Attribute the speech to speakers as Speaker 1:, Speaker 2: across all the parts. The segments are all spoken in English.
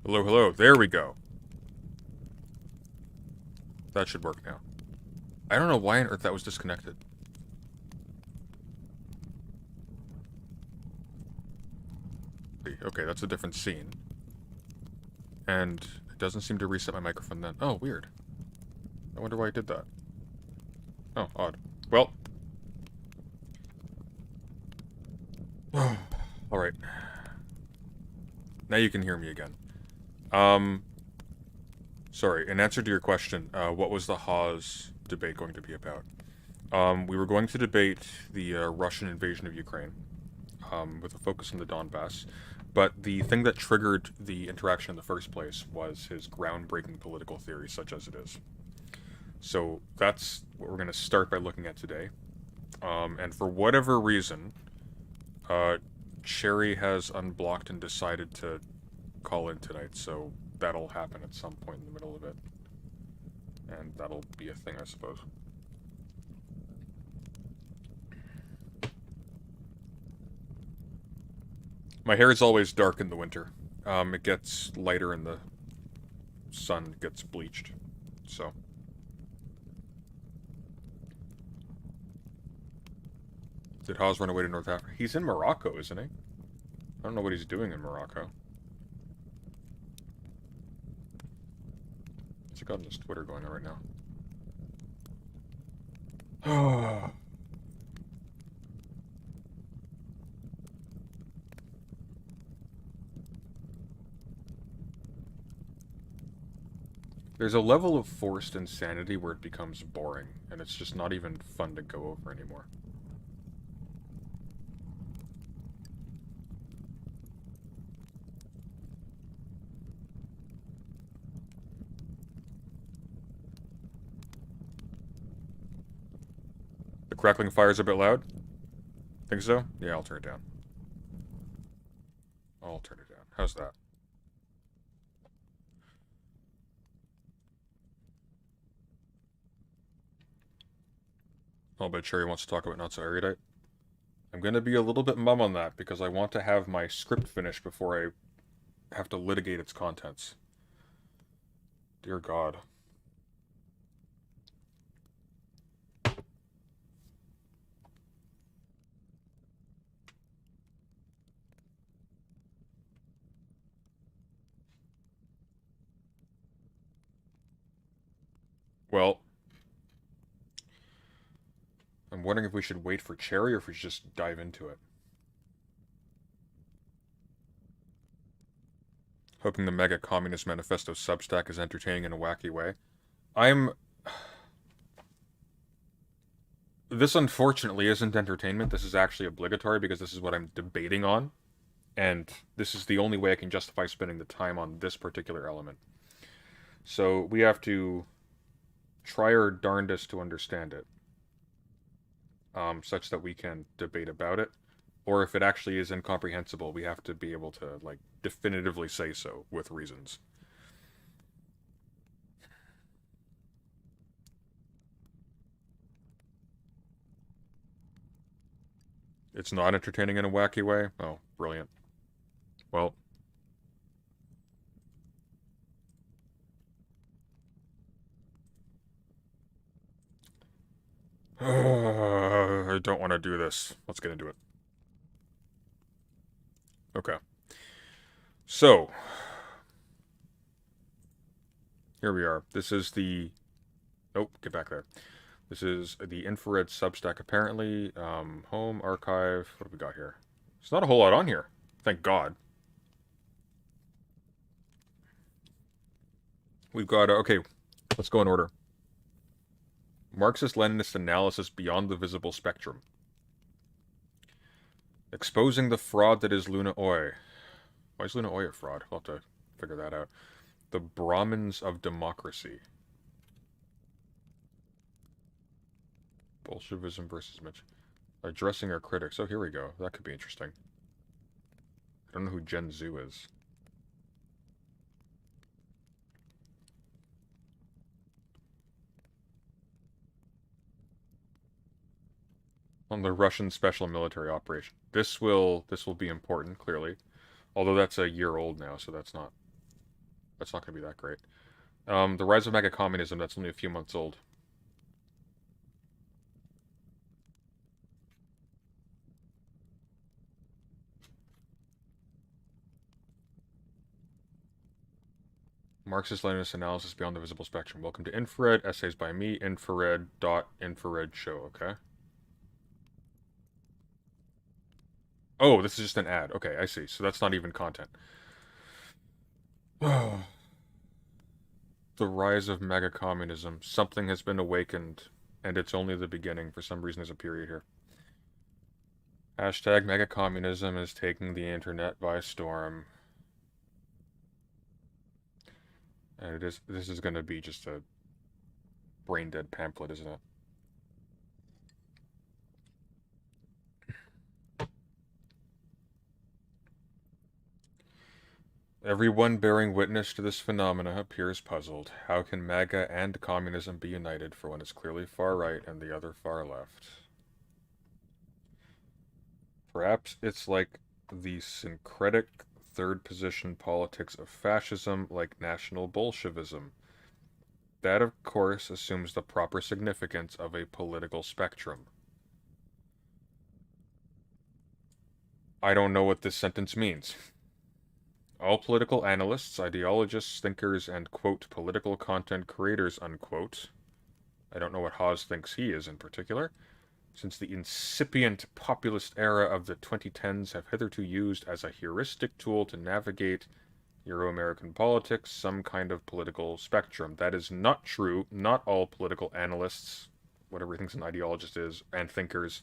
Speaker 1: Hello, hello. There we go. That should work now. I don't know why on earth that was disconnected. Okay, that's a different scene. And it doesn't seem to reset my microphone then. Oh, weird. I wonder why I did that. Oh, odd. Well. Alright. Now you can hear me again. Sorry, in answer to your question, what was the Hawes debate going to be about? We were going to debate the Russian invasion of Ukraine, with a focus on the Donbass. But the thing that triggered the interaction in the first place was his groundbreaking political theory, such as it is. So that's what we're going to start by looking at today. And for whatever reason, Cherry has unblocked and decided to call in tonight, so that'll happen at some point in the middle of it. And that'll be a thing, I suppose. My hair is always dark in the winter. It gets lighter in the sun, gets bleached. So. Did Hawes run away to North Africa? He's in Morocco, isn't he? I don't know what he's doing in Morocco. What's he got on his Twitter going on right now? There's a level of forced insanity where it becomes boring, and it's just not even fun to go over anymore. The crackling fire's a bit loud? Think so? Yeah, I'll turn it down. I'll turn it down. How's that? Oh, but Cherry wants to talk about not so erudite. I'm gonna be a little bit mum on that because I want to have my script finished before I have to litigate its contents. Dear God. Well, I'm wondering if we should wait for Cherry or if we should just dive into it. Hoping the Mega Communist Manifesto Substack is entertaining in a wacky way. This unfortunately isn't entertainment. This is actually obligatory because this is what I'm debating on. And this is the only way I can justify spending the time on this particular element. So we have to try our darndest to understand it. Such that we can debate about it. Or if it actually is incomprehensible, we have to be able to, like, definitively say so with reasons. It's not entertaining in a wacky way? Oh, brilliant. Well. I don't want to do this. Let's get into it. Okay. So. Here we are. This is the... Nope, get back there. This is the Infrared Substack, apparently. Home, archive. What have we got here? There's not a whole lot on here. Thank God. We've got... okay, let's go in order. Marxist-Leninist analysis beyond the visible spectrum. Exposing the fraud that is Luna Oi. Why is Luna Oi a fraud? I'll have to figure that out. The Brahmins of Democracy. Bolshevism versus Mitch. Addressing our critics. Oh, here we go. That could be interesting. I don't know who Jen Zhu is. On the Russian special military operation. This will be important, clearly. Although that's a year old now, so that's not That's not going to be that great. The rise of mega communism, that's only a few months old. Marxist-Leninist analysis beyond the visible spectrum. Welcome to Infrared. Essays by me, Infrared show, okay? Oh, this is just an ad. Okay, I see. So that's not even content. The rise of mega communism. Something has been awakened, and it's only the beginning. For some reason, there's a period here. Hashtag mega communism is taking the internet by storm. And this is going to be just a brain dead pamphlet, isn't it? Everyone bearing witness to this phenomena appears puzzled. How can MAGA and communism be united for one is clearly far right and the other far left? Perhaps it's like the syncretic third position politics of fascism, like National Bolshevism. That, of course, assumes the proper significance of a political spectrum. I don't know what this sentence means. All political analysts, ideologists, thinkers, and, quote, political content creators, unquote. I don't know what Hawes thinks he is in particular. Since the incipient populist era of the 2010s have hitherto used as a heuristic tool to navigate Euro-American politics some kind of political spectrum. That is not true. Not all political analysts, whatever he thinks an ideologist is, and thinkers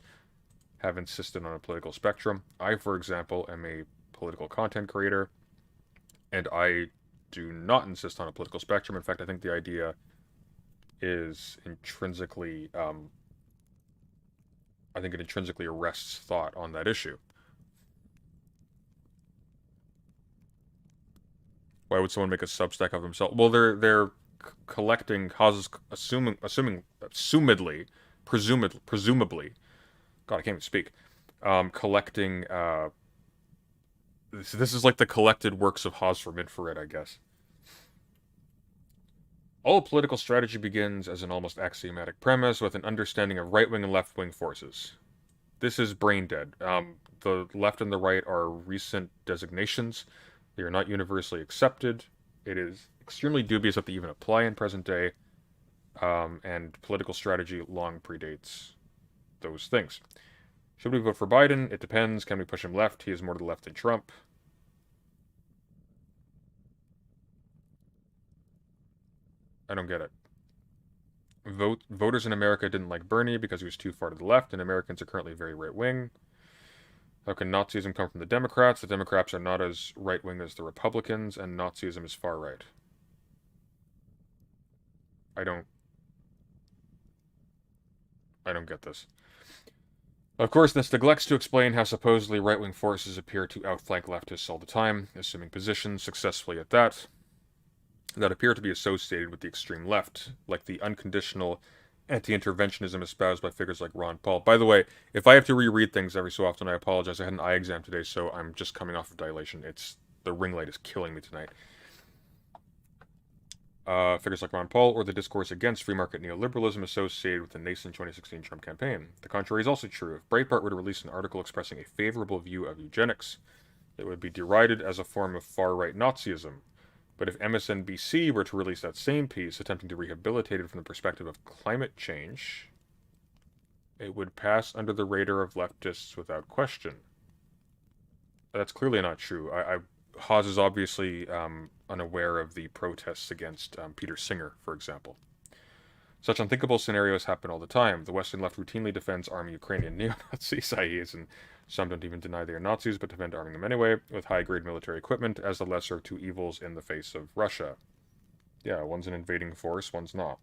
Speaker 1: have insisted on a political spectrum. I, for example, am a political content creator, and I do not insist on a political spectrum. In fact, I think the idea is intrinsically, I think it intrinsically arrests thought on that issue. Why would someone make a Substack of themselves? Well, they're collecting causes, assumedly, presumably. God, I can't even speak. Collecting. This is like the collected works of Hawes from Infrared, I guess. All political strategy begins as an almost axiomatic premise with an understanding of right-wing and left-wing forces. This is brain dead. The left and the right are recent designations. They are not universally accepted. It is extremely dubious that they even apply in present day, and political strategy long predates those things. Should we vote for Biden? It depends. Can we push him left? He is more to the left than Trump. I don't get it. Voters in America didn't like Bernie because he was too far to the left, and Americans are currently very right-wing. How can Nazism come from the Democrats? The Democrats are not as right-wing as the Republicans, and Nazism is far-right. I don't get this. Of course, this neglects to explain how supposedly right-wing forces appear to outflank leftists all the time, assuming positions successfully at that appear to be associated with the extreme left, like the unconditional anti-interventionism espoused by figures like Ron Paul. By the way, if I have to reread things every so often, I apologize. I had an eye exam today, so I'm just coming off of dilation. The ring light is killing me tonight. Figures like Ron Paul, or the discourse against free market neoliberalism associated with the nascent 2016 Trump campaign. The contrary is also true. If Breitbart were to release an article expressing a favorable view of eugenics, it would be derided as a form of far-right Nazism. But if MSNBC were to release that same piece, attempting to rehabilitate it from the perspective of climate change, it would pass under the radar of leftists without question. That's clearly not true. Hawes is obviously unaware of the protests against Peter Singer, for example. Such unthinkable scenarios happen all the time. The Western left routinely defends arming Ukrainian neo-Nazis, and some don't even deny they are Nazis, but defend arming them anyway, with high-grade military equipment as the lesser of two evils in the face of Russia. Yeah, one's an invading force, one's not.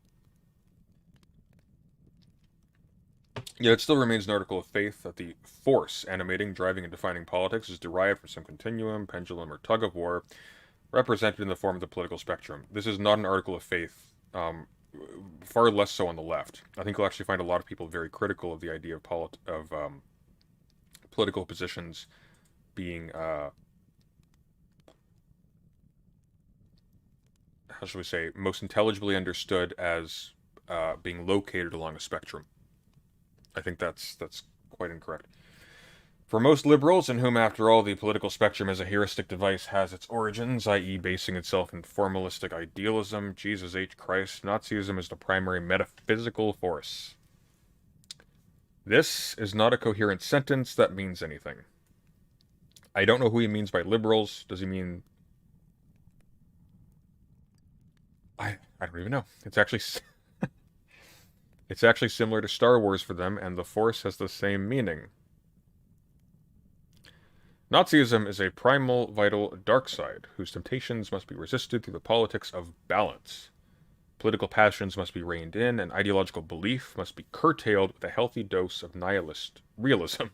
Speaker 1: Yet it still remains an article of faith that the force animating, driving, and defining politics is derived from some continuum, pendulum, or tug of war represented in the form of the political spectrum. This is not an article of faith, far less so on the left. I think you'll actually find a lot of people very critical of the idea of political positions being how should we say, most intelligibly understood as being located along a spectrum. I think that's quite incorrect. For most liberals, in whom, after all, the political spectrum as a heuristic device has its origins, i.e., basing itself in formalistic idealism, Jesus H. Christ, Nazism is the primary metaphysical force. This is not a coherent sentence that means anything. I don't know who he means by liberals. Does he mean... I don't even know. It's actually... it's actually similar to Star Wars for them, and the Force has the same meaning. Nazism is a primal, vital dark side, whose temptations must be resisted through the politics of balance. Political passions must be reined in, and ideological belief must be curtailed with a healthy dose of nihilist realism,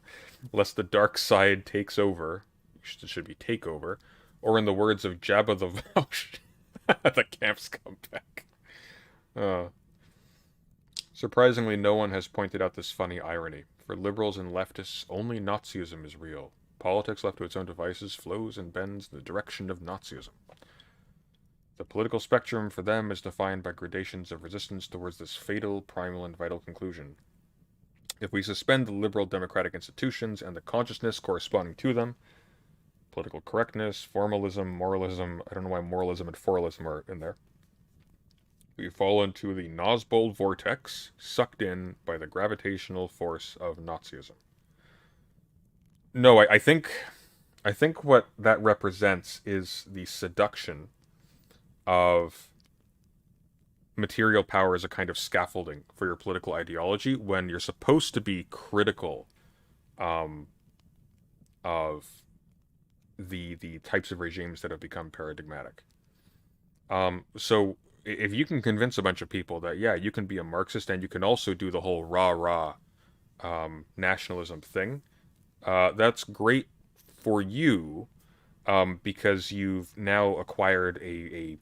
Speaker 1: lest the dark side takes over. It should be takeover, or in the words of Jabba the Hutt, the camps come back. Surprisingly, no one has pointed out this funny irony. For liberals and leftists, only Nazism is real. Politics left to its own devices flows and bends in the direction of Nazism. The political spectrum for them is defined by gradations of resistance towards this fatal, primal, and vital conclusion. If we suspend the liberal democratic institutions and the consciousness corresponding to them, political correctness, formalism, moralism, I don't know why moralism and foralism are in there, we fall into the Nosbold vortex, sucked in by the gravitational force of Nazism. No, I think what that represents is the seduction of material power as a kind of scaffolding for your political ideology when you're supposed to be critical of the types of regimes that have become paradigmatic. So if you can convince a bunch of people that, yeah, you can be a Marxist and you can also do the whole rah-rah nationalism thing, that's great for you because you've now acquired a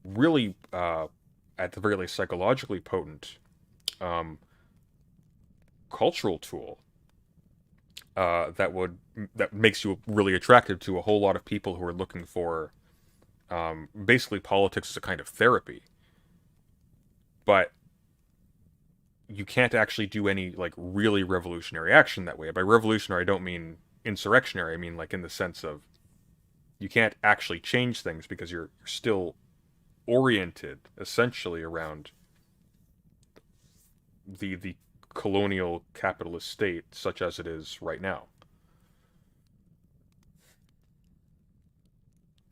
Speaker 1: really, at the very least, psychologically potent cultural tool that makes you really attractive to a whole lot of people who are looking for basically politics as a kind of therapy. But you can't actually do any like really revolutionary action that way. By revolutionary, I don't mean insurrectionary. I mean like in the sense of you can't actually change things because you're still oriented essentially around the colonial capitalist state such as it is right now.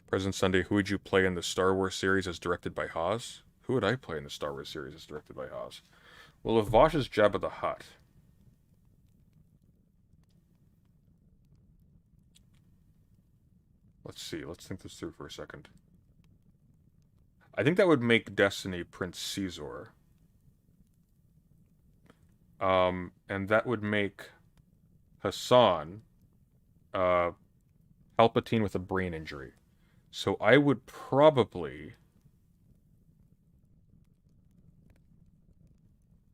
Speaker 1: President Sunday, who would you play in the Star Wars series as directed by Haas? Who would I play in the Star Wars series as directed by Haas? Well, if Vosh is Jabba the Hutt, let's see. Let's think this through for a second. I think that would make Destiny Prince Caesar. And that would make Hassan Palpatine with a brain injury. So I would probably...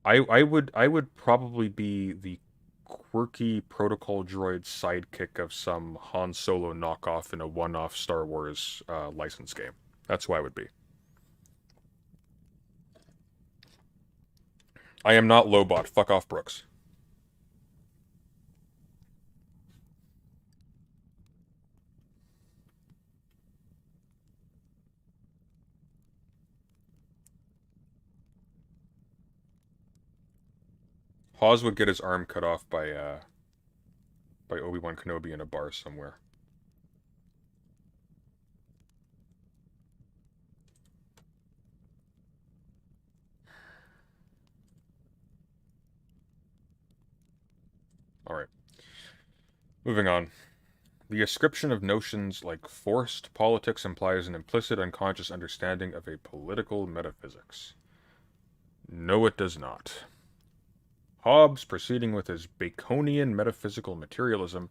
Speaker 1: I would probably be the quirky protocol droid sidekick of some Han Solo knockoff in a one-off Star Wars license game. That's who I would be. I am not Lobot. Fuck off, Brooks. Hawes would get his arm cut off by Obi-Wan Kenobi in a bar somewhere. Alright. Moving on. The ascription of notions like forced politics implies an implicit unconscious understanding of a political metaphysics. No, it does not. Hobbes, proceeding with his Baconian metaphysical materialism,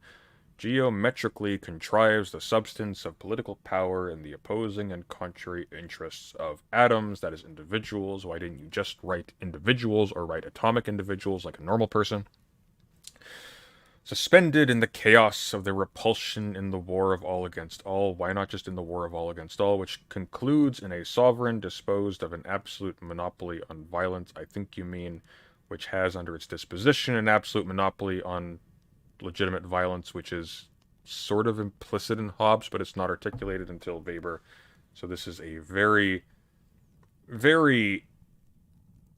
Speaker 1: geometrically contrives the substance of political power in the opposing and contrary interests of atoms, that is, individuals. Why didn't you just write individuals or write atomic individuals like a normal person? Suspended in the chaos of the repulsion in the war of all against all, why not just in the war of all against all, which concludes in a sovereign disposed of an absolute monopoly on violence, I think you mean, which has under its disposition an absolute monopoly on legitimate violence, which is sort of implicit in Hobbes, but it's not articulated until Weber. So this is a very, very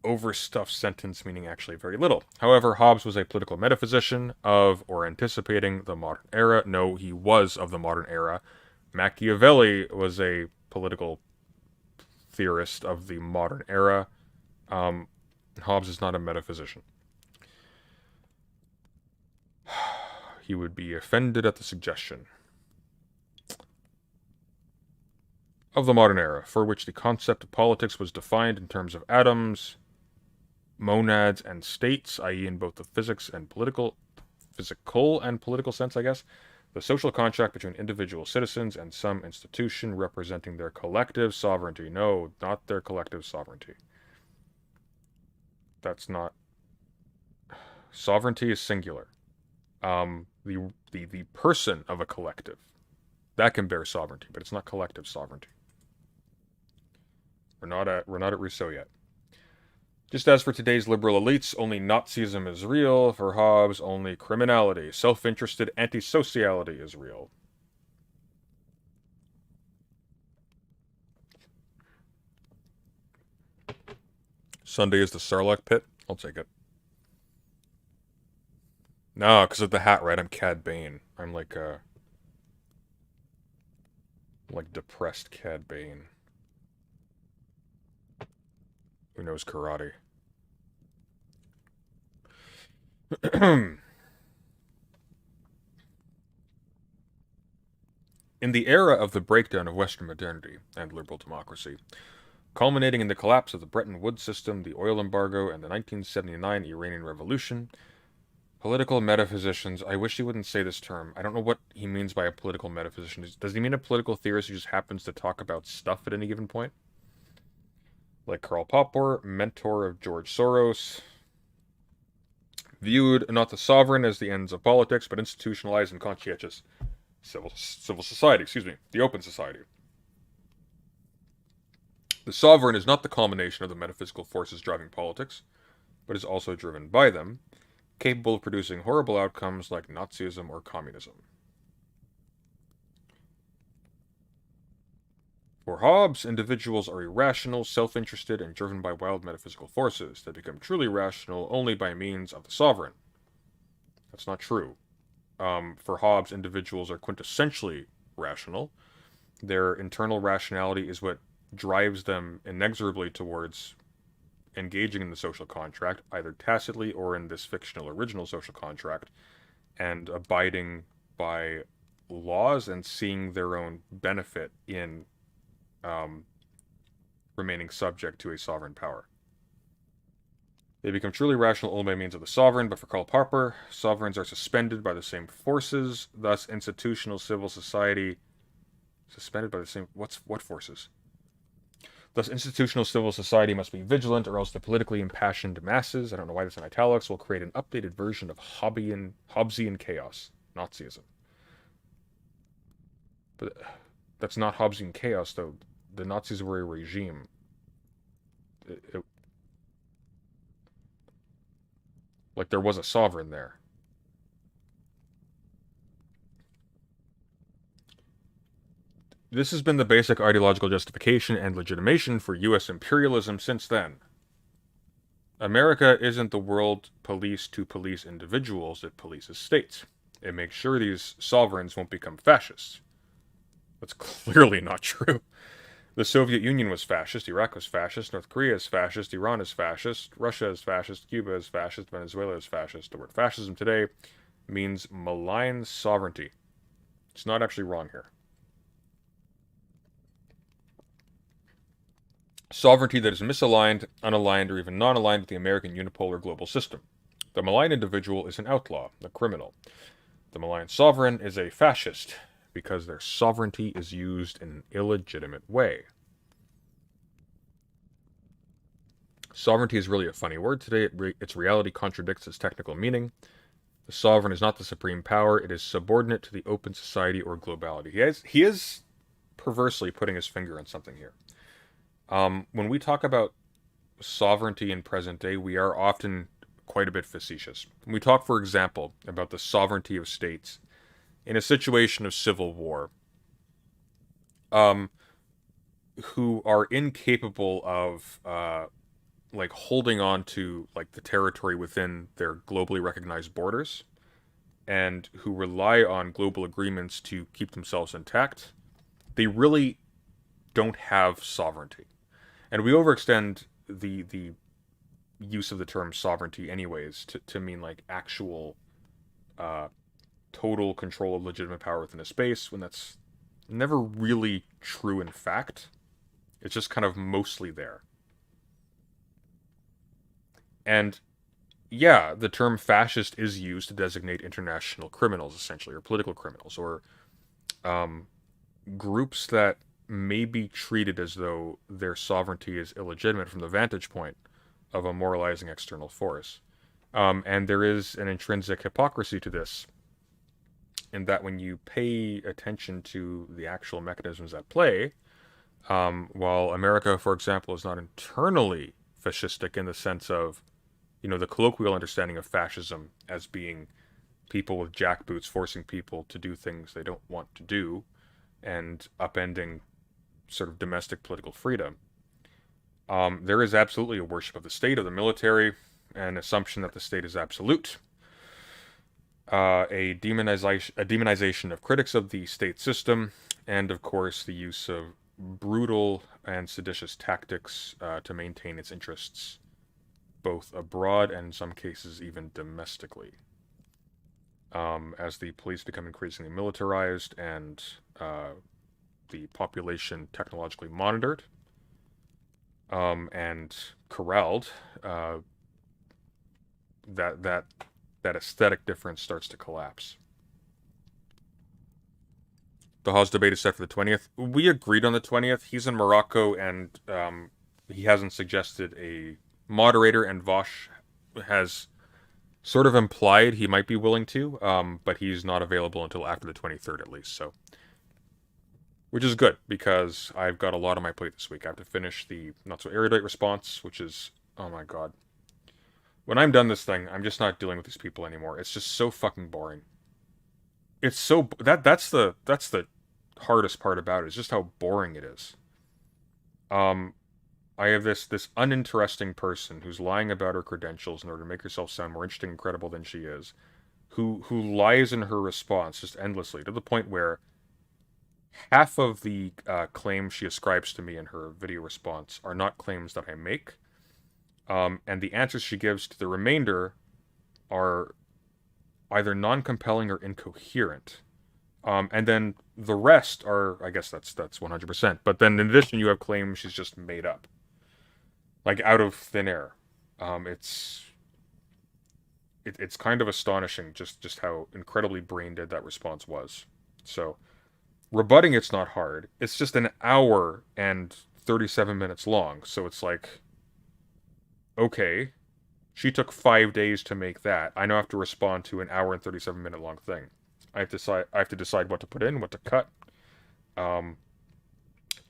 Speaker 1: overstuffed sentence, meaning actually very little. However, Hobbes was a political metaphysician of or anticipating the modern era. No, he was of the modern era. Machiavelli was a political theorist of the modern era. Hobbes is not a metaphysician. He would be offended at the suggestion of the modern era, for which the concept of politics was defined in terms of atoms, monads, and states, i.e. in both the physical and political sense, I guess. The social contract between individual citizens and some institution representing their collective sovereignty. No, not their collective sovereignty. That's not... Sovereignty is singular. The person of a collective, that can bear sovereignty, but it's not collective sovereignty. We're not at Rousseau yet. Just as for today's liberal elites, only Nazism is real. For Hobbes, only criminality, self-interested anti-sociality is real. Sunday is the Sarlacc pit. I'll take it. No, because of the hat, right? I'm Cad Bane. I'm like depressed Cad Bane. Who knows karate? In the era of the breakdown of Western modernity and liberal democracy, culminating in the collapse of the Bretton Woods system, the oil embargo, and the 1979 Iranian Revolution, political metaphysicians, I wish he wouldn't say this term. I don't know what he means by a political metaphysician. Does he mean a political theorist who just happens to talk about stuff at any given point? Like Karl Popper, mentor of George Soros, viewed not the sovereign as the ends of politics, but institutionalized and conscientious civil society, the open society. The sovereign is not the culmination of the metaphysical forces driving politics, but is also driven by them, capable of producing horrible outcomes like Nazism or communism. For Hobbes, individuals are irrational, self-interested, and driven by wild metaphysical forces that become truly rational only by means of the sovereign. That's not true. For Hobbes, individuals are quintessentially rational. Their internal rationality is what drives them inexorably towards engaging in the social contract, either tacitly or in this fictional original social contract, and abiding by laws and seeing their own benefit in remaining subject to a sovereign power. They become truly rational only by means of the sovereign, but for Karl Popper, sovereigns are suspended by the same forces, thus institutional civil society... Suspended by the same... What forces? Thus institutional civil society must be vigilant, or else the politically impassioned masses, I don't know why that's in italics, will create an updated version of Hobbesian chaos, Nazism. But that's not Hobbesian chaos, though. The Nazis were a regime. Like, there was a sovereign there. This has been the basic ideological justification and legitimation for U.S. imperialism since then. America isn't the world police to police individuals, it polices states. It makes sure these sovereigns won't become fascists. That's clearly not true. The Soviet Union was fascist, Iraq was fascist, North Korea is fascist, Iran is fascist, Russia is fascist, Cuba is fascist, Venezuela is fascist. The word fascism today means malign sovereignty. It's not actually wrong here. Sovereignty that is misaligned, unaligned, or even non-aligned with the American unipolar global system. The malign individual is an outlaw, a criminal. The malign sovereign is a fascist, because their sovereignty is used in an illegitimate way. Sovereignty is really a funny word today. Its reality contradicts its technical meaning. The sovereign is not the supreme power, it is subordinate to the open society or globality. He is perversely putting his finger on something here. When we talk about sovereignty in present day, we are often quite a bit facetious. When we talk, for example, about the sovereignty of states in a situation of civil war, um, who are incapable of like holding on to like the territory within their globally recognized borders, and who rely on global agreements to keep themselves intact, they really don't have sovereignty. And we overextend the use of the term sovereignty anyways to mean like actual uh, total control of legitimate power within a space, when that's never really true in fact. It's just kind of mostly there. And yeah, the term fascist is used to designate international criminals, essentially, or political criminals, or um, groups that may be treated as though their sovereignty is illegitimate from the vantage point of a moralizing external force. And there is an intrinsic hypocrisy to this, in that when you pay attention to the actual mechanisms at play, while America, for example, is not internally fascistic in the sense of, the colloquial understanding of fascism as being people with jackboots forcing people to do things they don't want to do and upending sort of domestic political freedom. There is absolutely a worship of the state, of the military, an assumption that the state is absolute, a demonization of critics of the state system, and of course the use of brutal and seditious tactics to maintain its interests, both abroad and in some cases even domestically. As the police become increasingly militarized and the population technologically monitored and corralled, that aesthetic difference starts to collapse. The Hawes debate is set for the 20th. We agreed on the 20th. He's in Morocco, and he hasn't suggested a moderator, and Vosh has sort of implied he might be willing to, but he's not available until after the 23rd at least, so. Which is good, because I've got a lot on my plate this week. I have to finish the not so erudite response, which is, oh my god. When I'm done this thing, I'm just not dealing with these people anymore. It's just so fucking boring. It's so that's the hardest part about it, is just how boring it is. I have this uninteresting person who's lying about her credentials in order to make herself sound more interesting and credible than she is, who lies in her response just endlessly, to the point where half of the claims she ascribes to me in her video response are not claims that I make, and the answers she gives to the remainder are either non-compelling or incoherent. And then the rest are, I guess that's 100%. But then in addition, you have claims she's just made up, like out of thin air. It's kind of astonishing just how incredibly brain dead that response was. So rebutting it's not hard. It's just an hour and 37 minutes long. So it's like, okay, she took 5 days to make that. I now have to respond to an hour and 37-minute long thing. I have to decide what to put in, what to cut. I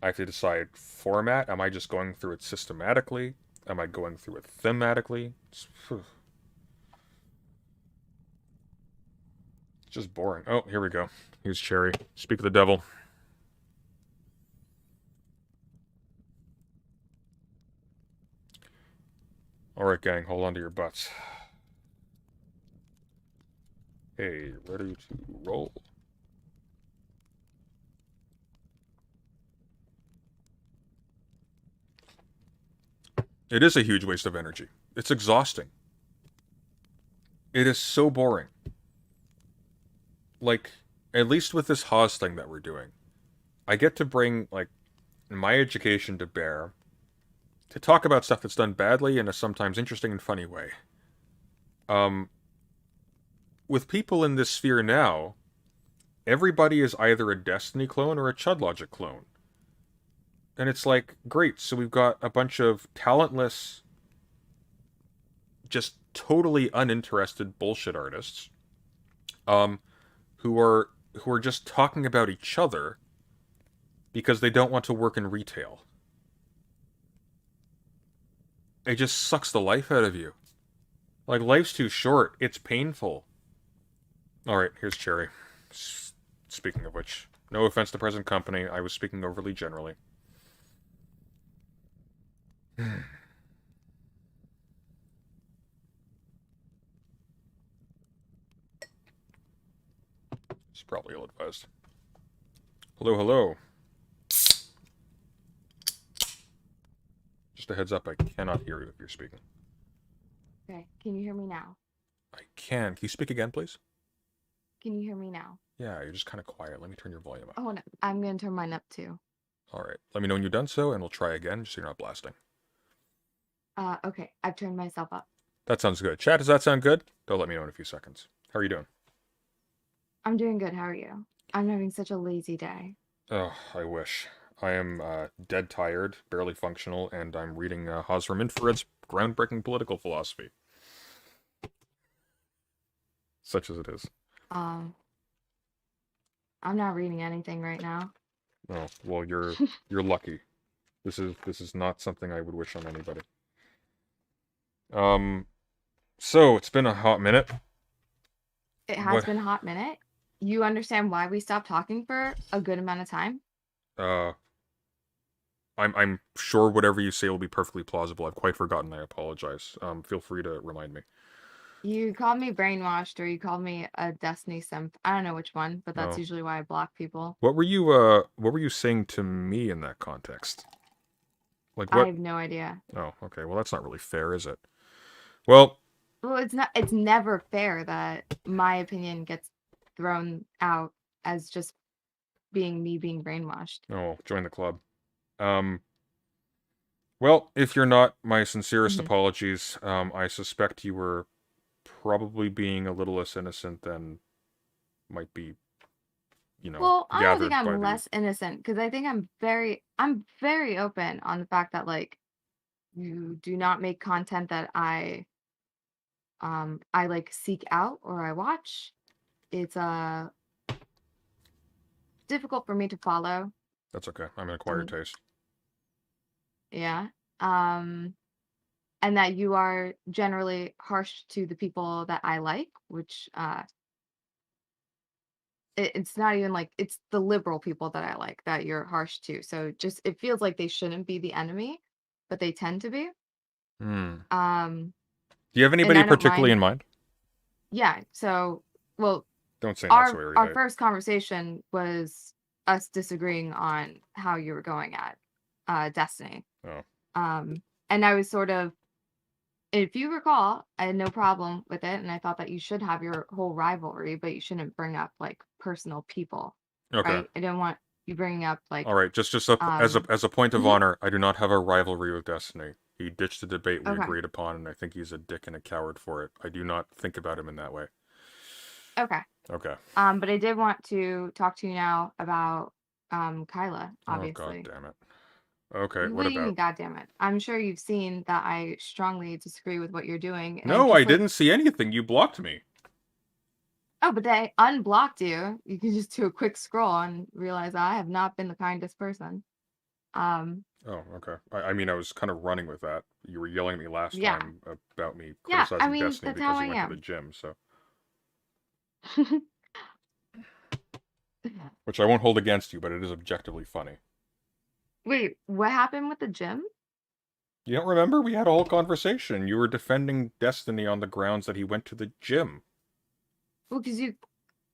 Speaker 1: have to decide format. Am I just going through it systematically? Am I going through it thematically? It's just boring. Oh, here we go. Here's Cherry. Speak of the devil. Alright, gang, hold on to your butts. Hey, ready to roll? It is a huge waste of energy. It's exhausting. It is so boring. Like, at least with this Hawes thing that we're doing, I get to bring, like, my education to bear to talk about stuff that's done badly in a sometimes interesting and funny way. With people in this sphere now, everybody is either a Destiny clone or a Chud Logic clone. And it's like, great, so we've got a bunch of talentless, just totally uninterested bullshit artists um, who are just talking about each other because they don't want to work in retail. It just sucks the life out of you. Like, life's too short. It's painful. All right, here's Cherry. Speaking of which, no offense to present company, I was speaking overly generally. It's probably ill-advised. Hello, hello. Just a heads up, I cannot hear you if you're speaking.
Speaker 2: Okay, can you hear me now?
Speaker 1: I can. Can you speak again, please?
Speaker 2: Can you hear me now?
Speaker 1: Yeah, you're just kind of quiet. Let me turn your volume up.
Speaker 2: Oh, no, I'm gonna turn mine up too.
Speaker 1: All right. Let me know when you've done so, and we'll try again, just so you're not blasting.
Speaker 2: Okay, I've turned myself up.
Speaker 1: That sounds good. Chat, does that sound good? They'll let me know in a few seconds. How are you doing?
Speaker 2: I'm doing good. How are you? I'm having such a lazy day.
Speaker 1: Oh, I wish. I am dead tired, barely functional, and I'm reading Haas from Infrared's groundbreaking political philosophy, such as it is.
Speaker 2: Um, I'm not reading anything right now.
Speaker 1: Oh, well, you're lucky. This is not something I would wish on anybody. Um, so it's been a hot minute.
Speaker 2: It has
Speaker 1: What?
Speaker 2: been a hot minute. You understand why we stopped talking for a good amount of time?
Speaker 1: Uh, I'm sure whatever you say will be perfectly plausible. I've quite forgotten. I apologize. Feel free to remind me.
Speaker 2: You called me brainwashed or you called me a Destiny simp. I don't know which one, but that's
Speaker 1: Oh,
Speaker 2: usually why I block people.
Speaker 1: what were you saying to me in that context? Like
Speaker 2: I
Speaker 1: what?
Speaker 2: have no idea.
Speaker 1: Oh, okay. Well, that's not really fair, is it? Well,
Speaker 2: Well, it's never fair that my opinion gets thrown out as just being me being brainwashed.
Speaker 1: oh, join the club. Um, well, if you're not, my sincerest
Speaker 2: Mhm.
Speaker 1: apologies. I suspect you were probably being a little less innocent than might be,
Speaker 2: Well, I don't think
Speaker 1: gathered by
Speaker 2: I'm
Speaker 1: the.
Speaker 2: less innocent because I think I'm very open on the fact that like you do not make content that I like seek out or I watch. It's difficult for me to follow
Speaker 1: That's okay. I'm an acquired
Speaker 2: and
Speaker 1: taste.
Speaker 2: yeah. Um and that you are generally harsh to the people that I like, which it's not even like it's the liberal people that I like that you're harsh to. So just it feels like they shouldn't be the enemy, but they tend to be.
Speaker 1: Hmm.
Speaker 2: Um,
Speaker 1: Do you have
Speaker 2: and
Speaker 1: anybody
Speaker 2: I don't
Speaker 1: particularly
Speaker 2: mind.
Speaker 1: in mind?
Speaker 2: Yeah. So, well,
Speaker 1: Don't say not so
Speaker 2: our
Speaker 1: erudite.
Speaker 2: first conversation was us disagreeing on how you were going at Destiny.
Speaker 1: Oh,
Speaker 2: And I was sort of, if you recall, I had no problem with it, and I thought that you should have your whole rivalry, but you shouldn't bring up like personal people,
Speaker 1: okay.
Speaker 2: right? I didn't want you bringing up
Speaker 1: All
Speaker 2: like,
Speaker 1: right. As a point of
Speaker 2: mhm,
Speaker 1: honor, I do not have a rivalry with Destiny. He ditched the debate we
Speaker 2: okay,
Speaker 1: agreed upon, and I think he's a dick and a coward for it. I do not think about him in that way.
Speaker 2: okay.
Speaker 1: Okay.
Speaker 2: But I did want to talk to you now about Kyla,
Speaker 1: Oh, god
Speaker 2: obviously.
Speaker 1: damn it. Okay,
Speaker 2: What
Speaker 1: what
Speaker 2: do you mean,
Speaker 1: about?
Speaker 2: God damn it? I'm sure you've seen that I strongly disagree with what you're doing, and
Speaker 1: No, I
Speaker 2: just like,
Speaker 1: didn't see anything. You blocked me.
Speaker 2: oh, but they unblocked you. You can just do a quick scroll and realize I have not been the kindest person. Um,
Speaker 1: Oh, okay. I mean, I was kind of running with that. You were yelling at me last
Speaker 2: yeah,
Speaker 1: time about me
Speaker 2: yeah. I
Speaker 1: criticizing
Speaker 2: mean,
Speaker 1: Destiny
Speaker 2: that's how
Speaker 1: because he
Speaker 2: I
Speaker 1: went to the
Speaker 2: am.
Speaker 1: gym, so. Which I won't hold against you, but it is objectively funny.
Speaker 2: Wait, what happened with the gym?
Speaker 1: You don't remember? We had a whole conversation. You were defending Destiny on the grounds that he went to the gym.
Speaker 2: Well, because you,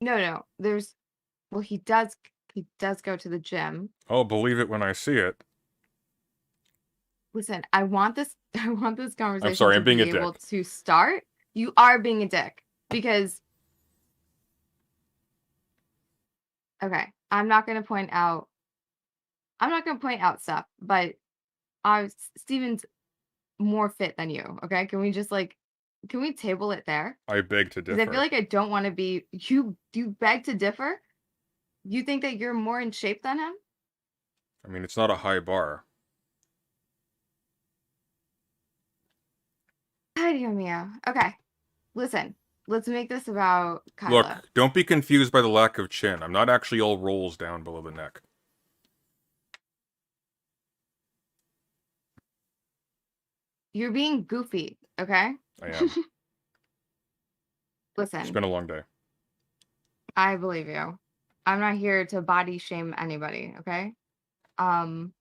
Speaker 2: no, no, there's, well, he does go to the gym.
Speaker 1: Oh, believe it when I see it.
Speaker 2: Listen, I want this I want this
Speaker 1: I'm
Speaker 2: conversation
Speaker 1: sorry,
Speaker 2: to
Speaker 1: I'm being a
Speaker 2: be able
Speaker 1: dick.
Speaker 2: to start. You are being a dick because okay, I'm not going to point out stuff, but Steven's more fit than you, okay? Can we just like can we table it there?
Speaker 1: I beg to
Speaker 2: Because I feel
Speaker 1: differ.
Speaker 2: like I don't want to be you beg to differ? You think that you're more in shape than him?
Speaker 1: I mean, it's not a high bar.
Speaker 2: Ay, Dios mío. Okay. Listen. let's make this about Kyla.
Speaker 1: Look, don't be confused by the lack of chin. I'm not actually all rolls down below the neck.
Speaker 2: You're being goofy, okay?
Speaker 1: I am. It's
Speaker 2: Listen,
Speaker 1: been a long day.
Speaker 2: I believe you. I'm not here to body shame anybody, okay? Um,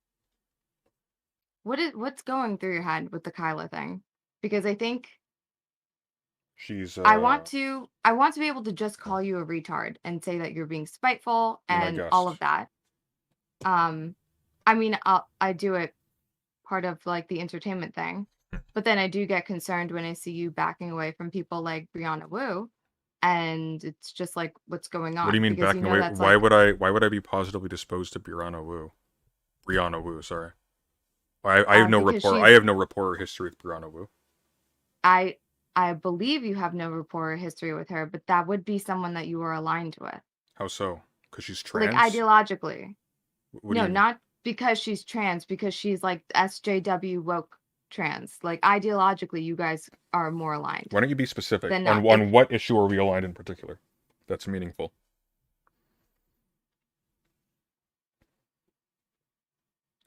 Speaker 2: what's going through your head with the Kyla thing? Because I think
Speaker 1: She's,
Speaker 2: I want to be able to just call you a retard and say that you're being spiteful
Speaker 1: be my
Speaker 2: and all of
Speaker 1: guest.
Speaker 2: that. Um, I mean, I do it part of like the entertainment thing, but then I do get concerned when I see you backing away from people like Brianna Wu, and it's just like, what's going
Speaker 1: What do you
Speaker 2: on?
Speaker 1: mean
Speaker 2: Because you
Speaker 1: backing
Speaker 2: know
Speaker 1: away?
Speaker 2: that's like
Speaker 1: Why would I be positively disposed to Brianna Wu? Brianna Wu, sorry. I have no
Speaker 2: because
Speaker 1: rapport. I
Speaker 2: she's
Speaker 1: have no rapport or history with Brianna Wu.
Speaker 2: I I believe you have no rapport or history with her, but that would be someone that you are aligned with,
Speaker 1: How so? Because she's
Speaker 2: like
Speaker 1: trans?
Speaker 2: ideologically.
Speaker 1: What do you
Speaker 2: No,
Speaker 1: mean?
Speaker 2: not because she's trans, because she's like SJW woke trans. Like ideologically, you guys are more aligned
Speaker 1: Why don't you be specific?
Speaker 2: than not. If
Speaker 1: On what issue are we aligned in particular? That's meaningful.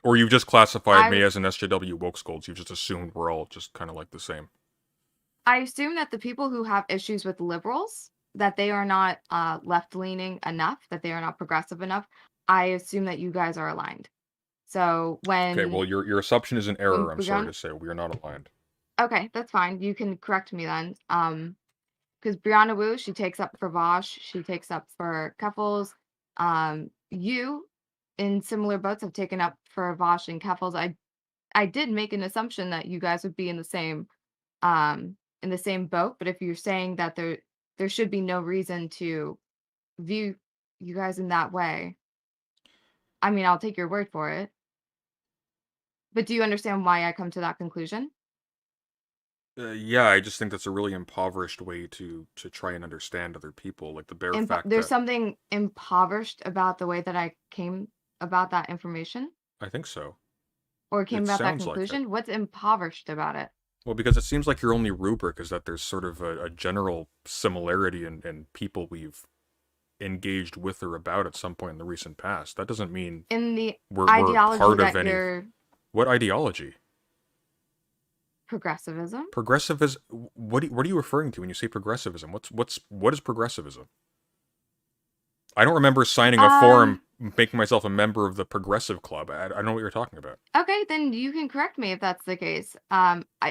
Speaker 1: Or you've just classified me
Speaker 2: I
Speaker 1: as an SJW woke scolds. You've just assumed we're all just kind of like the same.
Speaker 2: I assume that the people who have issues with liberals, that they are not left leaning enough, that they are not progressive enough. I assume that you guys are aligned. So
Speaker 1: Okay, well, your assumption is an
Speaker 2: when
Speaker 1: error, I'm sorry
Speaker 2: Brianna,
Speaker 1: to say. We are not aligned.
Speaker 2: okay, that's fine. You can correct me then. Because Brianna Wu, she takes up for Vosh, she takes up for Keffels. You, in similar boats, have taken up for Vosh and Keffels. I did make an assumption that you guys would be in the same boat, but if you're saying that there should be no reason to view you guys in that way, I mean, I'll take your word for it. But do you understand why I come to that conclusion?
Speaker 1: Yeah, I just think that's a really impoverished way to try and understand other people. Like the bare fact
Speaker 2: There's
Speaker 1: that
Speaker 2: something impoverished about the way that I came about that information
Speaker 1: I think so.
Speaker 2: or
Speaker 1: It
Speaker 2: came about that
Speaker 1: sounds like it.
Speaker 2: conclusion. What's impoverished about it?
Speaker 1: Well, because it seems like your only rubric is that there's sort of a general similarity in people we've engaged with or about at some point in the recent past. That doesn't mean
Speaker 2: In the
Speaker 1: we're
Speaker 2: ideology
Speaker 1: part of
Speaker 2: that
Speaker 1: any.
Speaker 2: you're
Speaker 1: What ideology?
Speaker 2: progressivism.
Speaker 1: Progressivism. What are you referring to when you say progressivism? What is progressivism? I don't remember signing a form
Speaker 2: Um,
Speaker 1: making myself a member of the progressive club. I don't know what you're talking about.
Speaker 2: okay, then you can correct me if that's the case.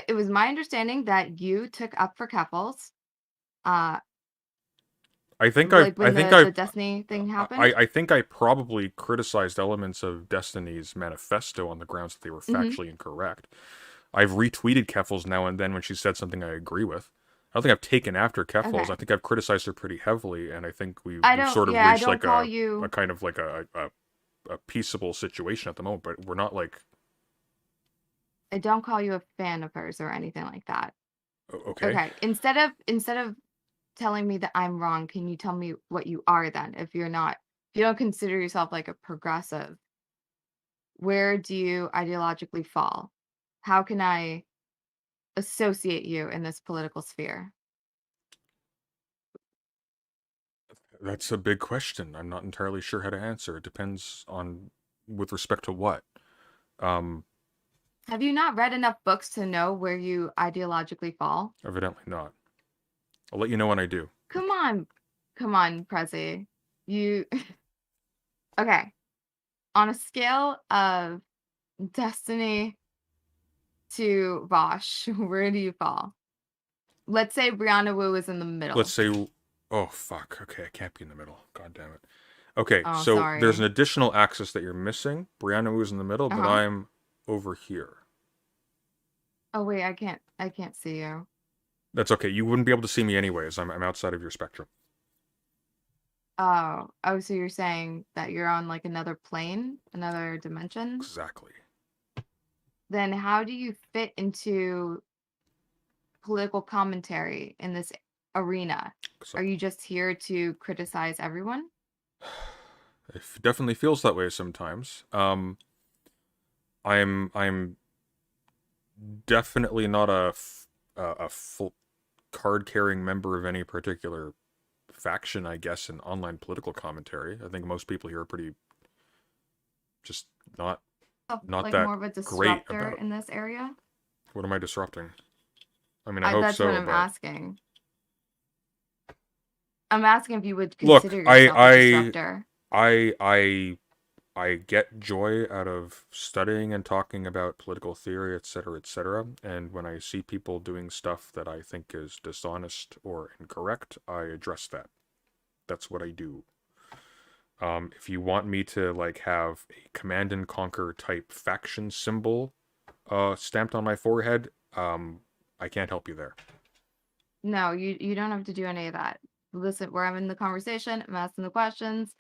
Speaker 2: It was my understanding that you took up for Keffels, uh, like
Speaker 1: I
Speaker 2: when
Speaker 1: think
Speaker 2: the Destiny thing happened.
Speaker 1: I think I probably criticized elements of Destiny's manifesto on the grounds that they were
Speaker 2: Hmm.
Speaker 1: factually incorrect. I've retweeted Keffels now and then when she said something I agree with. I don't think I've taken after Keffels. I
Speaker 2: Okay.
Speaker 1: think I've criticized her pretty heavily, and I think
Speaker 2: I
Speaker 1: we've
Speaker 2: don't,
Speaker 1: sort of
Speaker 2: yeah, I
Speaker 1: reached
Speaker 2: don't
Speaker 1: like
Speaker 2: call
Speaker 1: a
Speaker 2: you,
Speaker 1: kind of like a peaceable situation at the moment. But we're not like
Speaker 2: I don't call you a fan of hers or anything like that.
Speaker 1: okay.
Speaker 2: Okay. Instead of telling me that I'm wrong, can you tell me what you are then? If you don't consider yourself like a progressive, where do you ideologically fall? How can I associate you in this political sphere?
Speaker 1: That's a big question. I'm not entirely sure how to answer. It depends on with respect to what. Um,
Speaker 2: Have you not read enough books to know where you ideologically fall?
Speaker 1: Evidently not. I'll let you know when I do.
Speaker 2: Come on. Come on, Prezi. You okay. On a scale of Destiny to Vosh, where do you fall? Let's say Brianna Wu is in the
Speaker 1: Let's
Speaker 2: middle.
Speaker 1: say, oh fuck. Okay, I can't be in the middle. God damn it. Okay,
Speaker 2: Oh,
Speaker 1: so there's an
Speaker 2: sorry.
Speaker 1: additional axis that you're missing. Brianna Wu's in the middle, but
Speaker 2: Uh-huh.
Speaker 1: I'm over here.
Speaker 2: Oh wait, I can't see you.
Speaker 1: That's okay. You wouldn't be able to see me anyways. I'm outside of your spectrum.
Speaker 2: Oh. Oh, so you're saying that you're on like another plane, another dimension?
Speaker 1: Exactly.
Speaker 2: Then how do you fit into political commentary in this arena?
Speaker 1: So,
Speaker 2: Are you just here to criticize everyone?
Speaker 1: it definitely feels that way sometimes. I'm definitely not a full. card-carrying member of any particular faction, I guess, in online political commentary. I think most people here are pretty just not
Speaker 2: Like
Speaker 1: that
Speaker 2: more of a
Speaker 1: great
Speaker 2: disruptor
Speaker 1: about.
Speaker 2: in this area?
Speaker 1: What am I disrupting? I mean, I hope
Speaker 2: That's what
Speaker 1: so,
Speaker 2: I'm
Speaker 1: but
Speaker 2: asking. I'm asking if you would
Speaker 1: look,
Speaker 2: consider yourself a disruptor.
Speaker 1: I get joy out of studying and talking about political theory, etc., etc. And when I see people doing stuff that I think is dishonest or incorrect, I address that. That's what I do. If you want me to like have a command and conquer type faction symbol stamped on my forehead, I can't help you there.
Speaker 2: No, you don't have to do any of that. Listen, we're having the conversation. I'm asking the questions.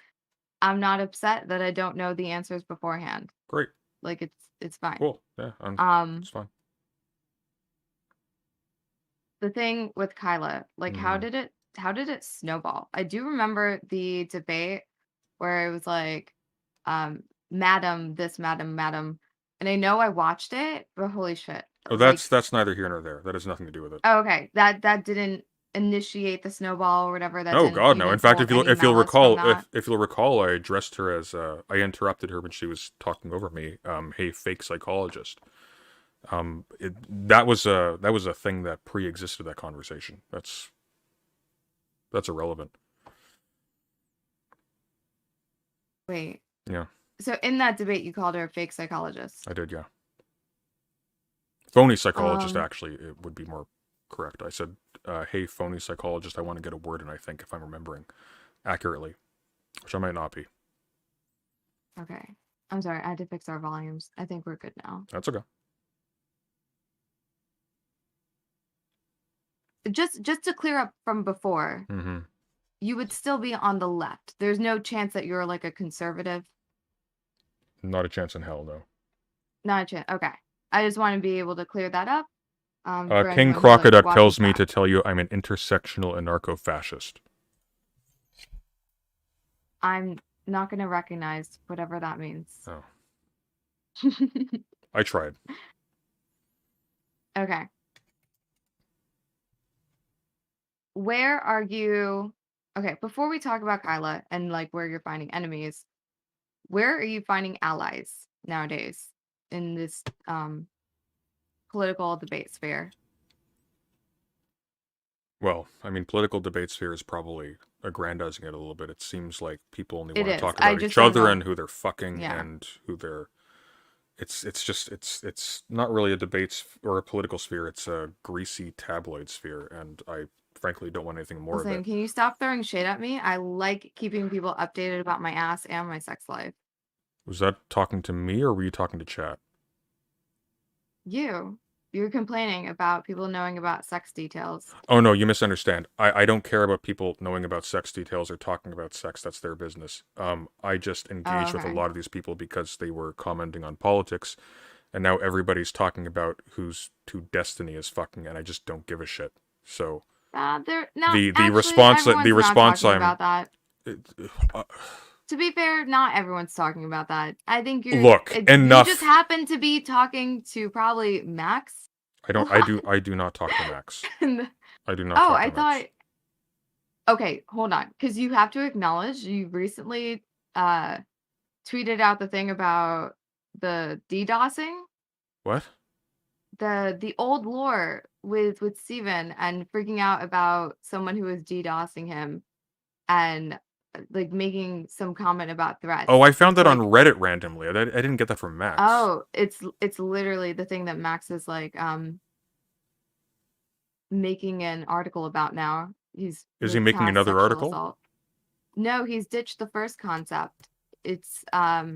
Speaker 2: I'm not upset that I don't know the answers beforehand.
Speaker 1: Great.
Speaker 2: Like it's fine.
Speaker 1: Cool. Yeah, it's fine.
Speaker 2: The thing with Kyla, like how did it snowball? I do remember the debate where it was like, madam this, madam, and I know I watched it, but holy shit.
Speaker 1: Oh,
Speaker 2: Like,
Speaker 1: that's neither here nor there. That has nothing to do with it.
Speaker 2: oh, okay. That didn't initiate the snowball or whatever. That
Speaker 1: Oh
Speaker 2: didn't
Speaker 1: God,
Speaker 2: you
Speaker 1: no. In
Speaker 2: didn't
Speaker 1: fact,
Speaker 2: hold any
Speaker 1: if you'll
Speaker 2: malice from
Speaker 1: recall,
Speaker 2: that.
Speaker 1: if you'll recall, I addressed her as I interrupted her when she was talking over me. Hey, fake psychologist. That was a thing that pre-existed that conversation. That's irrelevant.
Speaker 2: Wait.
Speaker 1: Yeah,
Speaker 2: So in that debate, you called her a fake psychologist.
Speaker 1: I did. Yeah, phony psychologist.
Speaker 2: Um,
Speaker 1: Actually, it would be more correct. I said, "Hey, phony psychologist. I want to get a word in." I think if I'm remembering accurately, which I might not be.
Speaker 2: okay. I'm sorry. I had to fix our volumes. I think we're good now.
Speaker 1: That's okay.
Speaker 2: Just to clear up from before,
Speaker 1: Mm-hmm.
Speaker 2: you would still be on the left. There's no chance that you're like a conservative.
Speaker 1: Not a chance in hell, no.
Speaker 2: Not a chance. Okay. I just want to be able to clear that up. For
Speaker 1: King
Speaker 2: anyone who like
Speaker 1: Crocoduck
Speaker 2: watches
Speaker 1: tells me
Speaker 2: back.
Speaker 1: to tell you I'm an intersectional anarcho-fascist.
Speaker 2: I'm not going to recognize whatever that means.
Speaker 1: Oh. I tried.
Speaker 2: Okay. Where are you? Okay, before we talk about Kyla and like where you're finding enemies, where are you finding allies nowadays in this political debate sphere?
Speaker 1: Well, I mean, political debate sphere is probably aggrandizing it a little bit. It seems like people only
Speaker 2: It
Speaker 1: want to
Speaker 2: is.
Speaker 1: talk
Speaker 2: I
Speaker 1: about
Speaker 2: just
Speaker 1: each
Speaker 2: don't
Speaker 1: other
Speaker 2: know.
Speaker 1: and who they're fucking
Speaker 2: Yeah.
Speaker 1: and who they're. It's not really a debate or a political sphere. It's a greasy tabloid sphere, and I frankly don't want anything more of
Speaker 2: Listen,
Speaker 1: it.
Speaker 2: can you stop throwing shade at me? I like keeping people updated about my ass and my sex life.
Speaker 1: Was that talking to me or were you talking to chat?
Speaker 2: You're complaining about people knowing about sex details.
Speaker 1: Oh no, you misunderstand. I don't care about people knowing about sex details or talking about sex. That's their business. I just engaged with a
Speaker 2: Okay.
Speaker 1: lot of these people because they were commenting on politics, and now everybody's talking about who Destiny is fucking, and I just don't give a shit. So
Speaker 2: They're not
Speaker 1: the
Speaker 2: actually
Speaker 1: response
Speaker 2: everyone's
Speaker 1: the
Speaker 2: not
Speaker 1: response
Speaker 2: talking
Speaker 1: I'm
Speaker 2: about that.
Speaker 1: uh,
Speaker 2: To be fair, not everyone's talking about that. I think
Speaker 1: look
Speaker 2: you just
Speaker 1: enough.
Speaker 2: happen to be talking to probably Max a lot.
Speaker 1: I do not talk to Max.
Speaker 2: And-
Speaker 1: I do not
Speaker 2: oh,
Speaker 1: talk
Speaker 2: I
Speaker 1: to Max.
Speaker 2: thought. Okay, hold on, because you have to acknowledge you recently tweeted out the thing about the DDoSing,
Speaker 1: What?
Speaker 2: the old lore with Steven and freaking out about someone who was DDoSing him and like making some comment about threats.
Speaker 1: Oh, I found
Speaker 2: It's
Speaker 1: that on
Speaker 2: like,
Speaker 1: Reddit randomly. I didn't get that from Max.
Speaker 2: oh, it's literally the thing that Max is like making an article about now. Is
Speaker 1: he making
Speaker 2: past
Speaker 1: another
Speaker 2: sexual
Speaker 1: article?
Speaker 2: assault. No, he's ditched the first concept. It's
Speaker 1: I
Speaker 2: he's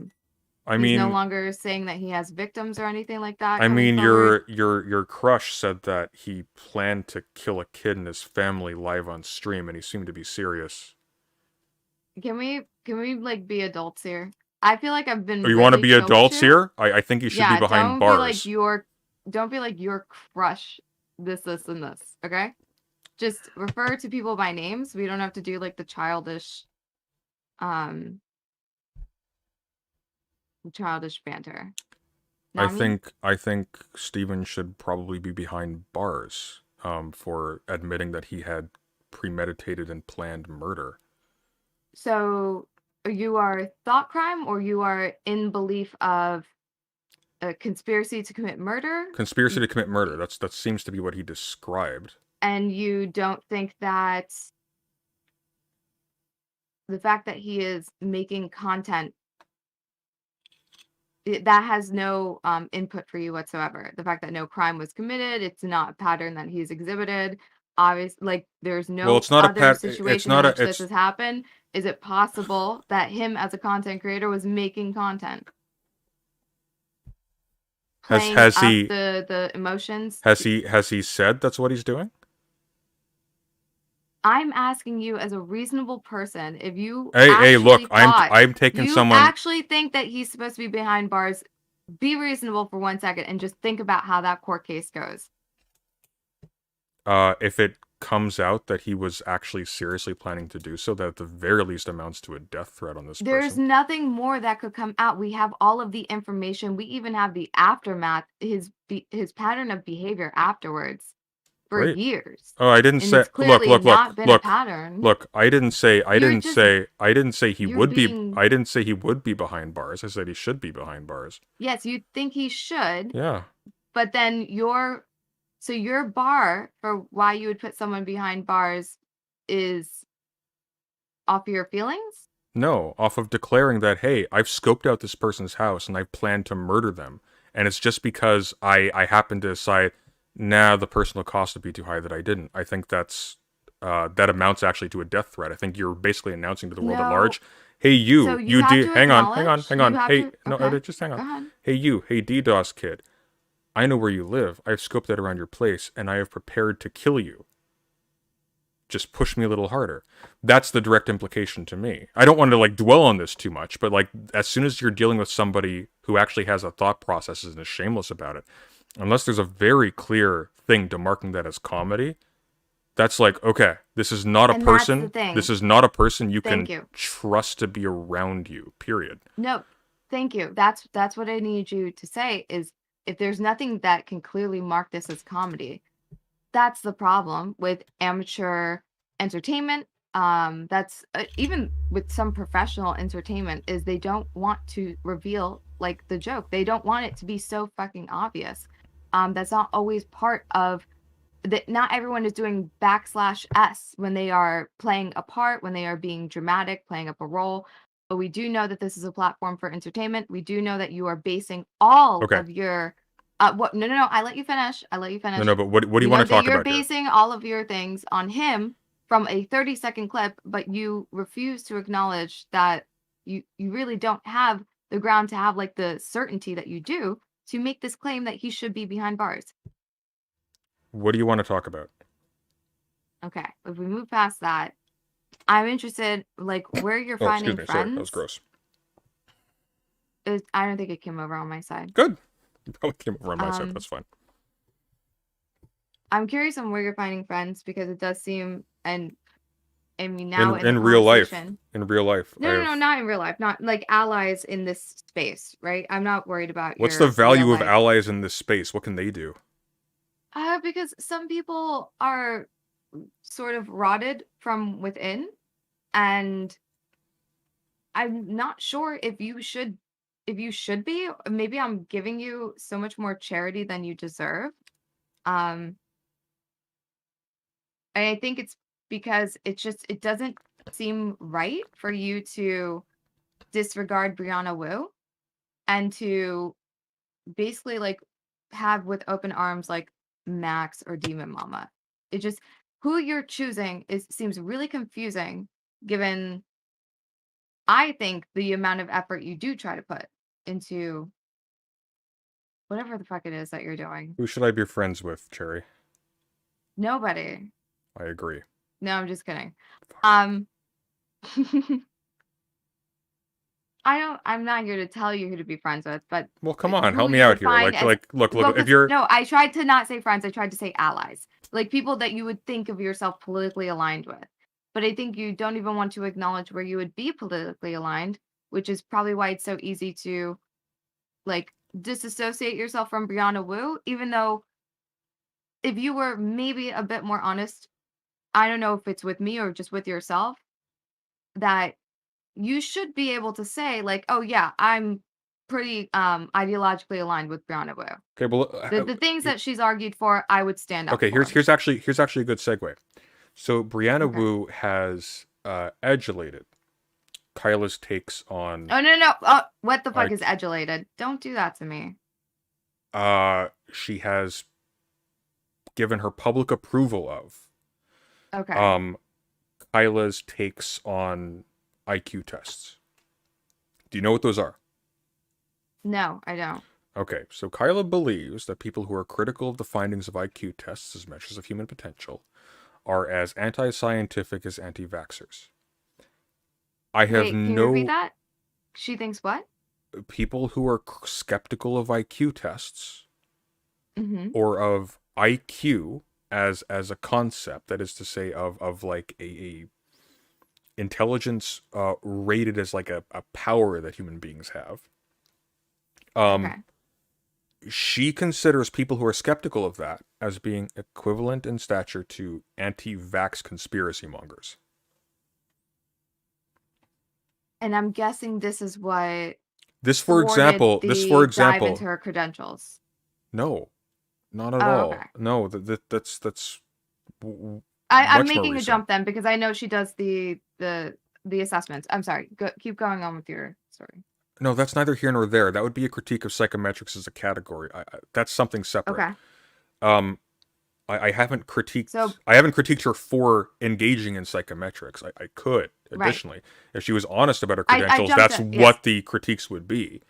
Speaker 2: no
Speaker 1: mean,
Speaker 2: longer saying that he has victims or anything like that
Speaker 1: I
Speaker 2: coming
Speaker 1: mean,
Speaker 2: forward.
Speaker 1: your crush said that he planned to kill a kid and his family live on stream, and he seemed to be serious.
Speaker 2: Can we like be adults here? I feel like I've been
Speaker 1: Oh, you want to
Speaker 2: really
Speaker 1: be
Speaker 2: chill with
Speaker 1: adults
Speaker 2: you.
Speaker 1: here? I think you should be
Speaker 2: Yeah,
Speaker 1: behind bars.
Speaker 2: don't be like your crush this and this, okay? Just refer to people by names. We don't have to do like the childish banter.
Speaker 1: I
Speaker 2: Nami?
Speaker 1: think Steven should probably be behind bars. for admitting that he had premeditated and planned murder.
Speaker 2: So you are thought crime, or you are in belief of a conspiracy to commit murder?
Speaker 1: Conspiracy to commit murder. That seems to be what he described.
Speaker 2: And you don't think that the fact that he is making content that has no input for you whatsoever. The fact that no crime was committed, it's not a pattern that he's exhibited. Obviously, like there's
Speaker 1: Well,
Speaker 2: no
Speaker 1: it's not a
Speaker 2: other
Speaker 1: it's
Speaker 2: situation in
Speaker 1: not a
Speaker 2: which this has happened. Is it possible that him as a content creator was making content, playing
Speaker 1: has
Speaker 2: up
Speaker 1: he
Speaker 2: the emotions?
Speaker 1: has he said that's what he's doing?
Speaker 2: I'm asking you as a reasonable person, if you
Speaker 1: Hey, look,
Speaker 2: actually thought
Speaker 1: I'm taking
Speaker 2: you
Speaker 1: someone.
Speaker 2: actually think that he's supposed to be behind bars, be reasonable for 1 second and just think about how that court case goes.
Speaker 1: If it comes out that he was actually seriously planning to do so, that at the very least amounts to a death threat on this
Speaker 2: There's
Speaker 1: person.
Speaker 2: nothing more that could come out. We have all of the information. We even have the aftermath, his pattern of behavior afterwards for
Speaker 1: Great.
Speaker 2: years.
Speaker 1: Oh, I didn't
Speaker 2: And
Speaker 1: say.
Speaker 2: it's clearly not been a pattern.
Speaker 1: Look. I didn't say.
Speaker 2: You're just
Speaker 1: I didn't say he
Speaker 2: you're
Speaker 1: would be.
Speaker 2: being
Speaker 1: I didn't say he would be behind bars. I said he should be behind bars.
Speaker 2: yes, you think he should,
Speaker 1: Yeah.
Speaker 2: but then your bar for why you would put someone behind bars is off your feelings?
Speaker 1: No, off of declaring that, hey, I've scoped out this person's house and I've planned to murder them, and it's just because I happen to decide, nah, the personal cost would be too high that I didn't. I think that amounts actually to a death threat. I think you're basically announcing to the world at
Speaker 2: No.
Speaker 1: large, hey
Speaker 2: So
Speaker 1: you
Speaker 2: you have
Speaker 1: D,
Speaker 2: to
Speaker 1: hang on,
Speaker 2: acknowledge.
Speaker 1: hang
Speaker 2: You
Speaker 1: on,
Speaker 2: have
Speaker 1: hey,
Speaker 2: to
Speaker 1: no,
Speaker 2: okay.
Speaker 1: just hang
Speaker 2: Go
Speaker 1: on,
Speaker 2: ahead.
Speaker 1: hey DDoS kid, I know where you live. I've scoped out around your place, and I have prepared to kill you. Just push me a little harder. That's the direct implication to me. I don't want to like dwell on this too much, but like as soon as you're dealing with somebody who actually has a thought process and is shameless about it, unless there's a very clear thing demarking that as comedy, that's like, okay, this is not a
Speaker 2: And that's the
Speaker 1: person.
Speaker 2: thing.
Speaker 1: This is not a person you
Speaker 2: Thank
Speaker 1: can
Speaker 2: you.
Speaker 1: trust to be around you. Period.
Speaker 2: No, thank you. That's what I need you to say is if there's nothing that can clearly mark this as comedy, that's the problem with amateur entertainment. That's even with some professional entertainment is they don't want to reveal like the joke. They don't want it to be so fucking obvious. That's not always part of that. Not everyone is doing \s when they are playing a part, when they are being dramatic, playing up a role. But we do know that this is a platform for entertainment. We do know that you are basing all
Speaker 1: Okay.
Speaker 2: of your what no, I let you finish. I let you finish.
Speaker 1: No, but what do
Speaker 2: We
Speaker 1: you
Speaker 2: know
Speaker 1: want to
Speaker 2: that
Speaker 1: talk
Speaker 2: you're
Speaker 1: about here?
Speaker 2: basing all of your things on him from a 30-second clip, but you refuse to acknowledge that you really don't have the ground to have like the certainty that you do to make this claim that he should be behind bars.
Speaker 1: What do you want to talk about?
Speaker 2: Okay, if we move past that, I'm interested like where you're
Speaker 1: Oh, excuse
Speaker 2: finding
Speaker 1: me. Sorry, that was
Speaker 2: friends.
Speaker 1: gross.
Speaker 2: I don't think it came over on my side.
Speaker 1: Good. You probably came over on my side. That's fine.
Speaker 2: I'm curious on where you're finding friends because it does seem, and I mean now in the
Speaker 1: In real life.
Speaker 2: conversation.
Speaker 1: In real life.
Speaker 2: No, not in real life. Not like allies in this space, right? I'm not worried about
Speaker 1: What's the
Speaker 2: your
Speaker 1: value
Speaker 2: real
Speaker 1: of
Speaker 2: life.
Speaker 1: allies in this space? What can they do?
Speaker 2: Because some people are sort of rotted from within, and I'm not sure if you should be. Maybe I'm giving you so much more charity than you deserve. Um, and I think it's because it doesn't seem right for you to disregard Brianna Wu and to basically like have with open arms like Max or Demon Mama. It just who you're choosing is seems really confusing given I think the amount of effort you do try to put into whatever the fuck it is that you're doing.
Speaker 1: Who should I be friends with, Cherry?
Speaker 2: Nobody.
Speaker 1: I agree.
Speaker 2: No, I'm just kidding. I'm not here to tell you who to be friends with, but
Speaker 1: Well, come on,
Speaker 2: who
Speaker 1: help me
Speaker 2: you
Speaker 1: out
Speaker 2: would
Speaker 1: here.
Speaker 2: find as
Speaker 1: Look,
Speaker 2: well,
Speaker 1: if
Speaker 2: 'cause
Speaker 1: you're
Speaker 2: no, I tried to not say friends, I tried to say allies. Like people that you would think of yourself politically aligned with. But I think you don't even want to acknowledge where you would be politically aligned, which is probably why it's so easy to like disassociate yourself from Brianna Wu, even though if you were maybe a bit more honest, I don't know if it's with me or just with yourself, that you should be able to say like, "Oh yeah, I'm pretty ideologically aligned with Brianna Wu.
Speaker 1: Okay, well,
Speaker 2: The things that she's argued for, I would stand up
Speaker 1: okay.
Speaker 2: for."
Speaker 1: Here's actually a good segue. So Brianna
Speaker 2: Okay.
Speaker 1: Wu has adulated Kyla's takes on
Speaker 2: Oh, no. Oh, what the fuck
Speaker 1: like
Speaker 2: is edulated? Don't do that to me.
Speaker 1: she has given her public approval of
Speaker 2: Okay.
Speaker 1: Kyla's takes on IQ tests. Do you know what those are?
Speaker 2: No, I don't.
Speaker 1: Okay, so Kyla believes that people who are critical of the findings of IQ tests as measures of human potential are as anti-scientific as anti-vaxxers. I have
Speaker 2: Wait, can you repeat
Speaker 1: no
Speaker 2: that? She thinks what?
Speaker 1: people who are skeptical of IQ tests
Speaker 2: Mm-hmm.
Speaker 1: or of IQ as a concept, that is to say of like a intelligence rated as like a power that human beings have.
Speaker 2: Okay.
Speaker 1: She considers people who are skeptical of that as being equivalent in stature to anti-vax conspiracy mongers.
Speaker 2: And I'm guessing this is what
Speaker 1: This, for
Speaker 2: thwarted the dive
Speaker 1: example,
Speaker 2: into her credentials.
Speaker 1: no, not at
Speaker 2: Oh,
Speaker 1: all.
Speaker 2: okay.
Speaker 1: No, that's
Speaker 2: I'm
Speaker 1: much more
Speaker 2: making a
Speaker 1: recent.
Speaker 2: jump then because I know she does the assessments. I'm sorry. Keep going on with your story.
Speaker 1: No, that's neither here nor there. That would be a critique of psychometrics as a category. That's something separate.
Speaker 2: Okay.
Speaker 1: I haven't critiqued.
Speaker 2: So
Speaker 1: I haven't critiqued her for engaging in psychometrics. I could additionally, if she was honest about her credentials, that's what the critiques would be.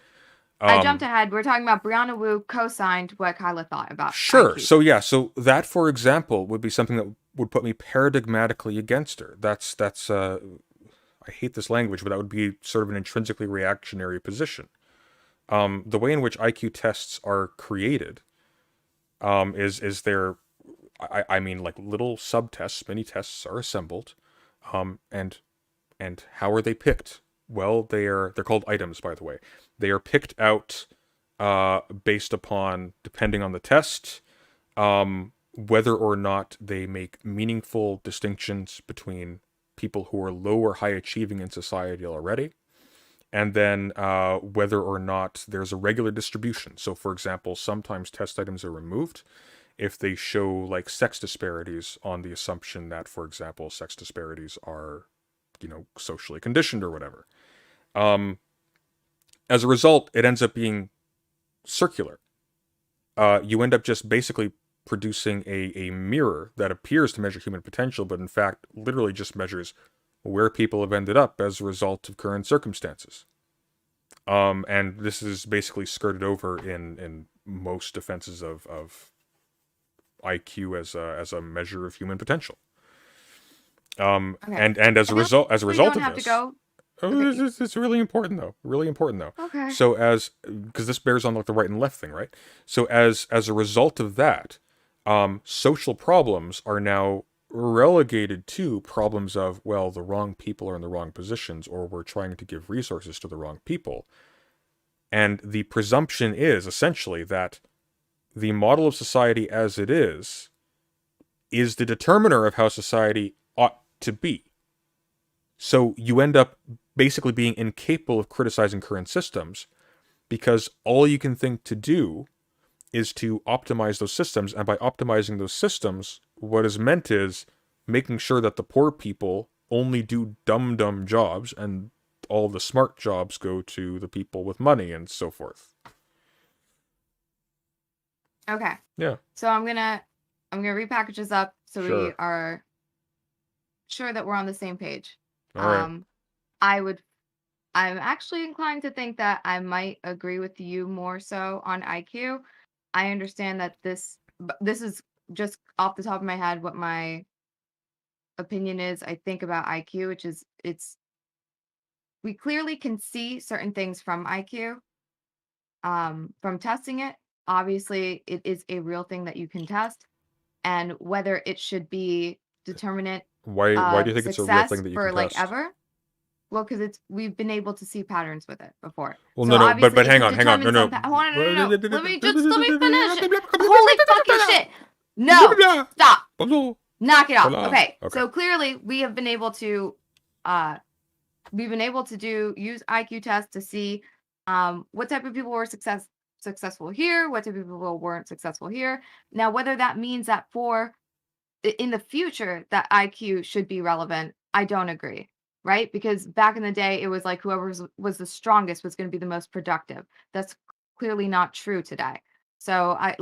Speaker 2: I jumped ahead. We're talking about Brianna Wu co-signed what Kyla thought about.
Speaker 1: Sure.
Speaker 2: IQ.
Speaker 1: So yeah. So that, for example, would be something that would put me paradigmatically against her. That's. I hate this language, but that would be sort of an intrinsically reactionary position. The way in which IQ tests are created is there. I mean, like little subtests, mini tests are assembled, and how are they picked? Well, they're called items, by the way. They are picked out based upon, depending on the test, whether or not they make meaningful distinctions between people who are low or high achieving in society already, and then whether or not there's a regular distribution. So, for example, sometimes test items are removed if they show like sex disparities on the assumption that, for example, sex disparities are, socially conditioned or whatever. As a result, it ends up being circular. You end up just basically producing a mirror that appears to measure human potential, but in fact literally just measures where people have ended up as a result of current circumstances. And this is basically skirted over in most defenses of IQ as a measure of human potential. Okay. And as a result of this, it's really important though.
Speaker 2: Okay.
Speaker 1: So because this bears on like the right and left thing, right? So as a result of that, social problems are now relegated to problems of, well, the wrong people are in the wrong positions, or we're trying to give resources to the wrong people. And the presumption is essentially that the model of society as it is the determiner of how society ought to be. So you end up basically being incapable of criticizing current systems because all you can think to do is to optimize those systems. And by optimizing those systems, what is meant is making sure that the poor people only do dumb jobs and all the smart jobs go to the people with money and so forth.
Speaker 2: Okay.
Speaker 1: Yeah.
Speaker 2: So I'm gonna repackage this up so we are sure that we're on the same page.
Speaker 1: All right.
Speaker 2: I'm actually inclined to think that I might agree with you more so on IQ. I understand that this is just off the top of my head what my opinion is. I think about IQ, which is we clearly can see certain things from IQ. From testing it, obviously it is a real thing that you can test, and whether it should be determinate
Speaker 1: why do you think it's a real thing that you can
Speaker 2: like
Speaker 1: test?
Speaker 2: Ever. Well, because we've been able to see patterns with it before.
Speaker 1: Well, so no, but hang on, no.
Speaker 2: Let me finish. Holy fucking shit! No, stop.
Speaker 1: Hello.
Speaker 2: Knock it off.
Speaker 1: Hello.
Speaker 2: Okay.
Speaker 1: Okay.
Speaker 2: So clearly we have been able to use IQ tests to see what type of people were successful here, what type of people weren't successful here. Now, whether that means that in the future that IQ should be relevant, I don't agree, right? Because back in the day, it was like whoever was the strongest was going to be the most productive. That's clearly not true today. So I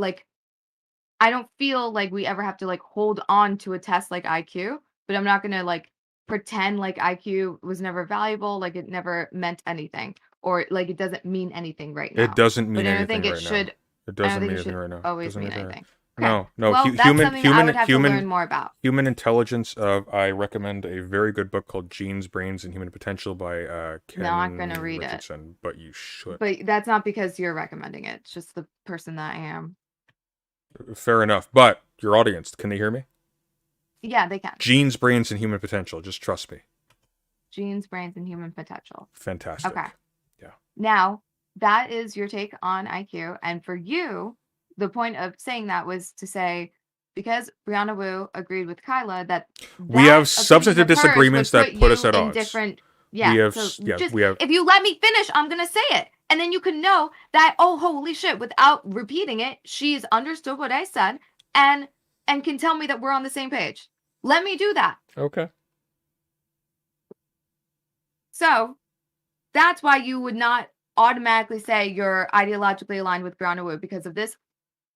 Speaker 2: don't feel like we ever have to like hold on to a test like IQ, but I'm not going to like pretend like IQ was never valuable, like it never meant anything, or like it doesn't mean anything right now.
Speaker 1: It doesn't mean
Speaker 2: But I don't
Speaker 1: anything
Speaker 2: think it
Speaker 1: right now.
Speaker 2: should.
Speaker 1: It
Speaker 2: I don't
Speaker 1: doesn't
Speaker 2: think
Speaker 1: mean
Speaker 2: it
Speaker 1: anything
Speaker 2: should
Speaker 1: right now.
Speaker 2: always
Speaker 1: Doesn't
Speaker 2: mean
Speaker 1: mean anything.
Speaker 2: anything.
Speaker 1: No,
Speaker 2: Well, that's something I would have to learn more about.
Speaker 1: Human intelligence. I recommend a very good book called Genes, Brains, and Human Potential by Ken
Speaker 2: Not gonna read it.
Speaker 1: Richardson. But you should.
Speaker 2: But that's not because you're recommending it. It's just the person that I am.
Speaker 1: Fair enough. But your audience, can they hear me?
Speaker 2: Yeah, they can.
Speaker 1: Genes, Brains, and Human Potential. Just trust me.
Speaker 2: Genes, Brains, and Human Potential.
Speaker 1: Fantastic.
Speaker 2: Okay.
Speaker 1: Yeah.
Speaker 2: Now, that is your take on IQ. And for you, the point of saying that was to say, because Brianna Wu agreed with Kyla that
Speaker 1: we have
Speaker 2: opinion
Speaker 1: substantive
Speaker 2: of hers
Speaker 1: disagreements
Speaker 2: would
Speaker 1: that put us
Speaker 2: you
Speaker 1: at
Speaker 2: in
Speaker 1: odds.
Speaker 2: different. Yeah.
Speaker 1: We have,
Speaker 2: so
Speaker 1: yeah,
Speaker 2: just
Speaker 1: we have.
Speaker 2: if you let me finish, I'm gonna say it, and then you can know that, oh, holy shit! Without repeating it, she's understood what I said, and can tell me that we're on the same page. Let me do that.
Speaker 1: Okay.
Speaker 2: So that's why you would not automatically say you're ideologically aligned with Brianna Wu because of this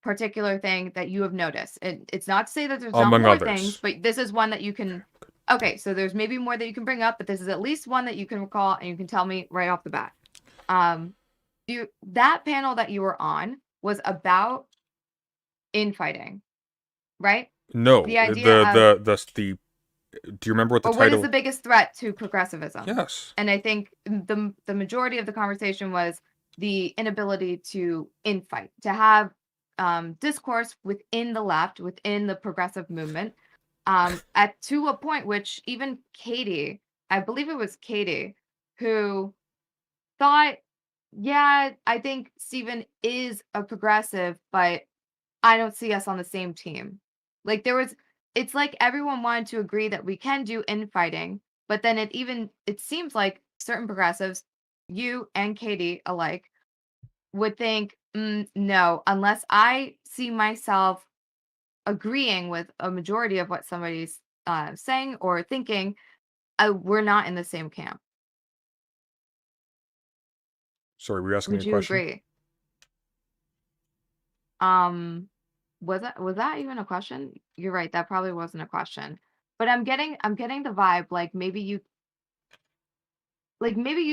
Speaker 2: particular thing that you have noticed. It's not to say that there's not more things, but this is one that you can. Okay, so there's maybe more that you can bring up, but this is at least one that you can recall and you can tell me right off the bat. That panel that you were on was about infighting, right?
Speaker 1: No,
Speaker 2: the idea
Speaker 1: do you remember what the title?
Speaker 2: What is the biggest threat to progressivism?
Speaker 1: Yes.
Speaker 2: And I think the majority of the conversation was the inability to infight, to have discourse within the left, within the progressive movement, to a point which even Katie, I believe it was Katie, who thought, yeah, I think Stephen is a progressive, but I don't see us on the same team. Like it's like everyone wanted to agree that we can do infighting, but then it seems like certain progressives, you and Katie alike, would think, no, unless I see myself agreeing with a majority of what somebody's saying or thinking, we're not in the same camp.
Speaker 1: Sorry, were you asking
Speaker 2: Would
Speaker 1: me a
Speaker 2: you
Speaker 1: question?
Speaker 2: agree? Was that even a question? You're right, that probably wasn't a question. But I'm getting the vibe like maybe you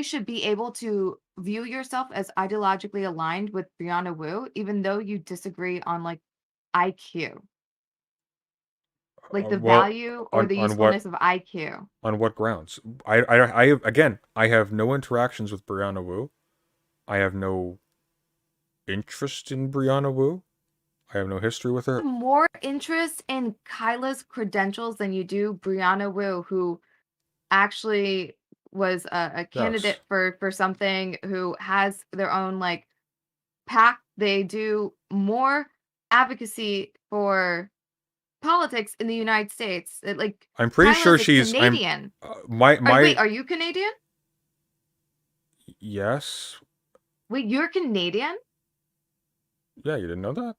Speaker 2: should be able to view yourself as ideologically aligned with Brianna Wu, even though you disagree on like IQ. Like the value or the usefulness of IQ.
Speaker 1: On what grounds? I have no interactions with Brianna Wu. I have no interest in Brianna Wu. I have no history with her.
Speaker 2: More interest in Kyla's credentials than you do Brianna Wu, who actually was a candidate for something, who has their own like PAC. They do more advocacy for politics in the United States.
Speaker 1: I'm pretty sure she's
Speaker 2: Canadian. Wait, are you Canadian?
Speaker 1: Yes.
Speaker 2: Wait, you're Canadian?
Speaker 1: Yeah, you didn't know that?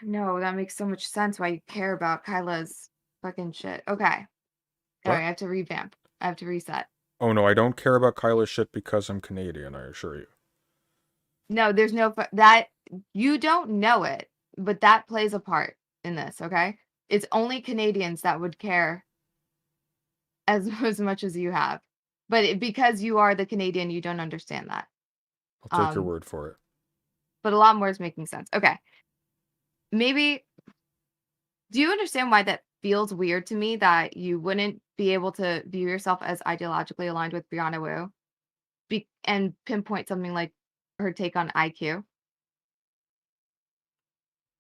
Speaker 2: No, that makes so much sense why you care about Kyla's fucking shit. Okay. All right, I have to revamp. I have to reset.
Speaker 1: Oh no, I don't care about Kyla's shit because I'm Canadian, I assure you.
Speaker 2: No, there's no that you don't know it, but that plays a part in this, okay? It's only Canadians that would care as much as you have. But because you are the Canadian, you don't understand that.
Speaker 1: I'll take your word for it.
Speaker 2: But a lot more is making sense. Okay. Maybe, do you understand why that feels weird to me, that you wouldn't be able to view yourself as ideologically aligned with Brianna Wu and pinpoint something like her take on IQ?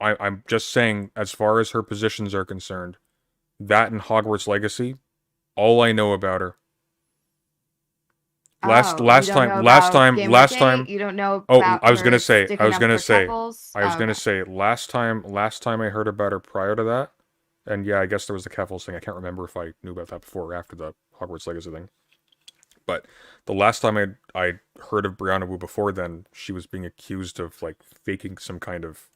Speaker 1: I'm just saying, as far as her positions are concerned, that and Hogwarts Legacy, all I know about her
Speaker 2: Oh, you don't know about
Speaker 1: last
Speaker 2: Gamergate?
Speaker 1: time.
Speaker 2: You don't know
Speaker 1: Oh,
Speaker 2: about her sticking up for couples? Oh, okay.
Speaker 1: last time I heard about her prior to that, and yeah, I guess there was the Keffels thing. I can't remember if I knew about that before or after the Hogwarts Legacy thing. But the last time I heard of Brianna Wu before then, she was being accused of like faking some kind of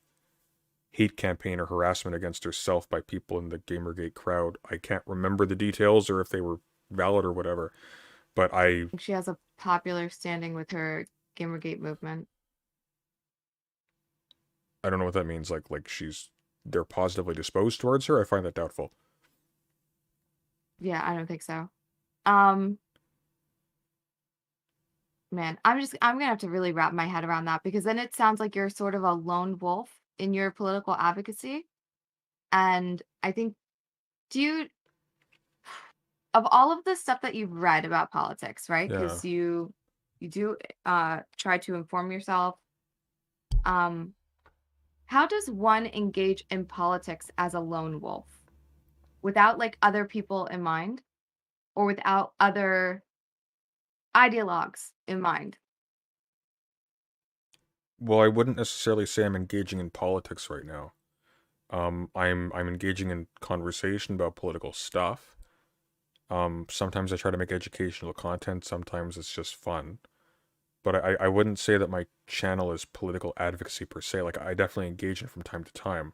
Speaker 1: hate campaign or harassment against herself by people in the Gamergate crowd. I can't remember the details or if they were valid or whatever. But I
Speaker 2: She has a popular standing with her Gamergate movement.
Speaker 1: don't know what that means. Like they're positively disposed towards her. I find that doubtful.
Speaker 2: Yeah, I don't think so. Um, Man, I'm gonna have to really wrap my head around that because then it sounds like you're sort of a lone wolf in your political advocacy. And I think, do you, of all of the stuff that you've read about politics, right?
Speaker 1: Yeah.
Speaker 2: Because you do try to inform yourself. Um, how does one engage in politics as a lone wolf without like other people in mind or without other ideologues in mind?
Speaker 1: Well, I wouldn't necessarily say I'm engaging in politics right now. I'm engaging in conversation about political stuff. Sometimes I try to make educational content. Sometimes it's just fun. But I wouldn't say that my channel is political advocacy per se. Like I definitely engage in it from time to time.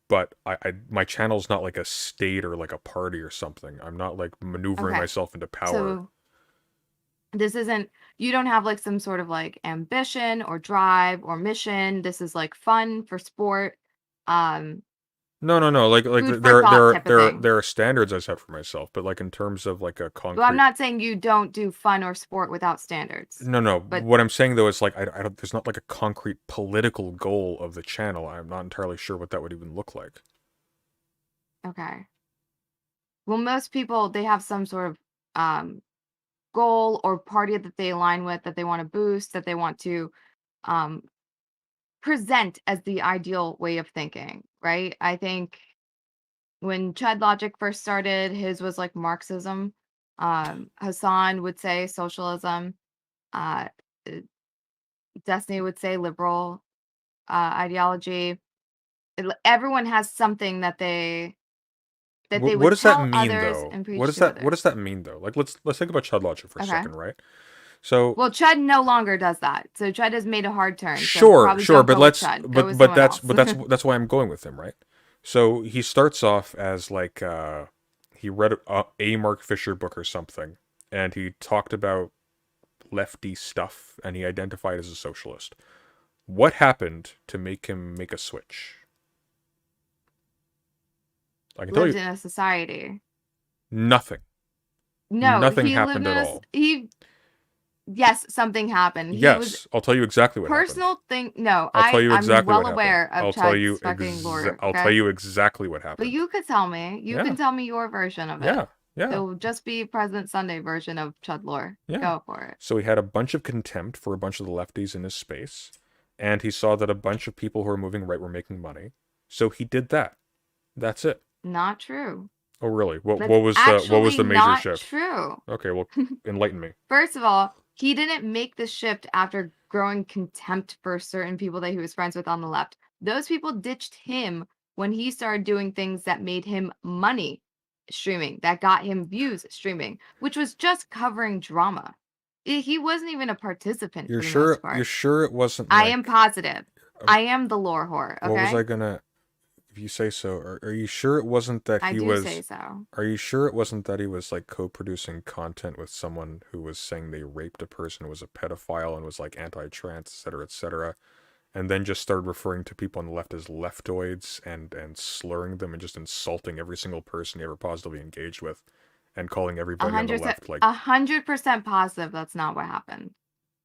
Speaker 1: But my channel's not like a state or like a party or something. I'm not like maneuvering
Speaker 2: Okay.
Speaker 1: myself into power.
Speaker 2: So this isn't, you don't have like some sort of like ambition or drive or mission. This is like fun for sport. Um,
Speaker 1: No. Like
Speaker 2: Food for thought type of thing.
Speaker 1: there are standards I set for myself. But like in terms of like a
Speaker 2: Well, I'm
Speaker 1: concrete.
Speaker 2: not saying you don't do fun or sport without standards,
Speaker 1: No.
Speaker 2: but
Speaker 1: What I'm saying though is like I don't. There's not like a concrete political goal of the channel. I'm not entirely sure what that would even look like.
Speaker 2: okay. Well, most people, they have some sort of goal or party that they align with, that they want to boost, that they want to um, present as the ideal way of thinking, right? I think when Chud Logic first started, his was like Marxism. Hassan would say socialism. Uh, uh, Destiny would say liberal ideology. Everyone has something that they
Speaker 1: What
Speaker 2: would
Speaker 1: does that
Speaker 2: tell
Speaker 1: mean
Speaker 2: others
Speaker 1: though?
Speaker 2: and preach to
Speaker 1: What does
Speaker 2: others.
Speaker 1: that mean though? Like let's think about Chud Logic for a
Speaker 2: Okay.
Speaker 1: second, right? So
Speaker 2: Well, Chud no longer does that. So Chud has made a hard turn. So probably don't
Speaker 1: but
Speaker 2: go with Chud. Go with someone else.
Speaker 1: that's why I'm going with him, right? So he starts off as like he read a Mark Fisher book or something, and he talked about lefty stuff, and he identified as a socialist. What happened to make him make a switch? I can tell
Speaker 2: Lived
Speaker 1: you
Speaker 2: in a society.
Speaker 1: nothing.
Speaker 2: No,
Speaker 1: Nothing
Speaker 2: he lived
Speaker 1: happened
Speaker 2: in
Speaker 1: at
Speaker 2: a
Speaker 1: all.
Speaker 2: he yes, something happened. He was
Speaker 1: Yes, I'll tell you exactly what happened.
Speaker 2: personal thing. No,
Speaker 1: I'll tell you
Speaker 2: I'm
Speaker 1: exactly
Speaker 2: well
Speaker 1: what happened.
Speaker 2: aware of Chud's fucking lore,
Speaker 1: I'll tell
Speaker 2: okay?
Speaker 1: you exactly what
Speaker 2: But
Speaker 1: happened.
Speaker 2: you could tell me. You
Speaker 1: Yeah.
Speaker 2: can tell me your version of it.
Speaker 1: Yeah. Yeah.
Speaker 2: It'll just be President Sunday version of Chud lore.
Speaker 1: Yeah.
Speaker 2: Go for it.
Speaker 1: So he had a bunch of contempt for a bunch of the lefties in his space, and he saw that a bunch of people who were moving right were making money. So he did that. That's it.
Speaker 2: Not true.
Speaker 1: Oh really?
Speaker 2: That's
Speaker 1: what was the major
Speaker 2: not
Speaker 1: shift?
Speaker 2: true.
Speaker 1: Okay, well enlighten me.
Speaker 2: First of all, he didn't make the shift after growing contempt for certain people that he was friends with on the left. Those people ditched him when he started doing things that made him money streaming, that got him views streaming, which was just covering drama. He wasn't even a participant for the most part.
Speaker 1: You're sure it wasn't
Speaker 2: I
Speaker 1: like
Speaker 2: am positive. I am the lore whore,
Speaker 1: what was
Speaker 2: okay?
Speaker 1: I gonna if you say so, are you sure it wasn't that
Speaker 2: I
Speaker 1: he
Speaker 2: do
Speaker 1: was
Speaker 2: say so.
Speaker 1: are you sure it wasn't that he was like co-producing content with someone who was saying they raped a person, was a pedophile, and was like anti-trans, etc., and then just started referring to people on the left as leftoids and slurring them and just insulting every single person he ever positively engaged with, and calling everybody on the left like
Speaker 2: 100% positive that's not what happened.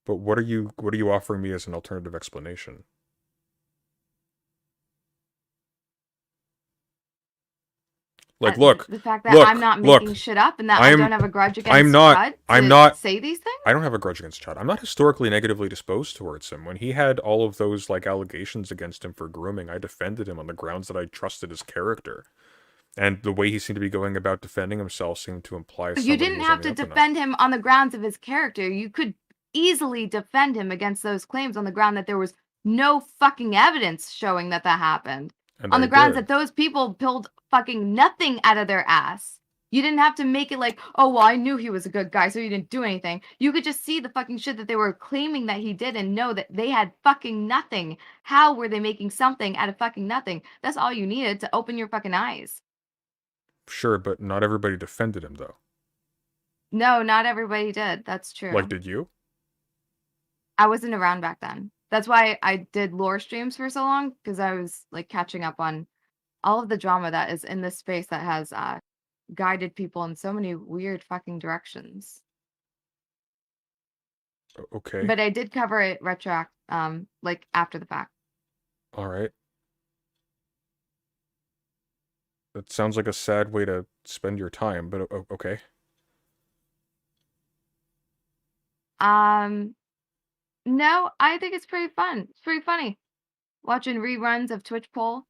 Speaker 1: But what are you offering me as an alternative explanation? Like, look,
Speaker 2: the fact that I'm not making shit up and that I don't have a grudge against Chud to say these things.
Speaker 1: I don't have a grudge against Chud. I'm not historically negatively disposed towards him. When he had all of those like allegations against him for grooming, I defended him on the grounds that I trusted his character. And the way he seemed to be going about defending himself seemed to imply
Speaker 2: You
Speaker 1: somebody
Speaker 2: didn't
Speaker 1: was
Speaker 2: have
Speaker 1: on
Speaker 2: to
Speaker 1: the up and up.
Speaker 2: defend him on the grounds of his character. You could easily defend him against those claims on the ground that there was no fucking evidence showing that that happened.
Speaker 1: And
Speaker 2: On
Speaker 1: I
Speaker 2: the grounds
Speaker 1: did.
Speaker 2: that those people pulled fucking nothing out of their ass. You didn't have to make it like, oh, well, I knew he was a good guy, so he didn't do anything. You could just see the fucking shit that they were claiming that he did and know that they had fucking nothing. How were they making something out of fucking nothing? That's all you needed to open your fucking eyes.
Speaker 1: Sure, but not everybody defended him, though.
Speaker 2: No, not everybody did. That's true.
Speaker 1: Like, did you?
Speaker 2: I wasn't around back then. That's why I did lore streams for so long, because I was like catching up on all of the drama that is in this space that has guided people in so many weird fucking directions.
Speaker 1: Okay.
Speaker 2: But I did cover it like after the fact.
Speaker 1: All right. That sounds like a sad way to spend your time, but okay.
Speaker 2: No, I think it's pretty fun. It's pretty funny. Watching reruns of Twitch poll.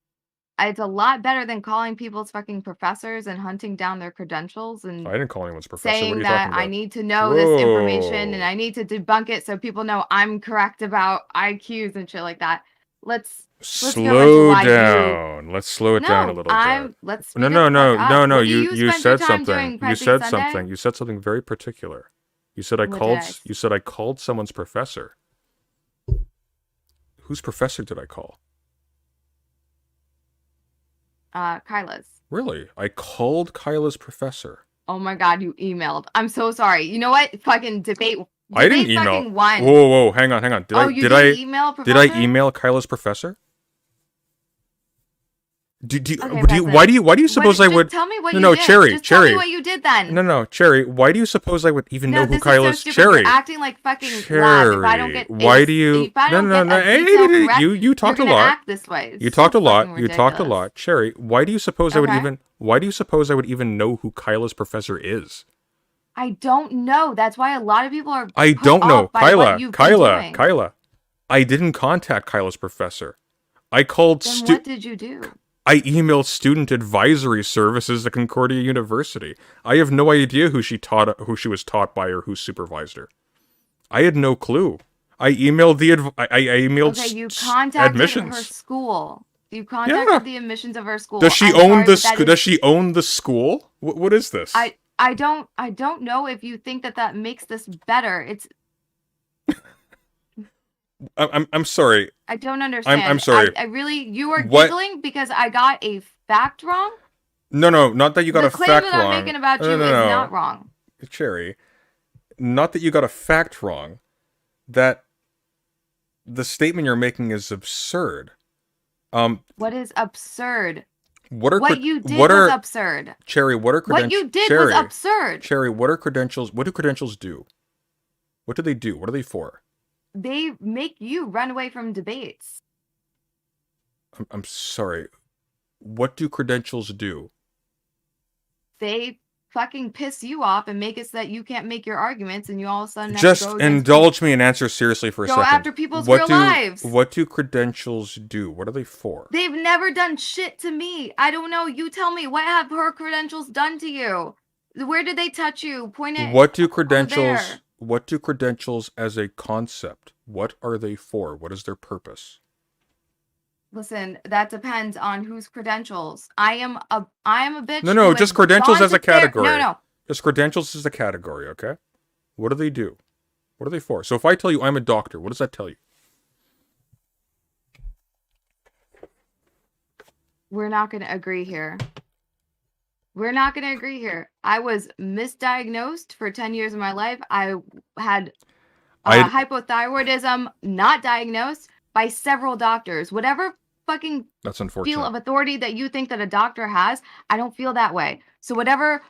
Speaker 2: It's a lot better than calling people's fucking professors and hunting down their credentials and
Speaker 1: I didn't call anyone's professor. What are
Speaker 2: saying
Speaker 1: you
Speaker 2: that
Speaker 1: talking about?
Speaker 2: I need to know this information and I need to debunk it so people know I'm correct about IQs and shit like that. Let's
Speaker 1: slow down. Let's slow it down a little bit.
Speaker 2: Let's speed
Speaker 1: no. You
Speaker 2: spend
Speaker 1: said
Speaker 2: your time
Speaker 1: something.
Speaker 2: doing
Speaker 1: You
Speaker 2: Prezi
Speaker 1: said
Speaker 2: Sunday?
Speaker 1: something. You said something very particular. You said
Speaker 2: What did I
Speaker 1: You said I called someone's professor. Whose professor did I call?
Speaker 2: Kyla's.
Speaker 1: Really? I called Kyla's professor.
Speaker 2: Oh my god, you emailed. I'm so sorry. You know what? Fucking debate.
Speaker 1: I didn't email.
Speaker 2: Fucking won.
Speaker 1: Whoa, hang on. Did I
Speaker 2: email professor?
Speaker 1: Did I email Kyla's professor?
Speaker 2: Okay,
Speaker 1: why do you suppose I would?
Speaker 2: Tell me what
Speaker 1: no,
Speaker 2: you
Speaker 1: no,
Speaker 2: did.
Speaker 1: Cherry,
Speaker 2: just
Speaker 1: Cherry.
Speaker 2: Tell me what you did then.
Speaker 1: No, Cherry. Why do you suppose I would even know who
Speaker 2: this
Speaker 1: Kyla's?
Speaker 2: is so stupid.
Speaker 1: Cherry,
Speaker 2: You're acting like fucking
Speaker 1: Cherry.
Speaker 2: lab. If I don't get
Speaker 1: Why do you? No. Hey, you talked a lot.
Speaker 2: Act this way. It's
Speaker 1: you talked
Speaker 2: so
Speaker 1: a lot.
Speaker 2: fucking
Speaker 1: You talked a
Speaker 2: ridiculous.
Speaker 1: lot, Cherry. Why do you suppose I would even? Why do you suppose I would even know who Kyla's professor is?
Speaker 2: I don't know. That's why a lot of people are.
Speaker 1: I don't know,
Speaker 2: Kyla.
Speaker 1: Kyla. I didn't contact Kyla's professor. I called.
Speaker 2: Then what did you do?
Speaker 1: I emailed student advisory services at Concordia University. I have no idea who she was taught by, or who supervised her. I had no clue. I emailed
Speaker 2: you contacted
Speaker 1: admissions.
Speaker 2: her school. You contacted the admissions of her school.
Speaker 1: Does she own the school? What is this?
Speaker 2: I don't know if you think that makes this better. It's.
Speaker 1: I'm sorry.
Speaker 2: I don't understand.
Speaker 1: I'm sorry.
Speaker 2: I really, you are giggling because I got a fact wrong?
Speaker 1: No, not that you got a fact wrong.
Speaker 2: The claim that I'm making about you is not wrong.
Speaker 1: Cherry, not that you got a fact wrong. That the statement you're making is absurd.
Speaker 2: What is absurd?
Speaker 1: What
Speaker 2: you did was absurd.
Speaker 1: Cherry, what are credentials?
Speaker 2: What you did was absurd.
Speaker 1: Cherry, what are credentials? What do credentials do? What do they do? What are they for?
Speaker 2: They make you run away from debates.
Speaker 1: I'm sorry. What do credentials do?
Speaker 2: They fucking piss you off and make it so that you can't make your arguments, and you all of a sudden have
Speaker 1: just
Speaker 2: to go
Speaker 1: indulge me and answer seriously for a second.
Speaker 2: Go after people's real lives.
Speaker 1: What do credentials do? What are they for?
Speaker 2: They've never done shit to me. I don't know. You tell me. What have her credentials done to you? Where did they touch you? Point it.
Speaker 1: What do credentials? What do credentials as a concept? What are they for? What is their purpose?
Speaker 2: Listen, that depends on whose credentials. I am a bitch.
Speaker 1: No, just credentials as a category.
Speaker 2: No.
Speaker 1: Just credentials as a category, okay? What do they do? What are they for? So if I tell you I'm a doctor, what does that tell you?
Speaker 2: We're not going to agree here. I was misdiagnosed for 10 years of my life. I had hypothyroidism, not diagnosed, by several doctors. Whatever fucking
Speaker 1: That's unfortunate.
Speaker 2: feel of authority that you think that a doctor has, I don't feel that way. So whatever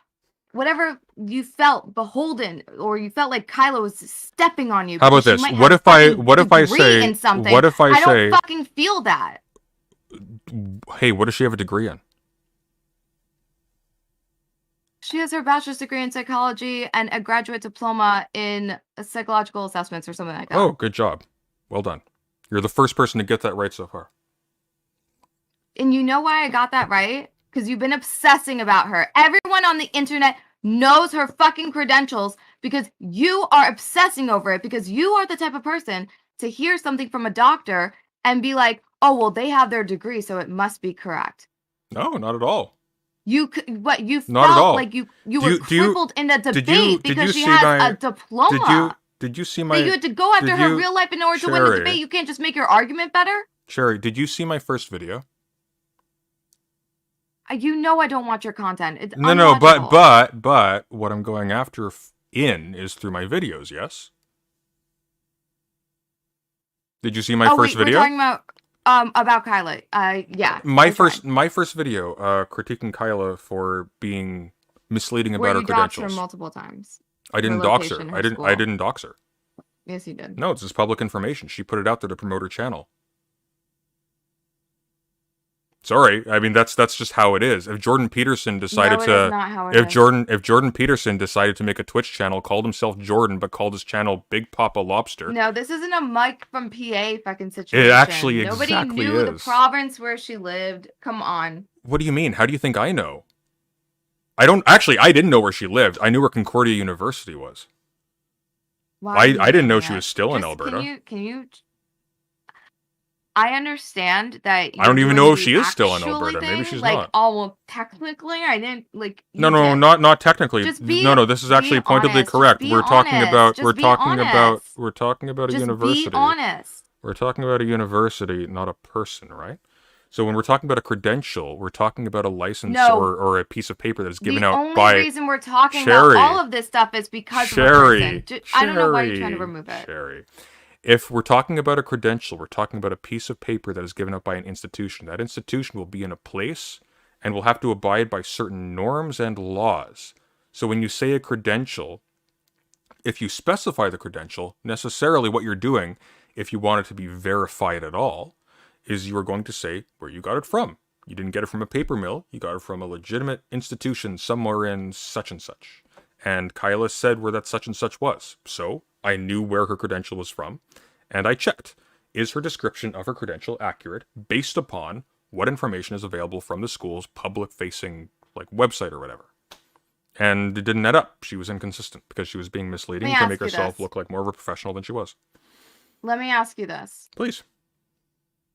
Speaker 2: you felt beholden, or you felt like Kyla was stepping on you.
Speaker 1: How about this? What if I say
Speaker 2: I don't fucking feel that.
Speaker 1: Hey, what does she have a degree in?
Speaker 2: She has her bachelor's degree in psychology and a graduate diploma in psychological assessments or something like that.
Speaker 1: Oh, good job. Well done. You're the first person to get that right so far.
Speaker 2: And you know why I got that right? because you've been obsessing about her. Everyone on the internet knows her fucking credentials because you are obsessing over it, because you are the type of person to hear something from a doctor and be like, oh, well, they have their degree, so it must be correct.
Speaker 1: No, not at all.
Speaker 2: You
Speaker 1: Not at all.
Speaker 2: felt like you were crippled in a debate because she
Speaker 1: see
Speaker 2: has a diploma.
Speaker 1: Did you see my?
Speaker 2: That you had to go after her real life in order to win the
Speaker 1: Sherry.
Speaker 2: debate. You can't just make your argument better.
Speaker 1: Sherry, did you see my first video?
Speaker 2: You know I don't watch your content. It's
Speaker 1: No,
Speaker 2: unwatchable.
Speaker 1: but what I'm going after is through my videos. Yes. Did you see my first video?
Speaker 2: We're talking about Kyla. Yeah.
Speaker 1: My first video, critiquing Kyla for being misleading about her credentials.
Speaker 2: Where you doxed her multiple times.
Speaker 1: I didn't dox her. I didn't dox her.
Speaker 2: Yes, you did.
Speaker 1: No, it's just public information. She put it out there to promote her channel. Sorry, I mean that's just how it is. If Jordan Peterson decided if Jordan Peterson decided to make a Twitch channel, called himself Jordan, but called his channel Big Papa Lobster.
Speaker 2: No, this isn't a Mike from PA fucking situation.
Speaker 1: It actually
Speaker 2: Nobody
Speaker 1: exactly
Speaker 2: knew
Speaker 1: is.
Speaker 2: the province where she lived. Come on.
Speaker 1: What do you mean? How do you think I know? I didn't know where she lived. I knew where Concordia University was. I didn't know she was still in Alberta.
Speaker 2: Can you I understand that.
Speaker 1: I don't even know if she is still in Alberta. Maybe she's not.
Speaker 2: Oh, well, technically, I didn't like.
Speaker 1: No, not technically. No, this is actually pointedly correct. We're talking about a university.
Speaker 2: Be honest.
Speaker 1: We're talking about a university, not a person, right? So when we're talking about a credential, we're talking about a license or a piece of paper that is given out by.
Speaker 2: The only reason we're talking about all of this stuff is because of a person. I don't know why you're trying to remove it.
Speaker 1: Sherry. If we're talking about a credential, we're talking about a piece of paper that is given out by an institution. That institution will be in a place and will have to abide by certain norms and laws. So when you say a credential, if you specify the credential, necessarily what you're doing, if you want it to be verified at all, is you are going to say where you got it from. You didn't get it from a paper mill. You got it from a legitimate institution somewhere in such and such. And Kyla said where that such and such was. So I knew where her credential was from, and I checked. Is her description of her credential accurate based upon what information is available from the school's public-facing website or whatever? And it didn't add up. She was inconsistent because she was being misleading to make herself look like more of a professional than she was.
Speaker 2: Let me ask you this.
Speaker 1: Please.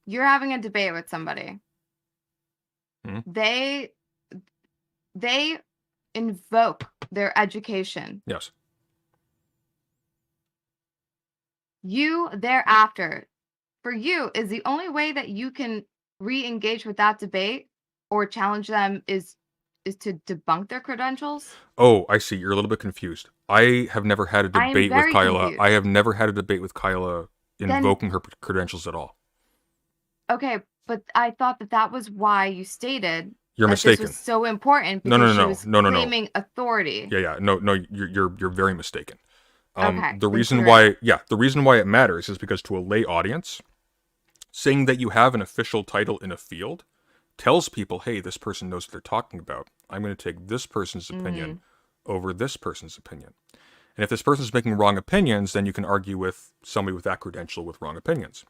Speaker 2: You're having a debate with somebody.
Speaker 1: Mm-hmm.
Speaker 2: They invoke their education.
Speaker 1: Yes.
Speaker 2: You thereafter, for you, is the only way that you can re-engage with that debate or challenge them is to debunk their credentials?
Speaker 1: Oh, I see. You're a little bit confused. I have never had a debate with Kyla. Confused. I have never had a debate with Kyla invoking her credentials at all.
Speaker 2: Okay, but I thought that was why you stated
Speaker 1: you're mistaken.
Speaker 2: This was so important because she was claiming authority.
Speaker 1: Yeah. No, you're very mistaken.
Speaker 2: Okay.
Speaker 1: The reason why it matters is because to a lay audience, saying that you have an official title in a field tells people, hey, this person knows what they're talking about. I'm going to take this person's opinion over this person's opinion. And if this person's making wrong opinions, then you can argue with somebody with that credential with wrong opinions.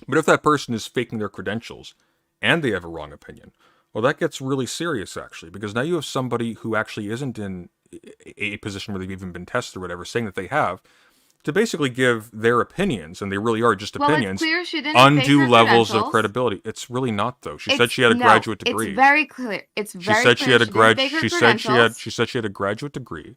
Speaker 1: But if that person is faking their credentials and they have a wrong opinion, well, that gets really serious, actually, because now you have somebody who actually isn't in a position where they've even been tested or whatever, saying that they have, to basically give their opinions, and they really are just opinions,
Speaker 2: it's clear she didn't
Speaker 1: undue levels of credibility. It's really not, though. She said she had a graduate degree.
Speaker 2: It's very clear. It's very clear.
Speaker 1: She said she had a graduate degree.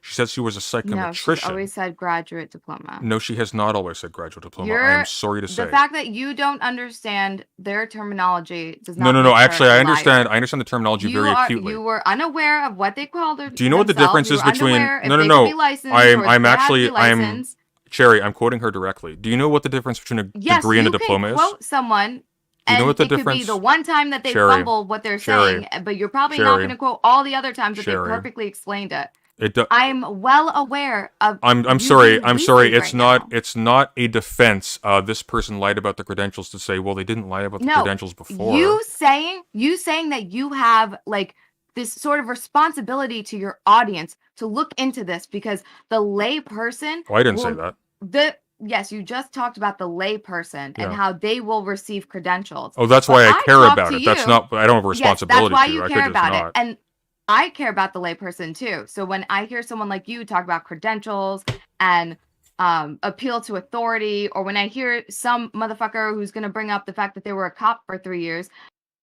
Speaker 1: She said she was a psychometrician.
Speaker 2: No, she's always said graduate diploma.
Speaker 1: No, she has not always said graduate diploma. I am sorry to say.
Speaker 2: The fact that you don't understand their terminology does not.
Speaker 1: No. Actually, I understand. I understand the terminology very acutely.
Speaker 2: You were unaware of what they called her.
Speaker 1: Do you know what the difference is between? No. Cherry, I'm quoting her directly. Do you know what the difference between a degree and a diploma is?
Speaker 2: Yes, you can quote someone.
Speaker 1: Do you know what the
Speaker 2: difference? Could be the one time that they fumble what they're saying, but you're probably not going to quote all the other times that they perfectly explained it. I'm well aware of.
Speaker 1: I'm sorry. It's not a defense. This person lied about the credentials to say, well, they didn't lie about the credentials before.
Speaker 2: You saying that you have this sort of responsibility to your audience to look into this because the lay person.
Speaker 1: Oh, I didn't say that.
Speaker 2: yes, you just talked about the lay person and
Speaker 1: Yeah.
Speaker 2: how they will receive credentials.
Speaker 1: Oh, that's
Speaker 2: But
Speaker 1: why I
Speaker 2: I
Speaker 1: care
Speaker 2: talk
Speaker 1: about
Speaker 2: to
Speaker 1: it. That's
Speaker 2: you.
Speaker 1: not. I don't have a
Speaker 2: Yes, that's
Speaker 1: responsibility
Speaker 2: why
Speaker 1: to.
Speaker 2: you
Speaker 1: I
Speaker 2: care
Speaker 1: could just
Speaker 2: about it.
Speaker 1: not.
Speaker 2: And I care about the lay person too. So when I hear someone like you talk about credentials and appeal to authority, or when I hear some motherfucker who's going to bring up the fact that they were a cop for 3 years,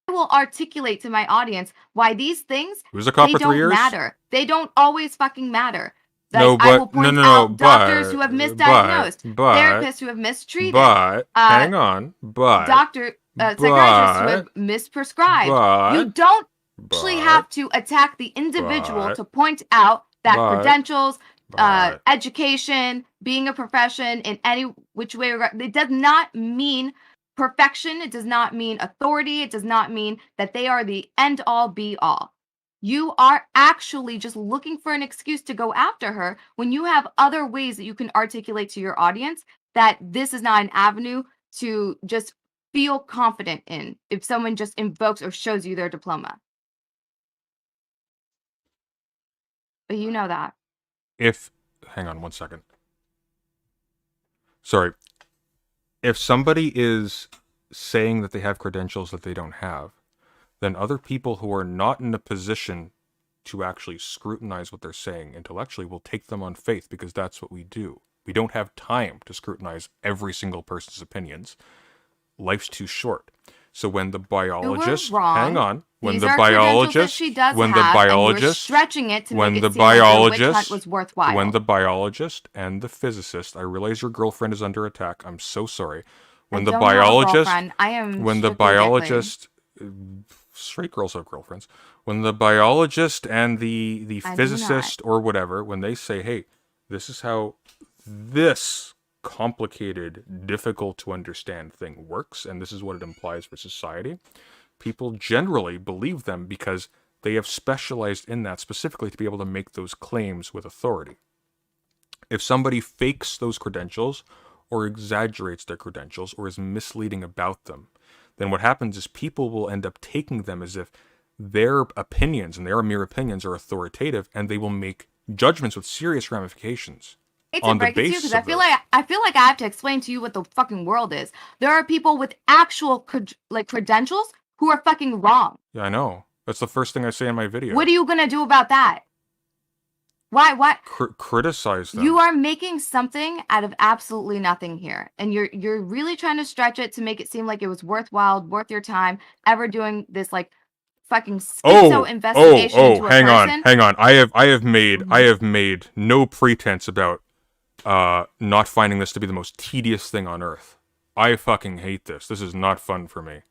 Speaker 2: I will articulate to my audience why these things,
Speaker 1: Who's a cop
Speaker 2: they
Speaker 1: for 3
Speaker 2: don't
Speaker 1: years?
Speaker 2: matter. They don't always fucking matter. Like,
Speaker 1: No,
Speaker 2: I will
Speaker 1: but no,
Speaker 2: point
Speaker 1: no, no.
Speaker 2: out doctors who have
Speaker 1: But,
Speaker 2: misdiagnosed,
Speaker 1: but,
Speaker 2: therapists who have mistreated,
Speaker 1: but.
Speaker 2: uh,
Speaker 1: Hang on. But,
Speaker 2: psychiatrists who have
Speaker 1: but,
Speaker 2: misprescribed.
Speaker 1: but,
Speaker 2: You don't actually
Speaker 1: but,
Speaker 2: have to attack the individual
Speaker 1: but,
Speaker 2: to point out that
Speaker 1: but,
Speaker 2: credentials,
Speaker 1: but.
Speaker 2: education, being a profession in any which way, it does not mean perfection. It does not mean authority. It does not mean that they are the end all be all. You are actually just looking for an excuse to go after her when you have other ways that you can articulate to your audience that this is not an avenue to just feel confident in if someone just invokes or shows you their diploma. But you know that.
Speaker 1: Hang on 1 second. Sorry. If somebody is saying that they have credentials that they don't have, then other people who are not in a position to actually scrutinize what they're saying intellectually will take them on faith, because that's what we do. We don't have time to scrutinize every single person's opinions. Life's too short. So when the biologist, hang on,
Speaker 2: These are credentials that she does have, and you are stretching it to make it seem like the witch hunt was worthwhile.
Speaker 1: when the biologist and the physicist, I realize your girlfriend is under attack. I'm so sorry. When the biologist,
Speaker 2: I am
Speaker 1: when the biologist, straight girls have girlfriends. When the biologist and the physicist or whatever, when they say, hey, this is how this complicated, difficult to understand thing works, and this is what it implies for society, people generally believe them because they have specialized in that specifically to be able to make those claims with authority. If somebody fakes those credentials or exaggerates their credentials or is misleading about them, then what happens is people will end up taking them as if their opinions, and their mere opinions, are authoritative, and they will make judgments with serious ramifications. On the basis of
Speaker 2: I feel like I have to explain to you what the fucking world is. There are people with actual credentials who are fucking wrong.
Speaker 1: Yeah, I know. That's the first thing I say in my video.
Speaker 2: What are you gonna do about that? Why?
Speaker 1: Criticize them.
Speaker 2: You are making something out of absolutely nothing here, and you're really trying to stretch it to make it seem like it was worthwhile, worth your time, ever doing this like fucking schizo investigation into a person.
Speaker 1: Hang on. I have made no pretense about not finding this to be the most tedious thing on earth. I fucking hate this. This is not fun for me.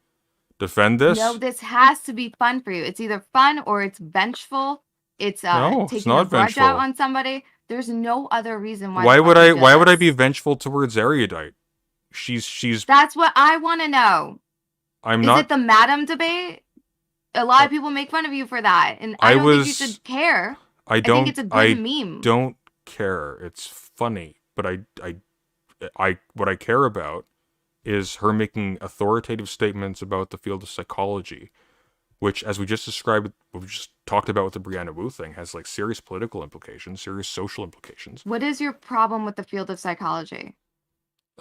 Speaker 1: Defend this?
Speaker 2: No, this has to be fun for you. It's either fun or it's vengeful. It's taking a grudge out on somebody. There's no other reason why.
Speaker 1: Why would I be vengeful towards Erudite? She's.
Speaker 2: That's what I want to know.
Speaker 1: I'm not.
Speaker 2: Is it the madam debate? A lot of people make fun of you for that, and I don't think you should care. I think it's a good meme.
Speaker 1: Don't care. It's funny, but what I care about is her making authoritative statements about the field of psychology, which, as we just described, we just talked about with the Brianna Wu thing, has like serious political implications, serious social implications.
Speaker 2: What is your problem with the field of psychology?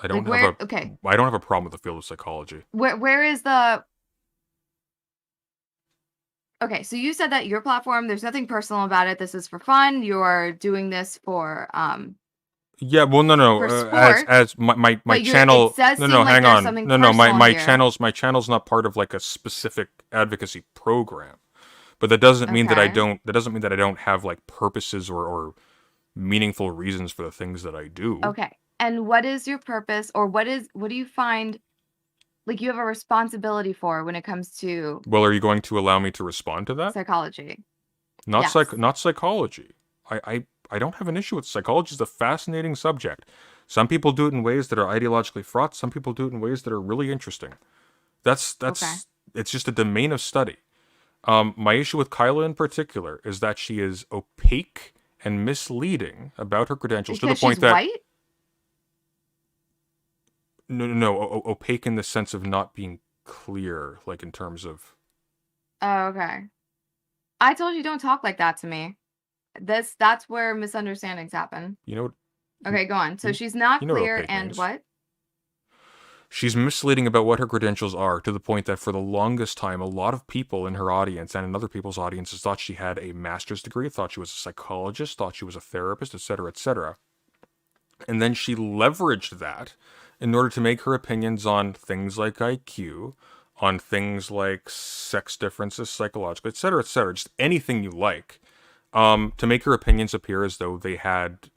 Speaker 1: I don't have a problem with the field of psychology.
Speaker 2: Where is the... Okay, so you said that your platform, there's nothing personal about it. This is for fun. You're doing this for
Speaker 1: yeah, well, no. As my channel. No, hang on. No, my channel's not part of like a specific advocacy program. But that doesn't mean that I don't. That doesn't mean that I don't have like purposes or meaningful reasons for the things that I do.
Speaker 2: Okay, and what is your purpose, or what do you find like you have a responsibility for when it comes to?
Speaker 1: Well, are you going to allow me to respond to that?
Speaker 2: Psychology.
Speaker 1: Not psychology. I don't have an issue with psychology. It's a fascinating subject. Some people do it in ways that are ideologically fraught. Some people do it in ways that are really interesting. That's It's just a domain of study. My issue with Kyla in particular is that she is opaque and misleading about her credentials to the point that
Speaker 2: white?
Speaker 1: No, opaque in the sense of not being clear, like in terms of.
Speaker 2: Oh, okay. I told you don't talk like that to me. That's where misunderstandings happen.
Speaker 1: You know what?
Speaker 2: Okay, go on. So she's not
Speaker 1: You know what
Speaker 2: clear
Speaker 1: opaque
Speaker 2: and
Speaker 1: means.
Speaker 2: what?
Speaker 1: She's misleading about what her credentials are, to the point that for the longest time, a lot of people in her audience and in other people's audiences thought she had a master's degree, thought she was a psychologist, thought she was a therapist, etc., etc. And then she leveraged that in order to make her opinions on things like IQ, on things like sex differences, psychological, etc., just anything you like, to make her opinions appear as though they had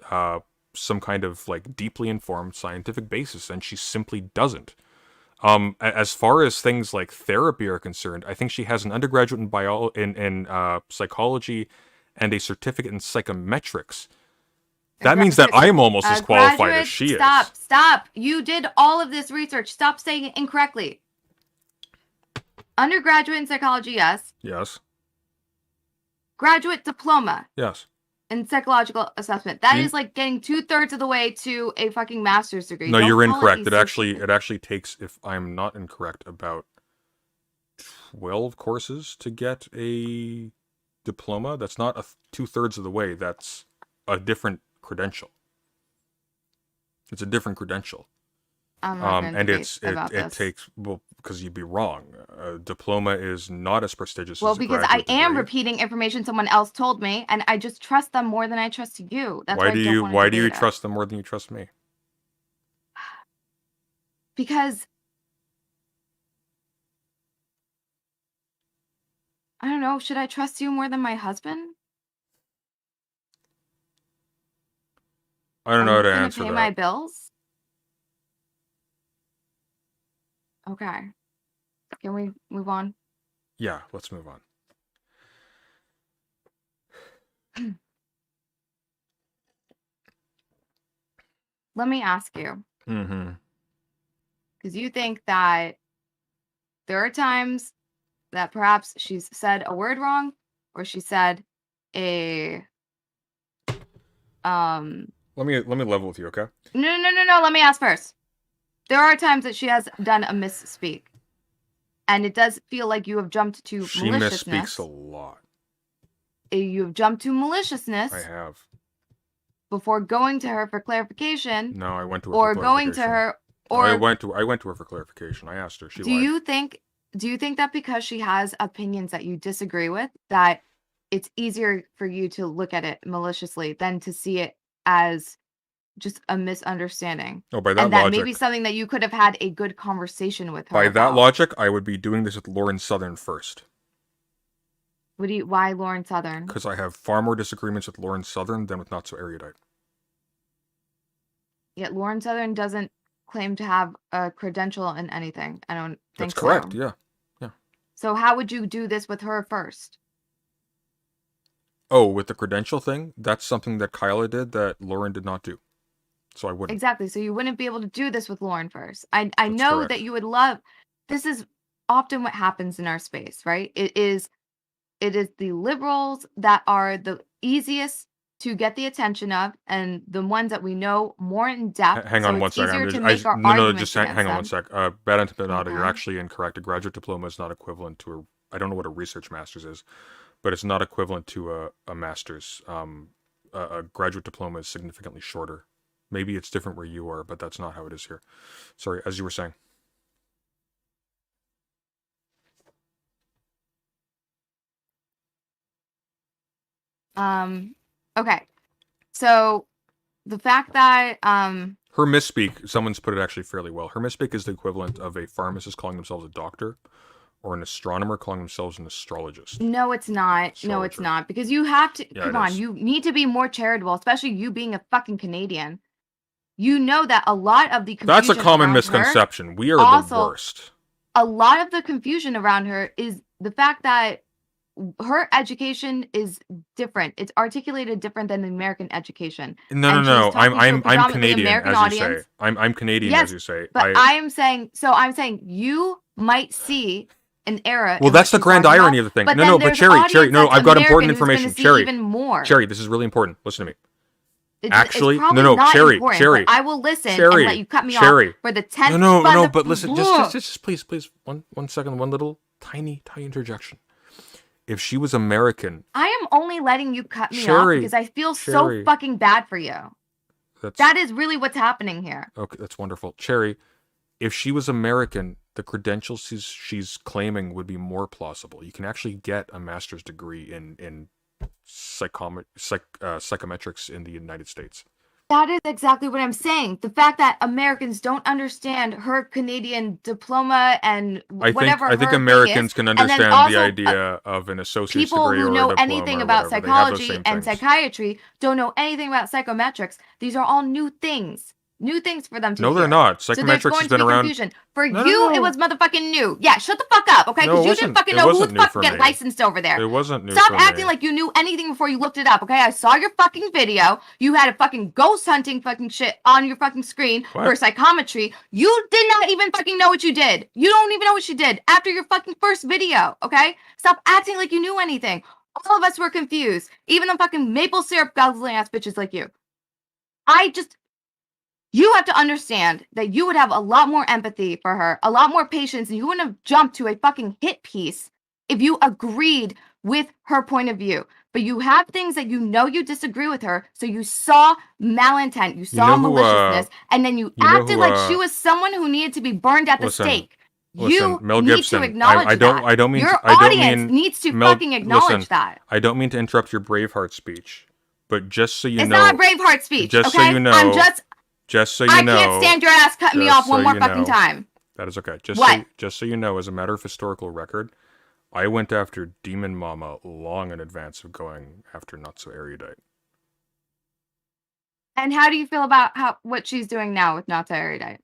Speaker 1: some kind of like deeply informed scientific basis, and she simply doesn't. As far as things like therapy are concerned, I think she has an undergraduate in psychology and a certificate in psychometrics. That means that I'm almost as qualified as she is.
Speaker 2: Stop. You did all of this research. Stop saying it incorrectly. Undergraduate in psychology, yes.
Speaker 1: Yes.
Speaker 2: Graduate diploma.
Speaker 1: Yes.
Speaker 2: In psychological assessment. That is like getting 2/3 of the way to a fucking master's degree.
Speaker 1: No,
Speaker 2: Don't
Speaker 1: you're
Speaker 2: call
Speaker 1: incorrect.
Speaker 2: It
Speaker 1: actually takes, if I'm not incorrect, about 12 courses to get a diploma. That's not 2/3 of the way. That's a different credential. It's a different credential.
Speaker 2: I'm not going to debate
Speaker 1: this.
Speaker 2: It
Speaker 1: takes, well, because you'd be wrong. A diploma is not as prestigious
Speaker 2: well,
Speaker 1: as a
Speaker 2: because
Speaker 1: graduate
Speaker 2: I am
Speaker 1: degree.
Speaker 2: repeating information someone else told me, and I just trust them more than I trust you. That's why
Speaker 1: do you trust them more than you trust me?
Speaker 2: Because I don't know, should I trust you more than my husband?
Speaker 1: I don't know how to
Speaker 2: Are you
Speaker 1: answer
Speaker 2: gonna pay
Speaker 1: that.
Speaker 2: my bills? Okay. Can we move on?
Speaker 1: Yeah, let's move on.
Speaker 2: Let me ask you.
Speaker 1: Mm-hmm.
Speaker 2: Because you think that there are times that perhaps she's said a word wrong, or she said a
Speaker 1: Let me level with you, okay?
Speaker 2: No. Let me ask first. There are times that she has done a misspeak, and it does feel like you have jumped to maliciousness.
Speaker 1: She misspeaks a lot.
Speaker 2: You have jumped to maliciousness.
Speaker 1: I have.
Speaker 2: Before going to her for clarification.
Speaker 1: No, I went to her
Speaker 2: or
Speaker 1: for
Speaker 2: going to her, or
Speaker 1: I went to her for clarification. I asked her. She lied.
Speaker 2: Do you think that because she has opinions that you disagree with, that it's easier for you to look at it maliciously than to see it as just a misunderstanding?
Speaker 1: No, by that
Speaker 2: and that
Speaker 1: logic,
Speaker 2: maybe something that you could have had a good conversation with her
Speaker 1: by
Speaker 2: about.
Speaker 1: that logic, I would be doing this with Lauren Southern first.
Speaker 2: Why Lauren Southern?
Speaker 1: Because I have far more disagreements with Lauren Southern than with Not So Erudite.
Speaker 2: Yet Lauren Southern doesn't claim to have a credential in anything. I don't think
Speaker 1: That's correct,
Speaker 2: so.
Speaker 1: yeah.
Speaker 2: So how would you do this with her first?
Speaker 1: Oh, with the credential thing? That's something that Kyla did that Lauren did not do. So I wouldn't.
Speaker 2: Exactly. So you wouldn't be able to do this with Lauren first. I know
Speaker 1: correct.
Speaker 2: that you would love. This is often what happens in our space, right? It is the liberals that are the easiest to get the attention of, and the ones that we know more in depth.
Speaker 1: Hang on one second. Hang on one sec. Bad Antipanada,
Speaker 2: Okay.
Speaker 1: You're actually incorrect. A graduate diploma is not equivalent to I don't know what a research master's is, but it's not equivalent to a master's. A graduate diploma is significantly shorter. Maybe it's different where you are, but that's not how it is here. Sorry, as you were saying.
Speaker 2: Okay. So the fact that
Speaker 1: her misspeak, someone's put it actually fairly well. Her misspeak is the equivalent of a pharmacist calling themselves a doctor, or an astronomer calling themselves an astrologist.
Speaker 2: No, it's not.
Speaker 1: Astrologer.
Speaker 2: No, it's not. Because you have to,
Speaker 1: Yeah,
Speaker 2: come on, you need to be more charitable, especially you being a fucking Canadian. You know that a lot of the confusion
Speaker 1: That's a common misconception. We are the worst.
Speaker 2: A lot of the confusion around her is the fact that her education is different. It's articulated different than the American education.
Speaker 1: No. I'm Canadian, as you say. I'm Canadian, as you say.
Speaker 2: But I'm saying you might see an era.
Speaker 1: Well, that's the grand irony of the thing. But Cherry, no, I've got important information. Cherry,
Speaker 2: even more.
Speaker 1: Cherry, this is really important. Listen to me.
Speaker 2: Cherry. I will listen and let you cut me off for the 10th.
Speaker 1: No, but listen, just please, one second, one little tiny interjection. If she was American,
Speaker 2: I am only letting you cut me off because I feel so fucking bad for you. That is really what's happening here.
Speaker 1: Okay, that's wonderful. Cherry, if she was American, the credentials she's claiming would be more plausible. You can actually get a master's degree in psychometrics in the United States.
Speaker 2: That is exactly what I'm saying. The fact that Americans don't understand her Canadian diploma and whatever
Speaker 1: I think
Speaker 2: her
Speaker 1: Americans
Speaker 2: thing
Speaker 1: can
Speaker 2: is, and then
Speaker 1: understand
Speaker 2: also,
Speaker 1: the idea of an associate's
Speaker 2: people
Speaker 1: degree
Speaker 2: who
Speaker 1: or a
Speaker 2: know
Speaker 1: diploma
Speaker 2: anything
Speaker 1: or
Speaker 2: about
Speaker 1: whatever. They have those
Speaker 2: psychology
Speaker 1: same
Speaker 2: and
Speaker 1: things.
Speaker 2: psychiatry don't know anything about psychometrics. These are all new things. New things for them to
Speaker 1: No,
Speaker 2: hear.
Speaker 1: they're not.
Speaker 2: So there's
Speaker 1: Psychometrics
Speaker 2: going
Speaker 1: has
Speaker 2: to
Speaker 1: been
Speaker 2: be
Speaker 1: around.
Speaker 2: confusion. For
Speaker 1: No,
Speaker 2: you,
Speaker 1: no.
Speaker 2: it was motherfucking new. Yeah, shut the fuck up, okay?
Speaker 1: No,
Speaker 2: Because
Speaker 1: it
Speaker 2: you didn't
Speaker 1: wasn't.
Speaker 2: fucking
Speaker 1: It
Speaker 2: know who
Speaker 1: wasn't
Speaker 2: the
Speaker 1: new
Speaker 2: fuck
Speaker 1: for
Speaker 2: get
Speaker 1: me.
Speaker 2: licensed over there.
Speaker 1: It wasn't new
Speaker 2: Stop
Speaker 1: for
Speaker 2: acting
Speaker 1: me.
Speaker 2: like you knew anything before you looked it up, okay? I saw your fucking video. You had a fucking ghost hunting fucking shit on your fucking screen for psychometry. You did not even fucking know what you did. You don't even know what you did after your fucking first video, okay? Stop acting like you knew anything. All of us were confused. Even the fucking maple syrup guzzling ass bitches like you. You have to understand that you would have a lot more empathy for her, a lot more patience, and you wouldn't have jumped to a fucking hit piece if you agreed with her point of view. But you have things that you know you disagree with her, so you saw malintent, you saw maliciousness, and then you acted like she was someone who needed to be burned at the stake. You
Speaker 1: Mel
Speaker 2: need
Speaker 1: Gibson,
Speaker 2: to acknowledge that.
Speaker 1: I don't mean
Speaker 2: your
Speaker 1: to, I don't
Speaker 2: audience
Speaker 1: mean,
Speaker 2: needs to
Speaker 1: Mel,
Speaker 2: fucking acknowledge that.
Speaker 1: I don't mean to interrupt your Braveheart speech, but just so you
Speaker 2: It's
Speaker 1: know,
Speaker 2: not a Braveheart speech,
Speaker 1: just
Speaker 2: okay?
Speaker 1: so you know,
Speaker 2: Just
Speaker 1: so you know,
Speaker 2: I can't stand your ass cutting me off one more fucking time.
Speaker 1: That is okay. Just so you know, as a matter of historical record, I went after Demon Mama long in advance of going after Not So Erudite.
Speaker 2: And how do you feel about what she's doing now with Not So Erudite?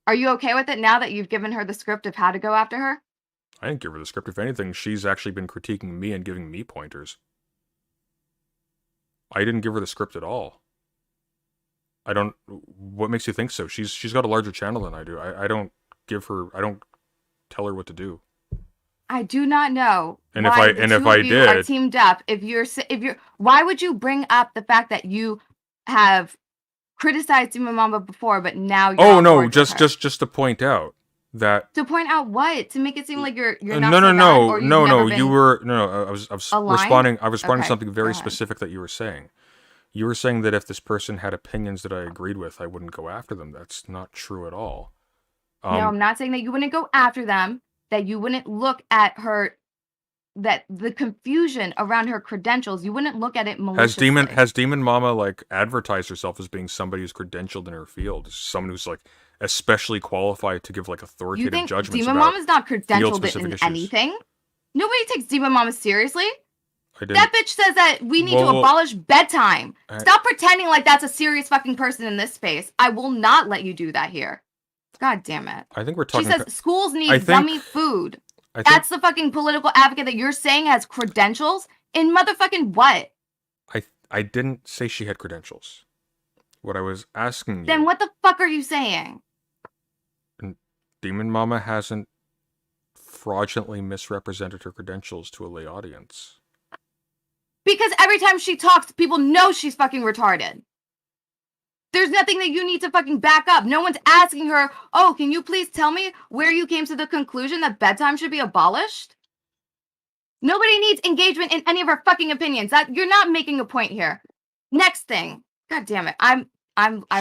Speaker 2: Are you okay with it now that you've given her the script of how to go after her?
Speaker 1: I didn't give her the script. If anything, she's actually been critiquing me and giving me pointers. I didn't give her the script at all. What makes you think so? She's got a larger channel than I do. I don't tell her what to do.
Speaker 2: I do not know.
Speaker 1: And if I did,
Speaker 2: are teamed up. Why would you bring up the fact that you have criticized Demon Mama before, but now you're
Speaker 1: oh no, just to point out that.
Speaker 2: To point out what? To make it seem like you're not
Speaker 1: no.
Speaker 2: You
Speaker 1: were I was responding. I was responding to something very
Speaker 2: Go ahead.
Speaker 1: specific that you were saying. You were saying that if this person had opinions that I agreed with, I wouldn't go after them. That's not true at all.
Speaker 2: No, I'm not saying that you wouldn't go after them, that you wouldn't look at her, that the confusion around her credentials, you wouldn't look at it maliciously.
Speaker 1: Has Demon Mama like advertised herself as being somebody who's credentialed in her field, someone who's like especially qualified to give like authoritative judgments?
Speaker 2: Demon Mama's not credentialed in anything. Nobody takes Demon Mama seriously. That bitch says that we need to abolish bedtime. Stop pretending like that's a serious fucking person in this space. I will not let you do that here. God damn it.
Speaker 1: I think we're talking.
Speaker 2: She says schools need yummy food. That's the fucking political advocate that you're saying has credentials in motherfucking what?
Speaker 1: I didn't say she had credentials. What I was asking you.
Speaker 2: Then what the fuck are you saying?
Speaker 1: Demon Mama hasn't fraudulently misrepresented her credentials to a lay audience.
Speaker 2: Because every time she talks, people know she's fucking retarded. There's nothing that you need to fucking back up. No one's asking her, oh, can you please tell me where you came to the conclusion that bedtime should be abolished? Nobody needs engagement in any of her fucking opinions. You're not making a point here. Next thing. God damn it. I've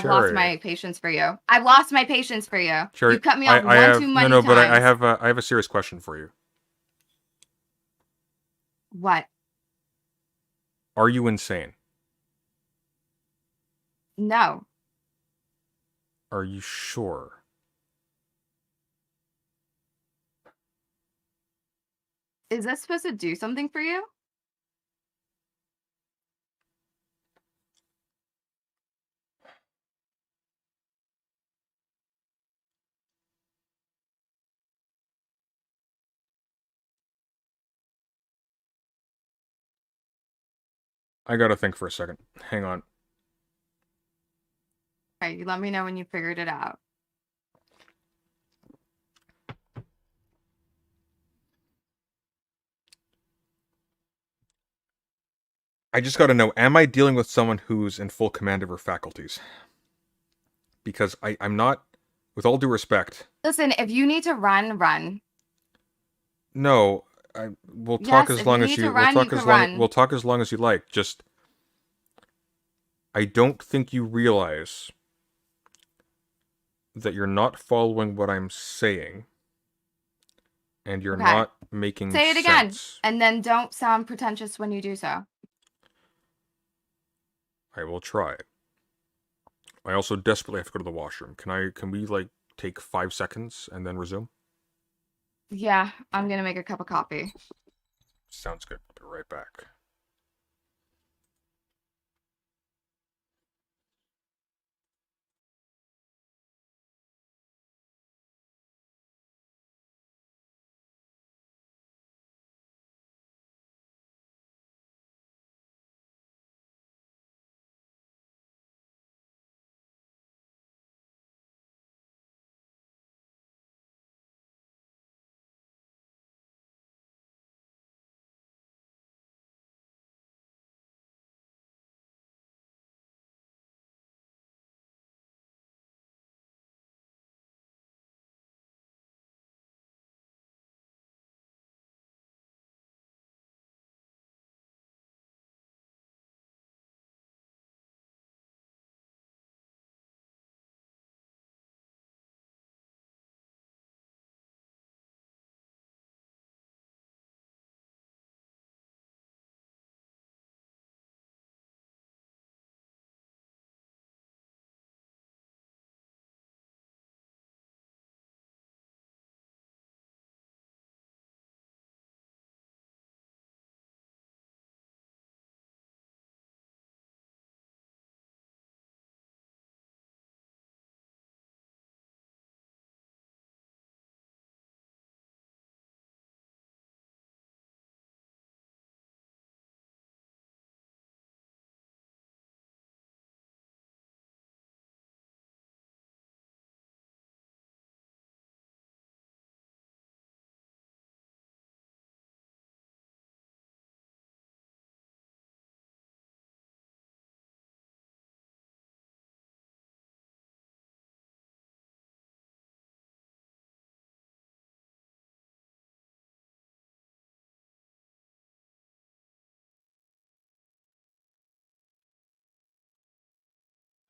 Speaker 2: lost my patience for you. I've lost my patience for you.
Speaker 1: Sherry,
Speaker 2: you cut me off too many times.
Speaker 1: But I have a serious question for you.
Speaker 2: What?
Speaker 1: Are you insane?
Speaker 2: No.
Speaker 1: Are you sure?
Speaker 2: Is that supposed to do something for you?
Speaker 1: I gotta think for a second. Hang on.
Speaker 2: Okay, you let me know when you figured it out.
Speaker 1: I just gotta know, am I dealing with someone who's in full command of her faculties? Because I'm not, with all due respect.
Speaker 2: Listen, if you need to run.
Speaker 1: No, we'll talk as long as you we'll talk as long as you like. Just I don't think you realize that you're not following what I'm saying, and you're
Speaker 2: Okay.
Speaker 1: not making
Speaker 2: Say it again,
Speaker 1: sense.
Speaker 2: and then don't sound pretentious when you do so.
Speaker 1: I will try. I also desperately have to go to the washroom. Can we like take 5 seconds and then resume?
Speaker 2: Yeah, I'm gonna make a cup of coffee.
Speaker 1: Sounds good. I'll be right back.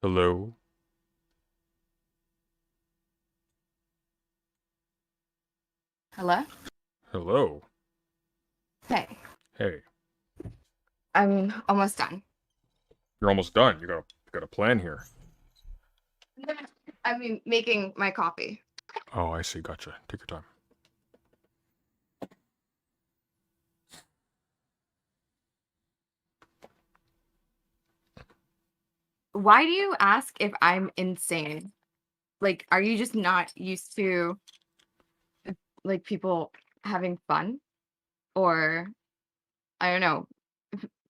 Speaker 1: Hello?
Speaker 2: Hello?
Speaker 1: Hello?
Speaker 2: Hey,
Speaker 1: Hey,
Speaker 2: I'm almost done.
Speaker 1: you're almost done. You got a plan here.
Speaker 2: I mean, making my coffee.
Speaker 1: Oh, I see. Gotcha. Take your time.
Speaker 2: Why do you ask if I'm insane? Like, are you just not used to like people having fun? Or I don't know,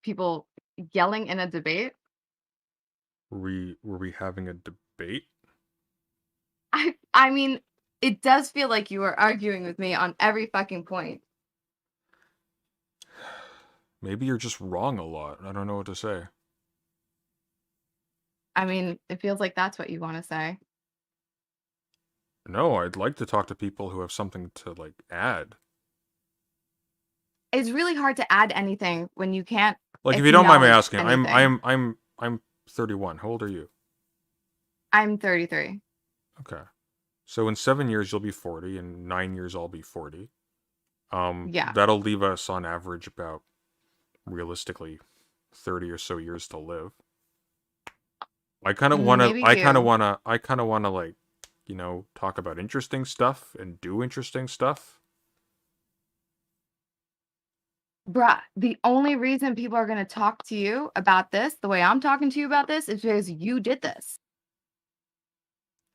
Speaker 2: people yelling in a debate?
Speaker 1: Were we having a debate?
Speaker 2: I mean, it does feel like you are arguing with me on every fucking point.
Speaker 1: Maybe you're just wrong a lot. I don't know what to say.
Speaker 2: I mean, it feels like that's what you want to say.
Speaker 1: No, I'd like to talk to people who have something to like add.
Speaker 2: It's really hard to add anything when you can't
Speaker 1: Like if you don't mind me
Speaker 2: acknowledge
Speaker 1: asking,
Speaker 2: anything.
Speaker 1: I'm 31. How old are you?
Speaker 2: I'm 33.
Speaker 1: Okay. So in 7 years you'll be 40, in 9 years I'll be 40.
Speaker 2: Yeah.
Speaker 1: That'll leave us on average about realistically 30 or so years to live.
Speaker 2: Maybe two.
Speaker 1: I kind of want to like, talk about interesting stuff and do interesting stuff.
Speaker 2: Bruh, the only reason people are going to talk to you about this, the way I'm talking to you about this, is because you did this.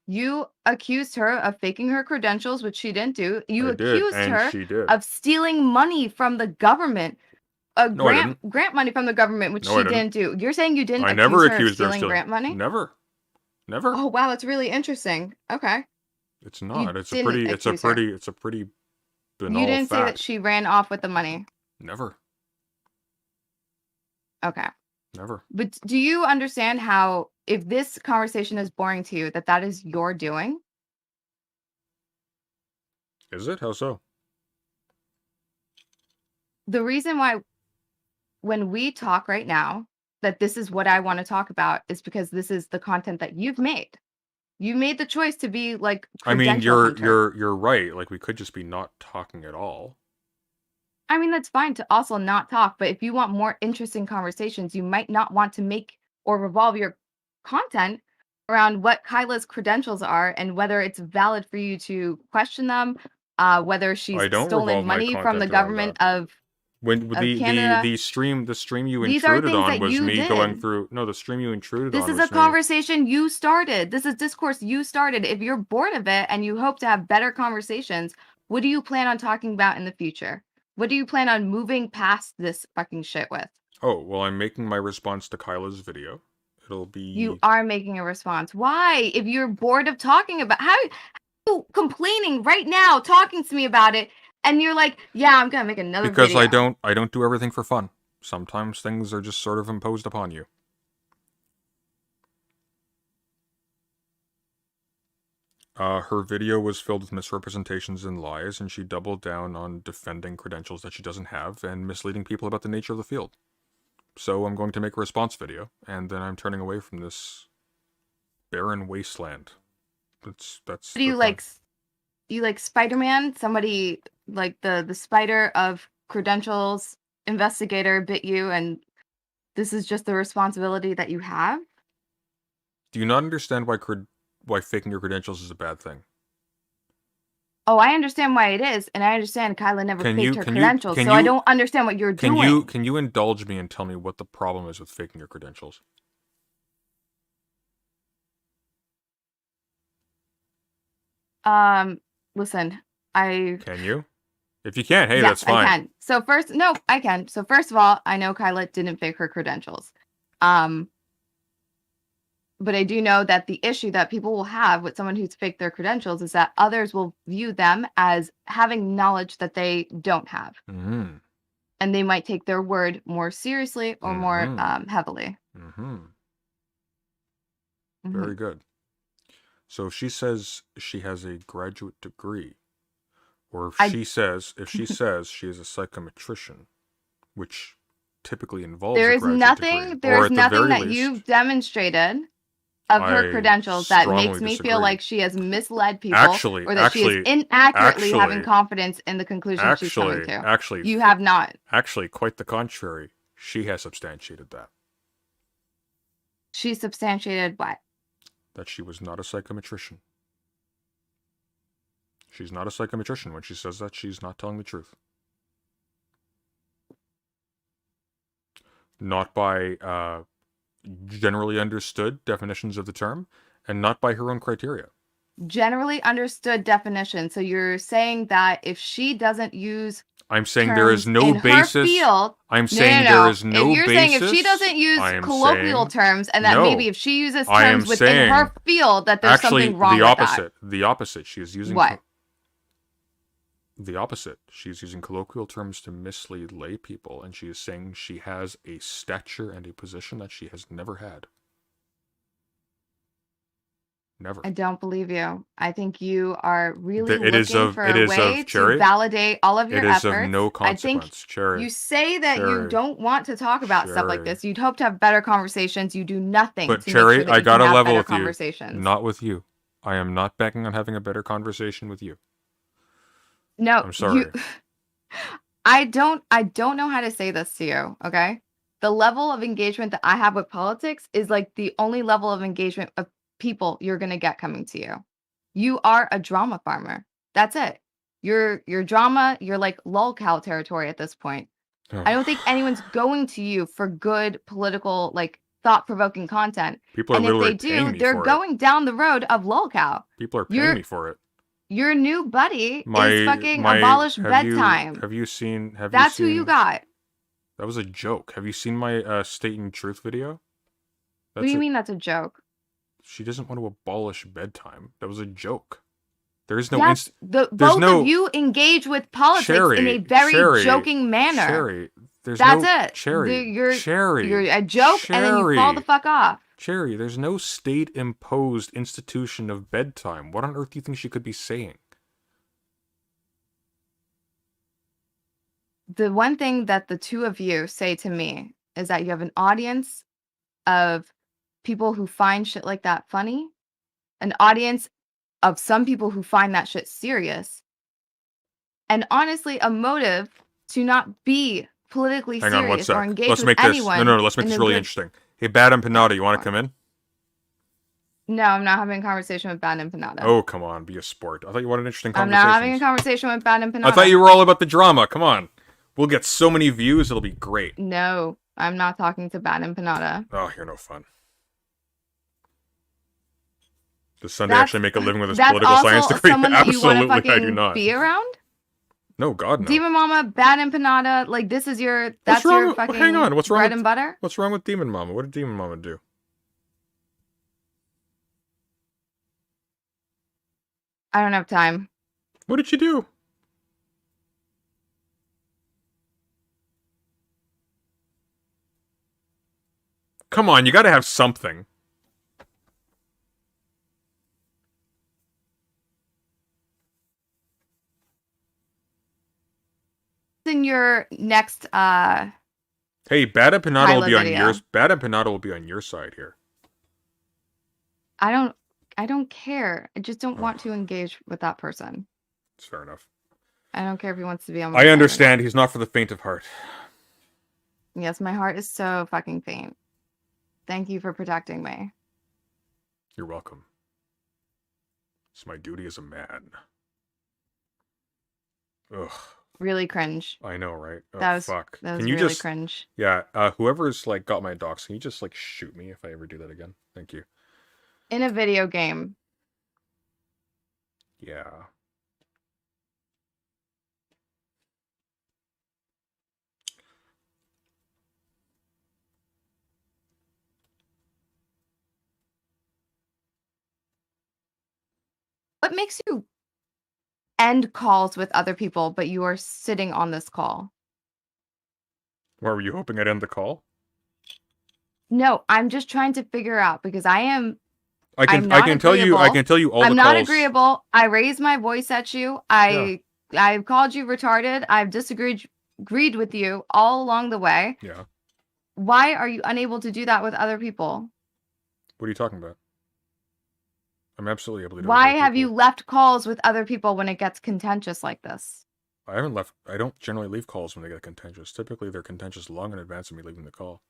Speaker 2: You accused her of faking her credentials, which she didn't do. You
Speaker 1: I did,
Speaker 2: accused
Speaker 1: and
Speaker 2: her
Speaker 1: she did.
Speaker 2: of stealing money from the government, a
Speaker 1: No, I
Speaker 2: grant
Speaker 1: didn't.
Speaker 2: grant money from the government, which
Speaker 1: No, I
Speaker 2: she
Speaker 1: didn't.
Speaker 2: didn't do. You're saying you didn't
Speaker 1: I never
Speaker 2: accuse her of
Speaker 1: accused her of
Speaker 2: stealing
Speaker 1: stealing.
Speaker 2: grant money?
Speaker 1: Never. Never.
Speaker 2: Oh, wow, that's really interesting. Okay.
Speaker 1: It's not.
Speaker 2: You didn't accuse her.
Speaker 1: It's a pretty
Speaker 2: You
Speaker 1: banal
Speaker 2: didn't say that
Speaker 1: fact.
Speaker 2: she ran off with the money.
Speaker 1: Never.
Speaker 2: Okay.
Speaker 1: Never.
Speaker 2: But do you understand how, if this conversation is boring to you, that is your doing?
Speaker 1: Is it? How so?
Speaker 2: The reason why when we talk right now, that this is what I want to talk about is because this is the content that you've made. You made the choice to be like
Speaker 1: I mean,
Speaker 2: credential hunter.
Speaker 1: you're right. Like, we could just be not talking at all.
Speaker 2: I mean, that's fine to also not talk, but if you want more interesting conversations, you might not want to make or revolve your content around what Kyla's credentials are and whether it's valid for you to question them, whether she's
Speaker 1: I don't
Speaker 2: stolen
Speaker 1: revolve my
Speaker 2: money from the
Speaker 1: content around
Speaker 2: government
Speaker 1: that.
Speaker 2: of
Speaker 1: When
Speaker 2: Canada.
Speaker 1: the stream you
Speaker 2: These are
Speaker 1: intruded
Speaker 2: things
Speaker 1: on
Speaker 2: that
Speaker 1: was
Speaker 2: you
Speaker 1: me going
Speaker 2: did.
Speaker 1: through. No, the stream you intruded
Speaker 2: This
Speaker 1: on
Speaker 2: is a
Speaker 1: was me.
Speaker 2: conversation you started. This is discourse you started. If you're bored of it and you hope to have better conversations, what do you plan on talking about in the future? What do you plan on moving past this fucking shit with?
Speaker 1: Oh, well, I'm making my response to Kyla's video. It'll
Speaker 2: You
Speaker 1: be
Speaker 2: are making a response. Why? If you're bored of talking about how are you complaining right now, talking to me about it, and you're like, yeah, I'm gonna make another
Speaker 1: because
Speaker 2: video.
Speaker 1: I don't do everything for fun. Sometimes things are just sort of imposed upon you. Her video was filled with misrepresentations and lies, and she doubled down on defending credentials that she doesn't have and misleading people about the nature of the field. So I'm going to make a response video, and then I'm turning away from this barren wasteland. That's
Speaker 2: What do
Speaker 1: the
Speaker 2: you
Speaker 1: plan.
Speaker 2: like? You like Spider-Man? Somebody like the spider of credentials investigator bit you, and this is just the responsibility that you have?
Speaker 1: Do you not understand why faking your credentials is a bad thing?
Speaker 2: Oh, I understand why it is, and I understand Kyla never
Speaker 1: Can
Speaker 2: faked
Speaker 1: you
Speaker 2: her
Speaker 1: can you
Speaker 2: credentials,
Speaker 1: can
Speaker 2: so I
Speaker 1: you
Speaker 2: don't understand what you're doing.
Speaker 1: can you indulge me and tell me what the problem is with faking your credentials?
Speaker 2: Listen, I
Speaker 1: Can you? If you can't, hey,
Speaker 2: yes,
Speaker 1: that's
Speaker 2: I
Speaker 1: fine.
Speaker 2: can. So first, no, I can. So first of all, I know Kyla didn't fake her credentials. Um, but I do know that the issue that people will have with someone who's faked their credentials is that others will view them as having knowledge that they don't have.
Speaker 1: Mm-hmm.
Speaker 2: And they might take their word more seriously or more
Speaker 1: Mm-hmm.
Speaker 2: heavily.
Speaker 1: Mm-hmm.
Speaker 2: Mhm.
Speaker 1: Very good. So if she says she has a graduate degree, or
Speaker 2: I
Speaker 1: if she says she is a psychometrician, which typically involves
Speaker 2: there
Speaker 1: a
Speaker 2: is
Speaker 1: graduate degree,
Speaker 2: nothing
Speaker 1: or at the very
Speaker 2: that
Speaker 1: least,
Speaker 2: you've demonstrated of her
Speaker 1: I
Speaker 2: credentials that
Speaker 1: strongly
Speaker 2: makes me feel
Speaker 1: disagree.
Speaker 2: like she has misled people
Speaker 1: Actually,
Speaker 2: or that she is
Speaker 1: actually,
Speaker 2: inaccurately having
Speaker 1: actually,
Speaker 2: confidence in the conclusion she's coming to.
Speaker 1: actually,
Speaker 2: You have not.
Speaker 1: actually, quite the contrary. She has substantiated
Speaker 2: She substantiated what?
Speaker 1: that she was not a psychometrician. She's not a psychometrician. When she says that, she's not telling the truth. Not by generally understood definitions of the term, and not by her own criteria.
Speaker 2: Generally understood definition. So you're saying that if she doesn't use
Speaker 1: I'm saying there is
Speaker 2: terms
Speaker 1: no
Speaker 2: in her
Speaker 1: basis.
Speaker 2: field,
Speaker 1: I'm
Speaker 2: no, no,
Speaker 1: saying there
Speaker 2: no.
Speaker 1: is
Speaker 2: If
Speaker 1: no
Speaker 2: you're saying if she
Speaker 1: basis.
Speaker 2: doesn't use
Speaker 1: I am
Speaker 2: colloquial
Speaker 1: saying
Speaker 2: terms and that maybe
Speaker 1: no.
Speaker 2: if she uses
Speaker 1: I am
Speaker 2: terms within
Speaker 1: saying
Speaker 2: her field, that there's
Speaker 1: actually
Speaker 2: something wrong
Speaker 1: the
Speaker 2: with that.
Speaker 1: opposite. The opposite. She is using
Speaker 2: What?
Speaker 1: the opposite. She's using colloquial terms to mislead lay people, and she is saying she has a stature and a position that she has never had. Never.
Speaker 2: I don't believe you. I think you are really
Speaker 1: It is
Speaker 2: looking
Speaker 1: of
Speaker 2: for a way to
Speaker 1: Cherry.
Speaker 2: validate all of
Speaker 1: It
Speaker 2: your
Speaker 1: is of
Speaker 2: efforts.
Speaker 1: no
Speaker 2: I think
Speaker 1: consequence, Cherry.
Speaker 2: you say that you
Speaker 1: Cherry.
Speaker 2: don't want to talk about stuff like
Speaker 1: Cherry.
Speaker 2: this. You'd hope to have better conversations. You do nothing
Speaker 1: But
Speaker 2: to make sure
Speaker 1: Cherry,
Speaker 2: that
Speaker 1: I
Speaker 2: you can
Speaker 1: gotta
Speaker 2: have
Speaker 1: level
Speaker 2: better
Speaker 1: with you.
Speaker 2: conversations.
Speaker 1: Not with you. I am not banking on having a better conversation with you.
Speaker 2: No,
Speaker 1: I'm
Speaker 2: you
Speaker 1: sorry.
Speaker 2: I don't know how to say this to you, okay? The level of engagement that I have with politics is like the only level of engagement of people you're going to get coming to you. You are a drama farmer. That's it. Your drama, you're like lolcow territory at this point. I don't think anyone's going to you for good political, like thought-provoking content.
Speaker 1: People are
Speaker 2: And if
Speaker 1: literally
Speaker 2: they
Speaker 1: paying
Speaker 2: do,
Speaker 1: me
Speaker 2: they're
Speaker 1: for it.
Speaker 2: going down the road of lolcow.
Speaker 1: People are paying
Speaker 2: Your
Speaker 1: me for it.
Speaker 2: your new buddy is fucking
Speaker 1: My
Speaker 2: abolish bedtime.
Speaker 1: have you seen
Speaker 2: That's who you got.
Speaker 1: that was a joke. Have you seen my stating truth video?
Speaker 2: What do
Speaker 1: That's
Speaker 2: you
Speaker 1: it.
Speaker 2: mean that's a joke?
Speaker 1: She doesn't want to abolish bedtime. That was a joke. There is no
Speaker 2: Yes, both of you engage with politics in a very joking manner.
Speaker 1: Cherry. There's
Speaker 2: That's
Speaker 1: no
Speaker 2: it.
Speaker 1: Cherry.
Speaker 2: You're a joke and then you fall the fuck off.
Speaker 1: Cherry, there's no state-imposed institution of bedtime. What on earth do you think she could be saying?
Speaker 2: The one thing that the two of you say to me is that you have an audience of people who find shit like that funny, an audience of some people who find that shit serious, and honestly, a motive to not be politically
Speaker 1: Hang on one
Speaker 2: serious or
Speaker 1: sec.
Speaker 2: engage
Speaker 1: Let's
Speaker 2: with
Speaker 1: make this.
Speaker 2: anyone
Speaker 1: No, let's make
Speaker 2: in
Speaker 1: this
Speaker 2: a
Speaker 1: really
Speaker 2: good.
Speaker 1: interesting. Hey, Bad Empanada, you want to
Speaker 2: Sure.
Speaker 1: come in?
Speaker 2: No, I'm not having a conversation with Bad Empanada.
Speaker 1: Oh, come on, be a sport. I thought you wanted interesting
Speaker 2: I'm
Speaker 1: conversations.
Speaker 2: not having a conversation with Bad Empanada.
Speaker 1: I thought you were all about the drama. Come on. We'll get so many views, it'll be great.
Speaker 2: No, I'm not talking to Bad Empanada.
Speaker 1: Oh, you're no fun. Does Sunday actually make a living with his political
Speaker 2: also
Speaker 1: science degree?
Speaker 2: someone that you want to
Speaker 1: Absolutely, I do
Speaker 2: fucking
Speaker 1: not.
Speaker 2: be around?
Speaker 1: No, God, no.
Speaker 2: Demon Mama, Bad Empanada, like this is your
Speaker 1: What's wrong
Speaker 2: your
Speaker 1: with-
Speaker 2: fucking
Speaker 1: hang on, what's wrong
Speaker 2: bread
Speaker 1: with-
Speaker 2: and butter?
Speaker 1: What's wrong with Demon Mama? What did Demon Mama do?
Speaker 2: I don't have time.
Speaker 1: What did she do? Come on, you gotta have something.
Speaker 2: In your next
Speaker 1: Hey, Bad Empanada will
Speaker 2: pilot
Speaker 1: be on
Speaker 2: video.
Speaker 1: yours. Bad Empanada will be on your side here.
Speaker 2: I don't care. I just don't want to engage with that person.
Speaker 1: It's fair enough.
Speaker 2: I don't care if he wants to be on my
Speaker 1: I
Speaker 2: side or
Speaker 1: understand. He's not for the faint of heart.
Speaker 2: not. Yes, my heart is so fucking faint. Thank you for protecting me.
Speaker 1: You're welcome. It's my duty as a man. Ugh.
Speaker 2: Really cringe.
Speaker 1: I know, right? Oh,
Speaker 2: That was
Speaker 1: fuck.
Speaker 2: That was
Speaker 1: Can you
Speaker 2: really
Speaker 1: just...
Speaker 2: cringe.
Speaker 1: Yeah, whoever's, like, got my docs, can you just, like, shoot me if I ever do that again? Thank you.
Speaker 2: In a video game.
Speaker 1: Yeah.
Speaker 2: What makes you end calls with other people, but you are sitting on this call?
Speaker 1: Why, were you hoping I'd end the call?
Speaker 2: No, I'm just trying to figure out because I'm
Speaker 1: I can
Speaker 2: not
Speaker 1: tell you
Speaker 2: agreeable.
Speaker 1: all
Speaker 2: I'm
Speaker 1: the
Speaker 2: not
Speaker 1: calls.
Speaker 2: agreeable. I raised my voice at you. I've called you retarded. I've agreed with you all along the way.
Speaker 1: Yeah.
Speaker 2: Why are you unable to do that with other people?
Speaker 1: What are you talking about? I'm absolutely able to do it with
Speaker 2: Why
Speaker 1: other
Speaker 2: have
Speaker 1: people.
Speaker 2: you left calls with other people when it gets contentious like this?
Speaker 1: I haven't left. I don't generally leave calls when they get contentious. Typically, they're contentious long in advance of me leaving the call.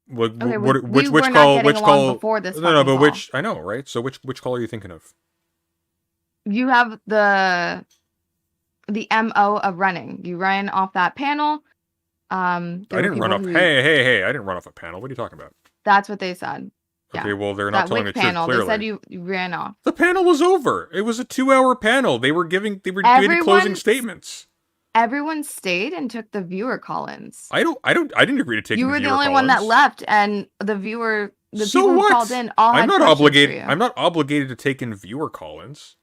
Speaker 1: Which
Speaker 2: were
Speaker 1: call?
Speaker 2: not
Speaker 1: Which
Speaker 2: getting
Speaker 1: call?
Speaker 2: along before this
Speaker 1: No, but
Speaker 2: fucking
Speaker 1: which? I know, right? So which call are you thinking of?
Speaker 2: You have the MO of running. You ran off that panel.
Speaker 1: I didn't run off. Hey! I didn't run off a panel. What are you talking about?
Speaker 2: That's what they said.
Speaker 1: Okay,
Speaker 2: Yeah.
Speaker 1: well, they're not telling the truth
Speaker 2: panel.
Speaker 1: clearly.
Speaker 2: They said you ran off.
Speaker 1: The panel was over. It was a 2-hour panel. They were doing closing statements.
Speaker 2: Everyone stayed and took the viewer call-ins.
Speaker 1: I didn't agree to take.
Speaker 2: You were the only one that left, and the people who called in all had questions for you.
Speaker 1: I'm not obligated to take in viewer call-ins.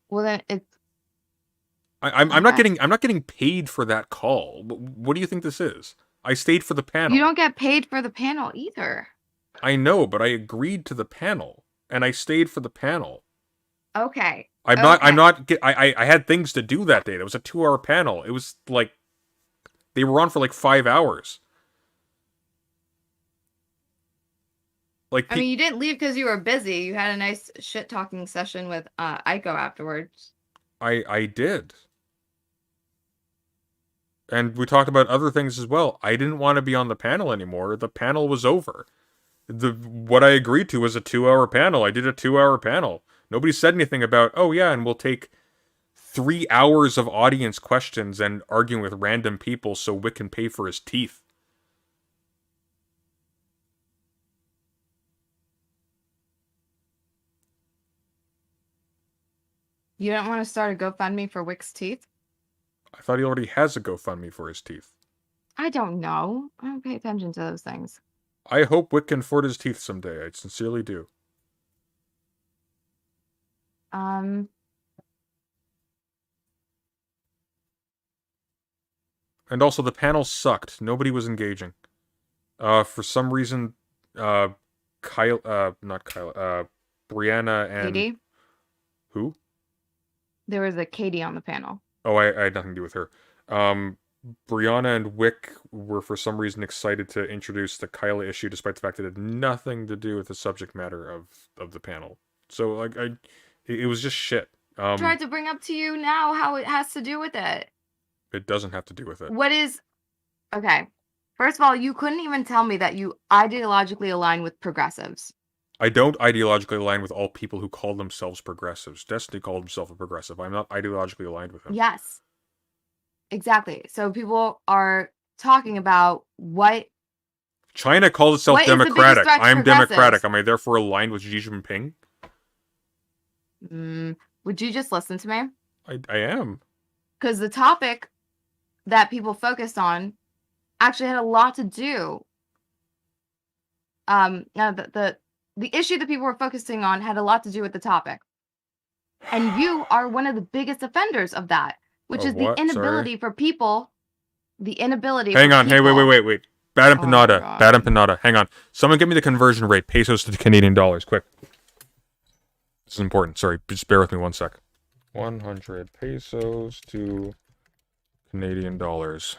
Speaker 2: Well, then it's.
Speaker 1: I'm not getting paid for that call. What do you think this is? I stayed for the panel.
Speaker 2: You don't get paid for the panel either.
Speaker 1: I know, but I agreed to the panel, and I stayed for the panel.
Speaker 2: Okay.
Speaker 1: I had things to do that day. That was a 2-hour panel. It was like they were on for like 5 hours. Like,
Speaker 2: I mean, you didn't leave because you were busy. You had a nice shit talking session with Aiko afterwards.
Speaker 1: I did. And we talked about other things as well. I didn't want to be on the panel anymore. The panel was over. What I agreed to was a 2-hour panel. I did a 2-hour panel. Nobody said anything about, oh yeah, and we'll take 3 hours of audience questions and arguing with random people so Wick can pay for his teeth.
Speaker 2: You don't want to start a GoFundMe for Wick's teeth?
Speaker 1: I thought he already has a GoFundMe for his teeth.
Speaker 2: I don't know. I don't pay attention to those things.
Speaker 1: I hope Wick can afford his teeth someday. I sincerely do. And also, the panel sucked. Nobody was engaging. For some reason, not Kyle, Brianna and...
Speaker 2: Katie?
Speaker 1: Who?
Speaker 2: There was a Katie on the panel.
Speaker 1: Oh, I had nothing to do with her. Brianna and Wick were for some reason excited to introduce the Kyla issue, despite the fact that it had nothing to do with the subject matter of the panel. So like it was just shit.
Speaker 2: Tried to bring up to you now how it has to do with it.
Speaker 1: It doesn't have to do with it.
Speaker 2: What is okay? First of all, you couldn't even tell me that you ideologically align with progressives.
Speaker 1: I don't ideologically align with all people who call themselves progressives. Destiny called himself a progressive. I'm not ideologically aligned with him.
Speaker 2: Yes. Exactly. So people are talking about what
Speaker 1: China calls itself
Speaker 2: what is the biggest
Speaker 1: democratic.
Speaker 2: threat to
Speaker 1: I'm democratic.
Speaker 2: progressives?
Speaker 1: Am I therefore aligned with Xi Jinping?
Speaker 2: Would you just listen to me?
Speaker 1: I am.
Speaker 2: Because the topic that people focused on actually had a lot to do. Now the issue that people were focusing on had a lot to do with the topic. And you are one of the biggest offenders of that, which is the inability for people. The inability.
Speaker 1: Hang on.
Speaker 2: People,
Speaker 1: Hey, wait. Bad empanada.
Speaker 2: Oh
Speaker 1: Bad empanada. Hang on. Someone give me the conversion rate, pesos to Canadian dollars, quick. This is important. Sorry, just bear with me 1 sec. 100 pesos to Canadian dollars.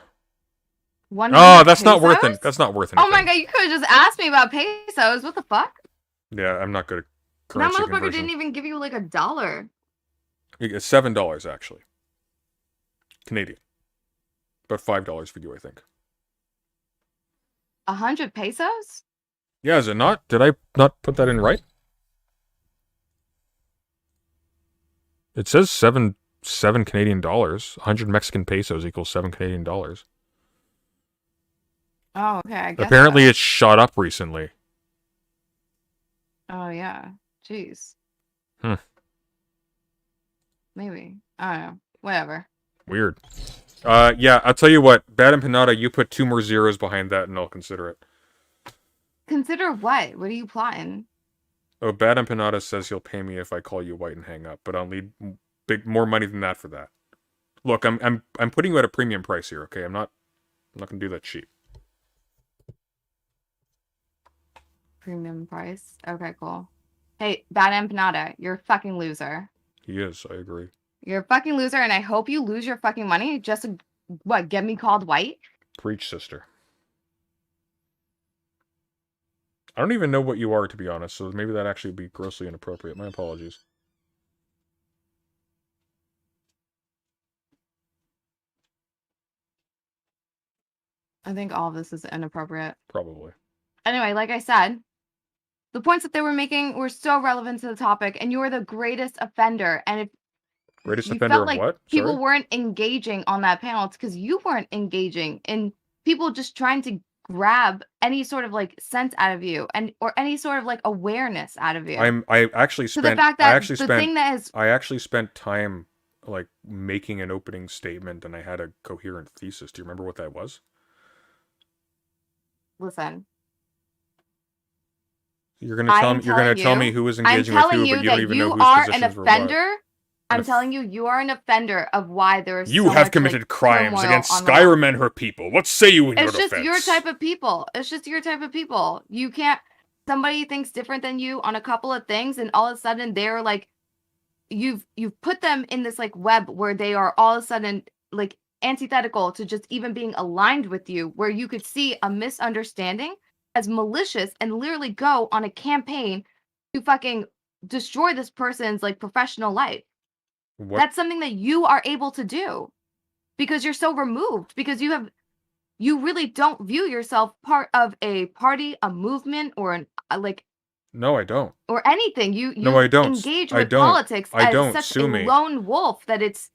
Speaker 1: Oh, that's not worth it. That's not worth anything.
Speaker 2: Oh my god, you could have just asked me about pesos. What the fuck?
Speaker 1: Yeah, I'm not good at
Speaker 2: currency
Speaker 1: conversion.
Speaker 2: That motherfucker didn't even give you like $1.
Speaker 1: It's $7 actually. Canadian. About $5 for you, I think.
Speaker 2: 100 pesos?
Speaker 1: Yeah, is it not? Did I not put that in right? It says seven Canadian dollars. 100 Mexican pesos equals 7 Canadian dollars.
Speaker 2: Oh, okay. I guess
Speaker 1: apparently it's shot up recently.
Speaker 2: Oh yeah. Jeez. Maybe. I don't know. Whatever.
Speaker 1: Weird. Yeah, I'll tell you what. Bad empanada, you put 2 more zeros behind that and I'll consider it.
Speaker 2: Consider what? What are you plotting?
Speaker 1: Oh, Bad empanada says he'll pay me if I call you white and hang up, but I'll need more money than that for that. Look, I'm putting you at a premium price here, okay? I'm not gonna do that cheap.
Speaker 2: Premium price? Okay, cool. Hey, Bad empanada, you're a fucking loser.
Speaker 1: He is, I agree.
Speaker 2: You're a fucking loser, and I hope you lose your fucking money just to, what, get me called white?
Speaker 1: Preach, sister. I don't even know what you are, to be honest, so maybe that actually would be grossly inappropriate. My apologies.
Speaker 2: I think all of this is inappropriate.
Speaker 1: Probably.
Speaker 2: Anyway, like I said, the points that they were making were so relevant to the topic, and you were the greatest offender. And if
Speaker 1: greatest
Speaker 2: you
Speaker 1: offender
Speaker 2: felt
Speaker 1: of
Speaker 2: like
Speaker 1: what?
Speaker 2: People weren't engaging on that panel, it's because you weren't engaging in people just trying to grab any sort of like sense out of you or any sort of like awareness out of you.
Speaker 1: I actually spent
Speaker 2: the fact that
Speaker 1: I actually spent time like making an opening statement and I had a coherent thesis. Do you remember what that was?
Speaker 2: Listen.
Speaker 1: You're gonna tell me who was engaging with who, but you don't even know whose positions were what.
Speaker 2: I'm telling you, you are an offender of why there is.
Speaker 1: You have committed crimes against Skyrim and her people. What say you in your defense?
Speaker 2: It's just your type of people. It's just your type of people. You can't. Somebody thinks different than you on a couple of things, and all of a sudden they're like, you've put them in this like web where they are all of a sudden like antithetical to just even being aligned with you, where you could see a misunderstanding as malicious and literally go on a campaign to fucking destroy this person's like professional life. What? That's something that you are able to do because you're so removed, because you really don't view yourself part of a party, a movement, or an like.
Speaker 1: No, I don't.
Speaker 2: Or anything. You
Speaker 1: no, I don't.
Speaker 2: engage with politics as such a lone wolf that it's.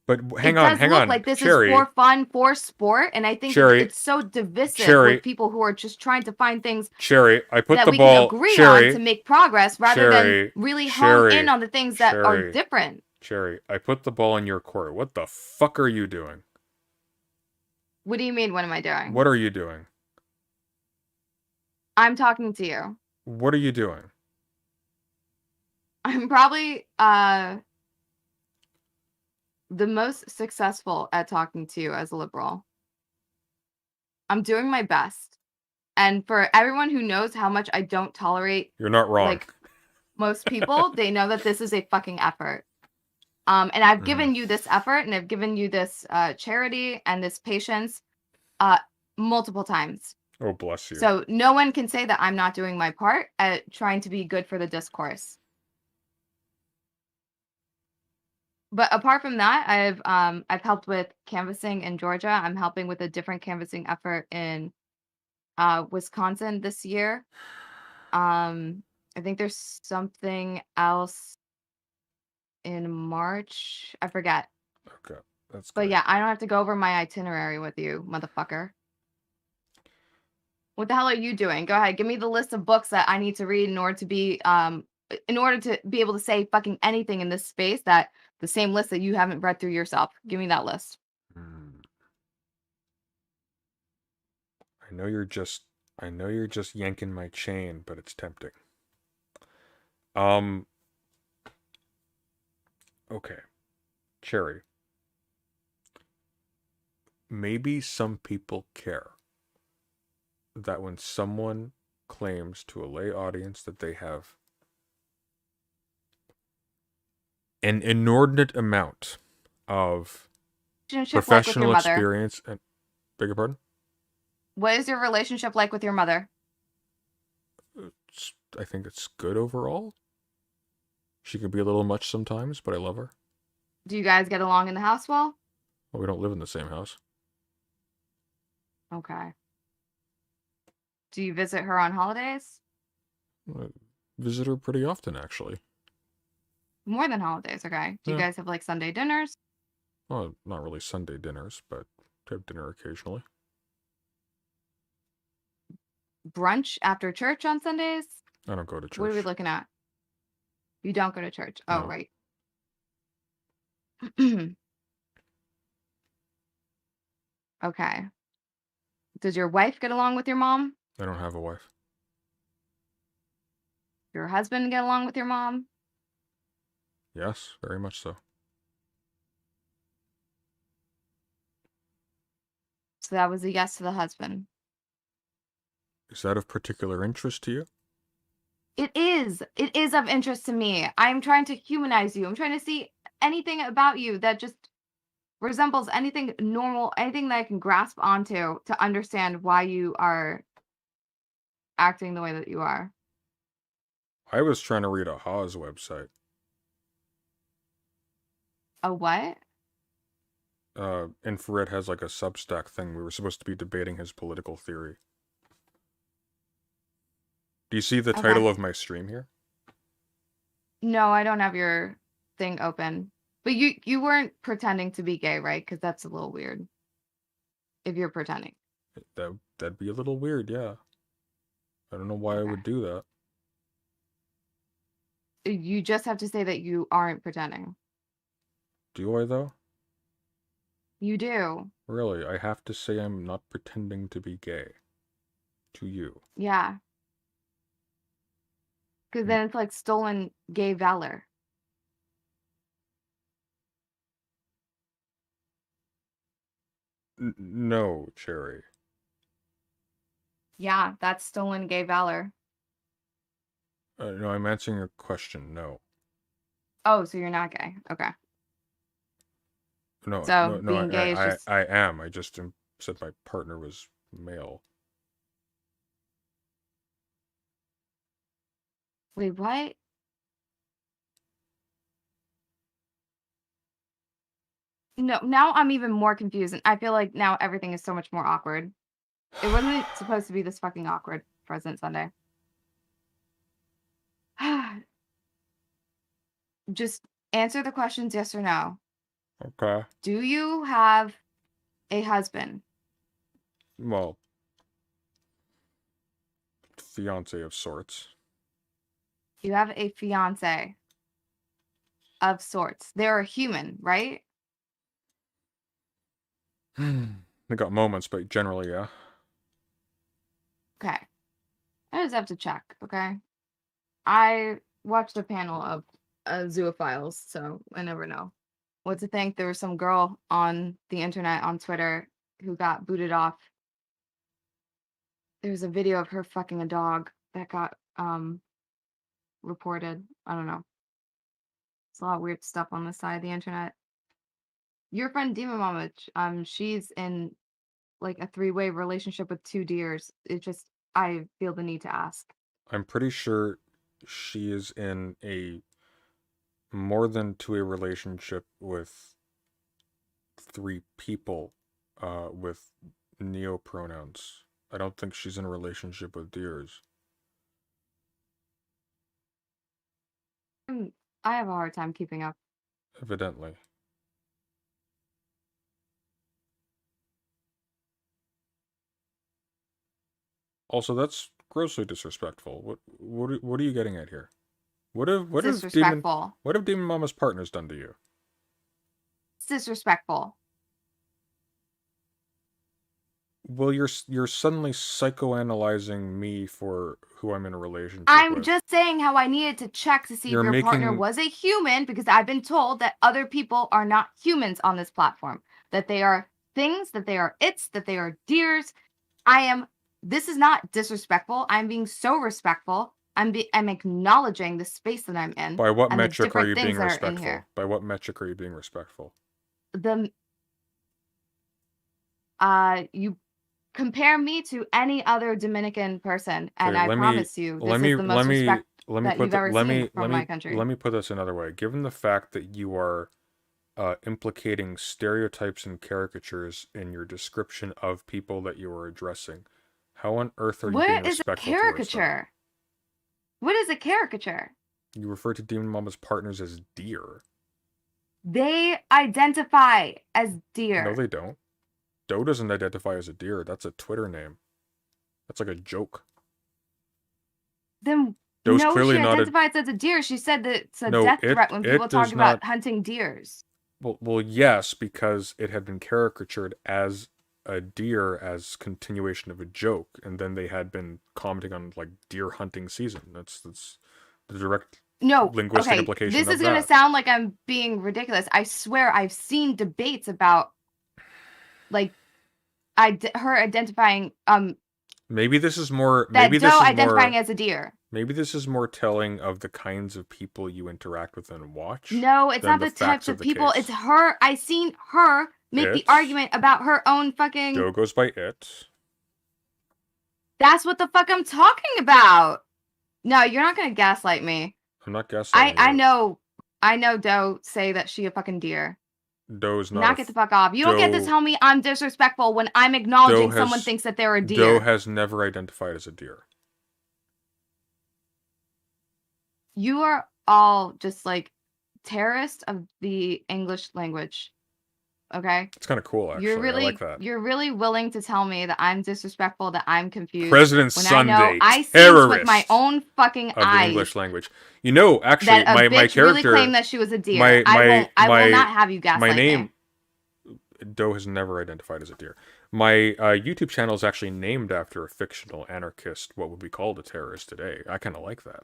Speaker 1: But hang on.
Speaker 2: Like this
Speaker 1: Cherry,
Speaker 2: is for fun, for sport, and I think it's so divisive with people who are just trying to find things.
Speaker 1: Cherry, I put
Speaker 2: that
Speaker 1: the
Speaker 2: we
Speaker 1: ball.
Speaker 2: Can agree
Speaker 1: Cherry,
Speaker 2: on to make progress rather than really hone in on the things that are different.
Speaker 1: Cherry, I put the ball in your court. What the fuck are you doing?
Speaker 2: What do you mean? What am I doing?
Speaker 1: What are you doing?
Speaker 2: I'm talking to you.
Speaker 1: What are you doing?
Speaker 2: I'm probably the most successful at talking to you as a liberal. I'm doing my best. And for everyone who knows how much I don't tolerate,
Speaker 1: you're not wrong.
Speaker 2: Like most people, they know that this is a fucking effort. And I've
Speaker 1: Mhm.
Speaker 2: given you this effort, and I've given you this charity and this patience multiple times.
Speaker 1: Oh, bless you.
Speaker 2: So no one can say that I'm not doing my part at trying to be good for the discourse. But apart from that, I've helped with canvassing in Georgia. I'm helping with a different canvassing effort in Wisconsin this year. I think there's something else in March. I forget.
Speaker 1: Okay, that's
Speaker 2: But
Speaker 1: great.
Speaker 2: yeah, I don't have to go over my itinerary with you, motherfucker. What the hell are you doing? Go ahead, give me the list of books that I need to read in order to be able to say fucking anything in this space, that the same list that you haven't read through yourself. Give me that list.
Speaker 1: Mm. I know you're just yanking my chain, but it's tempting. Um, okay. Cherry. Maybe some people care that when someone claims to a lay audience that they have an inordinate amount of
Speaker 2: Relationship like with your
Speaker 1: professional
Speaker 2: mother?
Speaker 1: experience and beg your pardon?
Speaker 2: What is your relationship like with your mother?
Speaker 1: I think it's good overall. She can be a little much sometimes, but I love her.
Speaker 2: Do you guys get along in the house well?
Speaker 1: Well, we don't live in the same house.
Speaker 2: Okay. Do you visit her on holidays?
Speaker 1: I visit her pretty often, actually.
Speaker 2: More than holidays, okay. Do you
Speaker 1: Yeah.
Speaker 2: guys have like Sunday dinners?
Speaker 1: Well, not really Sunday dinners, but have dinner occasionally.
Speaker 2: Brunch after church on Sundays?
Speaker 1: I don't go to
Speaker 2: What are we
Speaker 1: church.
Speaker 2: looking at? You don't go to church. Oh,
Speaker 1: No,
Speaker 2: right. Okay. Does your wife get along with your mom?
Speaker 1: I don't have a wife.
Speaker 2: Your husband get along with your mom?
Speaker 1: Yes, very much so.
Speaker 2: So that was a yes to the husband.
Speaker 1: Is that of particular interest to you?
Speaker 2: It is. It is of interest to me. I'm trying to humanize you. I'm trying to see anything about you that just resembles anything normal, anything that I can grasp onto to understand why you are acting the way that you are.
Speaker 1: I was trying to read a Haas website.
Speaker 2: A what?
Speaker 1: Infrared has like a Substack thing. We were supposed to be debating his political theory. Do you see the
Speaker 2: Okay.
Speaker 1: title of my stream here?
Speaker 2: No, I don't have your thing open. But you weren't pretending to be gay, right? Because that's a little weird if you're pretending.
Speaker 1: That'd be a little weird, yeah. I don't know why I
Speaker 2: Okay.
Speaker 1: would do that.
Speaker 2: You just have to say that you aren't pretending.
Speaker 1: Do I though?
Speaker 2: You do.
Speaker 1: Really, I have to say I'm not pretending to be gay. To you.
Speaker 2: Yeah. Because
Speaker 1: N-
Speaker 2: then it's like stolen gay valor.
Speaker 1: no, Cherry.
Speaker 2: Yeah, that's stolen gay valor.
Speaker 1: No, I'm answering your question. No.
Speaker 2: Oh, so you're not gay. Okay.
Speaker 1: No,
Speaker 2: So
Speaker 1: no, no,
Speaker 2: being gay is just
Speaker 1: I am. I just said my partner was male.
Speaker 2: wait, what? No, now I'm even more confused, and I feel like now everything is so much more awkward. It wasn't supposed to be this fucking awkward, President Sunday. Just answer the questions yes or no.
Speaker 1: Okay.
Speaker 2: Do you have a husband?
Speaker 1: Well, fiance of sorts.
Speaker 2: You have a fiance of sorts. They're a human, right?
Speaker 1: I got moments, but generally, yeah.
Speaker 2: Okay. I just have to check, okay? I watched a panel of zoophiles, so I never know what to think. There was some girl on the internet on Twitter who got booted off. There's a video of her fucking a dog that got reported. I don't know. There's a lot of weird stuff on the side of the internet. Your friend Demon Mama, she's in like a three-way relationship with two deers. It just I feel the need to ask.
Speaker 1: I'm pretty sure she is in a more than two-way relationship with three people with neo pronouns. I don't think she's in a relationship with deers.
Speaker 2: I have a hard time keeping up.
Speaker 1: Evidently. Also, that's grossly disrespectful. What are you getting at here? What have
Speaker 2: Disrespectful.
Speaker 1: Demon Mama's partners done to you?
Speaker 2: It's disrespectful.
Speaker 1: Well, you're suddenly psychoanalyzing me for who I'm in a relationship
Speaker 2: I'm
Speaker 1: with.
Speaker 2: just saying how I needed to check to see
Speaker 1: You're
Speaker 2: if your partner
Speaker 1: making-
Speaker 2: was a human, because I've been told that other people are not humans on this platform. That they are things, that they are its, that they are deers. This is not disrespectful. I'm being so respectful. I'm acknowledging the space that I'm in.
Speaker 1: By what
Speaker 2: and the
Speaker 1: metric are
Speaker 2: different
Speaker 1: you
Speaker 2: things
Speaker 1: being
Speaker 2: that are in
Speaker 1: respectful?
Speaker 2: here.
Speaker 1: By what metric are you being respectful?
Speaker 2: You compare me to any other Dominican person, and
Speaker 1: Okay,
Speaker 2: I promise you, this is the most respect that you've ever seen from my country.
Speaker 1: Let me put this another way. Given the fact that you are implicating stereotypes and caricatures in your description of people that you are addressing, how on earth are you being
Speaker 2: What is a
Speaker 1: respectful towards them?
Speaker 2: caricature? What is a caricature?
Speaker 1: You refer to Demon Mama's partners as deer.
Speaker 2: They identify as deer.
Speaker 1: No, they don't. Doe doesn't identify as a deer. That's a Twitter name. That's like a joke.
Speaker 2: Then
Speaker 1: Doe's
Speaker 2: no,
Speaker 1: clearly
Speaker 2: she
Speaker 1: not
Speaker 2: identifies as a deer. She said that it's a
Speaker 1: No,
Speaker 2: death
Speaker 1: it-
Speaker 2: threat when
Speaker 1: it
Speaker 2: people
Speaker 1: does
Speaker 2: talk about
Speaker 1: not-
Speaker 2: hunting deers.
Speaker 1: Well, yes, because it had been caricatured as a deer as continuation of a joke, and then they had been commenting on like deer hunting season. That's the direct linguistic implication
Speaker 2: this
Speaker 1: of
Speaker 2: is going to
Speaker 1: that.
Speaker 2: sound like I'm being ridiculous. I swear I've seen debates about like her identifying
Speaker 1: Maybe this is more
Speaker 2: that
Speaker 1: maybe
Speaker 2: Doe
Speaker 1: this is
Speaker 2: identifying
Speaker 1: more
Speaker 2: as a deer.
Speaker 1: maybe this is more telling of the kinds of people you interact with and watch.
Speaker 2: No, it's
Speaker 1: than
Speaker 2: not the types of
Speaker 1: the
Speaker 2: people.
Speaker 1: case.
Speaker 2: It's her. I seen her make the
Speaker 1: It.
Speaker 2: argument about her own fucking.
Speaker 1: Doe goes by it.
Speaker 2: That's what the fuck I'm talking about. No, you're not gonna gaslight me.
Speaker 1: I'm not gaslighting
Speaker 2: I know Doe say that she a fucking deer.
Speaker 1: Doe's not.
Speaker 2: Knock it the fuck off. You don't get to tell me I'm disrespectful when I'm acknowledging someone thinks that they're a deer.
Speaker 1: Doe has never identified as a deer.
Speaker 2: You are all just like terrorists of the English language. Okay?
Speaker 1: It's kind of cool, actually. I like that.
Speaker 2: You're really willing to tell me that I'm disrespectful, that I'm confused.
Speaker 1: President
Speaker 2: when
Speaker 1: Sunday,
Speaker 2: I know I see
Speaker 1: terrorist
Speaker 2: with my own fucking
Speaker 1: of
Speaker 2: eyes
Speaker 1: the English language. You know, actually,
Speaker 2: that a
Speaker 1: my
Speaker 2: bitch
Speaker 1: character
Speaker 2: really claimed that she was a deer. I will not have you gaslight
Speaker 1: my name.
Speaker 2: me.
Speaker 1: Doe has never identified as a deer. My YouTube channel is actually named after a fictional anarchist, what would be called a terrorist today. I kind of like that.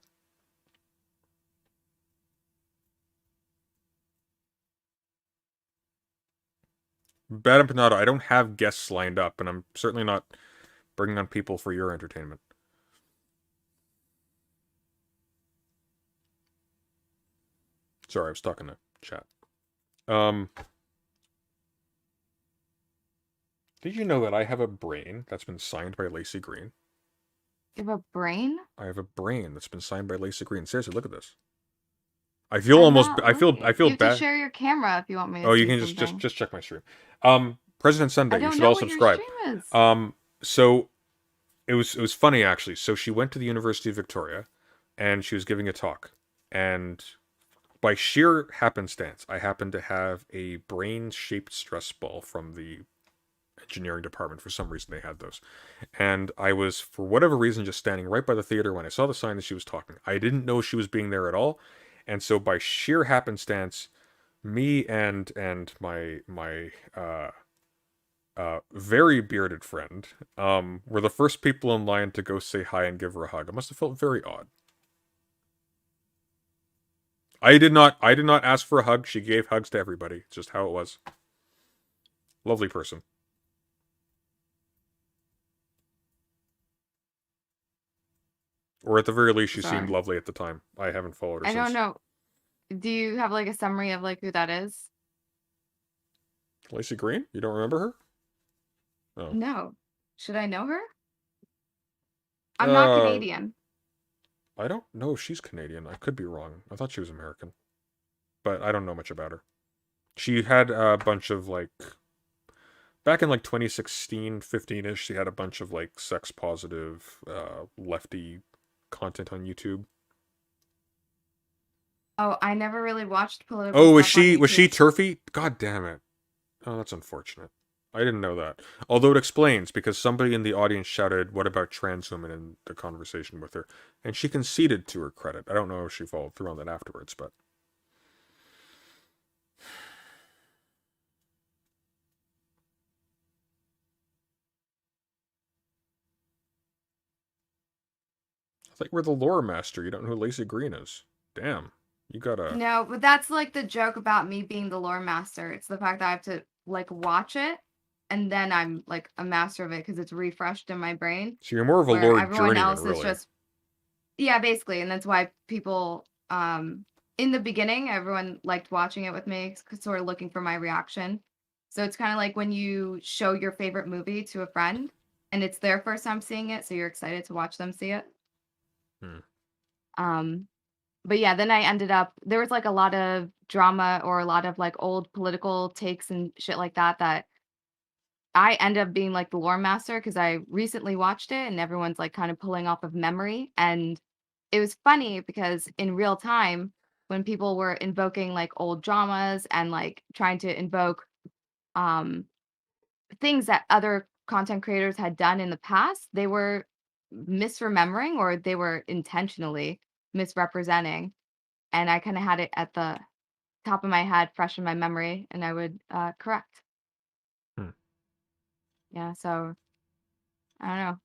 Speaker 1: Bad Empanada, I don't have guests lined up, and I'm certainly not bringing on people for your entertainment. Sorry, I was talking to chat. Did you know that I have a brain that's been signed by Lacey Green?
Speaker 2: You have a brain?
Speaker 1: I have a brain that's been signed by Lacey Green. Seriously, look at this. I feel I feel
Speaker 2: you
Speaker 1: bad.
Speaker 2: have to share your camera if you want me to.
Speaker 1: Oh,
Speaker 2: see
Speaker 1: you can
Speaker 2: something.
Speaker 1: just check my stream. President Sunday, you should all subscribe.
Speaker 2: Your stream is.
Speaker 1: So it was funny actually. So she went to the University of Victoria, and she was giving a talk, and by sheer happenstance, I happened to have a brain-shaped stress ball from the engineering department. For some reason, they had those, and I was, for whatever reason, just standing right by the theater when I saw the sign that she was talking. I didn't know she was being there at all, and so by sheer happenstance, me and my very bearded friend were the first people in line to go say hi and give her a hug. It must have felt very odd. I did not ask for a hug. She gave hugs to everybody. It's just how it was. Lovely person. Or at the very least, she seemed lovely at the time. I haven't followed her since.
Speaker 2: I don't know. Do you have like a summary of like who that is?
Speaker 1: Lacey Green? You don't remember her? Oh.
Speaker 2: No. Should I know her? I'm not
Speaker 1: Uh,
Speaker 2: Canadian.
Speaker 1: I don't know if she's Canadian. I could be wrong. I thought she was American, but I don't know much about her. She had a bunch of like back in like 2016, 15ish. She had a bunch of like sex positive, lefty content on YouTube.
Speaker 2: Oh, I never really watched political
Speaker 1: Oh, was
Speaker 2: stuff on
Speaker 1: she
Speaker 2: YouTube.
Speaker 1: turfy? God damn it! Oh, that's unfortunate. I didn't know that. Although it explains because somebody in the audience shouted, "What about trans women?" in the conversation with her, and she conceded to her credit. I don't know if she followed through on that afterwards, but I think we're the lore master. You don't know who Lacey Green is. Damn, you gotta.
Speaker 2: No, but that's like the joke about me being the lore master. It's the fact that I have to like watch it and then I'm like a master of it because it's refreshed in my brain.
Speaker 1: So you're more of a
Speaker 2: Where
Speaker 1: lore
Speaker 2: everyone
Speaker 1: journeyman,
Speaker 2: else is
Speaker 1: really.
Speaker 2: just, yeah, basically. And that's why people in the beginning everyone liked watching it with me, sort of looking for my reaction. So it's kind of like when you show your favorite movie to a friend and it's their first time seeing it, so you're excited to watch them see it.
Speaker 1: Hmm.
Speaker 2: Um but yeah, then I ended up there was like a lot of drama or a lot of like old political takes and shit like that that I end up being like the lore master because I recently watched it and everyone's like kind of pulling off of memory. And it was funny because in real time, when people were invoking like old dramas and like trying to invoke um things that other content creators had done in the past, they were misremembering or they were intentionally misrepresenting. And I kind of had it at the top of my head, fresh in my memory, and I would correct.
Speaker 1: Hmm.
Speaker 2: Yeah, so I don't know.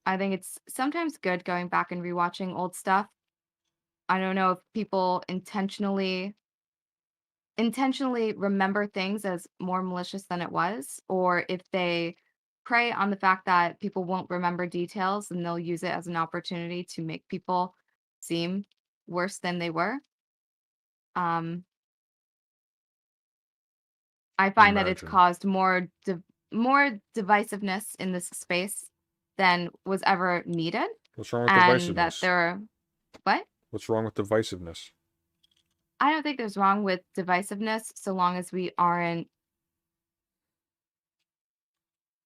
Speaker 2: I think it's sometimes good going back and rewatching old stuff. I don't know if people intentionally remember things as more malicious than it was, or if they prey on the fact that people won't remember details and they'll use it as an opportunity to make people seem worse than they were. Um, I find that it's
Speaker 1: Imagine.
Speaker 2: caused more divisiveness in this space than was ever needed,
Speaker 1: What's wrong with
Speaker 2: and that
Speaker 1: divisiveness?
Speaker 2: there are what?
Speaker 1: What's wrong with divisiveness?
Speaker 2: I don't think there's wrong with divisiveness so long as we aren't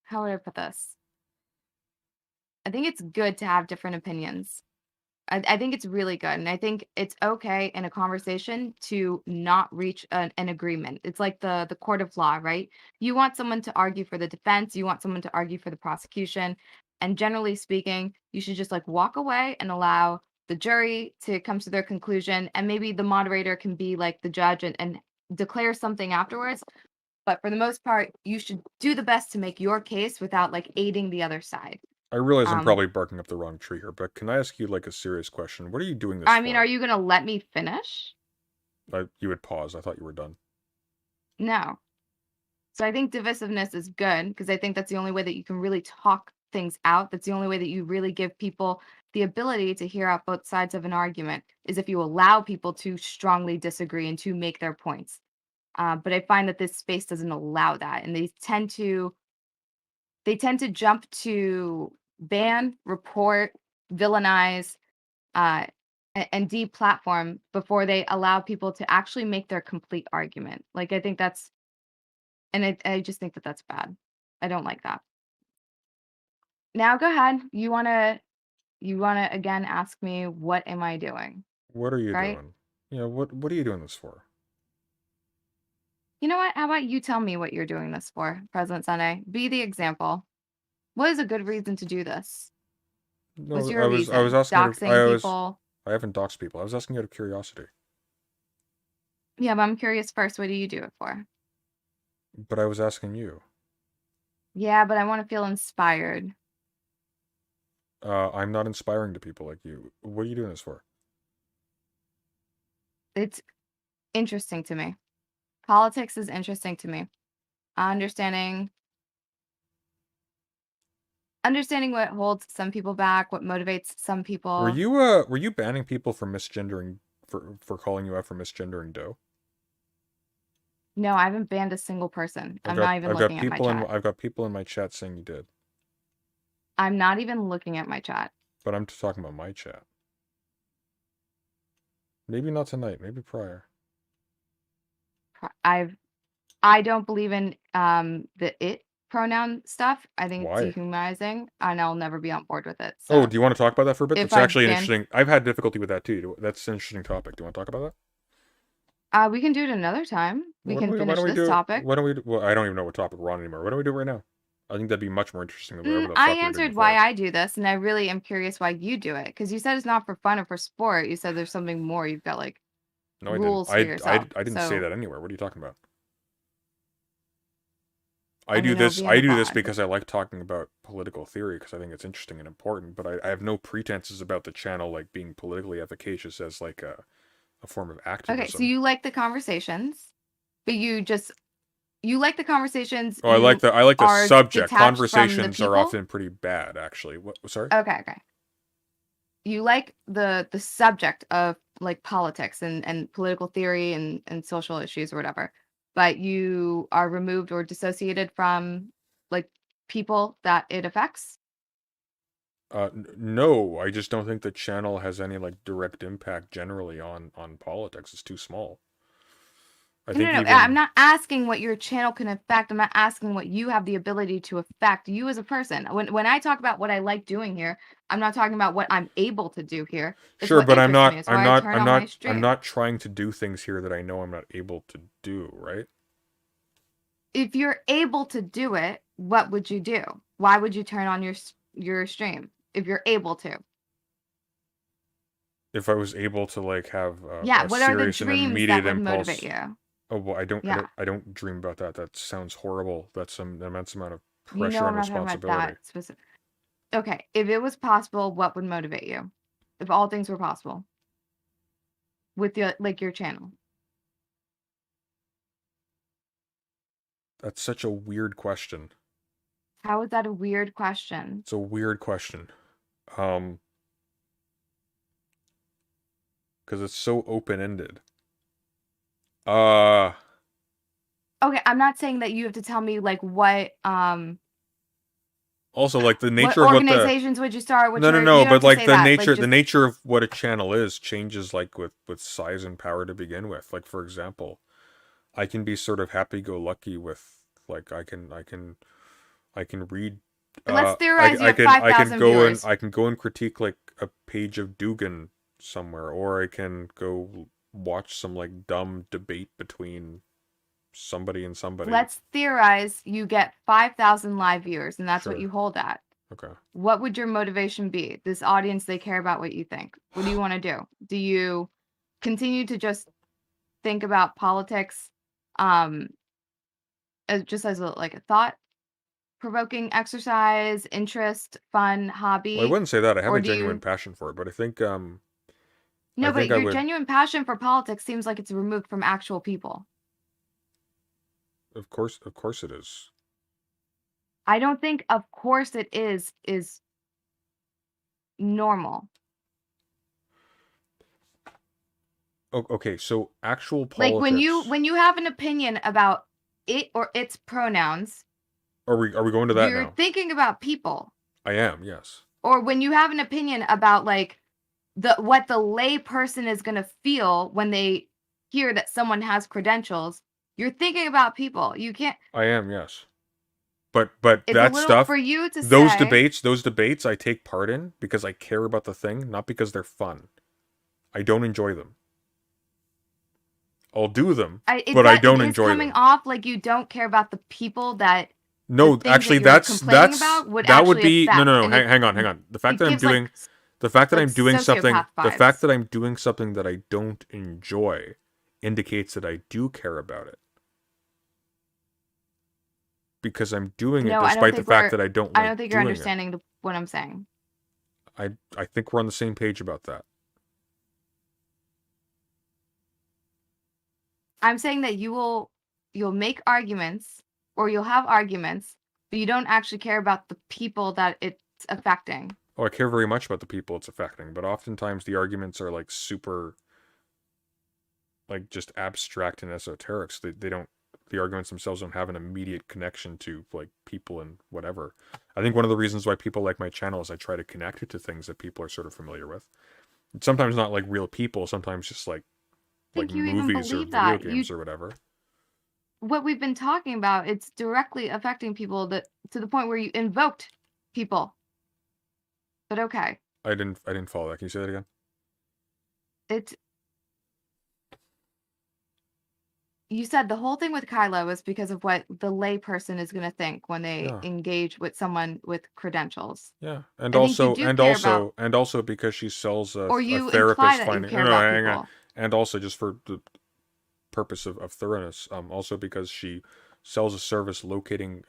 Speaker 2: how would I put this? I think it's good to have different opinions. I think it's really good, and I think it's okay in a conversation to not reach an agreement. It's like the court of law, right? You want someone to argue for the defense, you want someone to argue for the prosecution, and generally speaking, you should just like walk away and allow the jury to come to their conclusion, and maybe the moderator can be like the judge and declare something afterwards. But for the most part, you should do the best to make your case without like aiding the other side.
Speaker 1: I realize I'm
Speaker 2: Um,
Speaker 1: probably barking up the wrong tree here, but can I ask you like a serious question? What are you doing this
Speaker 2: I mean, are
Speaker 1: for?
Speaker 2: you gonna let me finish?
Speaker 1: You would pause. I thought you were done.
Speaker 2: No. So I think divisiveness is good because I think that's the only way that you can really talk things out. That's the only way that you really give people the ability to hear out both sides of an argument is if you allow people to strongly disagree and to make their points. But I find that this space doesn't allow that, and they tend to jump to ban, report, villainize, uh, and deplatform before they allow people to actually make their complete argument. Like I think that's and I just think that that's bad. I don't like that. Now go ahead. You wanna again ask me what am I doing,
Speaker 1: What are you
Speaker 2: right?
Speaker 1: doing? What are you doing this for?
Speaker 2: You know what? How about you tell me what you're doing this for, President Sunday? Be the example. What is a good reason to do this? What's
Speaker 1: No,
Speaker 2: your
Speaker 1: I was
Speaker 2: reason?
Speaker 1: asking out of
Speaker 2: Doxing people?
Speaker 1: I haven't doxed people. I was asking out of curiosity.
Speaker 2: Yeah, but I'm curious first. What do you do it for?
Speaker 1: But I was asking you.
Speaker 2: Yeah, but I want to feel inspired.
Speaker 1: I'm not inspiring to people like you. What are you doing this for?
Speaker 2: It's interesting to me. Politics is interesting to me. Understanding understanding what holds some people back, what motivates some people.
Speaker 1: Were you banning people for misgendering for calling you out for misgendering dough?
Speaker 2: No, I haven't banned a single person. I'm not even looking at my chat.
Speaker 1: I've got people in my chat saying you did.
Speaker 2: I'm not even looking at my chat.
Speaker 1: But I'm just talking about my chat. Maybe not tonight, maybe prior.
Speaker 2: I don't believe in the it pronoun stuff. I think it's
Speaker 1: Why?
Speaker 2: dehumanizing, and I'll never be on board with it.
Speaker 1: Oh,
Speaker 2: So
Speaker 1: do you want to talk about that for a bit?
Speaker 2: if
Speaker 1: That's
Speaker 2: I
Speaker 1: actually an
Speaker 2: ban,
Speaker 1: interesting. I've had difficulty with that too. That's an interesting topic. Do you want to talk about
Speaker 2: we can do it another time.
Speaker 1: that?
Speaker 2: We can
Speaker 1: Why
Speaker 2: finish
Speaker 1: don't we
Speaker 2: this
Speaker 1: do it?
Speaker 2: topic.
Speaker 1: Why don't we? Well, I don't even know what topic we're on anymore. Why don't we do it right now? I think that'd be much more interesting than whatever the
Speaker 2: I
Speaker 1: fuck we were doing
Speaker 2: answered why
Speaker 1: before.
Speaker 2: I do this, and I really am curious why you do it. Because you said it's not for fun or for sport. You said there's something more. You've got like
Speaker 1: No, I didn't.
Speaker 2: rules for yourself.
Speaker 1: I didn't say
Speaker 2: So
Speaker 1: that anywhere. What are you talking about?
Speaker 2: I mean, it'll be in
Speaker 1: I
Speaker 2: the
Speaker 1: do this
Speaker 2: pod.
Speaker 1: because I like talking about political theory because I think it's interesting and important. But I have no pretenses about the channel like being politically efficacious as like a form of activism.
Speaker 2: Okay, so you like the conversations, but you like the conversations.
Speaker 1: Oh,
Speaker 2: You
Speaker 1: I like the
Speaker 2: are
Speaker 1: subject.
Speaker 2: detached from the
Speaker 1: Conversations are
Speaker 2: people.
Speaker 1: often pretty bad, actually. What? Sorry.
Speaker 2: Okay. You like the subject of like politics and political theory and social issues or whatever, but you are removed or dissociated from like people that it affects.
Speaker 1: No, I just don't think the channel has any like direct impact generally on politics. It's too small. I think
Speaker 2: No. I'm not asking what your channel can affect. I'm not asking what you have the ability to affect you as a person. When I talk about what I like doing here, I'm not talking about what I'm able to do here. It's
Speaker 1: sure,
Speaker 2: what
Speaker 1: but
Speaker 2: interests me. It's why I turn on my
Speaker 1: I'm
Speaker 2: stream.
Speaker 1: not trying to do things here that I know I'm not able to do, right?
Speaker 2: If you're able to do it, what would you do? Why would you turn on your stream if you're able to?
Speaker 1: If I was able to like have
Speaker 2: Yeah,
Speaker 1: a
Speaker 2: what are the
Speaker 1: serious and
Speaker 2: dreams that
Speaker 1: immediate
Speaker 2: would motivate
Speaker 1: impulse.
Speaker 2: you?
Speaker 1: Oh well,
Speaker 2: Yeah,
Speaker 1: I don't dream about that. That sounds horrible. That's an immense amount of
Speaker 2: you know
Speaker 1: pressure
Speaker 2: I'm
Speaker 1: and
Speaker 2: not talking about
Speaker 1: responsibility.
Speaker 2: that specific. Okay, if it was possible, what would motivate you? If all things were possible with your channel.
Speaker 1: That's such a weird question.
Speaker 2: How is that a weird question?
Speaker 1: It's a weird question. Um, because it's so open-ended. Uh,
Speaker 2: Okay, I'm not saying that you have to tell me like
Speaker 1: Also, like the
Speaker 2: what
Speaker 1: nature of what the
Speaker 2: organizations would you start? Which
Speaker 1: no, no,
Speaker 2: you
Speaker 1: no,
Speaker 2: don't have
Speaker 1: but
Speaker 2: to
Speaker 1: like
Speaker 2: say that. Like
Speaker 1: the
Speaker 2: just
Speaker 1: nature of what a channel is changes like with size and power to begin with. Like for example, I can be sort of happy-go-lucky with like I can read
Speaker 2: let's theorize you have 5,000 viewers.
Speaker 1: I can go and critique like a page of Dugan somewhere, or I can go watch some like dumb debate between somebody and somebody.
Speaker 2: Let's theorize you get 5,000 live viewers, and that's what
Speaker 1: Sure.
Speaker 2: you hold at.
Speaker 1: Okay.
Speaker 2: What would your motivation be? This audience, they care about what you think. What do you want to do? Do you continue to just think about politics just as like a thought provoking exercise, interest, fun,
Speaker 1: Well, I
Speaker 2: hobby?
Speaker 1: wouldn't say that. I have
Speaker 2: Or
Speaker 1: a
Speaker 2: do
Speaker 1: genuine
Speaker 2: you
Speaker 1: passion for it, but I
Speaker 2: no, but
Speaker 1: think I
Speaker 2: your
Speaker 1: would.
Speaker 2: genuine passion for politics seems like it's removed from actual people.
Speaker 1: Of course it is.
Speaker 2: I don't think of course it is normal.
Speaker 1: Okay, so actual
Speaker 2: Like
Speaker 1: politics.
Speaker 2: when you have an opinion about it or its pronouns,
Speaker 1: Are we going to that
Speaker 2: you're
Speaker 1: now?
Speaker 2: thinking about people.
Speaker 1: I am, yes.
Speaker 2: Or when you have an opinion about like what the lay person is going to feel when they hear that someone has credentials, you're thinking about people. You can't
Speaker 1: I am, yes. But
Speaker 2: it's a
Speaker 1: that
Speaker 2: little
Speaker 1: stuff,
Speaker 2: for you to say.
Speaker 1: those debates I take part in because I care about the thing, not because they're fun. I don't enjoy them. I'll do them, but I don't
Speaker 2: It is
Speaker 1: enjoy
Speaker 2: coming
Speaker 1: them.
Speaker 2: off like you don't care about the people that the
Speaker 1: No,
Speaker 2: things that
Speaker 1: actually,
Speaker 2: you're complaining about would
Speaker 1: that would
Speaker 2: actually
Speaker 1: be
Speaker 2: affect.
Speaker 1: no.
Speaker 2: And
Speaker 1: Hang on, hang on.
Speaker 2: it gives like
Speaker 1: The fact that
Speaker 2: like
Speaker 1: I'm doing something,
Speaker 2: sociopath vibes.
Speaker 1: that I don't enjoy, indicates that I do care about it. Because I'm doing it
Speaker 2: No, I don't
Speaker 1: despite the
Speaker 2: think
Speaker 1: fact that I don't
Speaker 2: I
Speaker 1: like
Speaker 2: don't think you're
Speaker 1: doing it.
Speaker 2: understanding what I'm saying.
Speaker 1: I think we're on the same page about that.
Speaker 2: I'm saying that you'll make arguments or you'll have arguments, but you don't actually care about the people that it's affecting.
Speaker 1: Oh, I care very much about the people it's affecting, but oftentimes the arguments are like super like just abstract and esoterics. They don't, the arguments themselves don't have an immediate connection to like people and whatever. I think one of the reasons why people like my channel is I try to connect it to things that people are sort of familiar with. Sometimes not like real people, sometimes just like
Speaker 2: Think you even
Speaker 1: movies or
Speaker 2: believe
Speaker 1: video
Speaker 2: that? You
Speaker 1: games or whatever.
Speaker 2: what we've been talking about, it's directly affecting people that to the point where you invoked people. But okay.
Speaker 1: I didn't follow that. Can you say that again?
Speaker 2: It's you said the whole thing with Kylo was because of what the layperson is gonna think when they
Speaker 1: Yeah.
Speaker 2: engage with someone with credentials.
Speaker 1: Yeah.
Speaker 2: I think you do care about
Speaker 1: And also because she sells
Speaker 2: or
Speaker 1: a
Speaker 2: you imply
Speaker 1: therapist
Speaker 2: that you
Speaker 1: finding
Speaker 2: care
Speaker 1: no, no,
Speaker 2: about
Speaker 1: hang on.
Speaker 2: people.
Speaker 1: And also just for the purpose of thoroughness, also because she sells a service locating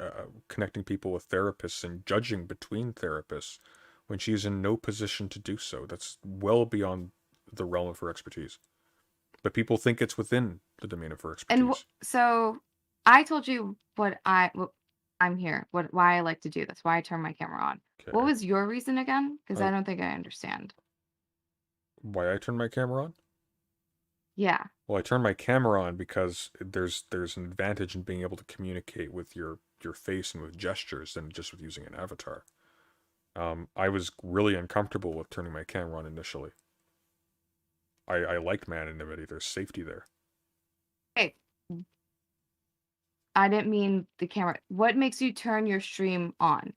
Speaker 1: connecting people with therapists and judging between therapists when she's in no position to do so. That's well beyond the realm of her expertise. But people think it's within the domain of her
Speaker 2: And
Speaker 1: expertise.
Speaker 2: so I told you what I'm here, why I like to do this, why I turn my camera on. What
Speaker 1: Okay.
Speaker 2: was your reason again? Because
Speaker 1: Uh,
Speaker 2: I don't think I understand.
Speaker 1: why I turn my camera on?
Speaker 2: Yeah.
Speaker 1: Well, I turn my camera on because there's an advantage in being able to communicate with your face and with gestures than just with using an avatar. I was really uncomfortable with turning my camera on initially. I like my anonymity. There's safety there.
Speaker 2: Hey, I didn't mean the camera. What makes you turn your stream on?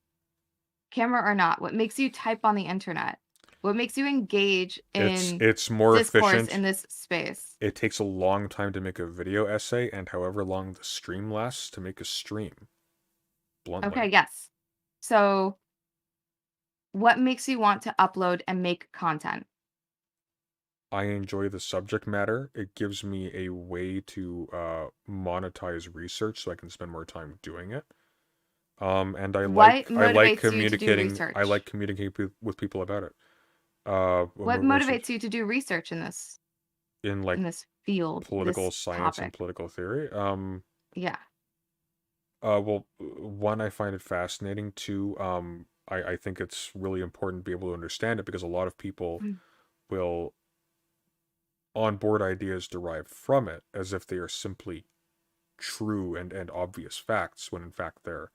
Speaker 2: Camera or not? What makes you type on the internet? What makes you engage in
Speaker 1: It's more
Speaker 2: discourse in
Speaker 1: efficient.
Speaker 2: this space?
Speaker 1: It takes a long time to make a video essay, and however long the stream lasts to make a stream.
Speaker 2: Okay,
Speaker 1: Bluntly.
Speaker 2: yes. So, what makes you want to upload and make content?
Speaker 1: I enjoy the subject matter. It gives me a way to monetize research so I can spend more time doing it. And
Speaker 2: What
Speaker 1: I like
Speaker 2: motivates you to do research?
Speaker 1: communicating with people about it. What
Speaker 2: What
Speaker 1: motivates me
Speaker 2: motivates you to do research
Speaker 1: in like
Speaker 2: in this field,
Speaker 1: political
Speaker 2: this
Speaker 1: science and
Speaker 2: topic?
Speaker 1: political theory?
Speaker 2: Yeah.
Speaker 1: Well, one, I find it fascinating. Two, I think it's really important to be able to understand it because a lot of people
Speaker 2: Mm.
Speaker 1: will onboard ideas derived from it as if they are simply true and obvious facts, when in fact they're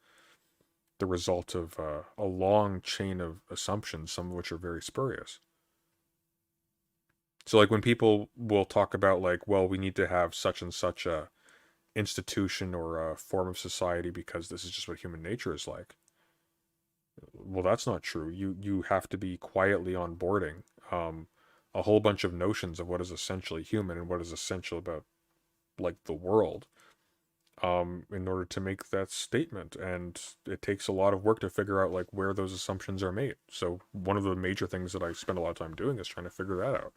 Speaker 1: the result of a long chain of assumptions, some of which are very spurious. So, like when people will talk about like, well, we need to have such and such a institution or a form of society because this is just what human nature is like. Well, that's not true. You have to be quietly onboarding a whole bunch of notions of what is essentially human and what is essential about like the world in order to make that statement. And it takes a lot of work to figure out like where those assumptions are made. So one of the major things that I spend a lot of time doing is trying to figure that out.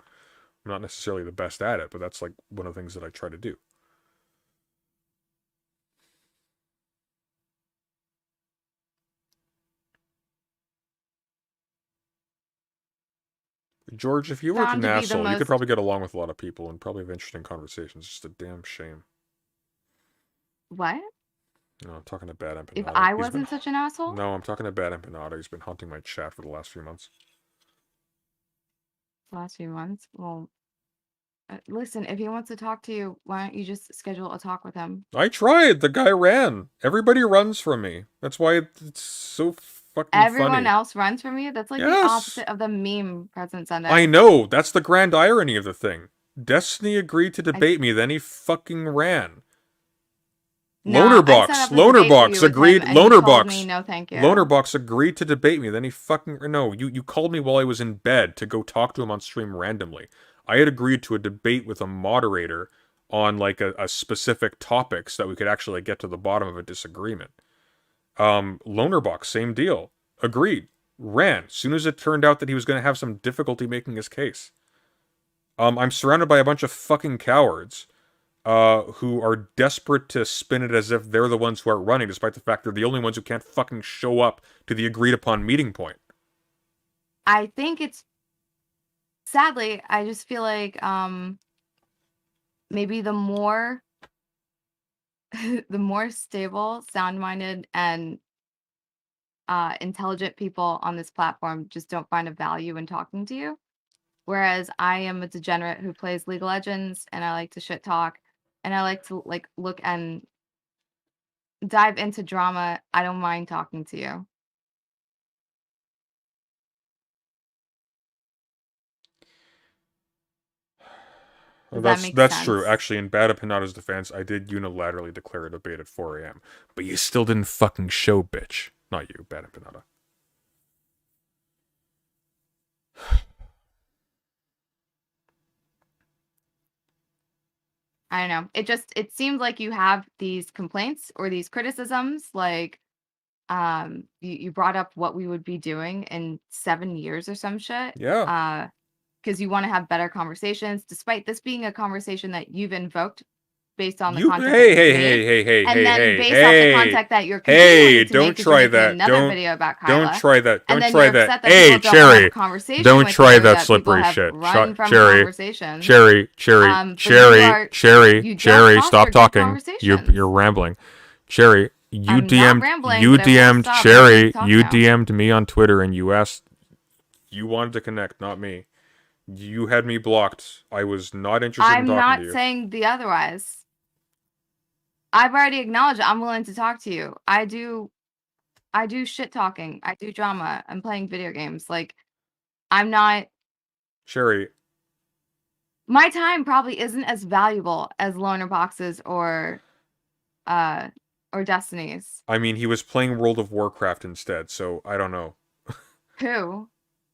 Speaker 1: I'm not necessarily the best at it, but that's like one of the things that I try to do. George, if you weren't
Speaker 2: Found
Speaker 1: an
Speaker 2: to be the
Speaker 1: asshole, you could
Speaker 2: most
Speaker 1: probably get along with a lot of people and probably have interesting conversations. It's just a damn shame.
Speaker 2: what?
Speaker 1: No, I'm talking to Bad
Speaker 2: If
Speaker 1: Empanada.
Speaker 2: I
Speaker 1: He's been.
Speaker 2: wasn't such an asshole?
Speaker 1: No, I'm talking to Bad Empanada. He's been haunting my chat for the last few months.
Speaker 2: Last few months? Well, listen, if he wants to talk to you, why don't you just schedule a talk with him?
Speaker 1: I tried. The guy ran. Everybody runs from me. That's why it's so fucking
Speaker 2: Everyone
Speaker 1: funny.
Speaker 2: else runs from you? That's like the
Speaker 1: Yes.
Speaker 2: opposite of the meme President
Speaker 1: I
Speaker 2: Sunday.
Speaker 1: know. That's the grand irony of the thing. Destiny agreed to
Speaker 2: I
Speaker 1: debate me, then he fucking ran.
Speaker 2: Nah, I set up a
Speaker 1: Loner
Speaker 2: debate for you
Speaker 1: box
Speaker 2: with him
Speaker 1: agreed.
Speaker 2: and he told me no thank
Speaker 1: Loner
Speaker 2: you.
Speaker 1: box agreed to debate me. Then he fucking no. You called me while I was in bed to go talk to him on stream randomly. I had agreed to a debate with a moderator on like a specific topic so that we could actually get to the bottom of a disagreement. Loner box, same deal. Agreed. Ran. Soon as it turned out that he was going to have some difficulty making his case. I'm surrounded by a bunch of fucking cowards who are desperate to spin it as if they're the ones who are running, despite the fact they're the only ones who can't fucking show up to the agreed upon meeting point.
Speaker 2: I think it's sadly, I just feel like maybe the more the more stable, sound-minded, and intelligent people on this platform just don't find a value in talking to you. Whereas I am a degenerate who plays League of Legends, and I like to shit talk, and I like to like look and dive into drama. I don't mind talking to you.
Speaker 1: Well,
Speaker 2: Does that make
Speaker 1: that's true.
Speaker 2: sense?
Speaker 1: Actually, in Bad Pinata's defense, I did unilaterally declare a debate at 4 a.m. But you still didn't fucking show, bitch. Not you, Bad Pinata.
Speaker 2: I don't know. It seems like you have these complaints or these criticisms, like you brought up what we would be doing in 7 years or some shit.
Speaker 1: Yeah.
Speaker 2: Because you want to have better conversations, despite this being a conversation that you've invoked based on the
Speaker 1: You
Speaker 2: content that
Speaker 1: hey
Speaker 2: you've
Speaker 1: hey
Speaker 2: made.
Speaker 1: hey hey hey
Speaker 2: And
Speaker 1: hey
Speaker 2: then
Speaker 1: hey
Speaker 2: based off the
Speaker 1: hey
Speaker 2: content that you're
Speaker 1: hey!
Speaker 2: continuing to
Speaker 1: Don't
Speaker 2: make, because you're
Speaker 1: try
Speaker 2: making
Speaker 1: that.
Speaker 2: another video about
Speaker 1: Don't
Speaker 2: Kyla.
Speaker 1: try that.
Speaker 2: And
Speaker 1: Don't
Speaker 2: then
Speaker 1: try
Speaker 2: you're
Speaker 1: that.
Speaker 2: upset that
Speaker 1: Hey,
Speaker 2: people don't want to have a
Speaker 1: Cherry!
Speaker 2: conversation
Speaker 1: Don't
Speaker 2: with
Speaker 1: try
Speaker 2: you,
Speaker 1: that
Speaker 2: that people
Speaker 1: slippery
Speaker 2: have
Speaker 1: shit.
Speaker 2: run from
Speaker 1: Cherry,
Speaker 2: conversations.
Speaker 1: Cherry,
Speaker 2: But you are you don't
Speaker 1: Cherry! Stop
Speaker 2: foster good
Speaker 1: talking. You're
Speaker 2: conversations.
Speaker 1: rambling. Cherry,
Speaker 2: I'm not rambling,
Speaker 1: you
Speaker 2: but I will
Speaker 1: DM'd
Speaker 2: stop when you
Speaker 1: Cherry,
Speaker 2: talk
Speaker 1: you
Speaker 2: now.
Speaker 1: DM'd me on Twitter, and you asked, you wanted to connect, not me. You had me blocked. I was not interested in
Speaker 2: I'm
Speaker 1: talking to
Speaker 2: not
Speaker 1: you.
Speaker 2: saying the otherwise. I've already acknowledged I'm willing to talk to you. I do shit talking. I do drama. I'm playing video games. Like, I'm not.
Speaker 1: Cherry,
Speaker 2: My time probably isn't as valuable as Loner Boxes uh or Destinies.
Speaker 1: I mean, he was playing World of Warcraft instead, so I don't know.
Speaker 2: Who?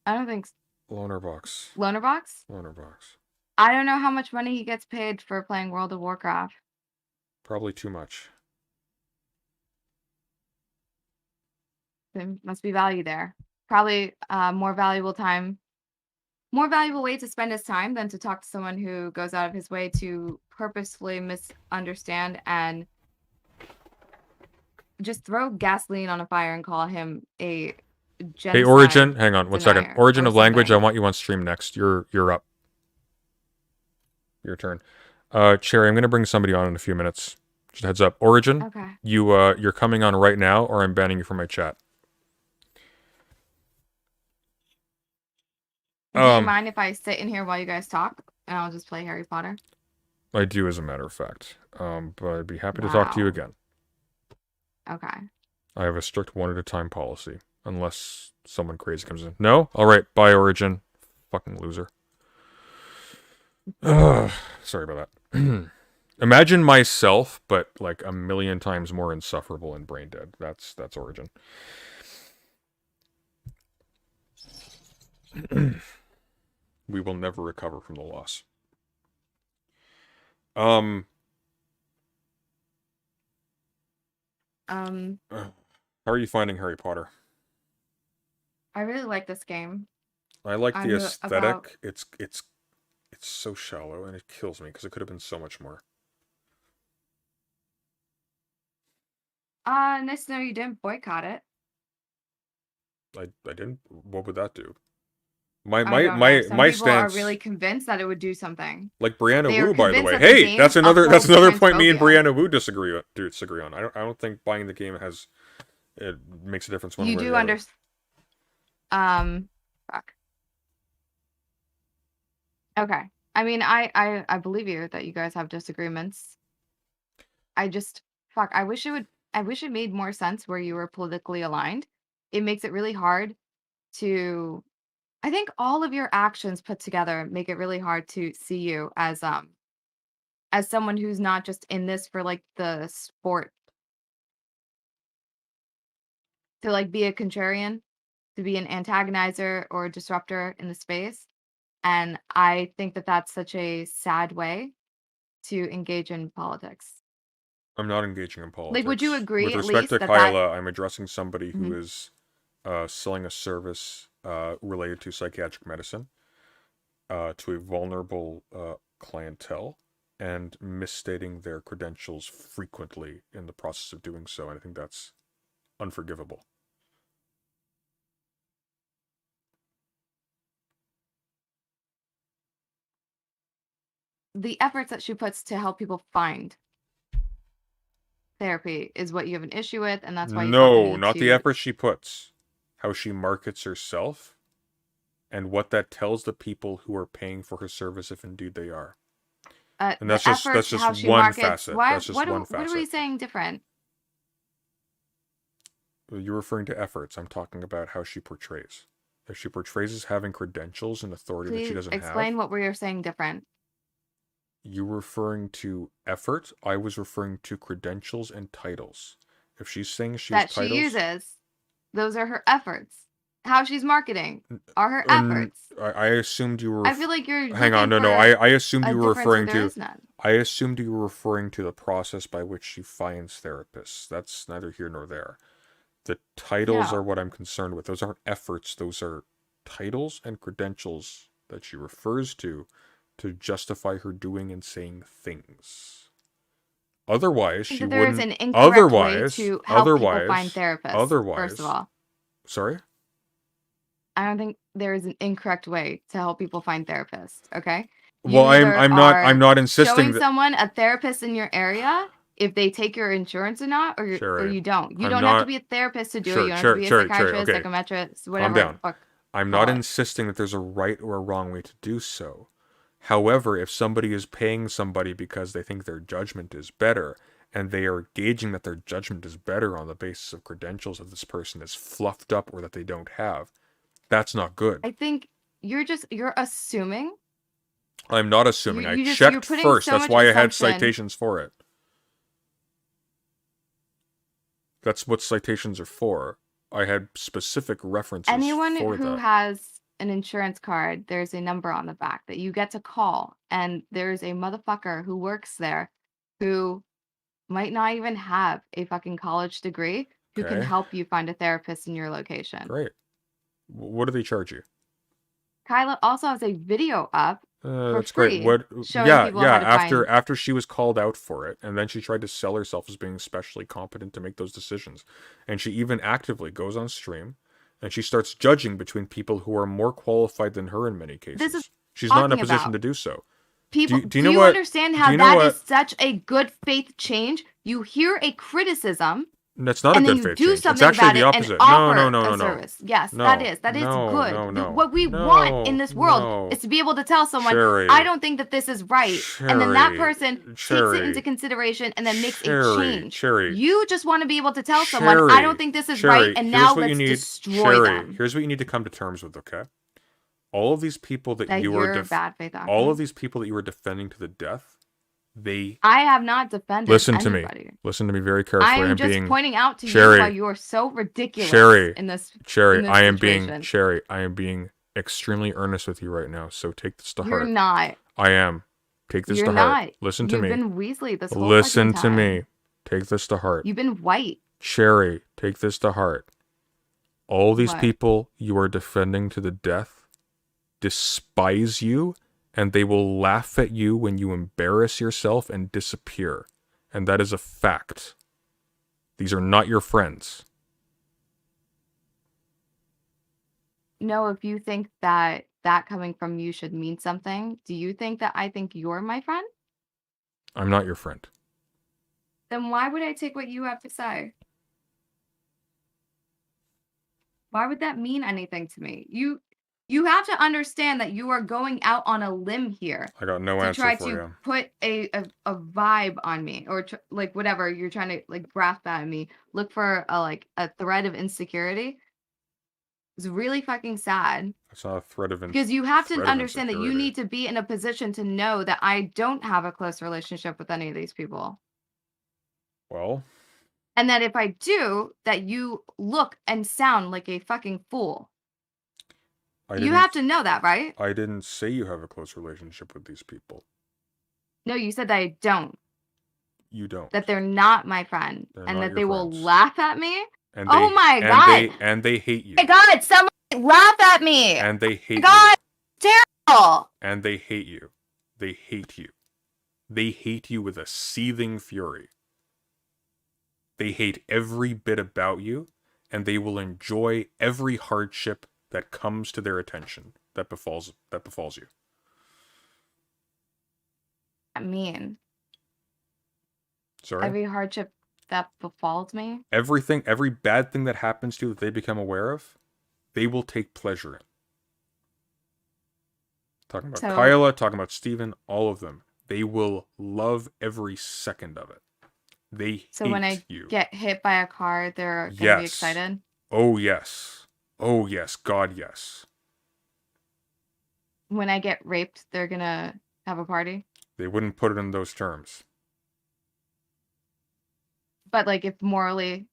Speaker 2: I don't think
Speaker 1: Loner Box.
Speaker 2: Loner Box.
Speaker 1: Loner Box.
Speaker 2: I don't know how much money he gets paid for playing World of Warcraft.
Speaker 1: Probably too much.
Speaker 2: There must be value there. Probably more valuable time. More valuable way to spend his time than to talk to someone who goes out of his way to purposefully misunderstand and just throw gasoline on a fire and call him a
Speaker 1: Hey,
Speaker 2: genocide
Speaker 1: Origin, hang on one second.
Speaker 2: denier
Speaker 1: Origin
Speaker 2: or
Speaker 1: of Language, I
Speaker 2: something.
Speaker 1: want you on stream next. You're up. Your turn. Cherry, I'm gonna bring somebody on in a few minutes. Just a heads up. Origin,
Speaker 2: Okay.
Speaker 1: you're coming on right now, or I'm banning you from my chat.
Speaker 2: Do you mind if I sit in here while you guys talk and I'll just play Harry Potter?
Speaker 1: I do, as a matter of fact. But I'd be happy to talk to you
Speaker 2: Wow.
Speaker 1: again.
Speaker 2: Okay.
Speaker 1: I have a strict one at a time policy, unless someone crazy comes in. No? All right. Bye, Origin. Fucking loser. Sorry about that. Imagine myself, but like a million times more insufferable and brain dead. That's Origin. We will never recover from the loss. How are you finding Harry Potter?
Speaker 2: I really like this game.
Speaker 1: I like the
Speaker 2: I'm
Speaker 1: aesthetic. It's so shallow, and it kills me because it could have been so much more.
Speaker 2: Nice to know you didn't boycott it.
Speaker 1: I didn't. What would that do? My
Speaker 2: I don't know. Some people
Speaker 1: stance.
Speaker 2: are really convinced that it would do something.
Speaker 1: Like Brianna
Speaker 2: They are
Speaker 1: Wu, by the
Speaker 2: convinced
Speaker 1: way.
Speaker 2: that the
Speaker 1: Hey,
Speaker 2: game
Speaker 1: that's another
Speaker 2: upholds
Speaker 1: point me and
Speaker 2: transphobia.
Speaker 1: Brianna Wu disagree on. I don't think buying the game it makes a difference one
Speaker 2: You
Speaker 1: way
Speaker 2: do
Speaker 1: or the other.
Speaker 2: fuck. Okay. I mean, I believe you that you guys have disagreements. I just fuck. I wish it made more sense where you were politically aligned. It makes it really hard to. I think all of your actions put together make it really hard to see you as someone who's not just in this for like the sport, to like be a contrarian, to be an antagonizer or a disruptor in the space. And I think that that's such a sad way to engage in politics.
Speaker 1: I'm not engaging in
Speaker 2: Like, would you
Speaker 1: politics.
Speaker 2: agree
Speaker 1: With
Speaker 2: at
Speaker 1: respect
Speaker 2: least
Speaker 1: to
Speaker 2: that that
Speaker 1: Kyla, I'm addressing somebody who
Speaker 2: Mhm.
Speaker 1: is selling a service related to psychiatric medicine to a vulnerable clientele and misstating their credentials frequently in the process of doing so. And I think that's unforgivable.
Speaker 2: the efforts that she puts to help people find therapy is what you have an issue with, and that's why you felt the
Speaker 1: No,
Speaker 2: need
Speaker 1: not the
Speaker 2: to.
Speaker 1: effort she puts. How she markets herself. and what that tells the people who are paying for her service, if indeed they are. And
Speaker 2: The efforts,
Speaker 1: that's
Speaker 2: how
Speaker 1: just
Speaker 2: she
Speaker 1: one
Speaker 2: markets.
Speaker 1: facet.
Speaker 2: Why?
Speaker 1: That's just one
Speaker 2: What are we
Speaker 1: facet.
Speaker 2: saying different?
Speaker 1: You're referring to efforts. I'm talking about how she portrays. If she portrays as having credentials and authority that she
Speaker 2: Please
Speaker 1: doesn't
Speaker 2: explain
Speaker 1: have,
Speaker 2: what we are saying different.
Speaker 1: you referring to effort. I was referring to credentials and titles. If she's saying she has
Speaker 2: That she
Speaker 1: titles,
Speaker 2: uses. Those are her efforts. How she's marketing are her efforts.
Speaker 1: I assumed you were.
Speaker 2: I feel like you're
Speaker 1: Hang on,
Speaker 2: looking
Speaker 1: no.
Speaker 2: for
Speaker 1: I assumed
Speaker 2: a
Speaker 1: you were
Speaker 2: difference where
Speaker 1: referring
Speaker 2: there
Speaker 1: to.
Speaker 2: is none.
Speaker 1: I assumed you were referring to the process by which she finds therapists. That's neither here nor there. The titles are
Speaker 2: No.
Speaker 1: what I'm concerned with. Those aren't efforts. Those are titles and credentials that she refers to justify her doing and saying things. Otherwise,
Speaker 2: I think
Speaker 1: she
Speaker 2: that there is
Speaker 1: wouldn't.
Speaker 2: an incorrect way
Speaker 1: Otherwise,
Speaker 2: to help people find
Speaker 1: otherwise,
Speaker 2: therapists, first of
Speaker 1: otherwise.
Speaker 2: all.
Speaker 1: Sorry?
Speaker 2: I don't think there is an incorrect way to help people find therapists, okay? You
Speaker 1: Well,
Speaker 2: either
Speaker 1: I'm
Speaker 2: are
Speaker 1: not insisting
Speaker 2: showing
Speaker 1: that.
Speaker 2: someone a therapist in your area if they take your insurance or not, or
Speaker 1: Sherry,
Speaker 2: you don't. You
Speaker 1: I'm
Speaker 2: don't have to
Speaker 1: not.
Speaker 2: be a therapist to do it. You
Speaker 1: Sure,
Speaker 2: don't have to be a
Speaker 1: Cherry.
Speaker 2: psychiatrist,
Speaker 1: Okay,
Speaker 2: psychometrist,
Speaker 1: calm
Speaker 2: whatever the
Speaker 1: down.
Speaker 2: fuck
Speaker 1: I'm
Speaker 2: call
Speaker 1: not
Speaker 2: it.
Speaker 1: insisting that there's a right or a wrong way to do so. However, if somebody is paying somebody because they think their judgment is better, and they are gauging that their judgment is better on the basis of credentials that this person is fluffed up or that they don't have, that's not good.
Speaker 2: I think you're assuming.
Speaker 1: I'm not assuming. I
Speaker 2: You're
Speaker 1: checked
Speaker 2: putting
Speaker 1: first.
Speaker 2: so
Speaker 1: That's
Speaker 2: much
Speaker 1: why I had
Speaker 2: assumption.
Speaker 1: citations for it. That's what citations are for. I had specific references
Speaker 2: Anyone
Speaker 1: for
Speaker 2: who
Speaker 1: that.
Speaker 2: has an insurance card, there's a number on the back that you get to call, and there's a motherfucker who works there who might not even have a fucking college degree who can
Speaker 1: Okay,
Speaker 2: help you find a therapist in your location.
Speaker 1: great. What do they charge you?
Speaker 2: Kyla also has a video up for
Speaker 1: That's great.
Speaker 2: free
Speaker 1: What?
Speaker 2: showing people how to find.
Speaker 1: After she was called out for it, and then she tried to sell herself as being especially competent to make those decisions, and she even actively goes on stream, and she starts judging between people who are more qualified than her in many cases.
Speaker 2: This is
Speaker 1: She's not in a
Speaker 2: talking
Speaker 1: position
Speaker 2: about.
Speaker 1: to do so.
Speaker 2: People,
Speaker 1: Do you know
Speaker 2: you
Speaker 1: what?
Speaker 2: understand
Speaker 1: Do
Speaker 2: how
Speaker 1: you know
Speaker 2: that
Speaker 1: what?
Speaker 2: is such a good faith change? You hear a criticism
Speaker 1: That's not a
Speaker 2: and then
Speaker 1: good
Speaker 2: you
Speaker 1: faith
Speaker 2: do
Speaker 1: change. It's
Speaker 2: something
Speaker 1: actually
Speaker 2: about
Speaker 1: the
Speaker 2: it and
Speaker 1: opposite.
Speaker 2: offer
Speaker 1: No.
Speaker 2: a service. Yes,
Speaker 1: No.
Speaker 2: that is
Speaker 1: No.
Speaker 2: good.
Speaker 1: No. No.
Speaker 2: What we
Speaker 1: No.
Speaker 2: want in this world
Speaker 1: No.
Speaker 2: is to be able to tell someone,
Speaker 1: Cherry.
Speaker 2: I don't think that this is right. And then that person takes it into
Speaker 1: Cherry.
Speaker 2: consideration and then makes a
Speaker 1: Cherry.
Speaker 2: change.
Speaker 1: Cherry.
Speaker 2: You just want to be able to tell someone, I don't think this is right, and now let's destroy them.
Speaker 1: Here's what you need to come to terms with, okay? All of these people that you are
Speaker 2: bad faith acting.
Speaker 1: all of these people that you are defending to the death,
Speaker 2: I have not defended anybody.
Speaker 1: Me. Listen to me very carefully.
Speaker 2: I am just pointing out to
Speaker 1: Cherry,
Speaker 2: you why you are so ridiculous in this situation.
Speaker 1: I am being extremely earnest with you right now. So take this to heart.
Speaker 2: You're not.
Speaker 1: I am. Take this to heart.
Speaker 2: Not.
Speaker 1: Listen to me.
Speaker 2: You've been Weasley this whole
Speaker 1: Listen
Speaker 2: fucking time.
Speaker 1: to me. Take this to heart.
Speaker 2: You've been white.
Speaker 1: Cherry, take this to heart. All these people you are defending to the death despise you, and they will laugh at you when you embarrass yourself and disappear. And that is a fact. These are not your friends.
Speaker 2: No, if you think that coming from you should mean something, do you think that I think you're my friend?
Speaker 1: I'm not your friend.
Speaker 2: Then why would I take what you have to say? Why would that mean anything to me? You have to understand that you are going out on a limb here.
Speaker 1: I got no answer for you.
Speaker 2: To try to put a vibe on me, or like whatever you're trying to like grasp at me. Look for a thread of insecurity. It's really fucking sad.
Speaker 1: It's not a thread of
Speaker 2: because you have to understand that you need to be in a position to know that I don't have a close relationship with any of these people.
Speaker 1: Well.
Speaker 2: And that if I do, that you look and sound like a fucking fool. You have to know that, right?
Speaker 1: I didn't say you have a close relationship with these people.
Speaker 2: No, you said that I don't.
Speaker 1: You don't.
Speaker 2: That they're not my friend. And that they will laugh at me.
Speaker 1: And
Speaker 2: oh my God.
Speaker 1: And they hate you.
Speaker 2: Oh my God, someone laugh at me.
Speaker 1: And they hate you.
Speaker 2: God, terrible.
Speaker 1: And they hate you. They hate you. They hate you with a seething fury. They hate every bit about you, and they will enjoy every hardship that comes to their attention that befalls you.
Speaker 2: I mean,
Speaker 1: sorry?
Speaker 2: Every hardship that befalls me?
Speaker 1: Everything, every bad thing that happens to you that they become aware of, they will take pleasure in. Talking about
Speaker 2: So
Speaker 1: Kyla, talking about Steven, all of them. They will love every second of it. They
Speaker 2: when
Speaker 1: hate
Speaker 2: I
Speaker 1: you.
Speaker 2: get hit by a car, they're gonna be
Speaker 1: Yes.
Speaker 2: excited.
Speaker 1: Oh, yes. Oh, yes. God, yes.
Speaker 2: When I get raped, they're gonna have a party.
Speaker 1: They wouldn't put it in those terms.
Speaker 2: But like if morally,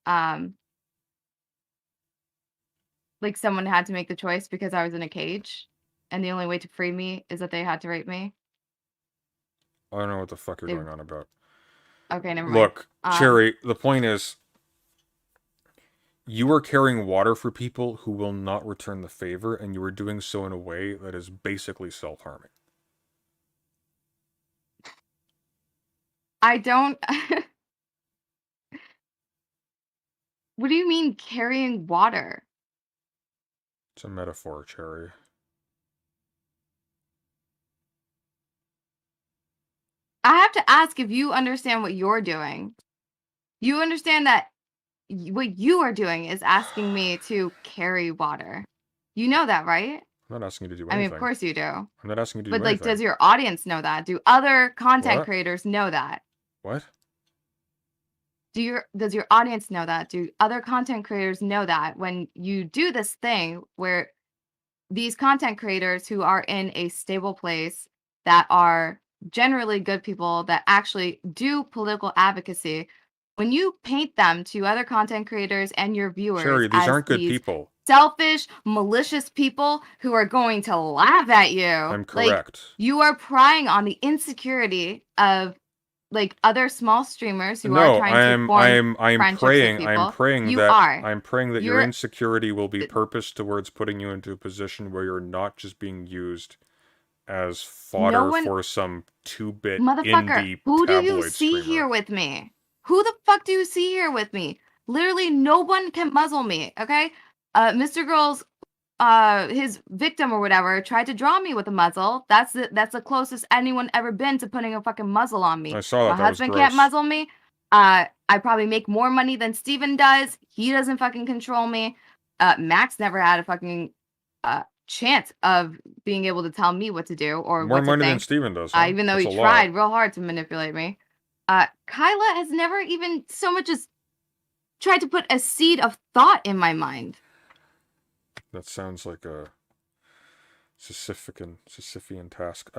Speaker 2: um, like someone had to make the choice because I was in a cage, and the only way to free me is that they had to rape me.
Speaker 1: I don't know what the fuck you're
Speaker 2: They
Speaker 1: going on about.
Speaker 2: Okay, never mind.
Speaker 1: Look, Cherry, the point is, you are carrying water for people who will not return the favor, and you are doing so in a way that is basically self-harming.
Speaker 2: I don't. What do you mean carrying water?
Speaker 1: It's a metaphor, Cherry.
Speaker 2: I have to ask if you understand what you're doing. You understand that what you are doing is asking me to carry water. You know that, right?
Speaker 1: I'm not asking you to do
Speaker 2: I mean, of
Speaker 1: anything.
Speaker 2: course you do.
Speaker 1: I'm not asking you to
Speaker 2: But
Speaker 1: do
Speaker 2: like,
Speaker 1: anything.
Speaker 2: does your audience know that? Do other content
Speaker 1: What?
Speaker 2: creators know that?
Speaker 1: What?
Speaker 2: Does your audience know that? Do other content creators know that when you do this thing where these content creators who are in a stable place that are generally good people that actually do political advocacy, when you paint them to other content creators and your viewers
Speaker 1: Cherry, these
Speaker 2: as
Speaker 1: aren't good
Speaker 2: these
Speaker 1: people.
Speaker 2: selfish, malicious people who are going to laugh at you,
Speaker 1: I'm
Speaker 2: like
Speaker 1: correct.
Speaker 2: you are prying on the insecurity of like other small streamers who are
Speaker 1: No,
Speaker 2: trying to form
Speaker 1: I'm
Speaker 2: friendships with
Speaker 1: praying,
Speaker 2: people. You are.
Speaker 1: I'm praying that your
Speaker 2: You're
Speaker 1: insecurity will be purposed towards putting you into a position where you're not just being used as
Speaker 2: no
Speaker 1: fodder
Speaker 2: one
Speaker 1: for some 2-bit
Speaker 2: Motherfucker,
Speaker 1: indie
Speaker 2: who do you
Speaker 1: tabloid
Speaker 2: see
Speaker 1: streamer.
Speaker 2: here with me? Who the fuck do you see here with me? Literally no one can muzzle me, okay? Mr. Girl's his victim or whatever tried to draw me with a muzzle. That's the closest anyone ever been to putting a fucking muzzle on me.
Speaker 1: I saw that.
Speaker 2: My
Speaker 1: That was
Speaker 2: husband can't
Speaker 1: gross.
Speaker 2: muzzle me. I probably make more money than Steven does. He doesn't fucking control me. Max never had a fucking chance of being able to tell me what to do or
Speaker 1: More
Speaker 2: what to
Speaker 1: money than
Speaker 2: think.
Speaker 1: Steven does, huh?
Speaker 2: Even though
Speaker 1: That's
Speaker 2: he
Speaker 1: a lot.
Speaker 2: tried real hard to manipulate me. Kyla has never even so much as tried to put a seed of thought in my mind.
Speaker 1: That sounds like a Sisyphean task.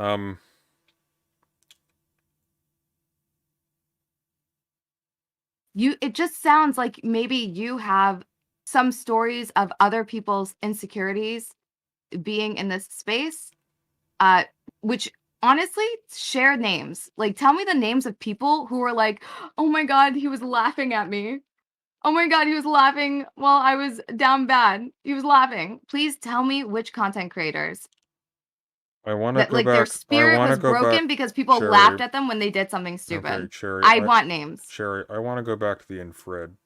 Speaker 2: It just sounds like maybe you have some stories of other people's insecurities being in this space, which honestly, share names. Like, tell me the names of people who were like, oh my God, he was laughing at me. Oh my God, he was laughing while I was down bad. He was laughing. Please tell me which content creators.
Speaker 1: I want to
Speaker 2: That
Speaker 1: go
Speaker 2: like their
Speaker 1: back. I
Speaker 2: spirit
Speaker 1: want to
Speaker 2: was
Speaker 1: go back.
Speaker 2: broken because people
Speaker 1: Cherry.
Speaker 2: laughed at them when they did something stupid.
Speaker 1: Okay, Cherry.
Speaker 2: I want names.
Speaker 1: Cherry, I want to go back to the Infrared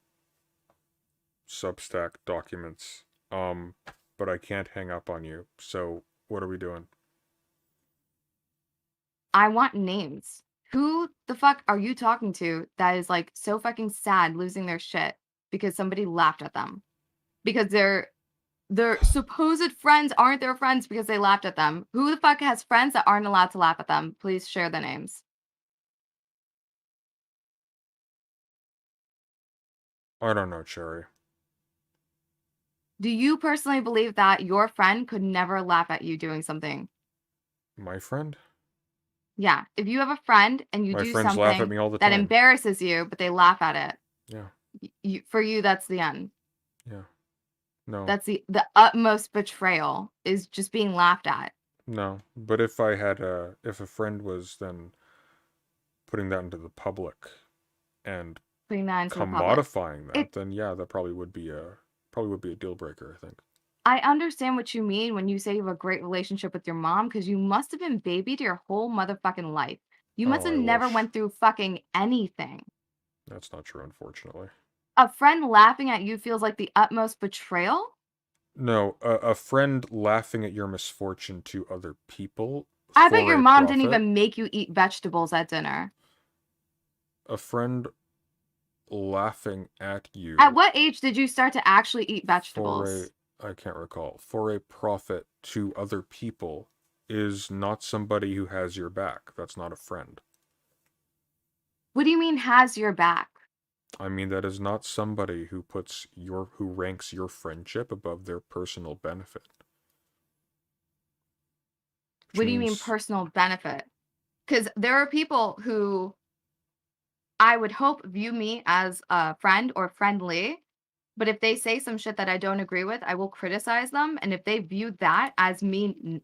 Speaker 1: Substack documents. But I can't hang up on you. So what are we doing?
Speaker 2: I want names. Who the fuck are you talking to that is like so fucking sad losing their shit because somebody laughed at them? Because their supposed friends aren't their friends because they laughed at them. Who the fuck has friends that aren't allowed to laugh at them? Please share the names.
Speaker 1: I don't know, Cherry.
Speaker 2: Do you personally believe that your friend could never laugh at you doing something?
Speaker 1: My friend?
Speaker 2: Yeah. If you have a friend and you
Speaker 1: My
Speaker 2: do
Speaker 1: friends laugh at
Speaker 2: something
Speaker 1: me all the
Speaker 2: that
Speaker 1: time.
Speaker 2: embarrasses you, but they laugh at it,
Speaker 1: Yeah.
Speaker 2: for you, that's the end.
Speaker 1: Yeah. No.
Speaker 2: That's the utmost betrayal is just being laughed at.
Speaker 1: No. But if a friend was then putting that into the public and
Speaker 2: Putting that into the public.
Speaker 1: commodifying that, then yeah, that probably would be a deal breaker, I think.
Speaker 2: I understand what you mean when you say you have a great relationship with your mom because you must have been babied your whole motherfucking life. You must
Speaker 1: Oh,
Speaker 2: have
Speaker 1: I
Speaker 2: never
Speaker 1: wish.
Speaker 2: went through fucking anything.
Speaker 1: That's not true, unfortunately.
Speaker 2: A friend laughing at you feels like the utmost betrayal?
Speaker 1: No, a friend laughing at your misfortune to other people
Speaker 2: I bet your
Speaker 1: for a
Speaker 2: mom didn't
Speaker 1: profit.
Speaker 2: even make you eat vegetables at dinner.
Speaker 1: A friend laughing at you
Speaker 2: At what age did you start to actually eat vegetables?
Speaker 1: I can't recall, for a profit to other people is not somebody who has your back. That's not a friend.
Speaker 2: What do you mean has your back?
Speaker 1: I mean, that is not somebody who ranks your friendship above their personal benefit. Which
Speaker 2: What do you mean
Speaker 1: means,
Speaker 2: personal benefit? Because there are people who I would hope view me as a friend or friendly, but if they say some shit that I don't agree with, I will criticize them. And if they view that as me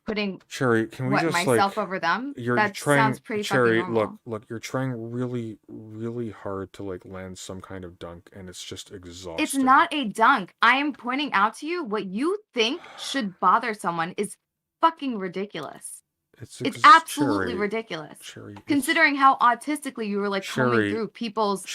Speaker 2: putting
Speaker 1: Cherry, can we just
Speaker 2: myself over them,
Speaker 1: you're
Speaker 2: that sounds
Speaker 1: trying,
Speaker 2: pretty fucking
Speaker 1: Cherry, look,
Speaker 2: normal.
Speaker 1: you're trying really, really hard to like land some kind of dunk, and it's just exhausting.
Speaker 2: It's not a dunk. I am pointing out to you what you think should bother someone is fucking ridiculous. It's absolutely
Speaker 1: Cherry,
Speaker 2: ridiculous.
Speaker 1: Cherry,
Speaker 2: Considering how autistically you were like combing
Speaker 1: Cherry,
Speaker 2: through people's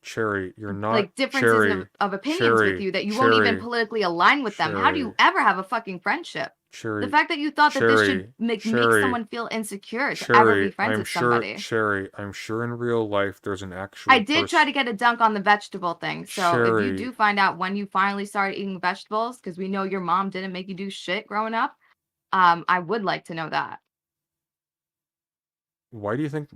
Speaker 1: Cherry, you're not
Speaker 2: like differences
Speaker 1: Cherry,
Speaker 2: of opinions with you that you won't even politically align with them. How do you ever have a fucking friendship? The fact that you thought that this should make someone feel insecure to ever be friends with somebody.
Speaker 1: Cherry, I'm sure in real life there's an actual
Speaker 2: I did try to get a dunk on the vegetable thing. So if you do find out when you finally started eating vegetables, because we know your mom didn't make you do shit growing up, I would like to know that.
Speaker 1: Why do you think?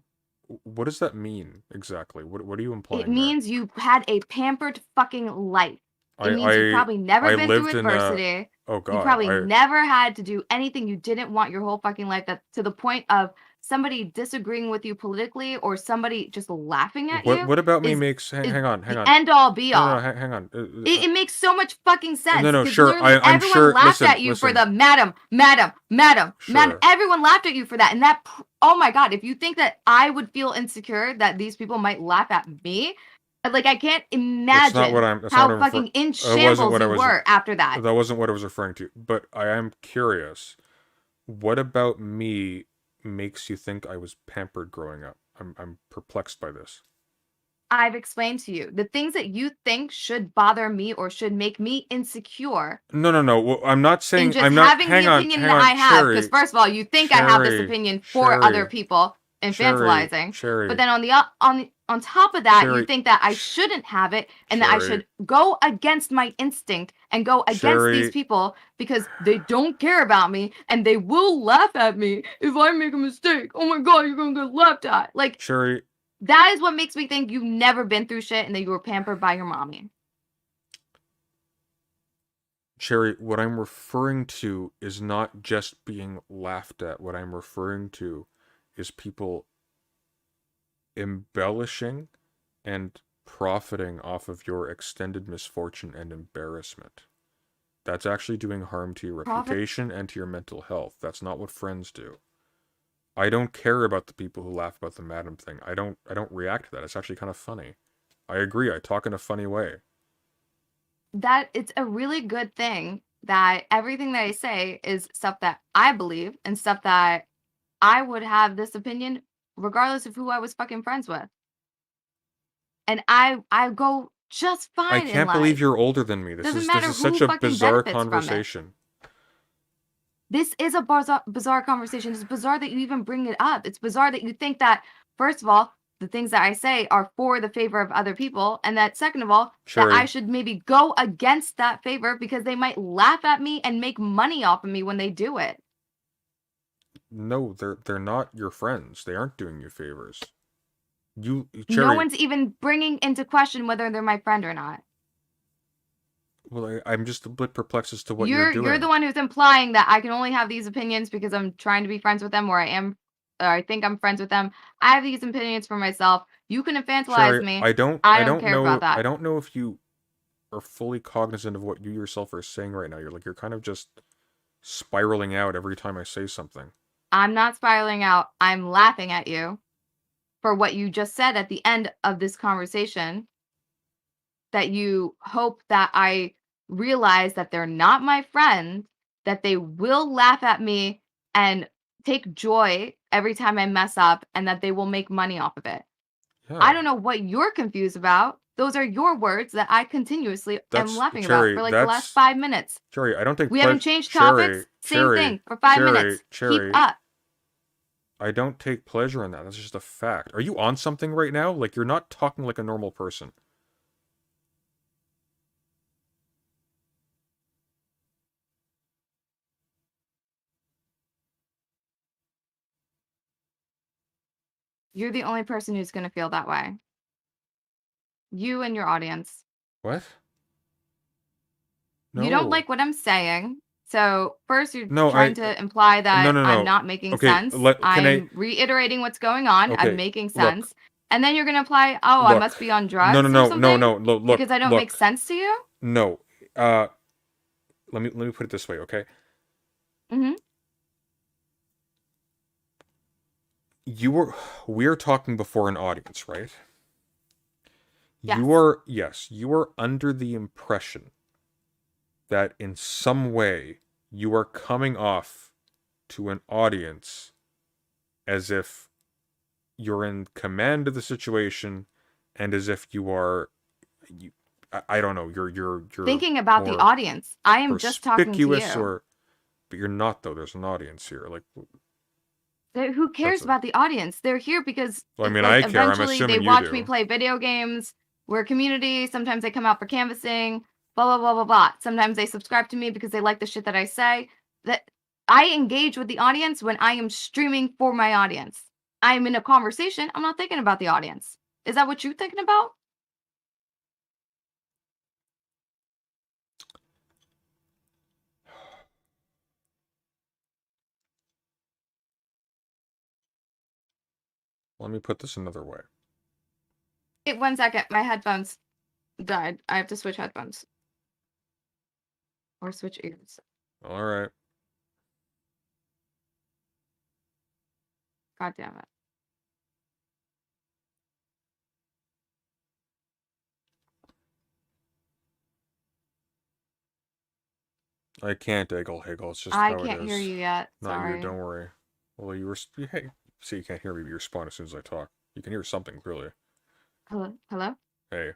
Speaker 1: What does that mean exactly? What are you implying?
Speaker 2: It means you had a pampered fucking life. It means you've probably never been through adversity.
Speaker 1: Oh God!
Speaker 2: You probably never had to do anything you didn't want your whole fucking life. That to the point of somebody disagreeing with you politically or somebody just laughing at you.
Speaker 1: What about me makes? Hang on.
Speaker 2: End all be all.
Speaker 1: No, hang on.
Speaker 2: It makes so much fucking sense.
Speaker 1: No, sure. I'm
Speaker 2: everyone
Speaker 1: sure.
Speaker 2: laughed at you for the madam. Everyone laughed at you for that, and that. Oh my God! If you think that I would feel insecure that these people might laugh at me, like I can't imagine how fucking in shambles you were after that.
Speaker 1: That wasn't what I was referring to. But I am curious. What about me makes you think I was pampered growing up? I'm perplexed by this.
Speaker 2: I've explained to you the things that you think should bother me or should make me insecure.
Speaker 1: No. Well, I'm not saying
Speaker 2: I'm not having the opinion that I have. Because first of all, you think I have this opinion for other people infantilizing. But then on top of that, you think that I shouldn't have it and that I should go against my instinct and go against these people because they don't care about me and they will laugh at me if I make a mistake. Oh my God, you're gonna get laughed at. Like
Speaker 1: Cherry.
Speaker 2: That is what makes me think you've never been through shit and that you were pampered by your mommy.
Speaker 1: Cherry, what I'm referring to is not just being laughed at. What I'm referring to is people embellishing and profiting off of your extended misfortune and embarrassment. That's actually doing harm to your reputation and to your mental health. That's not what friends do. I don't care about the people who laugh about the madam thing. I don't react to that. It's actually kind of funny. I agree. I talk in a funny way.
Speaker 2: That it's a really good thing that everything that I say is stuff that I believe and stuff that I would have this opinion regardless of who I was fucking friends with. And I go just fine.
Speaker 1: I can't believe you're older than me. This is such a bizarre conversation.
Speaker 2: This is a bizarre conversation. It's bizarre that you even bring it up. It's bizarre that you think that, first of all, the things that I say are for the favor of other people, and that second of all, that I should maybe go against that favor because they might laugh at me and make money off of me when they do it.
Speaker 1: No, they're not your friends. They aren't doing you favors. Cherry,
Speaker 2: no one's even bringing into question whether they're my friend or not.
Speaker 1: Well, I'm just a bit perplexed as to what you're doing.
Speaker 2: You're the one who's implying that I can only have these opinions because I'm trying to be friends with them, or I think I'm friends with them. I have these opinions for myself. You can infantilize me. I don't care about that.
Speaker 1: I don't know if you are fully cognizant of what you yourself are saying right now. You're kind of just spiraling out every time I say something.
Speaker 2: I'm not spiraling out. I'm laughing at you for what you just said at the end of this conversation. That you hope that I realize that they're not my friends, that they will laugh at me and take joy every time I mess up, and that they will make money off of it. Yeah. I don't know what you're confused about. Those are your words that I continuously am laughing about for like the last 5 minutes.
Speaker 1: Cherry, I don't think
Speaker 2: we haven't changed topics. Same thing for 5 minutes. Keep up.
Speaker 1: I don't take pleasure in that. That's just a fact. Are you on something right now? Like, you're not talking like a normal person.
Speaker 2: You're the only person who's gonna feel that way. You and your audience.
Speaker 1: What?
Speaker 2: You don't
Speaker 1: No.
Speaker 2: like what I'm saying. So first you're
Speaker 1: No,
Speaker 2: trying to imply
Speaker 1: no,
Speaker 2: that
Speaker 1: no,
Speaker 2: I'm
Speaker 1: no.
Speaker 2: not making
Speaker 1: Okay,
Speaker 2: sense.
Speaker 1: can I?
Speaker 2: I'm reiterating what's going on. I'm
Speaker 1: Okay,
Speaker 2: making
Speaker 1: look,
Speaker 2: sense. And then you're gonna imply, oh, I
Speaker 1: look.
Speaker 2: must be on
Speaker 1: No, no,
Speaker 2: drugs or
Speaker 1: no, no,
Speaker 2: something
Speaker 1: no. Look,
Speaker 2: because I don't make
Speaker 1: look.
Speaker 2: sense to you.
Speaker 1: No. Let me put it this way, okay?
Speaker 2: Mm-hmm.
Speaker 1: We're talking before an audience, right?
Speaker 2: Yes.
Speaker 1: You are under the impression that in some way you are coming off to an audience as if you're in command of the situation and as if I don't know, you're
Speaker 2: Thinking about the
Speaker 1: more
Speaker 2: audience. I am just talking to
Speaker 1: perspicuous,
Speaker 2: you.
Speaker 1: but you're not though. There's an audience here. Like
Speaker 2: Who
Speaker 1: that's
Speaker 2: cares
Speaker 1: a
Speaker 2: about the audience? They're here because,
Speaker 1: well, I mean,
Speaker 2: like,
Speaker 1: I care. I'm
Speaker 2: eventually they
Speaker 1: assuming you
Speaker 2: watch me
Speaker 1: do.
Speaker 2: play video games. We're a community. Sometimes they come out for canvassing. Blah blah blah blah blah. Sometimes they subscribe to me because they like the shit that I say. That I engage with the audience when I am streaming for my audience. I'm in a conversation. I'm not thinking about the audience. Is that what you're thinking about?
Speaker 1: Let me put this another way.
Speaker 2: Wait 1 second. My headphones died. I have to switch headphones or switch ears.
Speaker 1: All right.
Speaker 2: God damn it.
Speaker 1: I can't eggle higgle. It's just
Speaker 2: I
Speaker 1: how it
Speaker 2: can't hear
Speaker 1: is.
Speaker 2: you yet.
Speaker 1: Not you.
Speaker 2: Sorry.
Speaker 1: Don't worry. Well, hey, see, you can't hear me, but you respond as soon as I talk. You can hear something clearly.
Speaker 2: Hello. Hello.
Speaker 1: Hey.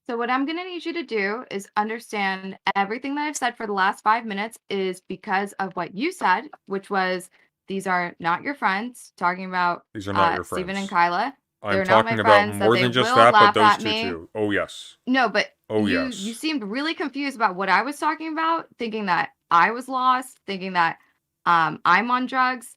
Speaker 2: So what I'm gonna need you to do is understand everything that I've said for the last 5 minutes is because of what you said, which was these are not your friends, talking about
Speaker 1: These are not your
Speaker 2: Stephen and
Speaker 1: friends.
Speaker 2: Kyla.
Speaker 1: I'm
Speaker 2: They're not my
Speaker 1: talking about
Speaker 2: friends, that
Speaker 1: more
Speaker 2: they
Speaker 1: than just
Speaker 2: will
Speaker 1: that, but
Speaker 2: laugh
Speaker 1: those
Speaker 2: at
Speaker 1: two
Speaker 2: me.
Speaker 1: too. Oh yes.
Speaker 2: No, but
Speaker 1: Oh
Speaker 2: you
Speaker 1: yes.
Speaker 2: seemed really confused about what I was talking about, thinking that I was lost, thinking that I'm on drugs.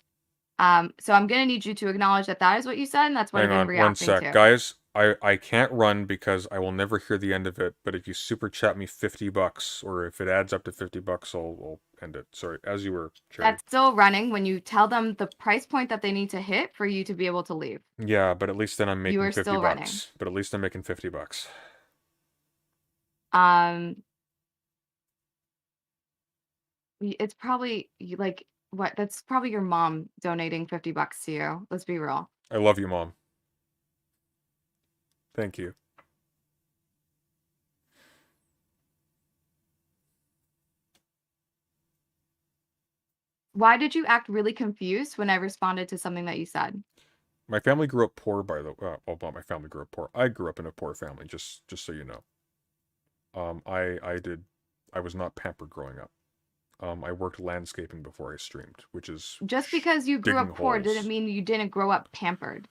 Speaker 2: So I'm gonna need you to acknowledge that that is what you said, and that's what
Speaker 1: Hang
Speaker 2: I've been
Speaker 1: on one
Speaker 2: reacting
Speaker 1: sec,
Speaker 2: to.
Speaker 1: guys. I can't run because I will never hear the end of it. But if you super chat me $50, or if it adds up to $50, I'll end it. Sorry, as you were, Cherry.
Speaker 2: That's still running when you tell them the price point that they need to hit for you to be able to leave.
Speaker 1: Yeah, but at least then I'm
Speaker 2: You
Speaker 1: making
Speaker 2: are
Speaker 1: 50
Speaker 2: still running.
Speaker 1: bucks. But at least I'm making $50.
Speaker 2: It's probably like what? That's probably your mom donating $50 to you. Let's be real.
Speaker 1: I love you, Mom. Thank you.
Speaker 2: Why did you act really confused when I responded to something that you said?
Speaker 1: My family grew up poor, by the way. Well, not my family grew up poor. I grew up in a poor family, just so you know. I was not pampered growing up. I worked landscaping before I streamed, which is
Speaker 2: Just because you grew
Speaker 1: digging
Speaker 2: up poor didn't
Speaker 1: holes.
Speaker 2: mean you didn't grow up pampered.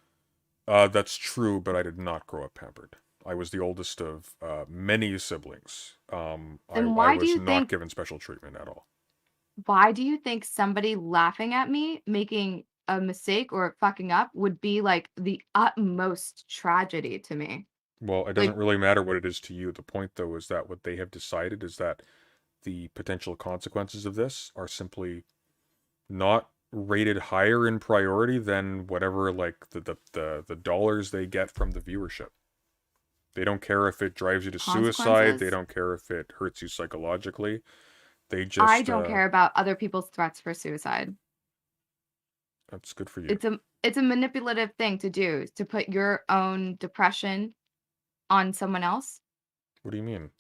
Speaker 1: That's true, but I did not grow up pampered. I was the oldest of many siblings.
Speaker 2: Then
Speaker 1: I
Speaker 2: why do
Speaker 1: was
Speaker 2: you
Speaker 1: not
Speaker 2: think
Speaker 1: given special treatment at all.
Speaker 2: somebody laughing at me making a mistake or fucking up would be like the utmost tragedy to me?
Speaker 1: Well, it doesn't
Speaker 2: Like,
Speaker 1: really matter what it is to you. The point, though, is that what they have decided is that the potential consequences of this are simply not rated higher in priority than whatever, like the dollars they get from the viewership. They don't care if it drives you to suicide. They
Speaker 2: consequences?
Speaker 1: don't care if it hurts you psychologically. They
Speaker 2: I
Speaker 1: just
Speaker 2: don't care about other people's threats for suicide.
Speaker 1: that's good for you.
Speaker 2: It's a manipulative thing to do, to put your own depression on someone else.
Speaker 1: What do you mean?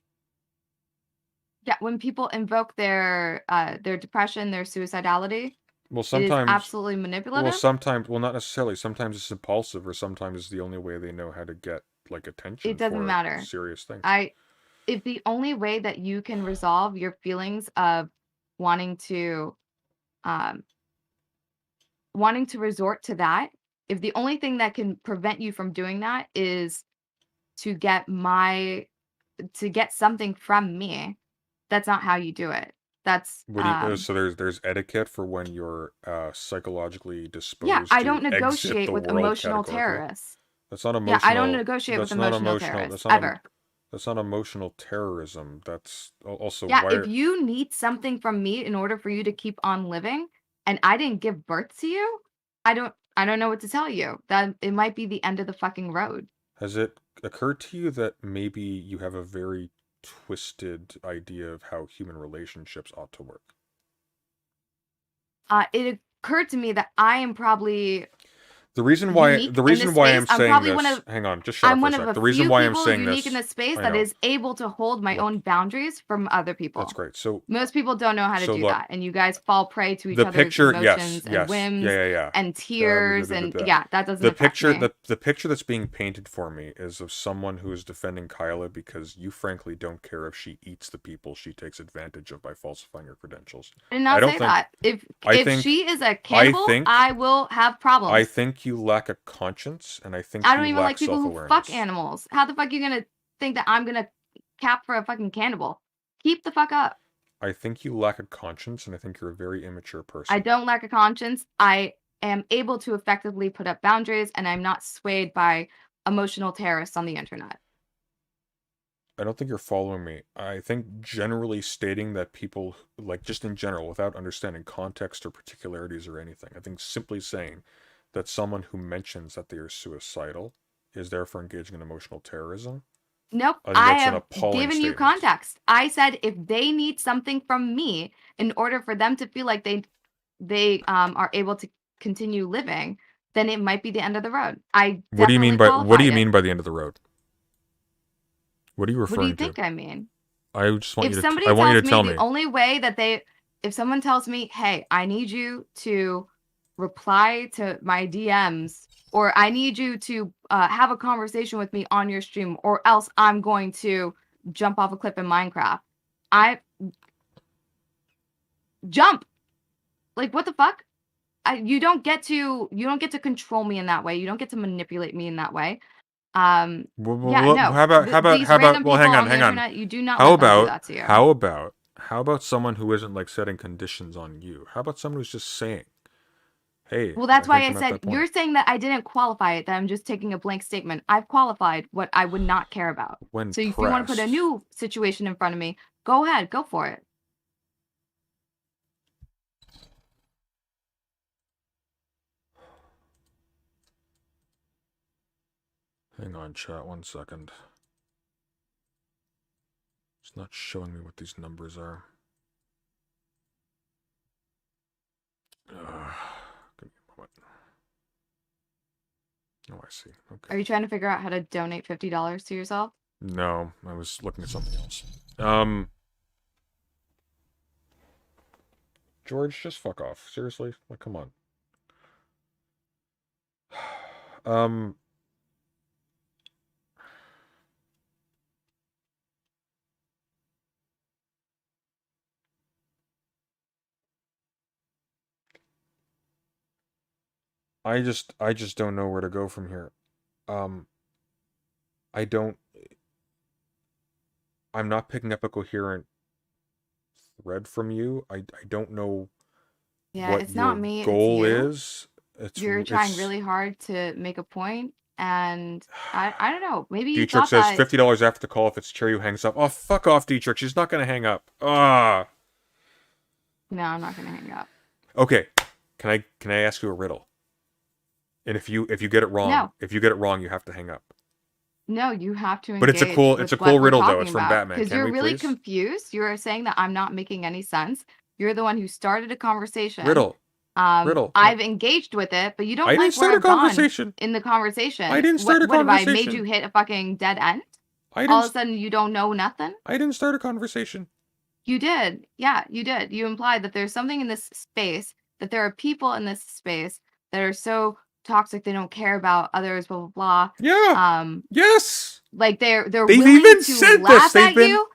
Speaker 2: Yeah, when people invoke their depression, their suicidality,
Speaker 1: Well,
Speaker 2: it is
Speaker 1: sometimes
Speaker 2: absolutely manipulative.
Speaker 1: well, not necessarily. Sometimes it's impulsive, or sometimes it's the only way they know how to get like
Speaker 2: It
Speaker 1: attention
Speaker 2: doesn't
Speaker 1: for
Speaker 2: matter.
Speaker 1: serious things.
Speaker 2: If the only way that you can resolve your feelings of wanting to um wanting to resort to that, if the only thing that can prevent you from doing that is to get something from me, that's not how you do it. That's
Speaker 1: What do you, so there's etiquette for when you're psychologically
Speaker 2: yeah,
Speaker 1: disposed
Speaker 2: I
Speaker 1: to
Speaker 2: don't
Speaker 1: exit
Speaker 2: negotiate
Speaker 1: the
Speaker 2: with
Speaker 1: world
Speaker 2: emotional
Speaker 1: categorically.
Speaker 2: terrorists.
Speaker 1: That's not
Speaker 2: Yeah, I don't
Speaker 1: emotional.
Speaker 2: negotiate with
Speaker 1: That's not
Speaker 2: emotional
Speaker 1: emotional.
Speaker 2: terrorists ever.
Speaker 1: That's not emotional terrorism. That's also
Speaker 2: Yeah,
Speaker 1: why.
Speaker 2: if you need something from me in order for you to keep on living, and I didn't give birth to you, I don't know what to tell you. That it might be the end of the fucking road.
Speaker 1: Has it occurred to you that maybe you have a very twisted idea of how human relationships ought to work?
Speaker 2: It occurred to me that I am probably
Speaker 1: The reason why
Speaker 2: unique in this
Speaker 1: I'm
Speaker 2: space.
Speaker 1: saying this, hang on, just shut up
Speaker 2: I'm
Speaker 1: for a
Speaker 2: one of
Speaker 1: sec.
Speaker 2: a
Speaker 1: The reason
Speaker 2: few
Speaker 1: why I'm
Speaker 2: people
Speaker 1: saying
Speaker 2: unique in
Speaker 1: this,
Speaker 2: this space
Speaker 1: I
Speaker 2: that
Speaker 1: know.
Speaker 2: is able to hold my
Speaker 1: Look,
Speaker 2: own boundaries from other
Speaker 1: that's
Speaker 2: people.
Speaker 1: great. So
Speaker 2: Most people don't know how to do
Speaker 1: look,
Speaker 2: that, and you guys fall prey to each
Speaker 1: the
Speaker 2: other's
Speaker 1: picture,
Speaker 2: emotions and whims
Speaker 1: yeah.
Speaker 2: and tears, and yeah, that doesn't
Speaker 1: The
Speaker 2: affect
Speaker 1: picture,
Speaker 2: me.
Speaker 1: the picture that's being painted for me is of someone who is defending Kyla because you frankly don't care if she eats the people she takes advantage of by falsifying her credentials.
Speaker 2: I did
Speaker 1: I
Speaker 2: not
Speaker 1: don't
Speaker 2: say
Speaker 1: think.
Speaker 2: that.
Speaker 1: I
Speaker 2: If
Speaker 1: think.
Speaker 2: she is a
Speaker 1: I
Speaker 2: cannibal,
Speaker 1: think.
Speaker 2: I will have
Speaker 1: I
Speaker 2: problems.
Speaker 1: think you lack a conscience, and I think
Speaker 2: I don't
Speaker 1: you
Speaker 2: even
Speaker 1: lack
Speaker 2: like people who fuck
Speaker 1: self-awareness.
Speaker 2: animals. How the fuck you gonna think that I'm gonna cap for a fucking cannibal? Keep the fuck up.
Speaker 1: I think you lack a conscience, and I think you're a very immature
Speaker 2: I
Speaker 1: person.
Speaker 2: don't lack a conscience. I am able to effectively put up boundaries, and I'm not swayed by emotional terrorists on the internet.
Speaker 1: I don't think you're following me. I think generally stating that people, like just in general, without understanding context or particularities or anything, I think simply saying that someone who mentions that they are suicidal is therefore engaging in emotional terrorism,
Speaker 2: Nope,
Speaker 1: I think
Speaker 2: I
Speaker 1: that's an
Speaker 2: have
Speaker 1: appalling
Speaker 2: given you
Speaker 1: statement.
Speaker 2: context. I said if they need something from me in order for them to feel like they are able to continue living, then it might be the end of the road. I
Speaker 1: What do you mean
Speaker 2: definitely
Speaker 1: by what do
Speaker 2: qualified
Speaker 1: you
Speaker 2: it.
Speaker 1: mean by the end of the road? What are you
Speaker 2: What do you
Speaker 1: referring to?
Speaker 2: think I mean?
Speaker 1: I just want
Speaker 2: If
Speaker 1: you to
Speaker 2: somebody
Speaker 1: I want you
Speaker 2: tells
Speaker 1: to
Speaker 2: me
Speaker 1: tell
Speaker 2: the
Speaker 1: me.
Speaker 2: only way that if someone tells me, "Hey, I need you to reply to my DMs," or "I need you to have a conversation with me on your stream, or else I'm going to jump off a cliff in Minecraft," I jump. Like, what the fuck? You don't get to control me in that way. You don't get to manipulate me in that way. Yeah, no. These
Speaker 1: How about
Speaker 2: random
Speaker 1: well
Speaker 2: people
Speaker 1: hang on,
Speaker 2: on the
Speaker 1: hang on.
Speaker 2: internet, you do not let them do that to you.
Speaker 1: How about someone who isn't like setting conditions on you? How about someone who's just saying, "Hey,
Speaker 2: Well,
Speaker 1: I
Speaker 2: that's why
Speaker 1: think
Speaker 2: I
Speaker 1: I'm at
Speaker 2: said
Speaker 1: that point."
Speaker 2: you're saying that I didn't qualify it, that I'm just taking a blank statement. I've qualified what I would not care about.
Speaker 1: When
Speaker 2: So if you want to put a
Speaker 1: pressed.
Speaker 2: new situation in front of me, go ahead, go for it.
Speaker 1: Hang on, chat, 1 second. It's not showing me what these numbers are. Give me a moment. Oh, I see. Okay.
Speaker 2: Are you trying to figure out how to donate $50 to yourself?
Speaker 1: No, I was looking at something else. George, just fuck off. Seriously? Like, come on. I just don't know where to go from here. Um, I don't. I'm not picking up a coherent thread from you. I don't know
Speaker 2: Yeah,
Speaker 1: what
Speaker 2: it's not
Speaker 1: your
Speaker 2: me, it's
Speaker 1: goal
Speaker 2: you.
Speaker 1: is.
Speaker 2: You're trying really hard to make a point, and I don't know. Maybe you
Speaker 1: Dietrich
Speaker 2: thought
Speaker 1: says
Speaker 2: that.
Speaker 1: $50 after the call if it's Cherry who hangs up. Oh, fuck off, Dietrich. She's not gonna hang up. Ah.
Speaker 2: No, I'm not gonna hang up.
Speaker 1: Okay. Can I ask you a riddle? And if you get it wrong,
Speaker 2: No,
Speaker 1: you have to hang up.
Speaker 2: no, you have to
Speaker 1: But it's a
Speaker 2: engage
Speaker 1: cool
Speaker 2: with
Speaker 1: cool
Speaker 2: what we're
Speaker 1: riddle though.
Speaker 2: talking
Speaker 1: It's from
Speaker 2: about
Speaker 1: Batman.
Speaker 2: because
Speaker 1: Can
Speaker 2: you're
Speaker 1: we
Speaker 2: really
Speaker 1: please?
Speaker 2: confused. You're saying that I'm not making any sense. You're the one who started a conversation.
Speaker 1: Riddle. Riddle.
Speaker 2: I've engaged with it, but you don't
Speaker 1: I didn't
Speaker 2: like where
Speaker 1: start a
Speaker 2: I've gone
Speaker 1: conversation.
Speaker 2: in the
Speaker 1: I
Speaker 2: conversation.
Speaker 1: didn't start a
Speaker 2: What have I made
Speaker 1: conversation.
Speaker 2: you hit a fucking dead end?
Speaker 1: I
Speaker 2: All of a
Speaker 1: didn't
Speaker 2: sudden you don't know nothing?
Speaker 1: I didn't start a conversation.
Speaker 2: You did. Yeah, you did. You implied that there's something in this space, that there are people in this space that are so toxic they don't care about others, blah blah
Speaker 1: Yeah.
Speaker 2: blah.
Speaker 1: Yes.
Speaker 2: Like they're
Speaker 1: They've
Speaker 2: willing
Speaker 1: even
Speaker 2: to
Speaker 1: said this.
Speaker 2: laugh at you.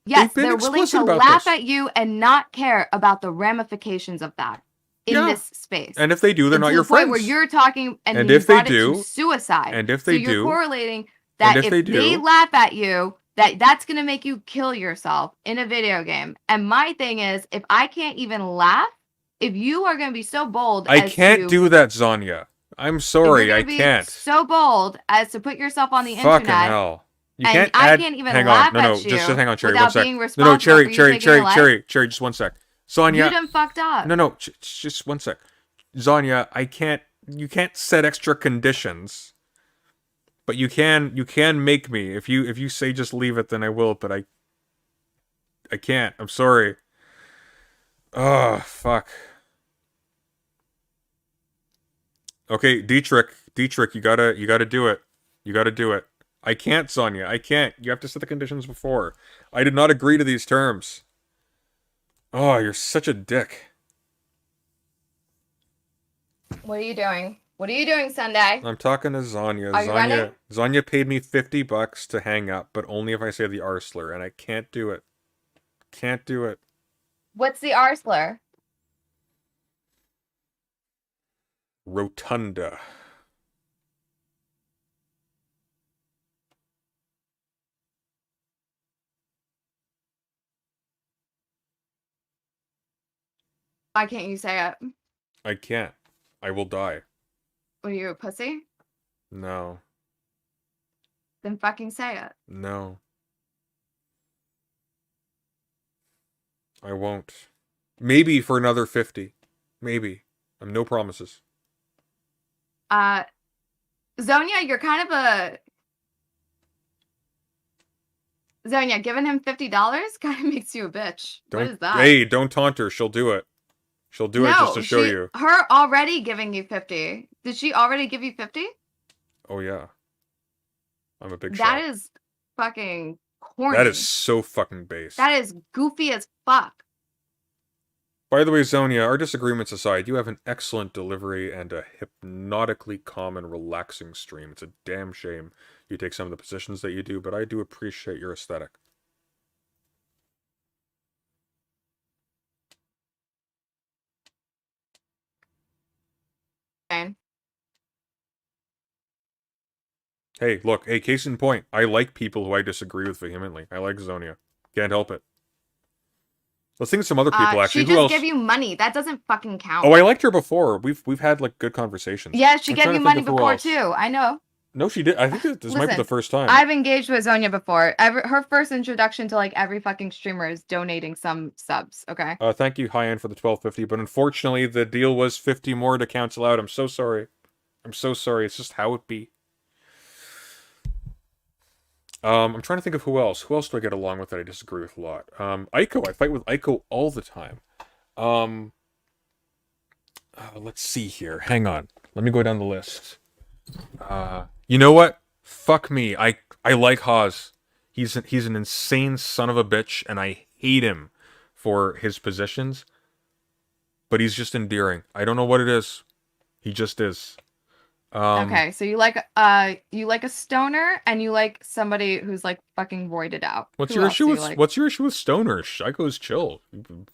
Speaker 2: Yes,
Speaker 1: They've been
Speaker 2: they're willing
Speaker 1: explicit
Speaker 2: to
Speaker 1: about
Speaker 2: laugh
Speaker 1: this.
Speaker 2: at you and not care about the ramifications of that in
Speaker 1: Yeah.
Speaker 2: this space.
Speaker 1: And if they do, they're
Speaker 2: And
Speaker 1: not
Speaker 2: to
Speaker 1: your
Speaker 2: the point where
Speaker 1: friends.
Speaker 2: you're talking and
Speaker 1: And
Speaker 2: you
Speaker 1: if they
Speaker 2: brought it to
Speaker 1: do,
Speaker 2: suicide.
Speaker 1: and if
Speaker 2: So
Speaker 1: they
Speaker 2: you're
Speaker 1: do,
Speaker 2: correlating
Speaker 1: and
Speaker 2: that
Speaker 1: if
Speaker 2: if
Speaker 1: they
Speaker 2: they
Speaker 1: do,
Speaker 2: laugh at you, That's gonna make you kill yourself in a video game. And my thing is, if I can't even laugh, if you are gonna be so bold
Speaker 1: I
Speaker 2: as
Speaker 1: can't
Speaker 2: to,
Speaker 1: do that, Zanya. I'm
Speaker 2: if you're
Speaker 1: sorry,
Speaker 2: gonna
Speaker 1: I
Speaker 2: be
Speaker 1: can't.
Speaker 2: so bold as to put yourself on the
Speaker 1: Fucking
Speaker 2: internet,
Speaker 1: hell. You
Speaker 2: and
Speaker 1: can't
Speaker 2: I
Speaker 1: add...
Speaker 2: can't even
Speaker 1: Hang on.
Speaker 2: laugh
Speaker 1: No, no.
Speaker 2: at
Speaker 1: Just
Speaker 2: you
Speaker 1: hang on, Cherry. One
Speaker 2: without
Speaker 1: sec.
Speaker 2: being
Speaker 1: No, no.
Speaker 2: responsible
Speaker 1: Cherry,
Speaker 2: for you
Speaker 1: Cherry,
Speaker 2: taking your
Speaker 1: Cherry,
Speaker 2: life,
Speaker 1: Cherry, Cherry. Just one sec. Zanya.
Speaker 2: you done fucked up.
Speaker 1: No, no. Just one sec. Zanya, I can't... You can't set extra conditions. But you can make me. If you say just leave it, then I will, but I can't. I'm sorry. Oh, fuck. Okay, Dietrich, you gotta do it. You gotta do it. I can't, Sonya. I can't. You have to set the conditions before. I did not agree to these terms. Oh, you're such a dick.
Speaker 2: What are you doing? What are you doing, Sunday?
Speaker 1: I'm talking to Zanya.
Speaker 2: Are you running?
Speaker 1: Zanya paid me $50 to hang up, but only if I say the R slur, and I can't do it. Can't do it.
Speaker 2: What's the R slur?
Speaker 1: Rotunda.
Speaker 2: Why can't you say it?
Speaker 1: I can't. I will die.
Speaker 2: Are you a pussy?
Speaker 1: No.
Speaker 2: Then fucking say it.
Speaker 1: No. I won't. Maybe for another 50. Maybe. I'm no promises.
Speaker 2: Zonia, you're kind of a... Zonia, giving him $50 kind of makes you a bitch. What is that?
Speaker 1: Hey, don't taunt her. She'll do it. She'll do it just to show you.
Speaker 2: Her already giving you 50. Did she already give you 50?
Speaker 1: Oh, yeah. I'm a big shot.
Speaker 2: That is fucking corny.
Speaker 1: That is so fucking base.
Speaker 2: That is goofy as fuck.
Speaker 1: By the way, Zonia, our disagreements aside, you have an excellent delivery and a hypnotically calm and relaxing stream. It's a damn shame you take some of the positions that you do, but I do appreciate your aesthetic.
Speaker 2: Fine.
Speaker 1: Hey, look, hey, case in point, I like people who I disagree with vehemently. I like Zonia. Can't help it. Let's think of some other people, actually.
Speaker 2: She just gave you money. That doesn't fucking count.
Speaker 1: Oh, I liked her before. We've had, like, good conversations.
Speaker 2: Yeah, she gave you money before, too. I know.
Speaker 1: No, she did. I think this might be the first time.
Speaker 2: I've engaged with Zonia before. Her first introduction to, like, every fucking streamer is donating some subs, okay?
Speaker 1: Thank you, High End, for the $12.50, but unfortunately, the deal was 50 more to cancel out. I'm so sorry. I'm so sorry. It's just how it be. I'm trying to think of who else. Who else do I get along with that I disagree with a lot? Aiko. I fight with Aiko all the time. Let's see here. Hang on. Let me go down the list. You know what? Fuck me. I like Haas. He's an insane son of a bitch, and I hate him for his positions. But he's just endearing. I don't know what it is. He just is.
Speaker 2: Okay, so you like a stoner, and you like somebody who's like fucking voided out.
Speaker 1: What's your issue with stoners? Shaiko's chill.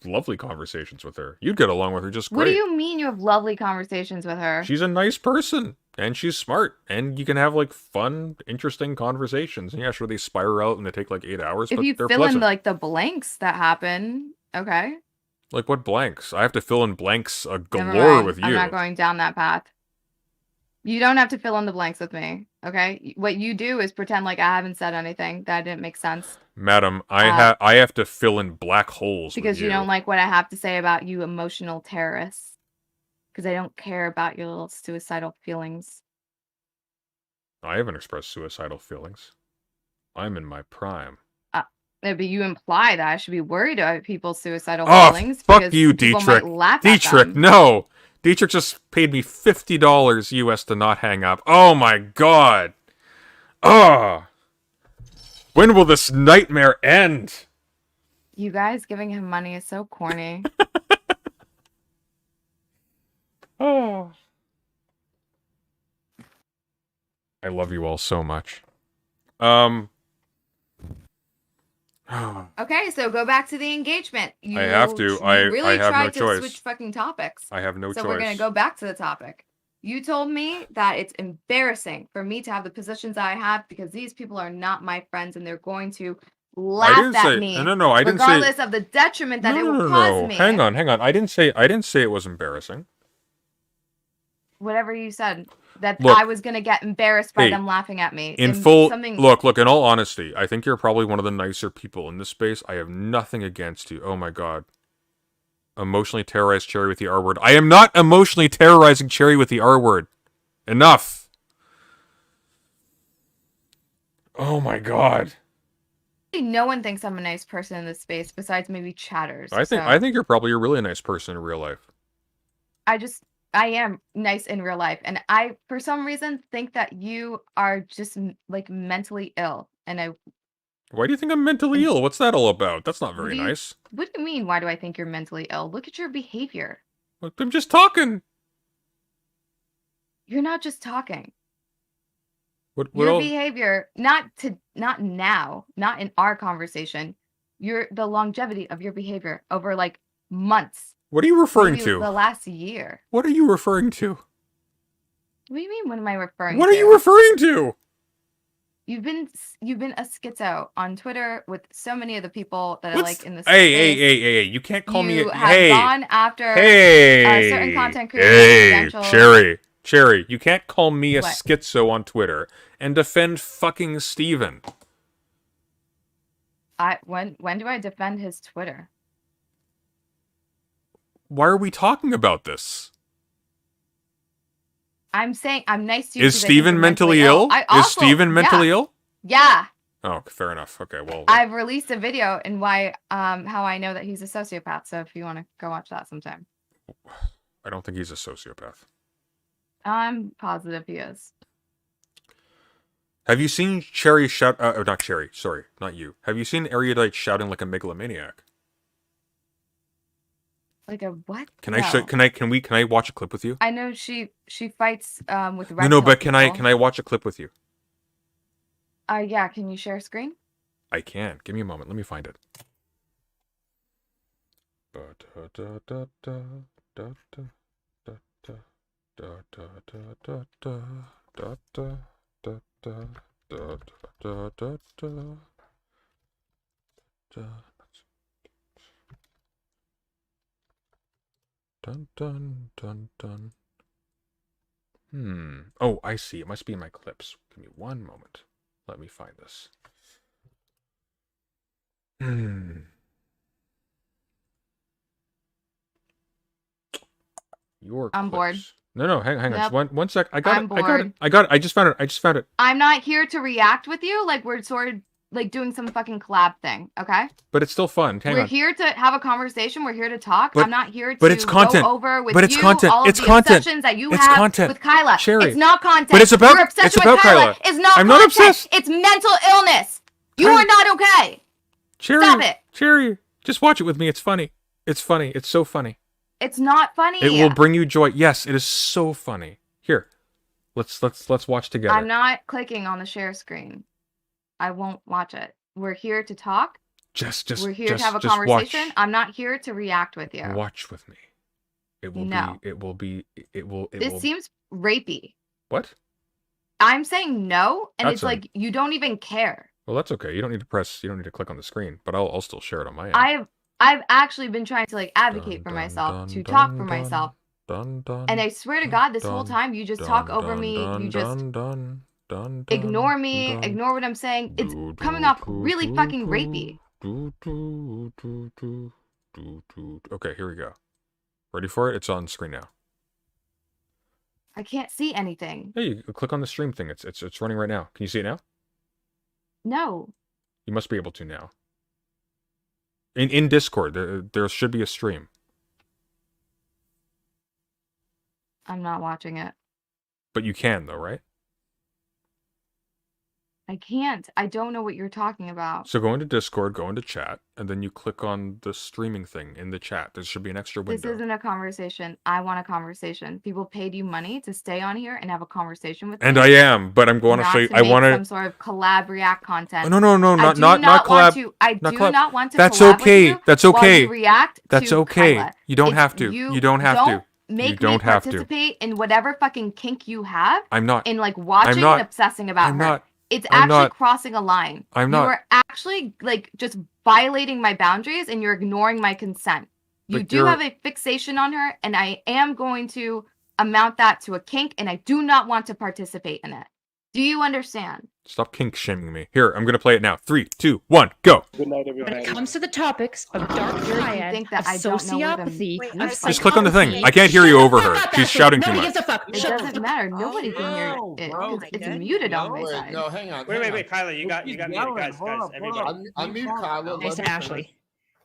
Speaker 1: Lovely conversations with her. You'd get along with her just great.
Speaker 2: What do you mean you have lovely conversations with her?
Speaker 1: She's a nice person, and she's smart, and you can have like fun, interesting conversations. And yeah, sure, they spiral out and they take like 8 hours, but they're
Speaker 2: fill
Speaker 1: pleasant.
Speaker 2: in like the blanks that happen, okay.
Speaker 1: Like what blanks? I have to fill in blanks galore with you.
Speaker 2: I'm not going down that path. You don't have to fill in the blanks with me, okay? What you do is pretend like I haven't said anything that didn't make sense.
Speaker 1: Madam, I have to fill in black holes
Speaker 2: because
Speaker 1: with you.
Speaker 2: You don't like what I have to say about you emotional terrorists. Because I don't care about your little suicidal feelings.
Speaker 1: I haven't expressed suicidal feelings. I'm in my prime.
Speaker 2: But you imply that I should be worried about people's suicidal feelings.
Speaker 1: Fuck you, Dietrich. Dietrich, no! Dietrich just paid me $50 US to not hang up. Oh my god! When will this nightmare end?
Speaker 2: You guys giving him money is so corny.
Speaker 1: Oh. I love you all so much.
Speaker 2: Okay, so go back to the engagement.
Speaker 1: I have to. I have no choice.
Speaker 2: Switch fucking topics.
Speaker 1: I have no choice.
Speaker 2: So we're gonna go back to the topic. You told me that it's embarrassing for me to have the positions I have because these people are not my friends and they're going to
Speaker 1: I
Speaker 2: laugh
Speaker 1: didn't
Speaker 2: at
Speaker 1: say
Speaker 2: me,
Speaker 1: no. I didn't say
Speaker 2: regardless of the detriment that it will
Speaker 1: no.
Speaker 2: cause me.
Speaker 1: Hang on. I didn't say it was embarrassing.
Speaker 2: Whatever you said, that
Speaker 1: Look,
Speaker 2: I was gonna get embarrassed by
Speaker 1: hey,
Speaker 2: them laughing at me.
Speaker 1: in
Speaker 2: And
Speaker 1: full
Speaker 2: something.
Speaker 1: look. In all honesty, I think you're probably one of the nicer people in this space. I have nothing against you. Oh my god. Emotionally terrorized Cherry with the R word. I am not emotionally terrorizing Cherry with the R word. Enough. Oh my god.
Speaker 2: No one thinks I'm a nice person in this space besides maybe chatters.
Speaker 1: I think you're probably a really nice person in real life.
Speaker 2: I am nice in real life, and I, for some reason, think that you are just like mentally ill. And
Speaker 1: Why do you think I'm mentally ill? What's that all about? That's not very
Speaker 2: what
Speaker 1: nice.
Speaker 2: What do you mean? Why do I think you're mentally ill? Look at your behavior.
Speaker 1: Look, I'm just talking.
Speaker 2: You're not just talking.
Speaker 1: What
Speaker 2: Your
Speaker 1: else?
Speaker 2: behavior, not now, not in our conversation. The longevity of your behavior over like months.
Speaker 1: What are you referring
Speaker 2: Maybe
Speaker 1: to?
Speaker 2: the last year.
Speaker 1: What are you referring to?
Speaker 2: What do you mean? What am I referring to?
Speaker 1: What are you referring to?
Speaker 2: You've been a schizo on Twitter with so many of the people that are like in this
Speaker 1: Hey,
Speaker 2: space.
Speaker 1: hey! You can't call me.
Speaker 2: You have gone after certain content creators.
Speaker 1: Hey,
Speaker 2: credentials.
Speaker 1: Cherry! You can't call me a
Speaker 2: What?
Speaker 1: schizo on Twitter and defend fucking Steven.
Speaker 2: When do I defend his Twitter?
Speaker 1: Why are we talking about this?
Speaker 2: I'm saying I'm nice to you.
Speaker 1: Is Steven mentally ill? Is Steven mentally ill?
Speaker 2: Yeah.
Speaker 1: Oh, fair enough. Okay, well.
Speaker 2: I've released a video in how I know that he's a sociopath. So if you want to go watch that sometime.
Speaker 1: I don't think he's a sociopath.
Speaker 2: I'm positive he is.
Speaker 1: Have you seen Cherry shout? Not Cherry. Sorry, not you. Have you seen Erudite shouting like a megalomaniac?
Speaker 2: Like a what?
Speaker 1: Can I watch a clip with you?
Speaker 2: I know she fights with red.
Speaker 1: No, but can I watch a clip with you?
Speaker 2: Yeah. Can you share screen?
Speaker 1: I can. Give me a moment. Let me find it. Dun dun dun dun. Oh, I see. It must be in my clips. Give me one moment. Let me find this. Your
Speaker 2: I'm
Speaker 1: clips.
Speaker 2: bored.
Speaker 1: No, hang on.
Speaker 2: Yep.
Speaker 1: Just one sec. I
Speaker 2: I'm
Speaker 1: got it. I just found it.
Speaker 2: I'm not here to react with you. Like we're sort of like doing some fucking collab thing, okay?
Speaker 1: But it's still fun. Hang
Speaker 2: We're
Speaker 1: on.
Speaker 2: here to have a conversation. We're here to talk.
Speaker 1: But-
Speaker 2: I'm not here to
Speaker 1: but it's content.
Speaker 2: go over with
Speaker 1: But it's
Speaker 2: you
Speaker 1: content.
Speaker 2: all of
Speaker 1: It's
Speaker 2: the
Speaker 1: content.
Speaker 2: obsessions that you
Speaker 1: It's
Speaker 2: have
Speaker 1: content.
Speaker 2: with Kyla.
Speaker 1: Cherry.
Speaker 2: It's not content.
Speaker 1: But it's about-
Speaker 2: Your obsession
Speaker 1: it's about
Speaker 2: with Kyla.
Speaker 1: Kyla.
Speaker 2: Is not
Speaker 1: I'm
Speaker 2: content.
Speaker 1: not obsessed.
Speaker 2: It's mental illness. You
Speaker 1: Kyla-
Speaker 2: are not okay.
Speaker 1: Cherry,
Speaker 2: Stop it.
Speaker 1: Cherry, just watch it with me. It's funny. It's funny. It's so funny.
Speaker 2: It's not funny.
Speaker 1: It will bring you joy. Yes, it is so funny. Here, let's watch together.
Speaker 2: I'm not clicking on the share screen. I won't watch it. We're here to talk. We're here to have a conversation.
Speaker 1: Watch.
Speaker 2: I'm not here to react with you.
Speaker 1: Watch with me. It will
Speaker 2: No.
Speaker 1: This
Speaker 2: seems rapey.
Speaker 1: What?
Speaker 2: I'm saying no, and
Speaker 1: That's
Speaker 2: it's like you don't even care.
Speaker 1: Well, that's okay. You don't need to click on the screen, but I'll still share it on my end.
Speaker 2: I've actually been trying to like advocate for myself, to talk for myself. And I swear to God, this whole time you just talk over me, you just ignore me, ignore what I'm saying. It's coming off really fucking rapey.
Speaker 1: Okay, here we go. Ready for it? It's on screen now.
Speaker 2: I can't see anything.
Speaker 1: Hey, you click on the stream thing. It's running right now. Can you see it now?
Speaker 2: No.
Speaker 1: You must be able to now. In Discord, there should be a stream.
Speaker 2: I'm not watching it.
Speaker 1: But you can though, right?
Speaker 2: I can't. I don't know what you're talking about.
Speaker 1: So go into Discord, go into chat, and then you click on the streaming thing in the chat. There should be an extra window.
Speaker 2: This isn't a conversation. I want a conversation. People paid you money to stay on here and have a conversation with me.
Speaker 1: And I am, but I'm going to show you. I want
Speaker 2: some sort of collab React content.
Speaker 1: No, not collab.
Speaker 2: I do not want to.
Speaker 1: That's
Speaker 2: collab
Speaker 1: okay.
Speaker 2: with you
Speaker 1: That's okay.
Speaker 2: while you react.
Speaker 1: That's
Speaker 2: to
Speaker 1: okay.
Speaker 2: Kyla.
Speaker 1: You don't have to. You don't have to.
Speaker 2: make me
Speaker 1: don't have to.
Speaker 2: participate in whatever fucking kink you have
Speaker 1: I'm not.
Speaker 2: and like watching
Speaker 1: not.
Speaker 2: and obsessing about
Speaker 1: I'm
Speaker 2: her.
Speaker 1: not.
Speaker 2: It's
Speaker 1: I'm
Speaker 2: actually
Speaker 1: not.
Speaker 2: crossing a line.
Speaker 1: I'm
Speaker 2: You
Speaker 1: not.
Speaker 2: are actually like just violating my boundaries and you're ignoring my consent. You
Speaker 1: But
Speaker 2: do have a fixation on her, and I am going to amount that to a kink, and I do not want to participate in it. Do you understand?
Speaker 1: Stop kink shaming me. Here, I'm gonna play it now. 3, 2, 1, go.
Speaker 3: Good night, everyone.
Speaker 4: When it comes to the topics of dark
Speaker 2: You
Speaker 4: triad,
Speaker 2: think that
Speaker 4: of
Speaker 2: I don't know where the
Speaker 4: sociopathy,
Speaker 2: Wait,
Speaker 4: of
Speaker 1: Just click on the thing.
Speaker 4: psychopathy,
Speaker 1: I can't hear you
Speaker 4: shut
Speaker 1: over
Speaker 4: the
Speaker 1: her.
Speaker 4: fuck up,
Speaker 1: She's
Speaker 4: asshole.
Speaker 1: shouting too
Speaker 4: Nobody
Speaker 1: much.
Speaker 4: gives a fuck.
Speaker 2: It
Speaker 4: Shut the
Speaker 2: doesn't
Speaker 4: fuck
Speaker 2: matter. Nobody can hear
Speaker 3: no,
Speaker 2: it
Speaker 3: bro.
Speaker 2: because it's muted on my side.
Speaker 3: No, hang on.
Speaker 5: Wait, Kyla, you got muted, guys, everybody.
Speaker 3: Unmute Kyla.
Speaker 4: Nice
Speaker 3: let
Speaker 4: to
Speaker 3: me
Speaker 4: Ashley.
Speaker 3: finish.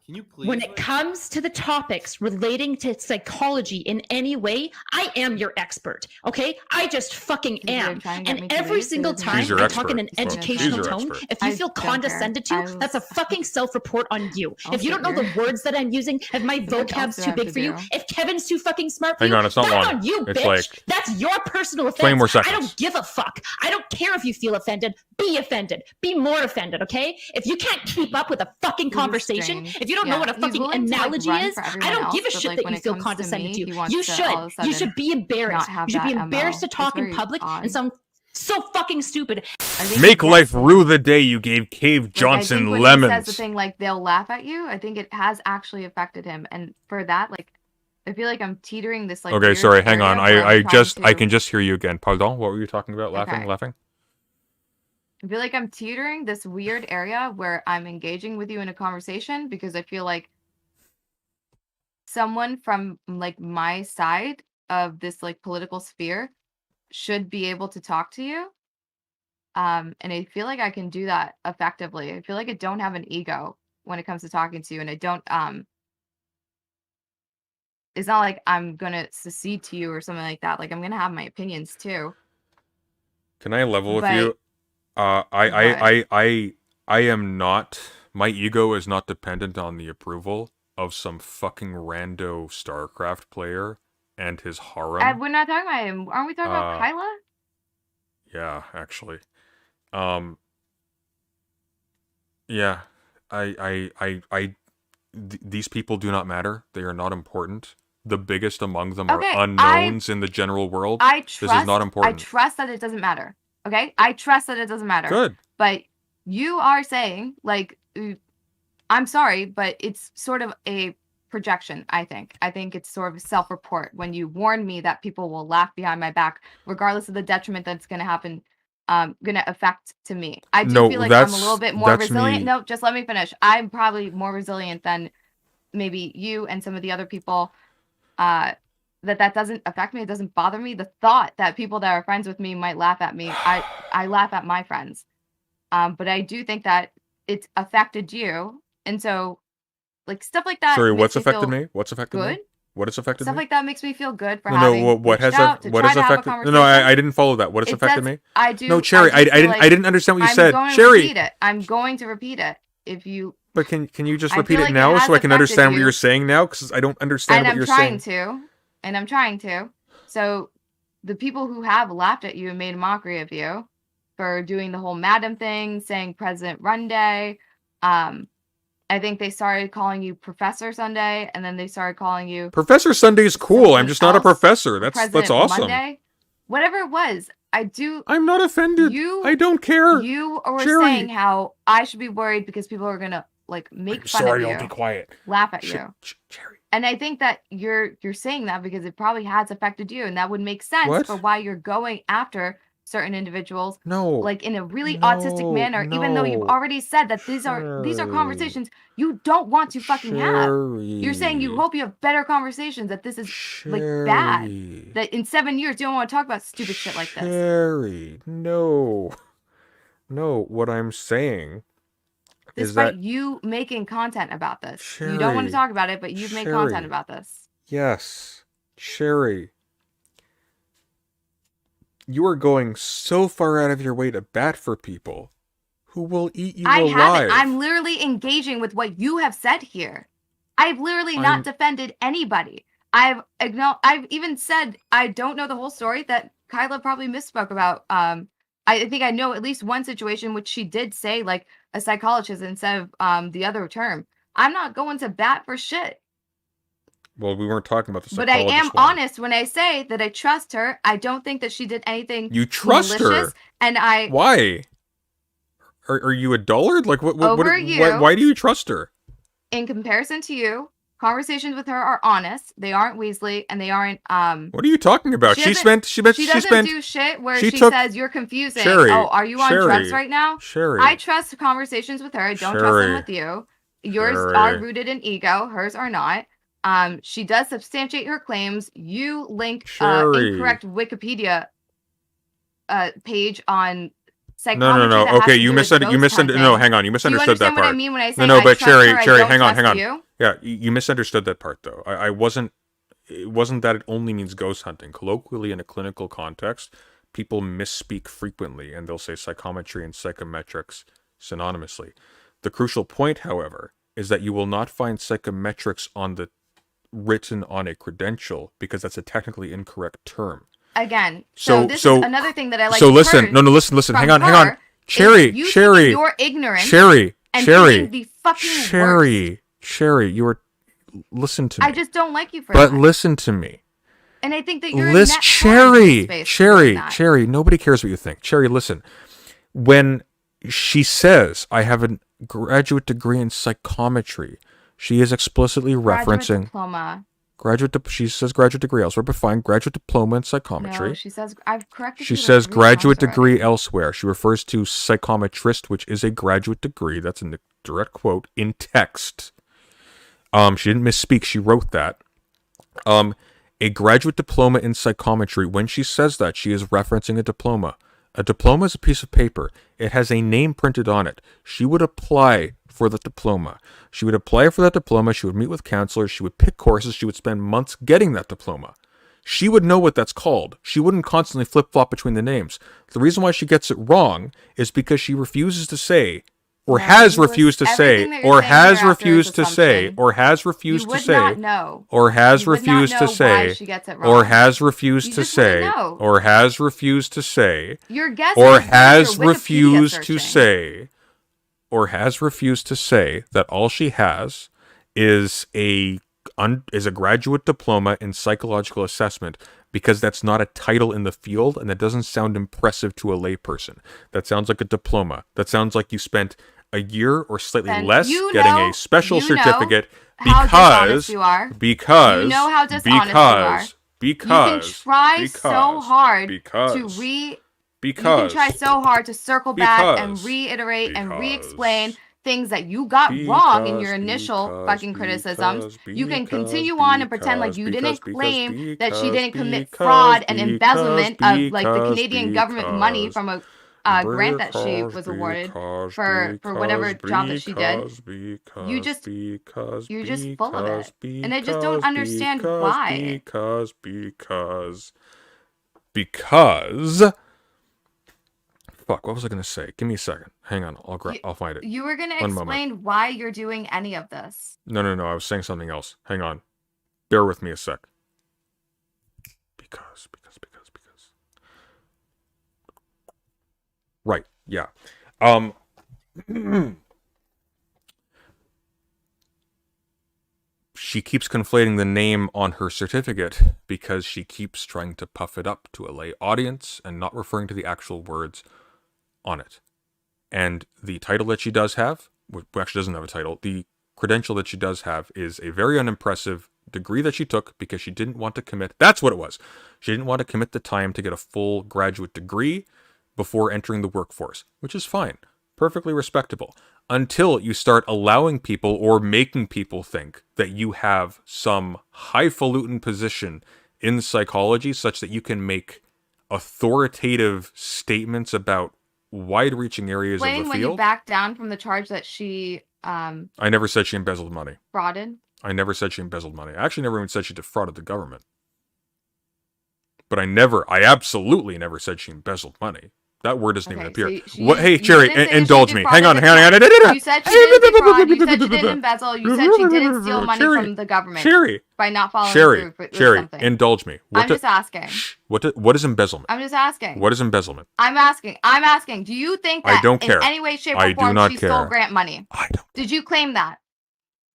Speaker 6: Can you please?
Speaker 4: When it comes to the topics relating to psychology in any way, I am your expert. Okay? I just fucking
Speaker 2: You're
Speaker 4: am.
Speaker 2: trying to get me
Speaker 4: And
Speaker 2: to
Speaker 4: every
Speaker 2: leave,
Speaker 4: single
Speaker 2: so
Speaker 4: time
Speaker 1: She's your
Speaker 4: I talk in an
Speaker 1: expert. Well,
Speaker 4: educational
Speaker 1: she's your
Speaker 4: tone,
Speaker 1: expert.
Speaker 4: if you
Speaker 2: I
Speaker 4: feel
Speaker 2: don't care.
Speaker 4: condescended to,
Speaker 2: I will-
Speaker 4: that's a fucking self-report on you.
Speaker 2: I'll
Speaker 4: If you don't know
Speaker 2: sit
Speaker 4: the words that I'm using, if my
Speaker 2: What else
Speaker 4: vocab's
Speaker 2: do I
Speaker 4: too
Speaker 2: have
Speaker 4: big
Speaker 2: to
Speaker 4: for you,
Speaker 2: do?
Speaker 4: if Kevin's too fucking smart for
Speaker 1: Hang
Speaker 4: you,
Speaker 1: on, it's not
Speaker 4: that's
Speaker 1: long.
Speaker 4: on you,
Speaker 1: It's
Speaker 4: bitch.
Speaker 1: like
Speaker 4: That's your personal offense.
Speaker 1: 20 more
Speaker 4: I
Speaker 1: seconds.
Speaker 4: don't give a fuck. I don't care if you feel offended. Be offended. Be more offended, okay? If you can't keep up with a fucking
Speaker 2: You're
Speaker 4: conversation,
Speaker 2: strange.
Speaker 4: if you don't know
Speaker 2: Yeah,
Speaker 4: what a
Speaker 2: he's
Speaker 4: fucking
Speaker 2: willing to, like,
Speaker 4: analogy
Speaker 2: run
Speaker 4: is,
Speaker 2: for
Speaker 4: I
Speaker 2: everyone
Speaker 4: don't
Speaker 2: else,
Speaker 4: give a
Speaker 2: but,
Speaker 4: shit
Speaker 2: like,
Speaker 4: that
Speaker 2: when
Speaker 4: you
Speaker 2: it
Speaker 4: feel
Speaker 2: comes to
Speaker 4: condescended
Speaker 2: me,
Speaker 4: to.
Speaker 2: he wants
Speaker 4: You
Speaker 2: to all of a
Speaker 4: should. You should
Speaker 2: sudden
Speaker 4: be embarrassed.
Speaker 2: not have
Speaker 4: You should be
Speaker 2: that
Speaker 4: embarrassed
Speaker 2: MO.
Speaker 4: to talk
Speaker 2: It's
Speaker 4: in
Speaker 2: very
Speaker 4: public
Speaker 2: odd.
Speaker 4: and sound so fucking stupid.
Speaker 2: I think
Speaker 1: Make
Speaker 2: he
Speaker 1: life
Speaker 2: gets it.
Speaker 1: rue the day you gave Cave
Speaker 2: Like,
Speaker 1: Johnson
Speaker 2: I think when
Speaker 1: lemons.
Speaker 2: he says the thing like they'll laugh at you, I think it has actually affected him, and for that, like, I feel like I'm teetering this like.
Speaker 1: Okay,
Speaker 2: weird
Speaker 1: sorry, hang on.
Speaker 2: area where I'm trying
Speaker 1: I
Speaker 2: to-
Speaker 1: can just hear you again. Pardon? What were you talking about? Laughing?
Speaker 2: Okay.
Speaker 1: Laughing?
Speaker 2: I feel like I'm teetering this weird area where I'm engaging with you in a conversation because I feel like someone from like my side of this like political sphere should be able to talk to you. And I feel like I can do that effectively. I feel like I don't have an ego when it comes to talking to you, and I don't it's not like I'm gonna secede to you or something like that. Like I'm gonna have my opinions too.
Speaker 1: Can I level with
Speaker 2: But-
Speaker 1: you? I am not. My ego is not dependent on the approval of some fucking rando StarCraft player and his harem.
Speaker 2: We're not talking about him. Aren't we talking about Kyla?
Speaker 1: Yeah, actually. Yeah. These people do not matter. They are not important. The biggest among them
Speaker 2: Okay,
Speaker 1: are unknowns in the general world.
Speaker 2: I trust.
Speaker 1: This is not important.
Speaker 2: I trust that it doesn't matter. Okay, I trust that it doesn't matter.
Speaker 1: Good.
Speaker 2: But you are saying like, I'm sorry, but it's sort of a projection. I think it's sort of self-report when you warn me that people will laugh behind my back, regardless of the detriment that's going to happen. Going to affect to me. I do
Speaker 1: No,
Speaker 2: feel like I'm a
Speaker 1: that's-
Speaker 2: little bit more
Speaker 1: that's
Speaker 2: resilient.
Speaker 1: me.
Speaker 2: No, just let me finish. I'm probably more resilient than maybe you and some of the other people. That doesn't affect me. It doesn't bother me. The thought that people that are friends with me might laugh at me, I laugh at my friends. But I do think that it's affected you, and so like stuff like that.
Speaker 1: Sorry,
Speaker 2: makes
Speaker 1: what's
Speaker 2: me
Speaker 1: affected
Speaker 2: feel
Speaker 1: me? What's affected me?
Speaker 2: Good.
Speaker 1: What has affected
Speaker 2: Stuff
Speaker 1: me?
Speaker 2: like that makes me feel good for
Speaker 1: No,
Speaker 2: having
Speaker 1: what has
Speaker 2: reached out to
Speaker 1: what
Speaker 2: try
Speaker 1: has
Speaker 2: to have a
Speaker 1: affected? No,
Speaker 2: conversation.
Speaker 1: I didn't follow that. What has
Speaker 2: It
Speaker 1: affected
Speaker 2: says-
Speaker 1: me?
Speaker 2: I do.
Speaker 1: No, Cherry,
Speaker 2: I
Speaker 1: I didn't understand what you
Speaker 2: I'm
Speaker 1: said.
Speaker 2: going to
Speaker 1: Cherry,
Speaker 2: repeat it. I'm going to repeat it. If you
Speaker 1: but can you just
Speaker 2: I
Speaker 1: repeat
Speaker 2: feel
Speaker 1: it
Speaker 2: like it
Speaker 1: now
Speaker 2: has
Speaker 1: so I can
Speaker 2: affected
Speaker 1: understand what
Speaker 2: you.
Speaker 1: you're saying now? Because I don't understand
Speaker 2: and
Speaker 1: what
Speaker 2: I'm
Speaker 1: you're
Speaker 2: trying
Speaker 1: saying.
Speaker 2: to, and I'm trying to. So the people who have laughed at you and made a mockery of you for doing the whole Madam thing, saying President Run Day, I think they started calling you Professor Sunday, and then they started calling you
Speaker 1: Professor Sunday's cool. I'm
Speaker 2: something
Speaker 1: just not a
Speaker 2: else,
Speaker 1: professor. That's
Speaker 2: President
Speaker 1: awesome.
Speaker 2: Monday. Whatever it was, I do.
Speaker 1: I'm not offended. I don't care.
Speaker 2: You were
Speaker 1: Cherry.
Speaker 2: saying how I should be worried because people are gonna like make
Speaker 1: I'm
Speaker 2: fun
Speaker 1: sorry,
Speaker 2: of you,
Speaker 1: I'll be quiet.
Speaker 2: laugh at you.
Speaker 1: Cherry.
Speaker 2: And I think that you're saying that because it probably has affected you, and that would make sense
Speaker 1: What?
Speaker 2: for why you're going after certain individuals,
Speaker 1: No.
Speaker 2: like in a really autistic manner. Even though you've
Speaker 1: no.
Speaker 2: already said that these are
Speaker 1: Cherry.
Speaker 2: conversations you don't want to fucking have. You're saying you
Speaker 1: Cherry.
Speaker 2: hope you have better conversations. That this is like bad.
Speaker 1: Cherry.
Speaker 2: That in 7 years you don't want to talk about stupid shit like this.
Speaker 1: Cherry. No. No, what I'm saying is
Speaker 2: Despite
Speaker 1: that
Speaker 2: you making content about this, you don't want to
Speaker 1: Cherry.
Speaker 2: talk about it, but you've made content
Speaker 1: Cherry.
Speaker 2: about this.
Speaker 1: yes, Cherry. You are going so far out of your way to bat for people who will eat you
Speaker 2: I
Speaker 1: alive.
Speaker 2: haven't. I'm literally engaging with what you have said here. I've literally not
Speaker 1: I'm-
Speaker 2: defended anybody. I've even said I don't know the whole story that Kyla probably misspoke about. I think I know at least one situation which she did say like a psychologist instead of the other term. I'm not going to bat for shit.
Speaker 1: Well, we weren't talking about the
Speaker 2: But I
Speaker 1: psychologist
Speaker 2: am
Speaker 1: one.
Speaker 2: honest when I say that I trust her. I don't think that she did anything
Speaker 1: You trust
Speaker 2: malicious,
Speaker 1: her?
Speaker 2: and I
Speaker 1: Why? Are you a dullard? Like what?
Speaker 2: Over you.
Speaker 1: Why do you trust her?
Speaker 2: in comparison to you, conversations with her are honest. They aren't Weasley, and they aren't
Speaker 1: What are you talking about?
Speaker 2: She
Speaker 1: spent.
Speaker 2: she doesn't do shit where
Speaker 1: she
Speaker 2: she
Speaker 1: took-
Speaker 2: says you're confusing.
Speaker 1: Sherry,
Speaker 2: Oh, are you on
Speaker 1: Sherry,
Speaker 2: drugs right now?
Speaker 1: Sherry.
Speaker 2: I trust conversations with her. I don't trust them with you. Yours
Speaker 1: Sherry.
Speaker 2: are rooted in ego. Hers are not. She does substantiate her claims. You link
Speaker 1: Sherry.
Speaker 2: incorrect Wikipedia page on psychometry.
Speaker 1: No.
Speaker 2: that has
Speaker 1: Okay,
Speaker 2: to
Speaker 1: you
Speaker 2: do with
Speaker 1: misunderstood.
Speaker 2: ghost hunting.
Speaker 1: No, hang on. You
Speaker 2: Do you
Speaker 1: misunderstood that
Speaker 2: understand what
Speaker 1: part.
Speaker 2: I mean when I say
Speaker 1: No,
Speaker 2: I
Speaker 1: but
Speaker 2: trust
Speaker 1: Sherry,
Speaker 2: her, I
Speaker 1: Sherry,
Speaker 2: don't
Speaker 1: hang on.
Speaker 2: trust you?
Speaker 1: Yeah, you misunderstood that part though. I wasn't. It wasn't that it only means ghost hunting. Colloquially, in a clinical context, people misspeak frequently, and they'll say psychometry and psychometrics synonymously. The crucial point, however, is that you will not find psychometrics written on a credential because that's a technically incorrect term.
Speaker 2: Again,
Speaker 1: So
Speaker 2: this is another thing that I like.
Speaker 1: So
Speaker 2: to
Speaker 1: listen,
Speaker 2: heard
Speaker 1: listen.
Speaker 2: from
Speaker 1: Hang on.
Speaker 2: her
Speaker 1: Cherry,
Speaker 2: is you
Speaker 1: Cherry,
Speaker 2: thinking you're ignorant.
Speaker 1: Cherry,
Speaker 2: and
Speaker 1: Cherry,
Speaker 2: thinking the fucking worst.
Speaker 1: Cherry, you are. Listen to me.
Speaker 2: I just don't like you for
Speaker 1: But
Speaker 2: that.
Speaker 1: listen to me.
Speaker 2: And I think that you're
Speaker 1: Listen,
Speaker 2: in that
Speaker 1: Cherry, nobody cares what you think. Cherry, listen. When she says, I have a graduate degree in psychometry, she is explicitly referencing
Speaker 2: diploma.
Speaker 1: she says graduate degree elsewhere, but fine, graduate diploma in psychometry.
Speaker 2: No, she says I've corrected.
Speaker 1: She
Speaker 2: you like
Speaker 1: says
Speaker 2: 3
Speaker 1: graduate
Speaker 2: times
Speaker 1: degree
Speaker 2: already.
Speaker 1: elsewhere. She refers to psychometrist, which is a graduate degree. That's in the direct quote in text. She didn't misspeak. She wrote that. A graduate diploma in psychometry. When she says that, she is referencing a diploma. A diploma is a piece of paper. It has a name printed on it. She would apply for the diploma. She would apply for that diploma. She would meet with counselors. She would pick courses. She would spend months getting that diploma. She would know what that's called. She wouldn't constantly flip-flop between the names. The reason why she gets it wrong is because she refuses to say, or has refused to say, or has refused to say, or has refused to say, or has refused to say, or has refused to say, or has refused to say, or has refused to say, or has refused to say that all she has is a graduate diploma in psychological assessment, because that's not a title in the field, and that doesn't sound impressive to a layperson. That sounds like a diploma. That sounds like you spent a year or slightly less getting a special certificate because you know how dishonest you are. You can try so hard
Speaker 2: to circle back and reiterate and re-explain things that you got wrong in your initial fucking criticisms. You can continue on and pretend like you didn't claim that she didn't commit fraud and embezzlement of like the Canadian government money from a grant that she was awarded for whatever job that she did. You're just full of it, and I just don't understand why.
Speaker 1: Because. Fuck, what was I gonna say? Give me a second. Hang on, I'll find it.
Speaker 2: You were gonna explain why you're doing any of this.
Speaker 1: No, I was saying something else. Hang on. Bear with me a sec. Because. Right, yeah. She keeps conflating the name on her certificate because she keeps trying to puff it up to a lay audience and not referring to the actual words on it. And the title that she does have, which actually doesn't have a title, the credential that she does have is a very unimpressive degree that she took because she didn't want to commit. That's what it was. She didn't want to commit the time to get a full graduate degree before entering the workforce, which is fine. Perfectly respectable. Until you start allowing people or making people think that you have some highfalutin position in psychology such that you can make authoritative statements about wide-reaching areas of the field.
Speaker 2: When you back down from the charge that she
Speaker 1: I never said she embezzled money.
Speaker 2: Frauded?
Speaker 1: I never said she embezzled money. I actually never even said she defrauded the government. But I absolutely never said she embezzled money. That word doesn't even appear. Hey, Cherry, indulge me. Hang on.
Speaker 2: You said she didn't defraud. You said she didn't embezzle. You said she didn't steal money from the government.
Speaker 1: Cherry,
Speaker 2: by not following through with something.
Speaker 1: Indulge me.
Speaker 2: I'm just asking.
Speaker 1: What is embezzlement?
Speaker 2: I'm just asking.
Speaker 1: What is embezzlement?
Speaker 2: I'm asking. Do you think that
Speaker 1: I don't care.
Speaker 2: in any way, shape, or form she stole grant money?
Speaker 1: I don't.
Speaker 2: Did you claim that?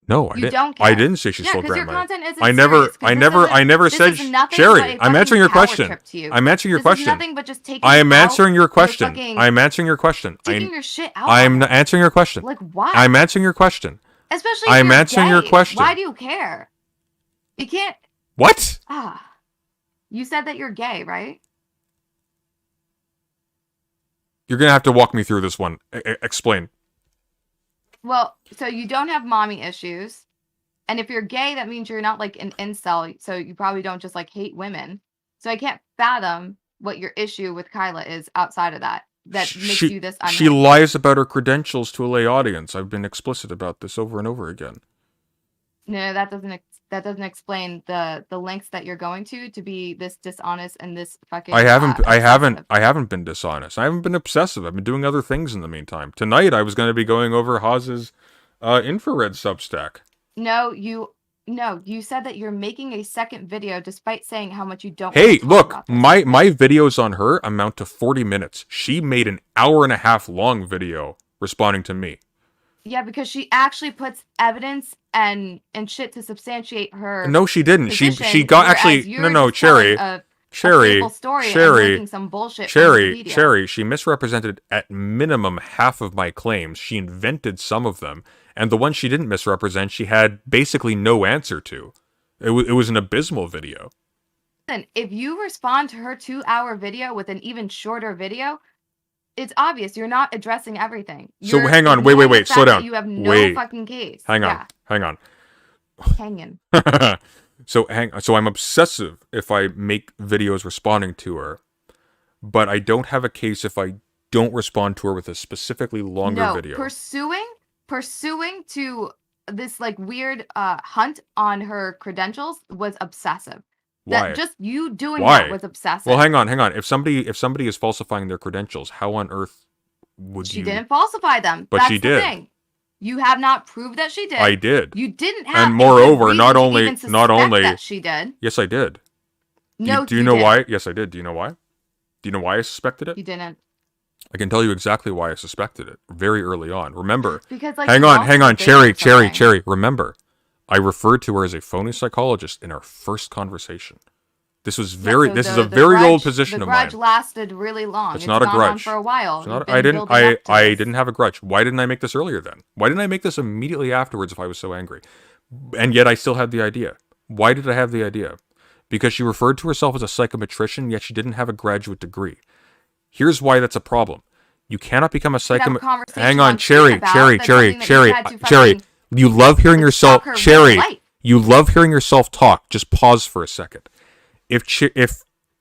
Speaker 1: No,
Speaker 2: You don't
Speaker 1: I
Speaker 2: care.
Speaker 1: didn't say she
Speaker 2: Yeah,
Speaker 1: stole
Speaker 2: because your
Speaker 1: grant money.
Speaker 2: content isn't
Speaker 1: I
Speaker 2: serious, 'cause
Speaker 1: never
Speaker 2: this
Speaker 1: said
Speaker 2: is nothing but
Speaker 1: Cherry.
Speaker 2: a
Speaker 1: I'm answering your
Speaker 2: fucking power
Speaker 1: question.
Speaker 2: trip to you.
Speaker 1: I'm answering your
Speaker 2: This is
Speaker 1: question.
Speaker 2: nothing but just taking
Speaker 1: I am
Speaker 2: out
Speaker 1: answering your question.
Speaker 2: fucking-
Speaker 1: I am answering your question.
Speaker 2: taking your shit out.
Speaker 1: I am
Speaker 2: on them.
Speaker 1: answering your question.
Speaker 2: Like, why?
Speaker 1: I'm answering your question.
Speaker 2: Especially if
Speaker 1: I'm
Speaker 2: you're
Speaker 1: answering your
Speaker 2: gay.
Speaker 1: question.
Speaker 2: Why do you care? You can't.
Speaker 1: What?
Speaker 2: You said that you're gay, right?
Speaker 1: You're gonna have to walk me through this one. Explain.
Speaker 2: Well, so you don't have mommy issues. And if you're gay, that means you're not like an incel. So you probably don't just like hate women. So I can't fathom what your issue with Kyla is outside of that. That makes you this unhinged.
Speaker 1: She lies about her credentials to a lay audience. I've been explicit about this over and over again.
Speaker 2: No, that doesn't explain the lengths that you're going to be this dishonest and this fucking.
Speaker 1: I haven't
Speaker 2: obsessive.
Speaker 1: been dishonest. I haven't been obsessive. I've been doing other things in the meantime. Tonight I was going to be going over Hawes's Infrared Substack.
Speaker 2: No, you said that you're making a second video despite saying how much you don't.
Speaker 1: Hey,
Speaker 2: want to talk
Speaker 1: look,
Speaker 2: about this.
Speaker 1: my videos on her amount to 40 minutes. She made an hour-and-a-half long video responding to me.
Speaker 2: Yeah, because she actually puts evidence and shit to substantiate her.
Speaker 1: No, she didn't.
Speaker 2: Position,
Speaker 1: she got
Speaker 2: whereas
Speaker 1: actually
Speaker 2: you're
Speaker 1: no,
Speaker 2: just telling
Speaker 1: Cherry.
Speaker 2: a
Speaker 1: Cherry,
Speaker 2: faithful story and making some bullshit from Wikipedia.
Speaker 1: Cherry, she misrepresented at minimum half of my claims. She invented some of them, and the ones she didn't misrepresent, she had basically no answer to. It was an abysmal video.
Speaker 2: Listen, if you respond to her 2-hour video with an even shorter video, it's obvious you're not addressing everything.
Speaker 1: So
Speaker 2: You're
Speaker 1: hang on,
Speaker 2: ignoring
Speaker 1: wait,
Speaker 2: the
Speaker 1: slow
Speaker 2: fact that
Speaker 1: down.
Speaker 2: You have no
Speaker 1: Wait.
Speaker 2: fucking case.
Speaker 1: Hang on.
Speaker 2: Hanging.
Speaker 1: So I'm obsessive if I make videos responding to her, but I don't have a case if I don't respond to her with a specifically longer video.
Speaker 2: Pursuing to this like weird hunt on her credentials was obsessive.
Speaker 1: Why?
Speaker 2: That just you doing that was obsessive.
Speaker 1: Well, hang on. If somebody is falsifying their credentials, how on earth would
Speaker 2: she
Speaker 1: you?
Speaker 2: She didn't falsify them.
Speaker 1: But
Speaker 2: That's
Speaker 1: she
Speaker 2: the
Speaker 1: did.
Speaker 2: Thing. You have not proved that she did.
Speaker 1: I did.
Speaker 2: You didn't have.
Speaker 1: And moreover, not only
Speaker 2: that she did.
Speaker 1: Yes, I did.
Speaker 2: No,
Speaker 1: do you know why? Yes, I did. Do you know why? Do you know why I suspected it?
Speaker 2: You didn't.
Speaker 1: I can tell you exactly why I suspected it very early on. Remember?
Speaker 2: Because like
Speaker 1: hang on, Cherry. Remember, I referred to her as a phony psychologist in our first conversation. This was this is a very old position of mine.
Speaker 2: The grudge lasted really long.
Speaker 1: It's not a grudge.
Speaker 2: On for a while.
Speaker 1: I didn't have a grudge. Why didn't I make this earlier then? Why didn't I make this immediately afterwards if I was so angry? And yet I still had the idea. Why did I have the idea? Because she referred to herself as a psychometrician, yet she didn't have a graduate degree. Here's why that's a problem. You cannot become a psychometrician. Hang on, Cherry. You love hearing yourself, Cherry. You love hearing yourself talk. Just pause for a second. If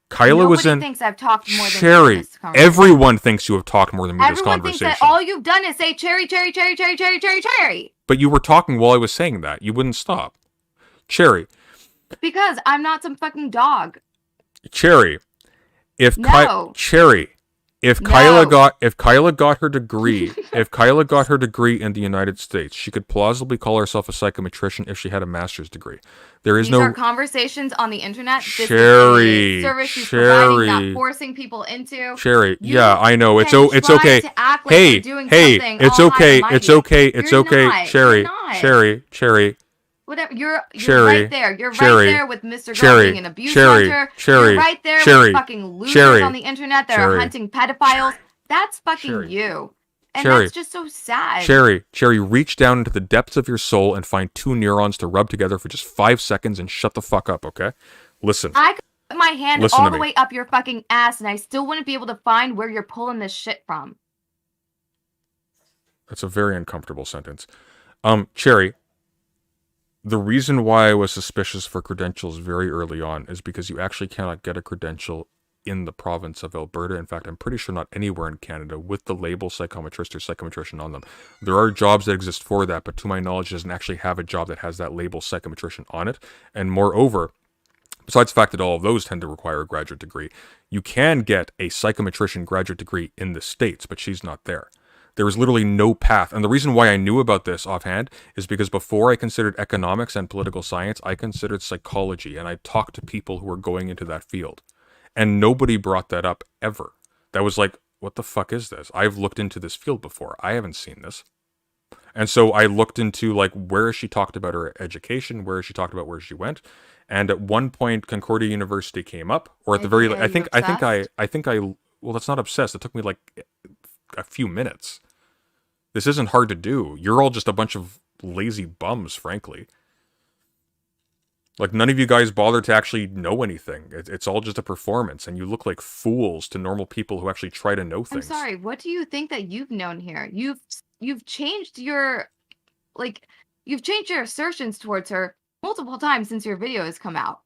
Speaker 1: Kyla was in,
Speaker 2: thinks I've talked more than
Speaker 1: Cherry,
Speaker 2: this conversation.
Speaker 1: Everyone thinks you have talked more than me this
Speaker 2: Everyone
Speaker 1: conversation.
Speaker 2: thinks that all you've done is say Cherry.
Speaker 1: But you were talking while I was saying that. You wouldn't stop. Cherry.
Speaker 2: Because I'm not some fucking dog.
Speaker 1: Cherry. If Kyla got her degree, if Kyla got her degree in the United States, she could plausibly call herself a psychometrician if she had a master's degree. These are
Speaker 2: conversations on the internet.
Speaker 1: Cherry,
Speaker 2: service she's providing, not forcing people into.
Speaker 1: Cherry, yeah, I know. It's okay. Hey, it's okay. Cherry.
Speaker 2: Whatever. You're right there. You're right there with Mr. Girl being an abuse hunter. You're right there with fucking losers on the internet that are hunting pedophiles. That's fucking you. And that's just so sad.
Speaker 1: Cherry, reach down into the depths of your soul and find 2 neurons to rub together for just 5 seconds and shut the fuck up, okay? Listen.
Speaker 2: I could put my hand all the way up your fucking ass and I still wouldn't be able to find where you're pulling this shit from.
Speaker 1: That's a very uncomfortable sentence. Cherry, the reason why I was suspicious for credentials very early on is because you actually cannot get a credential in the province of Alberta. In fact, I'm pretty sure not anywhere in Canada with the label psychometrist or psychometrician on them. There are jobs that exist for that, but to my knowledge, it doesn't actually have a job that has that label psychometrician on it. And moreover, besides the fact that all of those tend to require a graduate degree, you can get a psychometrician graduate degree in the States, but she's not there. There was literally no path. And the reason why I knew about this offhand is because before I considered economics and political science, I considered psychology, and I talked to people who were going into that field. And nobody brought that up ever. That was like, what the fuck is this? I've looked into this field before. I haven't seen this. And so I looked into like where she talked about her education, where she talked about where she went, and at one point Concordia University came up, or at the very
Speaker 2: AKA you
Speaker 1: I think I well, that's not obsessed. It took me like a few minutes. This isn't hard to do. You're all just a bunch of lazy bums, frankly. Like, none of you guys bother to actually know anything. It's all just a performance, and you look like fools to normal people who actually try to know
Speaker 2: I'm
Speaker 1: things.
Speaker 2: sorry. What do you think that you've known here? You've changed your you've changed your assertions towards her multiple times since your video has come out.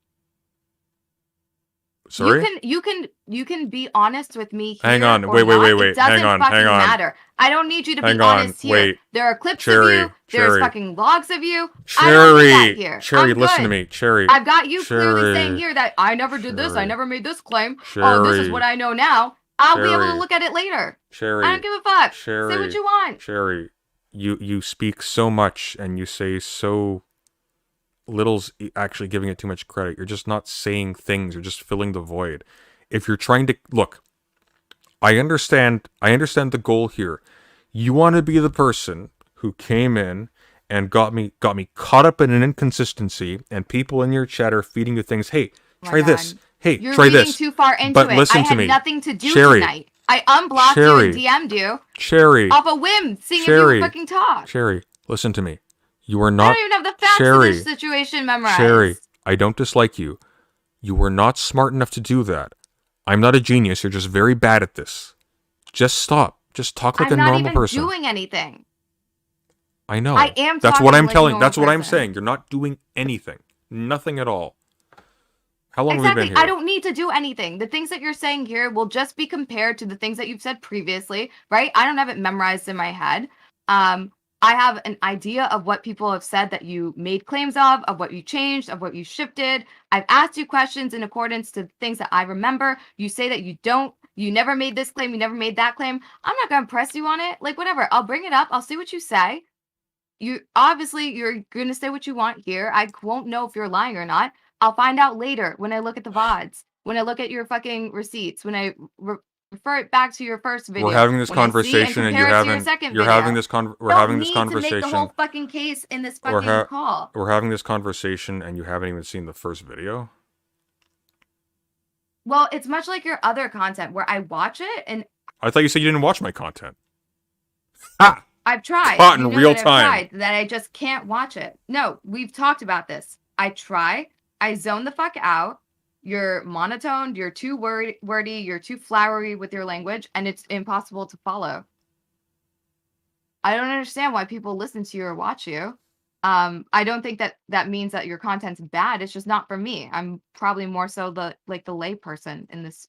Speaker 1: Sorry?
Speaker 2: You can be honest with me here.
Speaker 1: Hang on.
Speaker 2: or
Speaker 1: Wait.
Speaker 2: not. It doesn't
Speaker 1: Hang on.
Speaker 2: fucking
Speaker 1: Hang on.
Speaker 2: matter. I don't need you to
Speaker 1: Hang
Speaker 2: be
Speaker 1: on.
Speaker 2: honest here.
Speaker 1: Wait.
Speaker 2: There are clips
Speaker 1: Cherry,
Speaker 2: of you. There's
Speaker 1: Cherry.
Speaker 2: fucking logs of you. I don't need that here.
Speaker 1: Cherry,
Speaker 2: I'm
Speaker 1: listen to
Speaker 2: good.
Speaker 1: me. Cherry.
Speaker 2: I've got you clearly saying
Speaker 1: Cherry.
Speaker 2: here that I never did this. I
Speaker 1: Cherry.
Speaker 2: never made this claim. Oh, this is
Speaker 1: Cherry.
Speaker 2: what I know now. I'll be able to
Speaker 1: Cherry.
Speaker 2: look at it later.
Speaker 1: Cherry.
Speaker 2: I don't give a fuck.
Speaker 1: Cherry.
Speaker 2: Say what you want.
Speaker 1: Cherry, you speak so much and you say so little's actually giving it too much credit. You're just not saying things. You're just filling the void. If you're trying to look, I understand the goal here. You want to be the person who came in and got me caught up in an inconsistency, and people in your chat are feeding you things. Hey, try this. Hey,
Speaker 2: You're
Speaker 1: try
Speaker 2: reading
Speaker 1: this.
Speaker 2: too far into
Speaker 1: But
Speaker 2: it.
Speaker 1: listen
Speaker 2: I
Speaker 1: to
Speaker 2: had
Speaker 1: me.
Speaker 2: nothing to do
Speaker 1: Cherry.
Speaker 2: tonight. I unblocked
Speaker 1: Cherry.
Speaker 2: you and DM'd you
Speaker 1: Cherry.
Speaker 2: off a whim, seeing if you
Speaker 1: Cherry.
Speaker 2: would fucking talk.
Speaker 1: Cherry, listen to me. You are
Speaker 2: I
Speaker 1: not
Speaker 2: don't even have the facts
Speaker 1: Cherry.
Speaker 2: of this situation memorized.
Speaker 1: Cherry, I don't dislike you. You were not smart enough to do that. I'm not a genius. You're just very bad at this. Just stop. Just talk like
Speaker 2: I'm
Speaker 1: a
Speaker 2: not
Speaker 1: normal
Speaker 2: even
Speaker 1: person.
Speaker 2: doing anything.
Speaker 1: I know.
Speaker 2: I am
Speaker 1: That's
Speaker 2: talking
Speaker 1: what I'm
Speaker 2: like a
Speaker 1: telling.
Speaker 2: normal
Speaker 1: That's what I'm
Speaker 2: person.
Speaker 1: saying. You're not doing anything. Nothing at all. How long have
Speaker 2: Exactly.
Speaker 1: we been here?
Speaker 2: I don't need to do anything. The things that you're saying here will just be compared to the things that you've said previously, right? I don't have it memorized in my head. I have an idea of what people have said that you made claims of what you changed, of what you shifted. I've asked you questions in accordance to things that I remember. You say that you never made this claim, you never made that claim. I'm not going to press you on it. Like, whatever. I'll bring it up. I'll see what you say. You're going to say what you want here. I won't know if you're lying or not. I'll find out later when I look at the VODs, when I look at your fucking receipts, when I refer it back to your first video.
Speaker 1: We're having this
Speaker 2: when I see
Speaker 1: conversation and you
Speaker 2: compare it to your
Speaker 1: haven't.
Speaker 2: second
Speaker 1: You're
Speaker 2: video.
Speaker 1: having this con. We're
Speaker 2: Don't
Speaker 1: having this
Speaker 2: need
Speaker 1: conversation.
Speaker 2: to make the whole fucking case in this fucking call.
Speaker 1: We're having this conversation and you haven't even seen the first video.
Speaker 2: Well, it's much like your other content where I watch it and
Speaker 1: I thought you said you didn't watch my content. Ha!
Speaker 2: I've tried.
Speaker 1: Caught in
Speaker 2: You know
Speaker 1: real
Speaker 2: that I've
Speaker 1: time.
Speaker 2: tried, that I just can't watch it. No, we've talked about this. I try. I zone the fuck out. You're monotoned. You're too wordy. You're too flowery with your language, and it's impossible to follow. I don't understand why people listen to you or watch you. I don't think that means that your content's bad. It's just not for me. I'm probably more so the lay person in this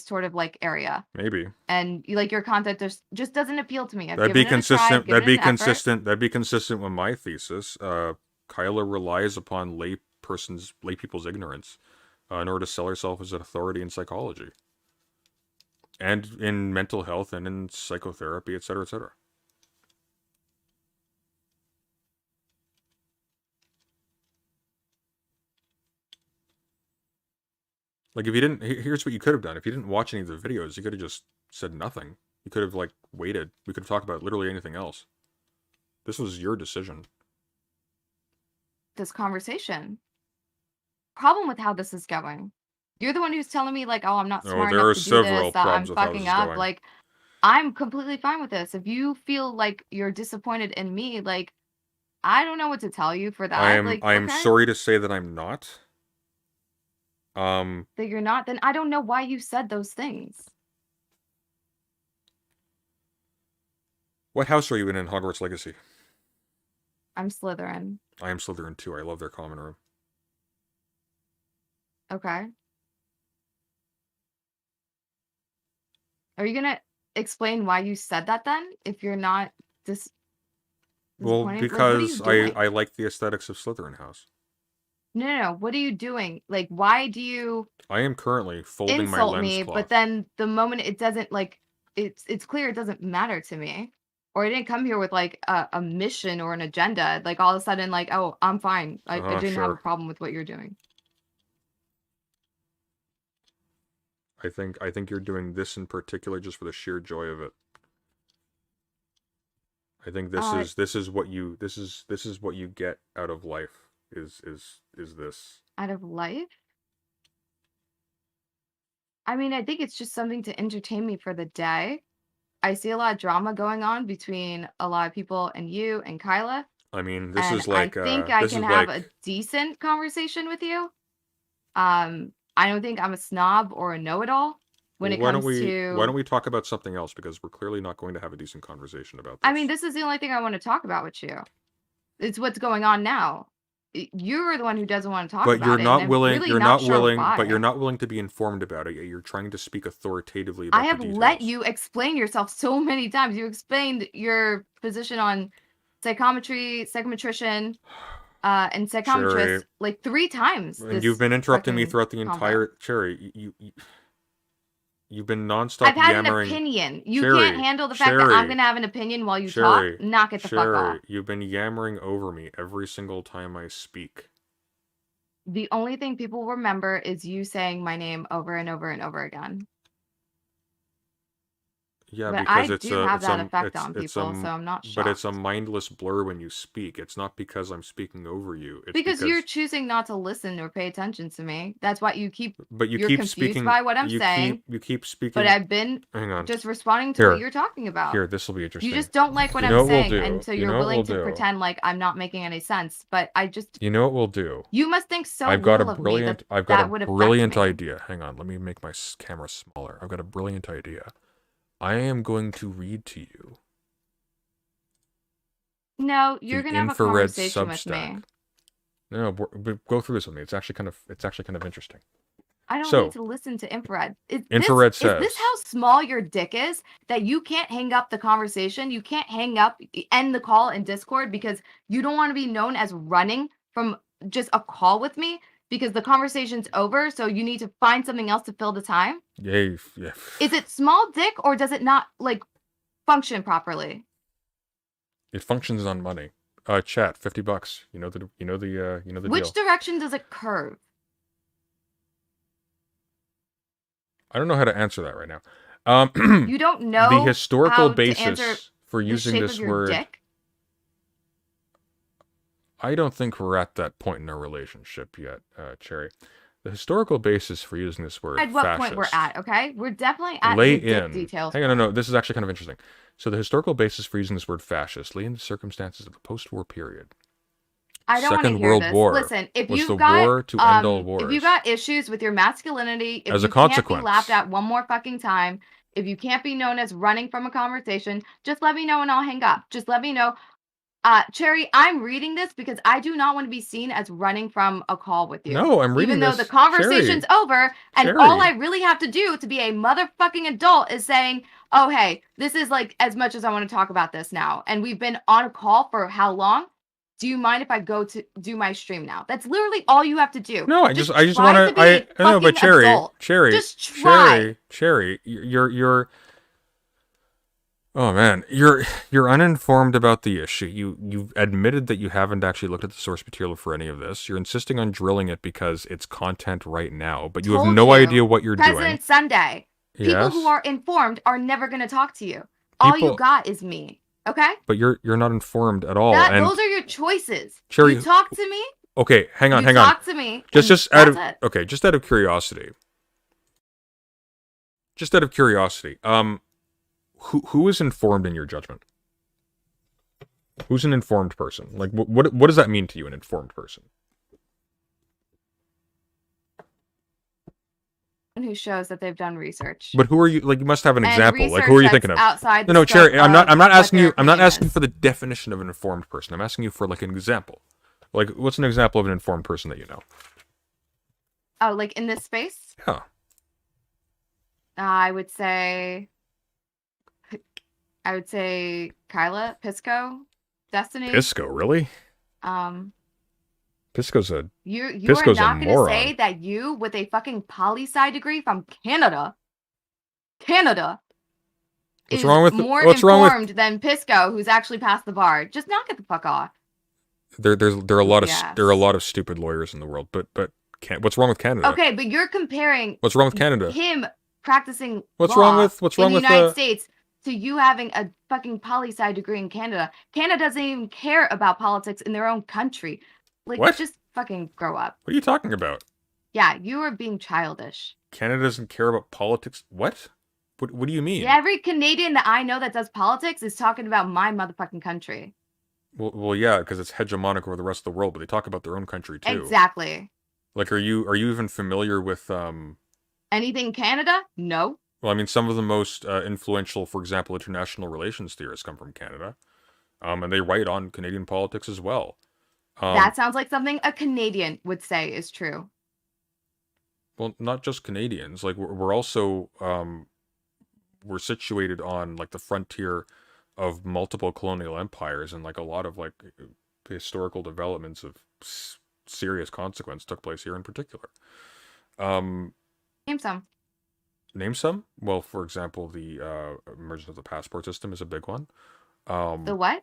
Speaker 2: sort of like area.
Speaker 1: Maybe.
Speaker 2: And your content just doesn't appeal to me.
Speaker 1: That'd be consistent. That'd be consistent. That'd be consistent with my thesis. Kyla relies upon lay people's ignorance in order to sell herself as an authority in psychology, and in mental health, and in psychotherapy, etc., etc. Like, if you didn't, here's what you could have done. If you didn't watch any of the videos, you could have just said nothing. You could have, like, waited. We could have talked about literally anything else. This was your decision.
Speaker 2: This conversation. Problem with how this is going. You're the one who's telling me, like, oh, I'm not smart enough to do this, that I'm fucking up. Like, I'm completely fine with this. If you feel like you're disappointed in me, like, I don't know what to tell you for that.
Speaker 1: I'm sorry to say that I'm not.
Speaker 2: That you're not, then I don't know why you said those things.
Speaker 1: What house are you in Hogwarts Legacy?
Speaker 2: I'm Slytherin.
Speaker 1: I am Slytherin too. I love their common room.
Speaker 2: Okay. Are you gonna explain why you said that then? If you're not
Speaker 1: Well, because I like the aesthetics of Slytherin House.
Speaker 2: No. What are you doing? Like, why do you
Speaker 1: I am currently folding my
Speaker 2: insult
Speaker 1: lens
Speaker 2: me,
Speaker 1: cloth.
Speaker 2: but then the moment it doesn't, like, it's clear it doesn't matter to me. Or I didn't come here with, like, a mission or an agenda. Like, all of a sudden, like, oh, I'm fine. I didn't have a problem with what you're doing.
Speaker 1: I think you're doing this in particular just for the sheer joy of it. I think this is what you get out of life is this.
Speaker 2: Out of life? I mean, I think it's just something to entertain me for the day. I see a lot of drama going on between a lot of people and you and Kyla.
Speaker 1: I mean, this
Speaker 2: And
Speaker 1: is like
Speaker 2: I think I can have a decent conversation with you. I don't think I'm a snob or a know-it-all when it comes to.
Speaker 1: Why don't we talk about something else, because we're clearly not going to have a decent conversation about this.
Speaker 2: I mean, this is the only thing I want to talk about with you. It's what's going on now. You're the one who doesn't want to talk about it.
Speaker 1: But you're not willing.
Speaker 2: Really
Speaker 1: you're not
Speaker 2: sure
Speaker 1: willing.
Speaker 2: why.
Speaker 1: But you're not willing to be informed about it. You're trying to speak authoritatively about
Speaker 2: I have
Speaker 1: the details.
Speaker 2: let you explain yourself so many times. You explained your position on psychometry, psychometrician, and psychometrist like 3 times.
Speaker 1: And you've been interrupting me throughout the entire Cherry. You've been nonstop
Speaker 2: I've had
Speaker 1: yammering.
Speaker 2: an opinion. You
Speaker 1: Cherry,
Speaker 2: can't handle the fact that I'm going to have an opinion while you talk. Knock it the fuck off.
Speaker 1: You've been yammering over me every single time I speak.
Speaker 2: The only thing people remember is you saying my name over and over and over again.
Speaker 1: Yeah,
Speaker 2: but
Speaker 1: because
Speaker 2: I
Speaker 1: it's
Speaker 2: do have that effect on people, so I'm not shocked.
Speaker 1: But it's a mindless blur when you speak. It's not because I'm speaking over you. It's
Speaker 2: because you're choosing not to listen or pay attention to me. That's why you keep.
Speaker 1: But you're
Speaker 2: confused
Speaker 1: speaking
Speaker 2: by what I'm saying.
Speaker 1: You keep speaking.
Speaker 2: But I've been just responding to what you're talking about.
Speaker 1: Here, this will be interesting.
Speaker 2: You just don't like what I'm saying, and so you're willing to pretend like I'm not making any sense. But I just.
Speaker 1: You know what we'll do?
Speaker 2: You must think so.
Speaker 1: I've got a brilliant idea. Hang on, let me make my camera smaller. I've got a brilliant idea. I am going to read to you.
Speaker 2: No, you're gonna have a conversation
Speaker 1: Substack.
Speaker 2: with me.
Speaker 1: No, go through this with me. It's actually kind of interesting.
Speaker 2: I don't need to listen to Infrared.
Speaker 1: Infrared says,
Speaker 2: is this how small your dick is that you can't hang up the conversation? You can't end the call in Discord because you don't want to be known as running from just a call with me because the conversation's over, so you need to find something else to fill the time?
Speaker 1: Yeah.
Speaker 2: Is it small dick or does it not like function properly?
Speaker 1: It functions on money. Chat, $50. You know the
Speaker 2: Which
Speaker 1: deal.
Speaker 2: direction does it curve?
Speaker 1: I don't know how to answer that right now.
Speaker 2: You don't know
Speaker 1: the historical
Speaker 2: how
Speaker 1: basis for using this word.
Speaker 2: Dick?
Speaker 1: I don't think we're at that point in our relationship yet, Cherry. The historical basis for using this word
Speaker 2: at what
Speaker 1: fascist,
Speaker 2: point we're at, okay? We're definitely at the dick details.
Speaker 1: Hang on, no, this is actually kind of interesting. So the historical basis for using this word fascist lay in the circumstances of the post-war period.
Speaker 2: I don't want to hear this. Listen, if you've got
Speaker 1: war to end all wars.
Speaker 2: If you got issues with your masculinity, if
Speaker 1: as
Speaker 2: you
Speaker 1: a consequence,
Speaker 2: can't be laughed at one more fucking time, if you can't be known as running from a conversation, just let me know and I'll hang up. Just let me know. Cherry, I'm reading this because I do not want to be seen as running from a call with you.
Speaker 1: No, I'm reading this.
Speaker 2: Even though the conversation's over, and all I really have to do to be a motherfucking adult is saying, oh, hey, this is like as much as I want to talk about this now. And we've been on a call for how long? Do you mind if I go to do my stream now? That's literally all you have to do.
Speaker 1: No, I just want to. I know, but Cherry,
Speaker 2: just try.
Speaker 1: Cherry, you're. Oh man, you're uninformed about the issue. You've admitted that you haven't actually looked at the source material for any of this. You're insisting on drilling it because it's content right now, but you have no idea what you're doing.
Speaker 2: President Sunday. People who are informed are never going to talk to you. All you got is me. Okay?
Speaker 1: But you're not informed at all.
Speaker 2: Those are your choices.
Speaker 1: Cherry,
Speaker 2: you talk to me.
Speaker 1: Okay, hang on.
Speaker 2: Talk to me.
Speaker 1: Just out of curiosity. Just out of curiosity. Who is informed in your judgment? Who's an informed person? Like, what does that mean to you, an informed person?
Speaker 2: Who shows that they've done research.
Speaker 1: But who are you? Like, you must have an example. Like, who are you thinking of?
Speaker 2: Outside
Speaker 1: no, Cherry. I'm not asking you. I'm not asking for the definition of an informed person. I'm asking you for like an example. Like, what's an example of an informed person that you know?
Speaker 2: Oh, like in this space?
Speaker 1: Yeah.
Speaker 2: I would say Kyla, Pisco, Destiny.
Speaker 1: Pisco, really? Pisco's a
Speaker 2: you are not going to say that you with a fucking poli-sci degree from Canada is more informed than Pisco, who's actually passed the bar. Just knock it the fuck off.
Speaker 1: There are a lot of stupid lawyers in the world, but what's wrong with Canada?
Speaker 2: Okay, but you're comparing
Speaker 1: what's wrong with Canada?
Speaker 2: Him practicing
Speaker 1: what's wrong with
Speaker 2: the United States to you having a fucking poli-sci degree in Canada. Canada doesn't even care about politics in their own country. Like,
Speaker 1: What?
Speaker 2: just fucking grow up.
Speaker 1: What are you talking about?
Speaker 2: Yeah, you are being childish.
Speaker 1: Canada doesn't care about politics? What? What do you mean?
Speaker 2: Yeah, every Canadian that I know that does politics is talking about my motherfucking country.
Speaker 1: Well, yeah, because it's hegemonic over the rest of the world, but they talk about their own country too.
Speaker 2: Exactly.
Speaker 1: Like, are you even familiar with
Speaker 2: Anything Canada? No.
Speaker 1: Well, I mean, some of the most influential, for example, international relations theorists come from Canada, and they write on Canadian politics as well.
Speaker 2: That sounds like something a Canadian would say is true.
Speaker 1: Well, not just Canadians. Like, we're also we're situated on like the frontier of multiple colonial empires, and like a lot of like historical developments of serious consequence took place here in particular.
Speaker 2: Name some.
Speaker 1: Name some? Well, for example, the emergence of the passport system is a big one.
Speaker 2: The what?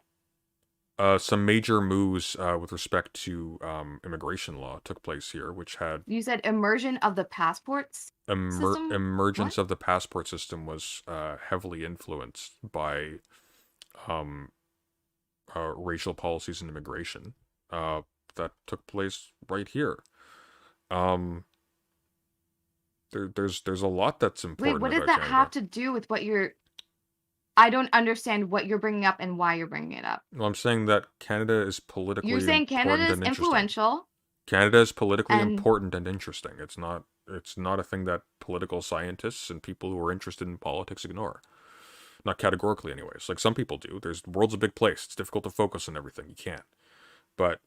Speaker 1: Some major moves with respect to immigration law took place here, which had...
Speaker 2: You said immersion of the passports system?
Speaker 1: Emergence of the passport system was heavily influenced by racial policies and immigration that took place right here. There's a lot that's important.
Speaker 2: Wait, what does
Speaker 1: about
Speaker 2: that
Speaker 1: Canada.
Speaker 2: have to do with what you're... I don't understand what you're bringing up and why you're bringing it up.
Speaker 1: Well, I'm saying that Canada is politically
Speaker 2: You're saying
Speaker 1: important
Speaker 2: Canada is
Speaker 1: and interesting.
Speaker 2: influential.
Speaker 1: Canada is politically
Speaker 2: and-
Speaker 1: important and interesting. It's not a thing that political scientists and people who are interested in politics ignore. Not categorically, anyways. Like, some people do. The world's a big place. It's difficult to focus on everything. You can't. But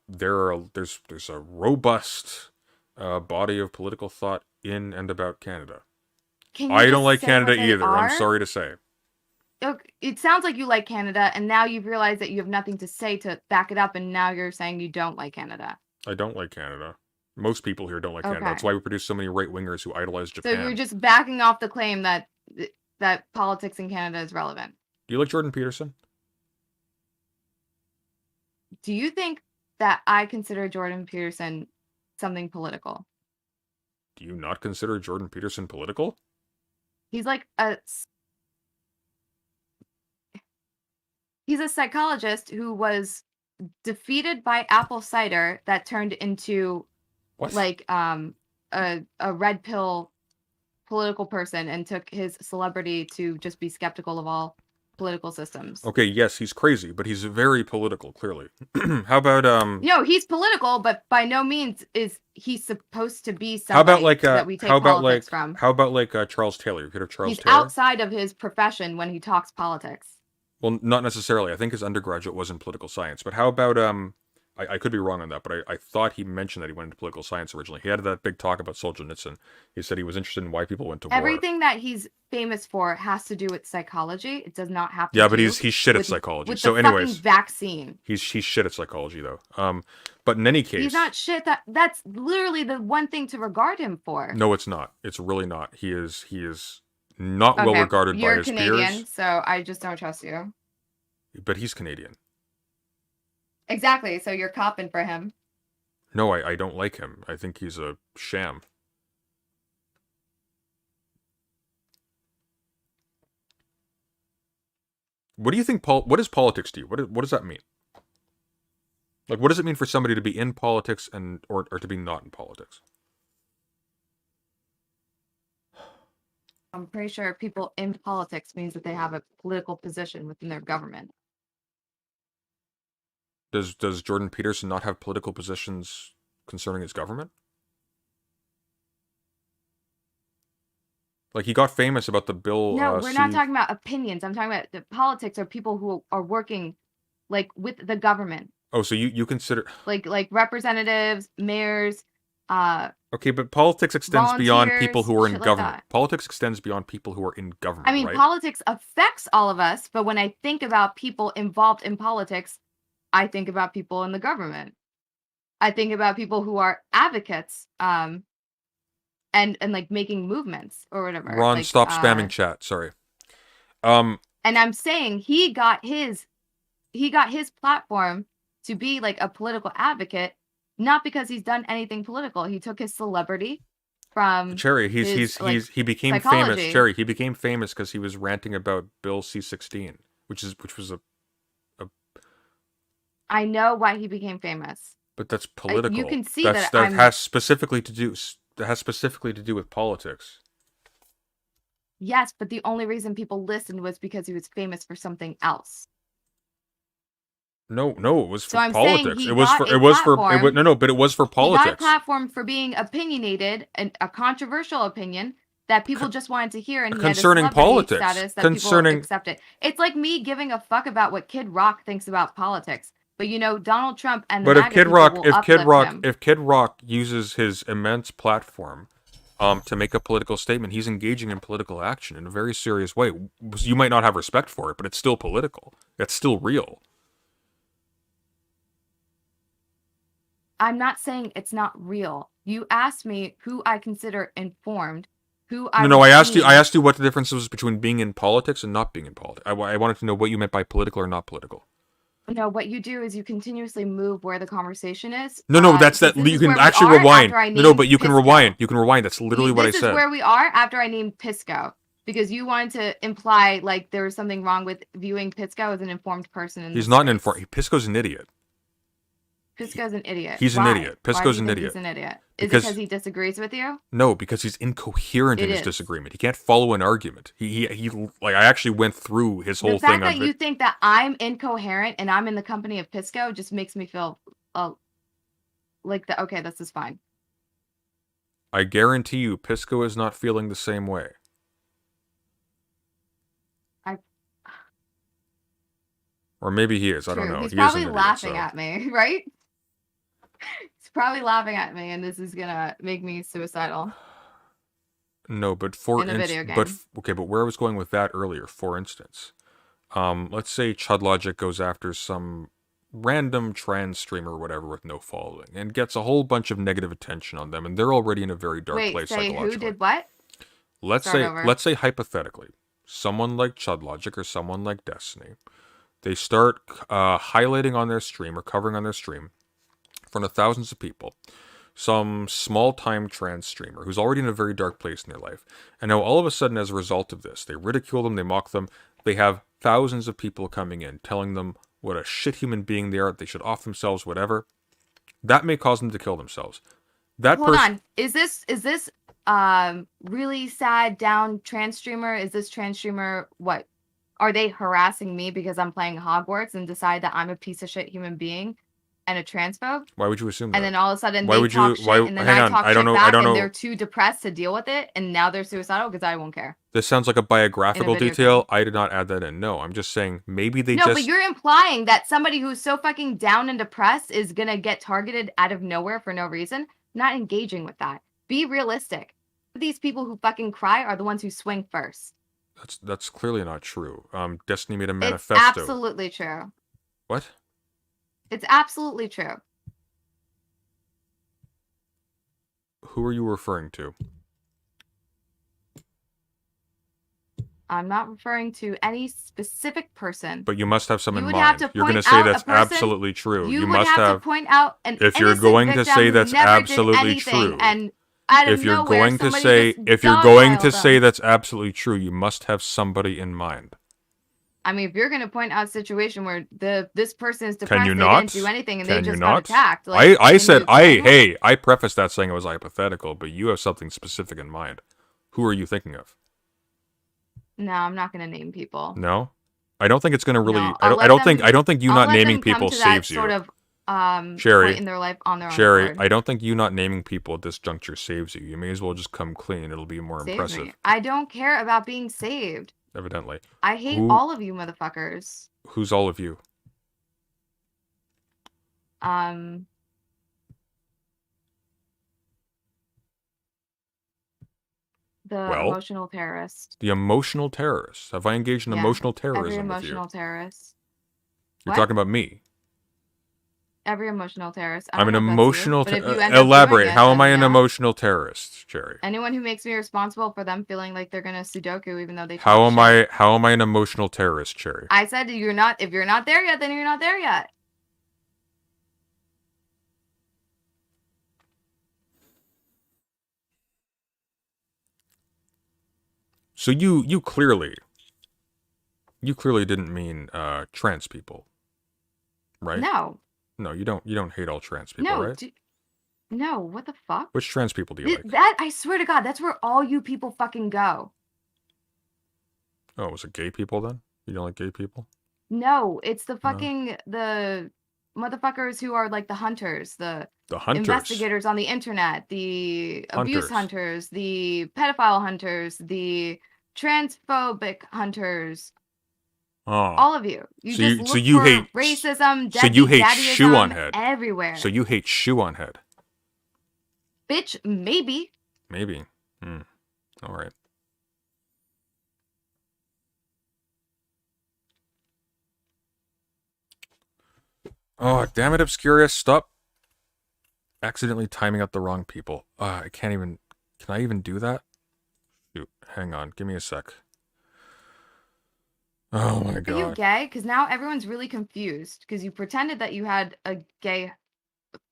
Speaker 1: there's a robust body of political thought in and about Canada.
Speaker 2: Can you
Speaker 1: I
Speaker 2: just
Speaker 1: don't like
Speaker 2: say
Speaker 1: Canada
Speaker 2: what they
Speaker 1: either. I'm
Speaker 2: are?
Speaker 1: sorry to say.
Speaker 2: Okay, it sounds like you like Canada, and now you've realized that you have nothing to say to back it up, and now you're saying you don't like Canada.
Speaker 1: I don't like Canada. Most people here don't like Canada. That's
Speaker 2: Okay.
Speaker 1: why we produce so many right-wingers who idolize
Speaker 2: So
Speaker 1: Japan.
Speaker 2: you're just backing off the claim that politics in Canada is relevant.
Speaker 1: Do you like Jordan Peterson?
Speaker 2: Do you think that I consider Jordan Peterson something political?
Speaker 1: Do you not consider Jordan Peterson political?
Speaker 2: He's like he's a psychologist who was defeated by apple cider that turned into
Speaker 1: What?
Speaker 2: like a red pill political person and took his celebrity to just be skeptical of all political systems.
Speaker 1: Okay, yes, he's crazy, but he's very political, clearly. How about
Speaker 2: He's political, but by no means is he supposed to be somebody
Speaker 1: how about like
Speaker 2: that we take
Speaker 1: how about
Speaker 2: politics
Speaker 1: like
Speaker 2: from.
Speaker 1: how about like Charles Taylor? You heard of Charles
Speaker 2: He's
Speaker 1: Taylor?
Speaker 2: outside of his profession when he talks politics.
Speaker 1: Well, not necessarily. I think his undergraduate was in political science. But how about I could be wrong on that, but I thought he mentioned that he went into political science originally. He had that big talk about Solzhenitsyn. He said he was interested in why people went to war.
Speaker 2: Everything that he's famous for has to do with psychology. It does not have to.
Speaker 1: Yeah, but
Speaker 2: do
Speaker 1: he's shit at
Speaker 2: with,
Speaker 1: psychology.
Speaker 2: With
Speaker 1: So,
Speaker 2: the
Speaker 1: anyways,
Speaker 2: fucking vaccine.
Speaker 1: he's shit at psychology though. But in any case,
Speaker 2: He's not shit. That's literally the one thing to regard him for.
Speaker 1: No, it's not. It's really not. He is not well regarded by his
Speaker 2: Canadian,
Speaker 1: peers.
Speaker 2: so I just don't trust you.
Speaker 1: But he's Canadian.
Speaker 2: Exactly. So you're copping for him.
Speaker 1: No, I don't like him. I think he's a sham. What do you think? What is politics to you? What does that mean? Like, what does it mean for somebody to be in politics or to be not in politics?
Speaker 2: I'm pretty sure people in politics means that they have a political position within their government.
Speaker 1: Does Jordan Peterson not have political positions concerning his government? Like, he got famous about the bill.
Speaker 2: No, we're not talking about opinions. I'm talking about the politics are people who are working, like, with the government.
Speaker 1: Oh, so you consider
Speaker 2: like representatives, mayors.
Speaker 1: Okay, but politics extends beyond people who are in
Speaker 2: shit like
Speaker 1: government.
Speaker 2: that.
Speaker 1: Politics extends beyond people who are in government.
Speaker 2: I mean,
Speaker 1: right?
Speaker 2: politics affects all of us, but when I think about people involved in politics, I think about people in the government. I think about people who are advocates, and like making movements or whatever.
Speaker 1: Ron,
Speaker 2: like,
Speaker 1: stop spamming chat. Sorry.
Speaker 2: And I'm saying he got his platform to be like a political advocate, not because he's done anything political. He took his celebrity from
Speaker 1: Cherry,
Speaker 2: his, like,
Speaker 1: he became famous.
Speaker 2: psychology.
Speaker 1: Cherry, he became famous because he was ranting about Bill C-16, which was a.
Speaker 2: I know why he became famous.
Speaker 1: But that's political.
Speaker 2: You can see
Speaker 1: that has specifically to do with politics.
Speaker 2: Yes, but the only reason people listened was because he was famous for something else.
Speaker 1: No, it was for
Speaker 2: So I'm
Speaker 1: politics.
Speaker 2: saying
Speaker 1: It was for but it was for politics.
Speaker 2: He got a platform for being opinionated and a controversial opinion that people just wanted to hear, and he
Speaker 1: concerning
Speaker 2: had a celebrity
Speaker 1: politics.
Speaker 2: status that people accepted. It's like me giving a fuck about what Kid Rock thinks about politics. But Donald Trump and the MAGA people will uplift him.
Speaker 1: If Kid Rock uses his immense platform to make a political statement, he's engaging in political action in a very serious way. You might not have respect for it, but it's still political. It's still real.
Speaker 2: I'm not saying it's not real. You asked me who I consider informed, I
Speaker 1: asked you what the difference was between being in politics and not being in politics. I wanted to know what you meant by political or not political.
Speaker 2: No, what you do is you continuously move where the conversation is.
Speaker 1: No, that's that. You can actually rewind. No, but you can rewind. You can rewind. That's literally what I said.
Speaker 2: This is where we are after I named Pisco. Because you wanted to imply like there was something wrong with viewing Pisco as an informed person.
Speaker 1: He's not an informed. Pisco's an idiot.
Speaker 2: Pisco's an idiot.
Speaker 1: He's an idiot. Pisco's an idiot.
Speaker 2: He's an idiot. Is it because he disagrees with you?
Speaker 1: No, because he's incoherent in his disagreement. He can't follow an argument. He like I actually went through his whole thing.
Speaker 2: The fact that you think that I'm incoherent and I'm in the company of Pisco just makes me feel like that. Okay, this is fine.
Speaker 1: I guarantee you, Pisco is not feeling the same way. Or maybe he is. I don't know.
Speaker 2: He's probably laughing at me, right? He's probably laughing at me, and this is gonna make me suicidal.
Speaker 1: No, but but where I was going with that earlier, for instance, let's say Chud Logic goes after some random trans streamer or whatever with no following and gets a whole bunch of negative attention on them, and they're already in a very dark place psychologically.
Speaker 2: Who did what?
Speaker 1: Let's say hypothetically, someone like Chud Logic or someone like Destiny. They start highlighting on their stream or covering on their stream in front of thousands of people some small-time trans streamer who's already in a very dark place in their life. And now all of a sudden, as a result of this, they ridicule them, they mock them, they have thousands of people coming in telling them what a shit human being they are, they should off themselves, whatever. That may cause them to kill themselves.
Speaker 2: Hold on. Is this really sad, down trans streamer? Is this trans streamer what? Are they harassing me because I'm playing Hogwarts and decide that I'm a piece of shit human being and a transphobe?
Speaker 1: Why would you assume that?
Speaker 2: And then all of a sudden they talk shit and then I talk shit back and they're too depressed to deal with it and now they're suicidal because I won't care.
Speaker 1: This sounds like a biographical detail. I did not add that in. No, I'm just saying maybe they
Speaker 2: but you're implying that somebody who's so fucking down and depressed is going to get targeted out of nowhere for no reason. I'm not engaging with that. Be realistic. These people who fucking cry are the ones who swing first.
Speaker 1: That's clearly not true. Destiny made a manifesto.
Speaker 2: It's absolutely true.
Speaker 1: What?
Speaker 2: It's absolutely true.
Speaker 1: Who are you referring to?
Speaker 2: I'm not referring to any specific person.
Speaker 1: But you must have some in mind. You're going to say that's absolutely true.
Speaker 2: You must have to point out an
Speaker 1: if you're going to say that's absolutely true.
Speaker 2: And
Speaker 1: if you're going to say that's absolutely true, you must have somebody in mind.
Speaker 2: I mean, if you're going to point out a situation where this person is depressed,
Speaker 1: they
Speaker 2: didn't do anything, and they just got attacked.
Speaker 1: Like, I prefaced that saying it was hypothetical, but you have something specific in mind. Who are you thinking of?
Speaker 2: No, I'm not going to name people.
Speaker 1: No, I don't think it's going to really. No, I don't think you not naming people saves you.
Speaker 2: Sort of
Speaker 1: Sherry,
Speaker 2: point in their life on their own.
Speaker 1: Sherry, I don't think you not naming people at this juncture saves you. You may as well just come clean. It'll be more impressive.
Speaker 2: Me. I don't care about being saved.
Speaker 1: Evidently.
Speaker 2: I hate all of you motherfuckers.
Speaker 1: Who's all of you?
Speaker 2: Emotional terrorist.
Speaker 1: The emotional terrorist. Have I engaged in emotional terrorism with you?
Speaker 2: Every emotional terrorist.
Speaker 1: You're talking about me.
Speaker 2: Every emotional terrorist.
Speaker 1: I'm an emotional terrorist. Elaborate. How am I an emotional terrorist, Cherry?
Speaker 2: Anyone who makes me responsible for them feeling like they're gonna Sudoku even though they
Speaker 1: How am I an emotional terrorist, Cherry?
Speaker 2: I said you're not. If you're not there yet, then you're not there yet.
Speaker 1: So you clearly didn't mean trans people, right?
Speaker 2: No.
Speaker 1: No, you don't hate all trans people,
Speaker 2: No.
Speaker 1: right?
Speaker 2: No. What the fuck?
Speaker 1: Which trans people do you like?
Speaker 2: That I swear to God, that's where all you people fucking go.
Speaker 1: Oh, was it gay people then? You don't like gay people?
Speaker 2: No, it's the
Speaker 1: No.
Speaker 2: fucking the motherfuckers who are like the hunters, the
Speaker 1: hunters.
Speaker 2: investigators on the internet, the abuse hunters, the pedophile hunters, the transphobic hunters.
Speaker 1: Oh.
Speaker 2: All of you. You just look
Speaker 1: so you
Speaker 2: for
Speaker 1: hate
Speaker 2: racism,
Speaker 1: so you hate
Speaker 2: daddyism
Speaker 1: shoe on head
Speaker 2: everywhere.
Speaker 1: So you hate shoe on head.
Speaker 2: Bitch, maybe.
Speaker 1: Maybe. All right. Oh, damn it, Obscurious. Stop accidentally timing out the wrong people. I can't even... Can I even do that? Shoot, hang on. Give me a sec. Oh my god.
Speaker 2: Are you gay? Because now everyone's really confused. Because you pretended that you had a gay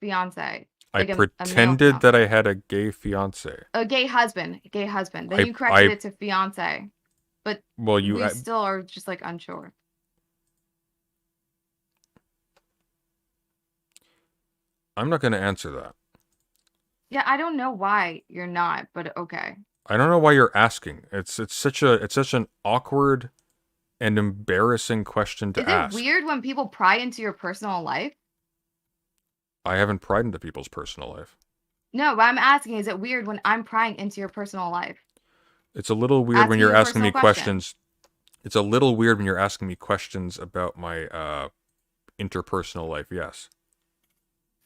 Speaker 2: fiance.
Speaker 1: I pretended that I had a gay fiance.
Speaker 2: A gay husband. Then you corrected it to fiance. But we still are just like unsure.
Speaker 1: I'm not going to answer that.
Speaker 2: Yeah, I don't know why you're not, but okay.
Speaker 1: I don't know why you're asking. It's such an awkward and embarrassing question to ask.
Speaker 2: Is it weird when people pry into your personal life?
Speaker 1: I haven't pried into people's personal life.
Speaker 2: No, what I'm asking, is it weird when I'm prying into your personal life?
Speaker 1: It's a little weird when you're asking me questions. It's a little weird when you're asking me questions about my interpersonal life, yes.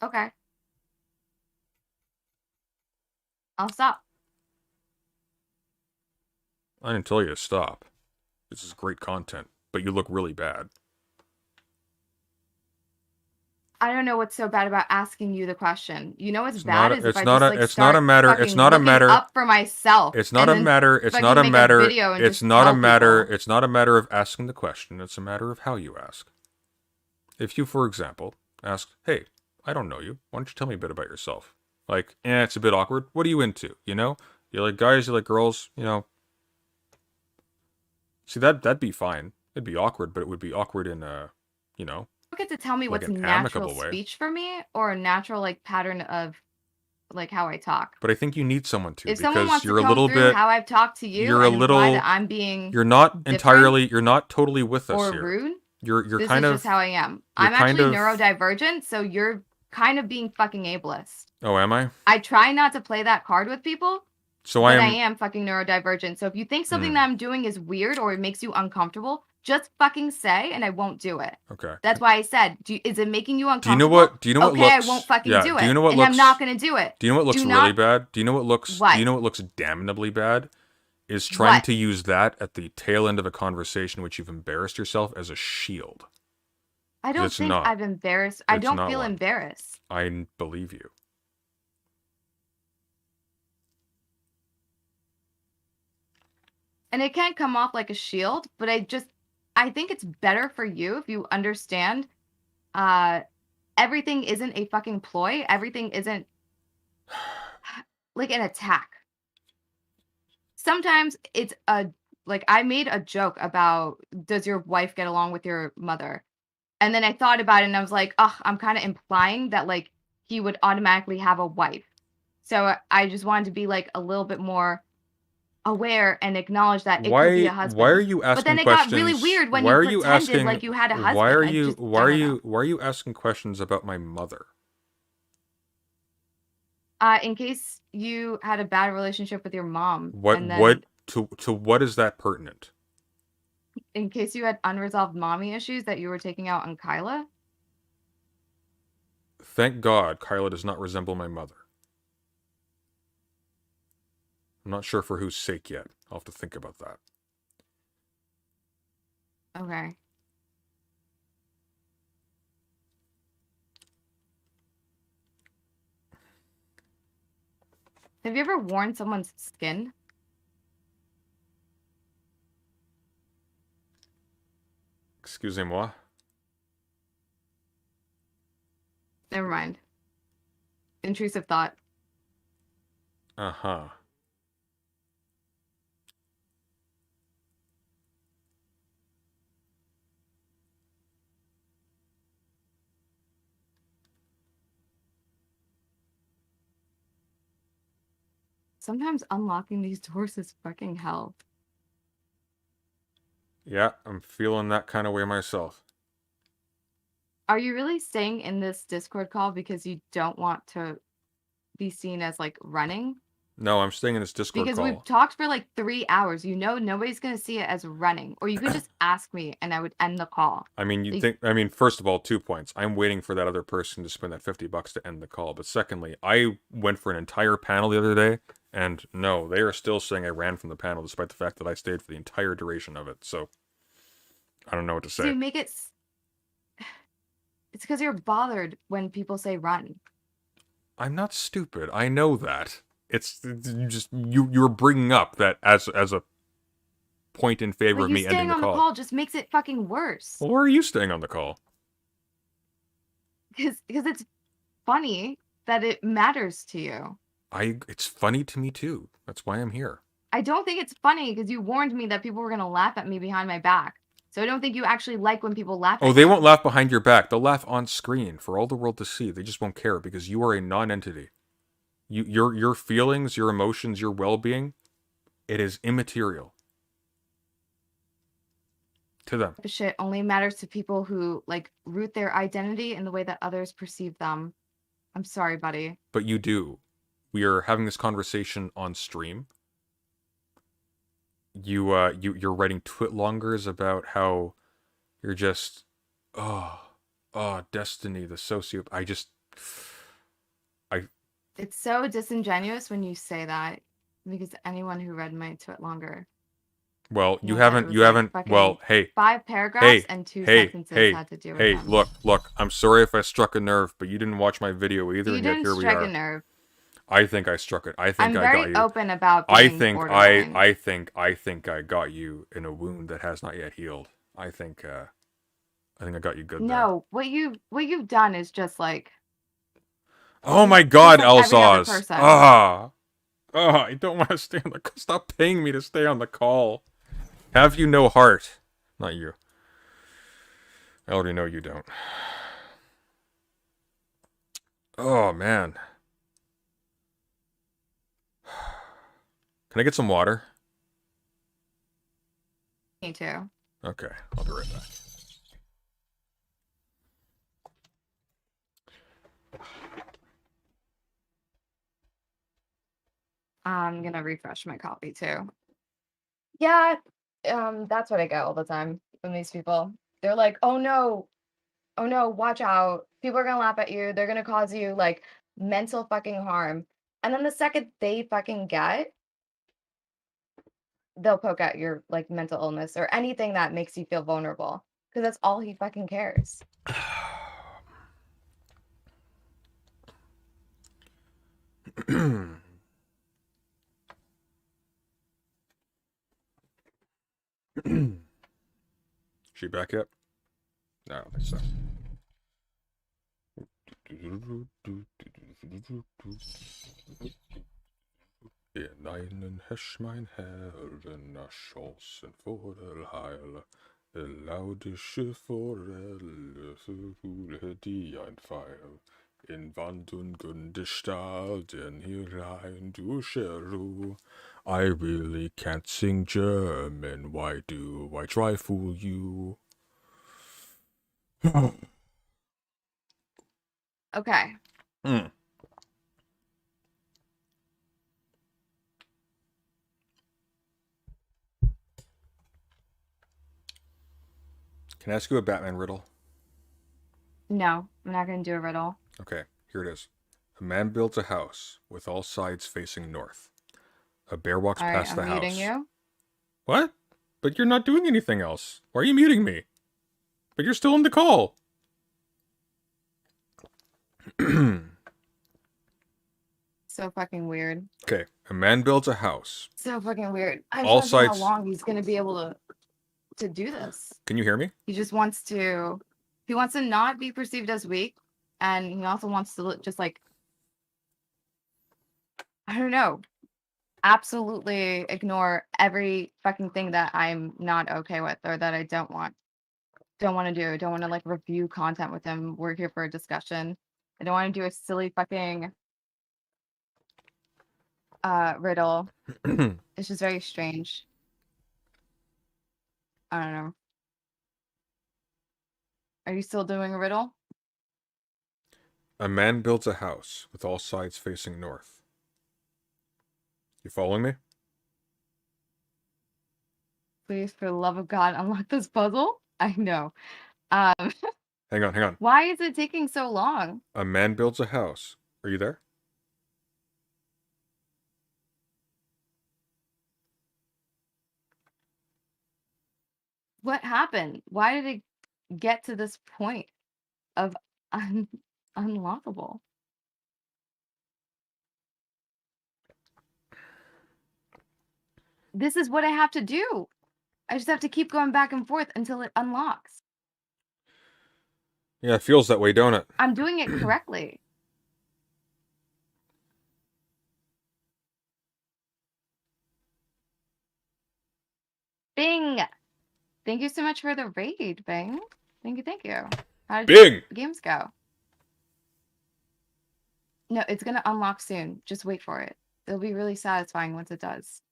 Speaker 2: Okay. I'll stop.
Speaker 1: I didn't tell you to stop. This is great content, but you look really bad.
Speaker 2: I don't know what's so bad about asking you the question. You know what's
Speaker 1: It's
Speaker 2: bad
Speaker 1: not,
Speaker 2: is
Speaker 1: it's
Speaker 2: if I
Speaker 1: not
Speaker 2: just
Speaker 1: a,
Speaker 2: like
Speaker 1: it's not a matter. It's not a matter.
Speaker 2: up for myself.
Speaker 1: It's not a matter. It's not a matter. It's not a matter. It's not a matter of asking the question. It's a matter of how you ask. If you, for example, ask, "Hey, I don't know you. Why don't you tell me a bit about yourself?" Like, it's a bit awkward. What are you into? You know, you like guys, you like girls. You know. See, that'd be fine. It'd be awkward, but it would be awkward in a, you know.
Speaker 2: You get to tell me
Speaker 1: like
Speaker 2: what's
Speaker 1: an
Speaker 2: natural
Speaker 1: amicable way.
Speaker 2: speech for me, or a natural like pattern of like how I talk.
Speaker 1: But I think you need someone to,
Speaker 2: If someone
Speaker 1: because
Speaker 2: wants
Speaker 1: you're
Speaker 2: to
Speaker 1: a
Speaker 2: come
Speaker 1: little
Speaker 2: through
Speaker 1: bit.
Speaker 2: how I've talked to you,
Speaker 1: You're a
Speaker 2: and
Speaker 1: little.
Speaker 2: imply that I'm being.
Speaker 1: You're not entirely. You're not totally with us
Speaker 2: or
Speaker 1: here.
Speaker 2: rude.
Speaker 1: You're
Speaker 2: This
Speaker 1: kind
Speaker 2: is
Speaker 1: of.
Speaker 2: just how I am.
Speaker 1: you're
Speaker 2: I'm
Speaker 1: kind
Speaker 2: actually
Speaker 1: of-
Speaker 2: neurodivergent, so you're kind of being fucking ableist.
Speaker 1: Oh, am I?
Speaker 2: I try not to play that card with people,
Speaker 1: So
Speaker 2: but
Speaker 1: I
Speaker 2: I
Speaker 1: am.
Speaker 2: am fucking neurodivergent. So if you think something that I'm doing is weird or it makes you uncomfortable, just fucking say, and I won't do it.
Speaker 1: Okay.
Speaker 2: That's why I said, is it making you
Speaker 1: Do you
Speaker 2: uncomfortable?
Speaker 1: know what? Do you know what
Speaker 2: okay,
Speaker 1: looks?
Speaker 2: I won't fucking
Speaker 1: yeah,
Speaker 2: do it.
Speaker 1: Do you know what
Speaker 2: and
Speaker 1: looks?
Speaker 2: I'm not gonna do it.
Speaker 1: Do you know what looks
Speaker 2: Do
Speaker 1: really
Speaker 2: not-
Speaker 1: bad? Do you know what looks?
Speaker 2: What?
Speaker 1: Do you know what looks damnably bad? Is trying
Speaker 2: What?
Speaker 1: to use that at the tail end of a conversation which you've embarrassed yourself as a shield.
Speaker 2: I don't
Speaker 1: It's
Speaker 2: think
Speaker 1: not.
Speaker 2: I've embarrassed. I
Speaker 1: It's
Speaker 2: don't
Speaker 1: not
Speaker 2: feel
Speaker 1: one.
Speaker 2: embarrassed.
Speaker 1: I believe you.
Speaker 2: And it can't come off like a shield, but I think it's better for you if you understand everything isn't a fucking ploy. Everything isn't like an attack. Sometimes it's like I made a joke about, does your wife get along with your mother? And then I thought about it and I was like, oh, I'm kind of implying that like he would automatically have a wife. So I just wanted to be like a little bit more aware and acknowledge that it could be a husband.
Speaker 1: Why are you asking
Speaker 2: But then it
Speaker 1: questions?
Speaker 2: got really weird when
Speaker 1: why
Speaker 2: you
Speaker 1: are
Speaker 2: pretended
Speaker 1: you asking,
Speaker 2: like you had a husband.
Speaker 1: Why are
Speaker 2: I
Speaker 1: you?
Speaker 2: just
Speaker 1: Why are
Speaker 2: don't
Speaker 1: you?
Speaker 2: know.
Speaker 1: Why are you asking questions about my mother?
Speaker 2: In case you had a bad relationship with your mom.
Speaker 1: What?
Speaker 2: And then
Speaker 1: What? To what is that pertinent?
Speaker 2: in case you had unresolved mommy issues that you were taking out on Kyla.
Speaker 1: Thank God, Kyla does not resemble my mother. I'm not sure for whose sake yet. I'll have to think about that.
Speaker 2: Okay. Have you ever worn someone's skin?
Speaker 1: Excusez-moi.
Speaker 2: Never mind. Intrusive thought.
Speaker 1: Uh-huh.
Speaker 2: sometimes unlocking these doors is fucking hell.
Speaker 1: Yeah, I'm feeling that kind of way myself.
Speaker 2: Are you really staying in this Discord call because you don't want to be seen as like running?
Speaker 1: No, I'm staying in this Discord
Speaker 2: Because
Speaker 1: call.
Speaker 2: we've talked for like 3 hours. You know nobody's gonna see it as running. Or you could just ask me and I would end the call.
Speaker 1: I mean, first of all, 2 points. I'm waiting for that other person to spend that $50 to end the call. But secondly, I went for an entire panel the other day, and no, they are still saying I ran from the panel despite the fact that I stayed for the entire duration of it. So, I don't know what to
Speaker 2: So
Speaker 1: say.
Speaker 2: you make it... It's because you're bothered when people say run.
Speaker 1: I'm not stupid. I know that. It's just you're bringing up that as a point in favor
Speaker 2: But
Speaker 1: of
Speaker 2: you
Speaker 1: me ending
Speaker 2: staying
Speaker 1: the
Speaker 2: on
Speaker 1: call.
Speaker 2: the call just makes it fucking worse.
Speaker 1: Well, why are you staying on the call?
Speaker 2: Because it's funny that it matters to you.
Speaker 1: It's funny to me too. That's why I'm here.
Speaker 2: I don't think it's funny because you warned me that people were gonna laugh at me behind my back. So I don't think you actually like when people laugh at
Speaker 1: Oh,
Speaker 2: you.
Speaker 1: they won't laugh behind your back. They'll laugh on screen for all the world to see. They just won't care because you are a non-entity. Your feelings, your emotions, your well-being, it is immaterial to them.
Speaker 2: The shit only matters to people who like root their identity in the way that others perceive them. I'm sorry, buddy.
Speaker 1: But you do. We are having this conversation on stream. You're writing twitlongers about how you're just Destiny, the sociopath.
Speaker 2: It's so disingenuous when you say that because anyone who read my twitlongers.
Speaker 1: Well, you
Speaker 2: Yeah, that
Speaker 1: haven't.
Speaker 2: was
Speaker 1: You
Speaker 2: like
Speaker 1: haven't.
Speaker 2: fucking
Speaker 1: Well, hey,
Speaker 2: 5 paragraphs and 2 sentences
Speaker 1: hey,
Speaker 2: had to do with
Speaker 1: hey.
Speaker 2: them.
Speaker 1: Look. I'm sorry if I struck a nerve, but you didn't watch my video either,
Speaker 2: You
Speaker 1: and yet
Speaker 2: didn't
Speaker 1: here we
Speaker 2: strike
Speaker 1: are.
Speaker 2: a nerve.
Speaker 1: I think I struck it. I think
Speaker 2: I'm
Speaker 1: I got
Speaker 2: very
Speaker 1: you.
Speaker 2: open about being borderline.
Speaker 1: I think I got you in a wound that has not yet healed. I think I got you good there.
Speaker 2: No, what you've done is just like...
Speaker 1: Oh my God,
Speaker 2: like every other
Speaker 1: Elzaz.
Speaker 2: person.
Speaker 1: I don't want to stay on the call. Stop paying me to stay on the call. Have you no heart? Not you. I already know you don't. Oh, man. Can I get some water?
Speaker 2: Me too.
Speaker 1: Okay, I'll be right back.
Speaker 2: I'm gonna refresh my copy too. Yeah, that's what I get all the time from these people. They're like, oh no, watch out. People are gonna laugh at you. They're gonna cause you like mental fucking harm. And then the second they fucking they'll poke at your like mental illness or anything that makes you feel vulnerable. Because that's all he fucking cares.
Speaker 1: She back yet? No, I don't think so. In einen Hesch mein Herren, a Chancen vor der Heil, laudische Forelle, die ein Pfeil, in Wand und Gunde Stahl, denn herein durch Ruhe. I really can't sing German, why do I try fool you?
Speaker 2: Okay.
Speaker 1: Can I ask you a Batman riddle?
Speaker 2: No, I'm not gonna do a riddle.
Speaker 1: Okay, here it is. A man builds a house with all sides facing north. A bear walks
Speaker 2: All right,
Speaker 1: past the
Speaker 2: I'm
Speaker 1: house.
Speaker 2: muting you.
Speaker 1: What? But you're not doing anything else. Why are you muting me? But you're still on the call.
Speaker 2: So fucking weird.
Speaker 1: Okay, a man builds a house.
Speaker 2: So fucking weird. I
Speaker 1: All
Speaker 2: just don't know
Speaker 1: sides-
Speaker 2: how long he's gonna be able to do this.
Speaker 1: Can you hear me?
Speaker 2: He just wants to not be perceived as weak, and he also wants to just like, I don't know, absolutely ignore every fucking thing that I'm not okay with or that I don't want to do. Don't want to like review content with him. We're here for a discussion. I don't want to do a silly fucking riddle. It's just very strange. I don't know. Are you still doing a riddle?
Speaker 1: A man builds a house with all sides facing north. You following me?
Speaker 2: Please, for the love of God, unlock this puzzle. I know. Um,
Speaker 1: Hang on.
Speaker 2: why is it taking so long?
Speaker 1: A man builds a house. Are you there?
Speaker 2: What happened? Why did it get to this point of unlockable? This is what I have to do. I just have to keep going back and forth until it unlocks.
Speaker 1: Yeah, it feels that way, don't it?
Speaker 2: I'm doing it correctly. Bing! Thank you so much for the raid, Bing. Thank you. How did
Speaker 1: Bing!
Speaker 2: your games go? No, it's gonna unlock soon. Just wait for it. It'll be really satisfying once it does.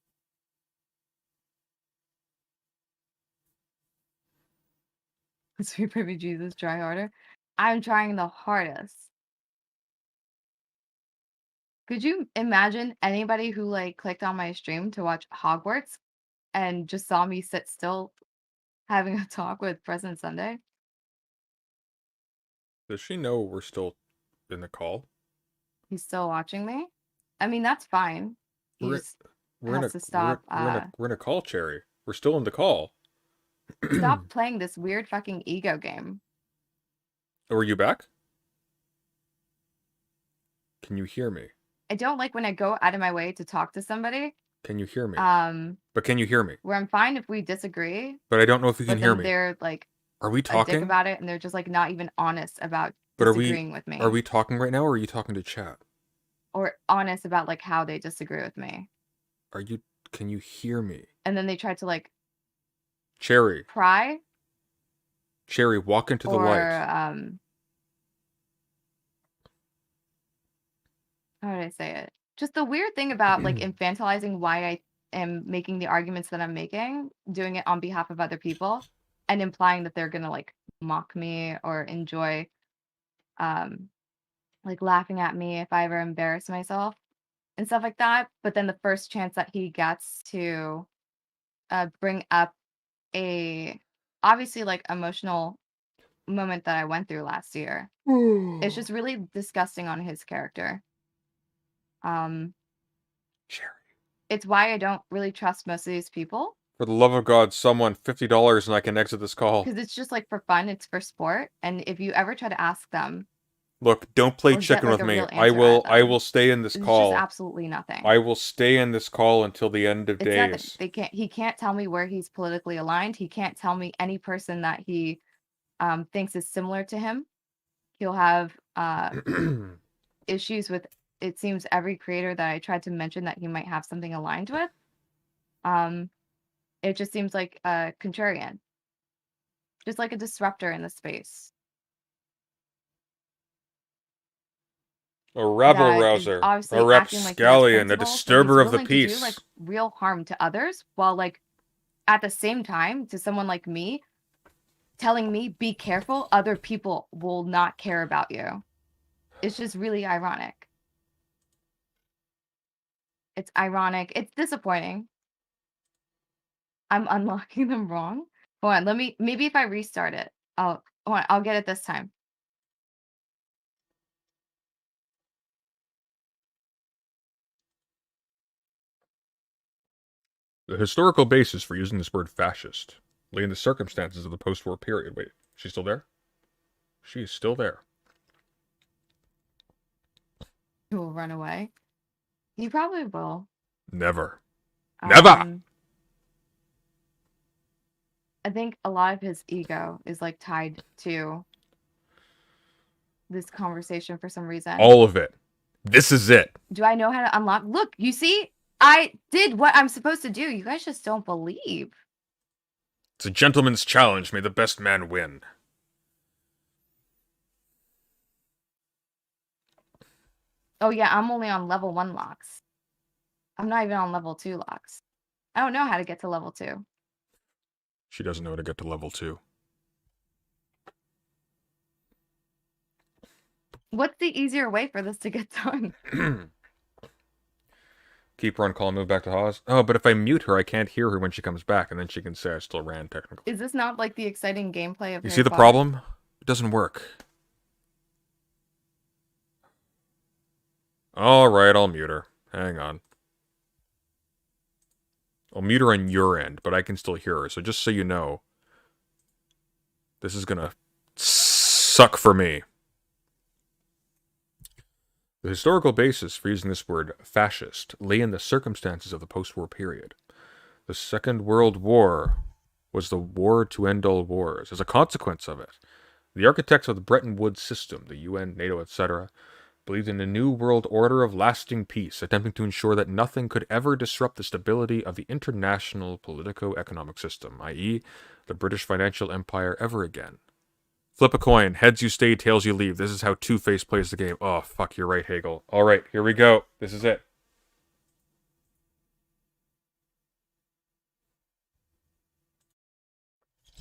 Speaker 2: Sweet baby Jesus, try harder. I'm trying the hardest. Could you imagine anybody who like clicked on my stream to watch Hogwarts and just saw me sit still having a talk with President Sunday?
Speaker 1: Does she know we're still in the call?
Speaker 2: He's still watching me? I mean, that's fine. He
Speaker 1: We're
Speaker 2: just has to stop.
Speaker 1: We're in a call, Cherry. We're still in the call.
Speaker 2: Stop playing this weird fucking ego game.
Speaker 1: Oh, are you back? Can you hear me?
Speaker 2: I don't like when I go out of my way to talk to somebody.
Speaker 1: Can you hear me?
Speaker 2: But
Speaker 1: can you hear me?
Speaker 2: Where I'm fine if we disagree.
Speaker 1: But I don't know if you can hear me.
Speaker 2: They're like,
Speaker 1: are we
Speaker 2: a dick
Speaker 1: talking
Speaker 2: about it, and they're just like not even honest about disagreeing with me.
Speaker 1: Are we talking right now, or are you talking to chat?
Speaker 2: Or honest about like how they disagree with me.
Speaker 1: Can you hear me?
Speaker 2: And then they try to like
Speaker 1: Cherry.
Speaker 2: pry.
Speaker 1: Cherry, walk into the light.
Speaker 2: How did I say it? Just the weird thing about like infantilizing why I am making the arguments that I'm making, doing it on behalf of other people, and implying that they're gonna like mock me or enjoy like laughing at me if I ever embarrass myself and stuff like that. But then the first chance that he gets to bring up a obviously like emotional moment that I went through last year, it's just really disgusting on his character.
Speaker 1: Cherry.
Speaker 2: It's why I don't really trust most of these people.
Speaker 1: For the love of God, someone $50 and I can exit this call.
Speaker 2: Because it's just like for fun, it's for sport. And if you ever try to ask them,
Speaker 1: look, don't play
Speaker 2: or get,
Speaker 1: chicken
Speaker 2: like,
Speaker 1: with
Speaker 2: a
Speaker 1: me.
Speaker 2: real
Speaker 1: I
Speaker 2: answer
Speaker 1: will
Speaker 2: out of them,
Speaker 1: I will stay in this
Speaker 2: it's
Speaker 1: call.
Speaker 2: just absolutely nothing.
Speaker 1: I will stay in this call until the end of
Speaker 2: It's nothing.
Speaker 1: days.
Speaker 2: He can't tell me where he's politically aligned. He can't tell me any person that he thinks is similar to him. He'll have issues with, it seems, every creator that I tried to mention that he might have something aligned with. It just seems like a contrarian, just like a disruptor in the space.
Speaker 1: A rabble-rouser, a rapscallion, a disturber of the peace.
Speaker 2: To do, like, real harm to others, while like at the same time to someone like me, telling me be careful, other people will not care about you. It's just really ironic. It's ironic. It's disappointing. I'm unlocking them wrong. Hold on, maybe if I restart it, I'll get it this time.
Speaker 1: The historical basis for using this word fascist lay in the circumstances of the post-war period. Wait, she's still there? She is still there.
Speaker 2: He will run away. He probably will.
Speaker 1: Never. Never!
Speaker 2: I think a lot of his ego is like tied to this conversation for some reason.
Speaker 1: All of it. This is it.
Speaker 2: Do I know how to unlock? Look, you see? I did what I'm supposed to do. You guys just don't believe.
Speaker 1: It's a gentleman's challenge. May the best man win.
Speaker 2: Oh yeah, I'm only on level 1 locks. I'm not even on level 2, Lux. I don't know how to get to level 2.
Speaker 1: She doesn't know how to get to level 2.
Speaker 2: What's the easier way for this to get done?
Speaker 1: Keep her on call and move back to Haas. Oh, but if I mute her, I can't hear her when she comes back, and then she can say I still ran technically.
Speaker 2: Is this not like the exciting gameplay of
Speaker 1: You
Speaker 2: Harry
Speaker 1: see the
Speaker 2: Potter?
Speaker 1: problem? It doesn't work. Alright, I'll mute her. Hang on. I'll mute her on your end, but I can still hear her. So just so you know, this is gonna suck for me. The historical basis for using this word fascist lay in the circumstances of the post-war period. The Second World War was the war to end all wars. As a consequence of it, the architects of the Bretton Woods system, the UN, NATO, etc., believed in a new world order of lasting peace, attempting to ensure that nothing could ever disrupt the stability of the international politico-economic system, i.e., the British financial empire, ever again. Flip a coin. Heads you stay, tails you leave. This is how Two-Face plays the game. Oh, fuck, you're right, Hegel. Alright, here we go. This is it.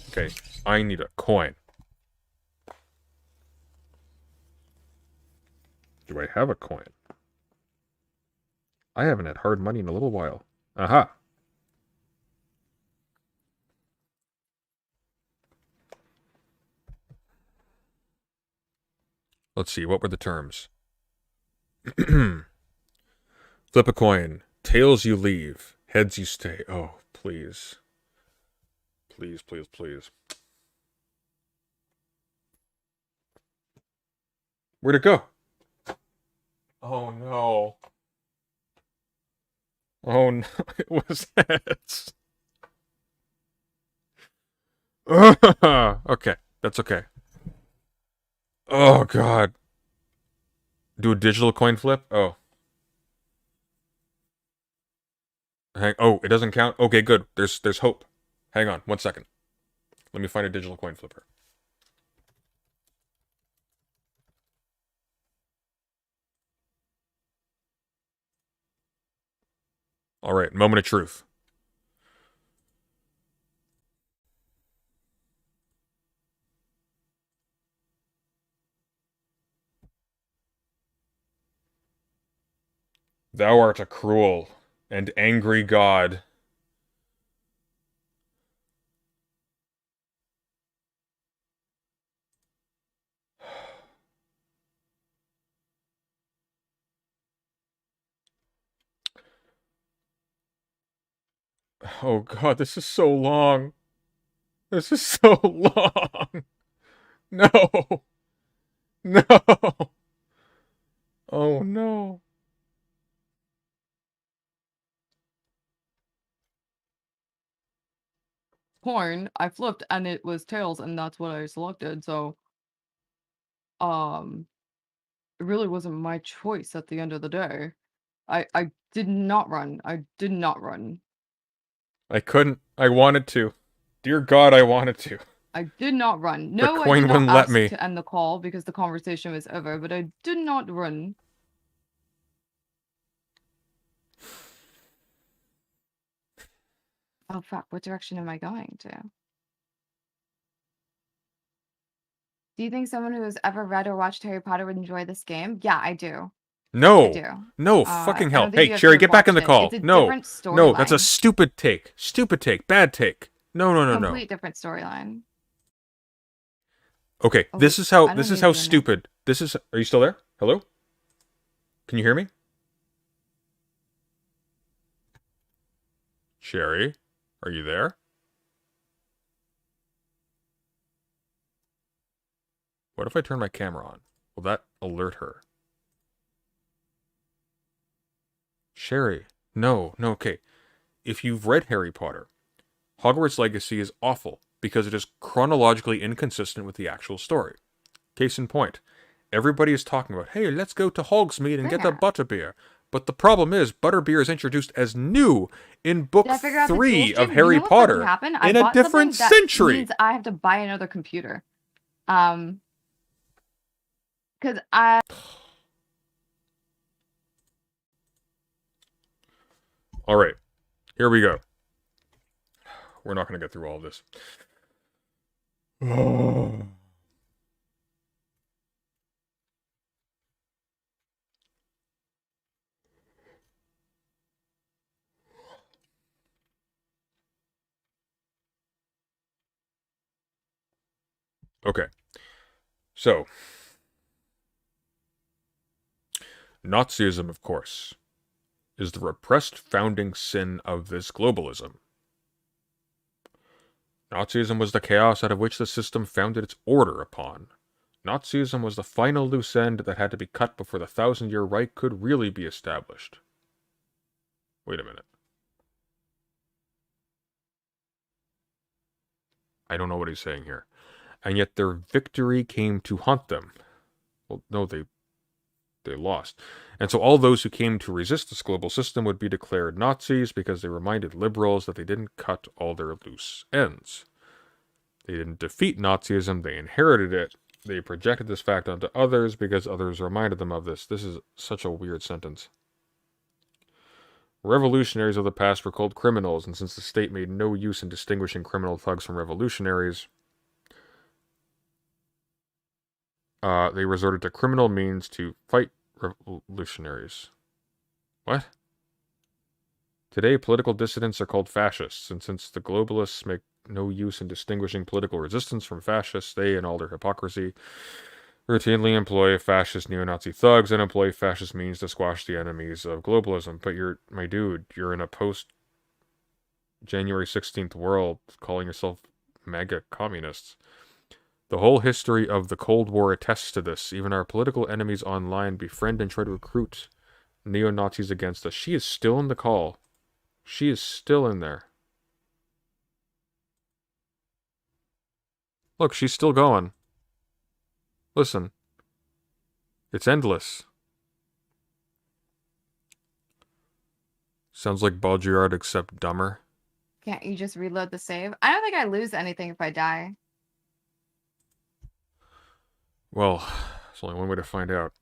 Speaker 1: Okay, I need a coin. Do I have a coin? I haven't had hard money in a little while. Aha! Let's see, what were the terms? Flip a coin. Tails you leave. Heads you stay. Oh, please. Please, please, please. Where'd it go? Oh, no. Oh, no. It was heads. Okay, that's okay. Oh, God. Do a digital coin flip? Oh. Oh, it doesn't count? Okay, good. There's hope. Hang on, 1 second. Let me find a digital coin flipper. Alright, moment of truth. Thou art a cruel and angry god. Oh god, this is so long. This is so long. No. No. Oh no.
Speaker 2: Coin, I flipped and it was tails and that's what I selected, so it really wasn't my choice at the end of the day. I did not run. I did not run.
Speaker 1: I couldn't. I wanted to. Dear God, I wanted to.
Speaker 2: I did not run.
Speaker 1: The
Speaker 2: No, I
Speaker 1: coin
Speaker 2: did not
Speaker 1: wouldn't let
Speaker 2: ask
Speaker 1: me.
Speaker 2: to end the call because the conversation was over, but I did not run. Oh fuck, what direction am I going to? Do you think someone who has ever read or watched Harry Potter would enjoy this game? Yeah, I do. I
Speaker 1: No.
Speaker 2: do.
Speaker 1: No, fucking
Speaker 2: I
Speaker 1: hell.
Speaker 2: don't think you
Speaker 1: Hey,
Speaker 2: have
Speaker 1: Cherry,
Speaker 2: to
Speaker 1: get back in
Speaker 2: watch
Speaker 1: the
Speaker 2: it.
Speaker 1: call.
Speaker 2: It's a
Speaker 1: No.
Speaker 2: different
Speaker 1: No, that's a
Speaker 2: storyline.
Speaker 1: stupid take. Stupid take. Bad take. No, no, no, no.
Speaker 2: Complete different storyline.
Speaker 1: Okay,
Speaker 2: Oh,
Speaker 1: this
Speaker 2: wait,
Speaker 1: is how
Speaker 2: I
Speaker 1: this
Speaker 2: don't
Speaker 1: is
Speaker 2: need
Speaker 1: how
Speaker 2: the internet.
Speaker 1: stupid. This is Are you still there? Hello? Can you hear me? Cherry, are you there? What if I turn my camera on? Will that alert her? Cherry, no, okay. If you've read Harry Potter, Hogwarts Legacy is awful because it is chronologically inconsistent with the actual story. Case in point, everybody is talking about, hey, let's go to Hogsmeade and get the
Speaker 2: Yeah.
Speaker 1: butterbeer. But the problem is, butterbeer is introduced as new in book
Speaker 2: Did I figure out the
Speaker 1: 3
Speaker 2: tool
Speaker 1: of
Speaker 2: stream?
Speaker 1: Harry
Speaker 2: You know what's about to
Speaker 1: Potter
Speaker 2: happen?
Speaker 1: in a
Speaker 2: bought
Speaker 1: different
Speaker 2: something that
Speaker 1: century.
Speaker 2: means I have to buy another computer. Because
Speaker 1: All right, here we go. We're not going to get through all of this. Okay. So, Nazism, of course, is the repressed founding sin of this globalism. Nazism was the chaos out of which the system founded its order upon. Nazism was the final loose end that had to be cut before the 1,000-year Reich could really be established. Wait a minute. I don't know what he's saying here. And yet their victory came to haunt them. Well, no, they lost. And so all those who came to resist this global system would be declared Nazis because they reminded liberals that they didn't cut all their loose ends. They didn't defeat Nazism, they inherited it. They projected this fact onto others because others reminded them of this. This is such a weird sentence. Revolutionaries of the past were called criminals, and since the state made no use in distinguishing criminal thugs from revolutionaries, they resorted to criminal means to fight revolutionaries. What? Today, political dissidents are called fascists, and since the globalists make no use in distinguishing political resistance from fascists, they, in all their hypocrisy, routinely employ fascist neo-Nazi thugs and employ fascist means to squash the enemies of globalism. But my dude, you're in a post-January 16th world calling yourself MAGA communists. The whole history of the Cold War attests to this. Even our political enemies online befriend and try to recruit neo-Nazis against us. She is still in the call. She is still in there. Look, she's still going. Listen. It's endless. Sounds like Baudrillard except dumber.
Speaker 2: Can't you just reload the save? I don't think I lose anything if I die.
Speaker 1: Well, there's only one way to find out.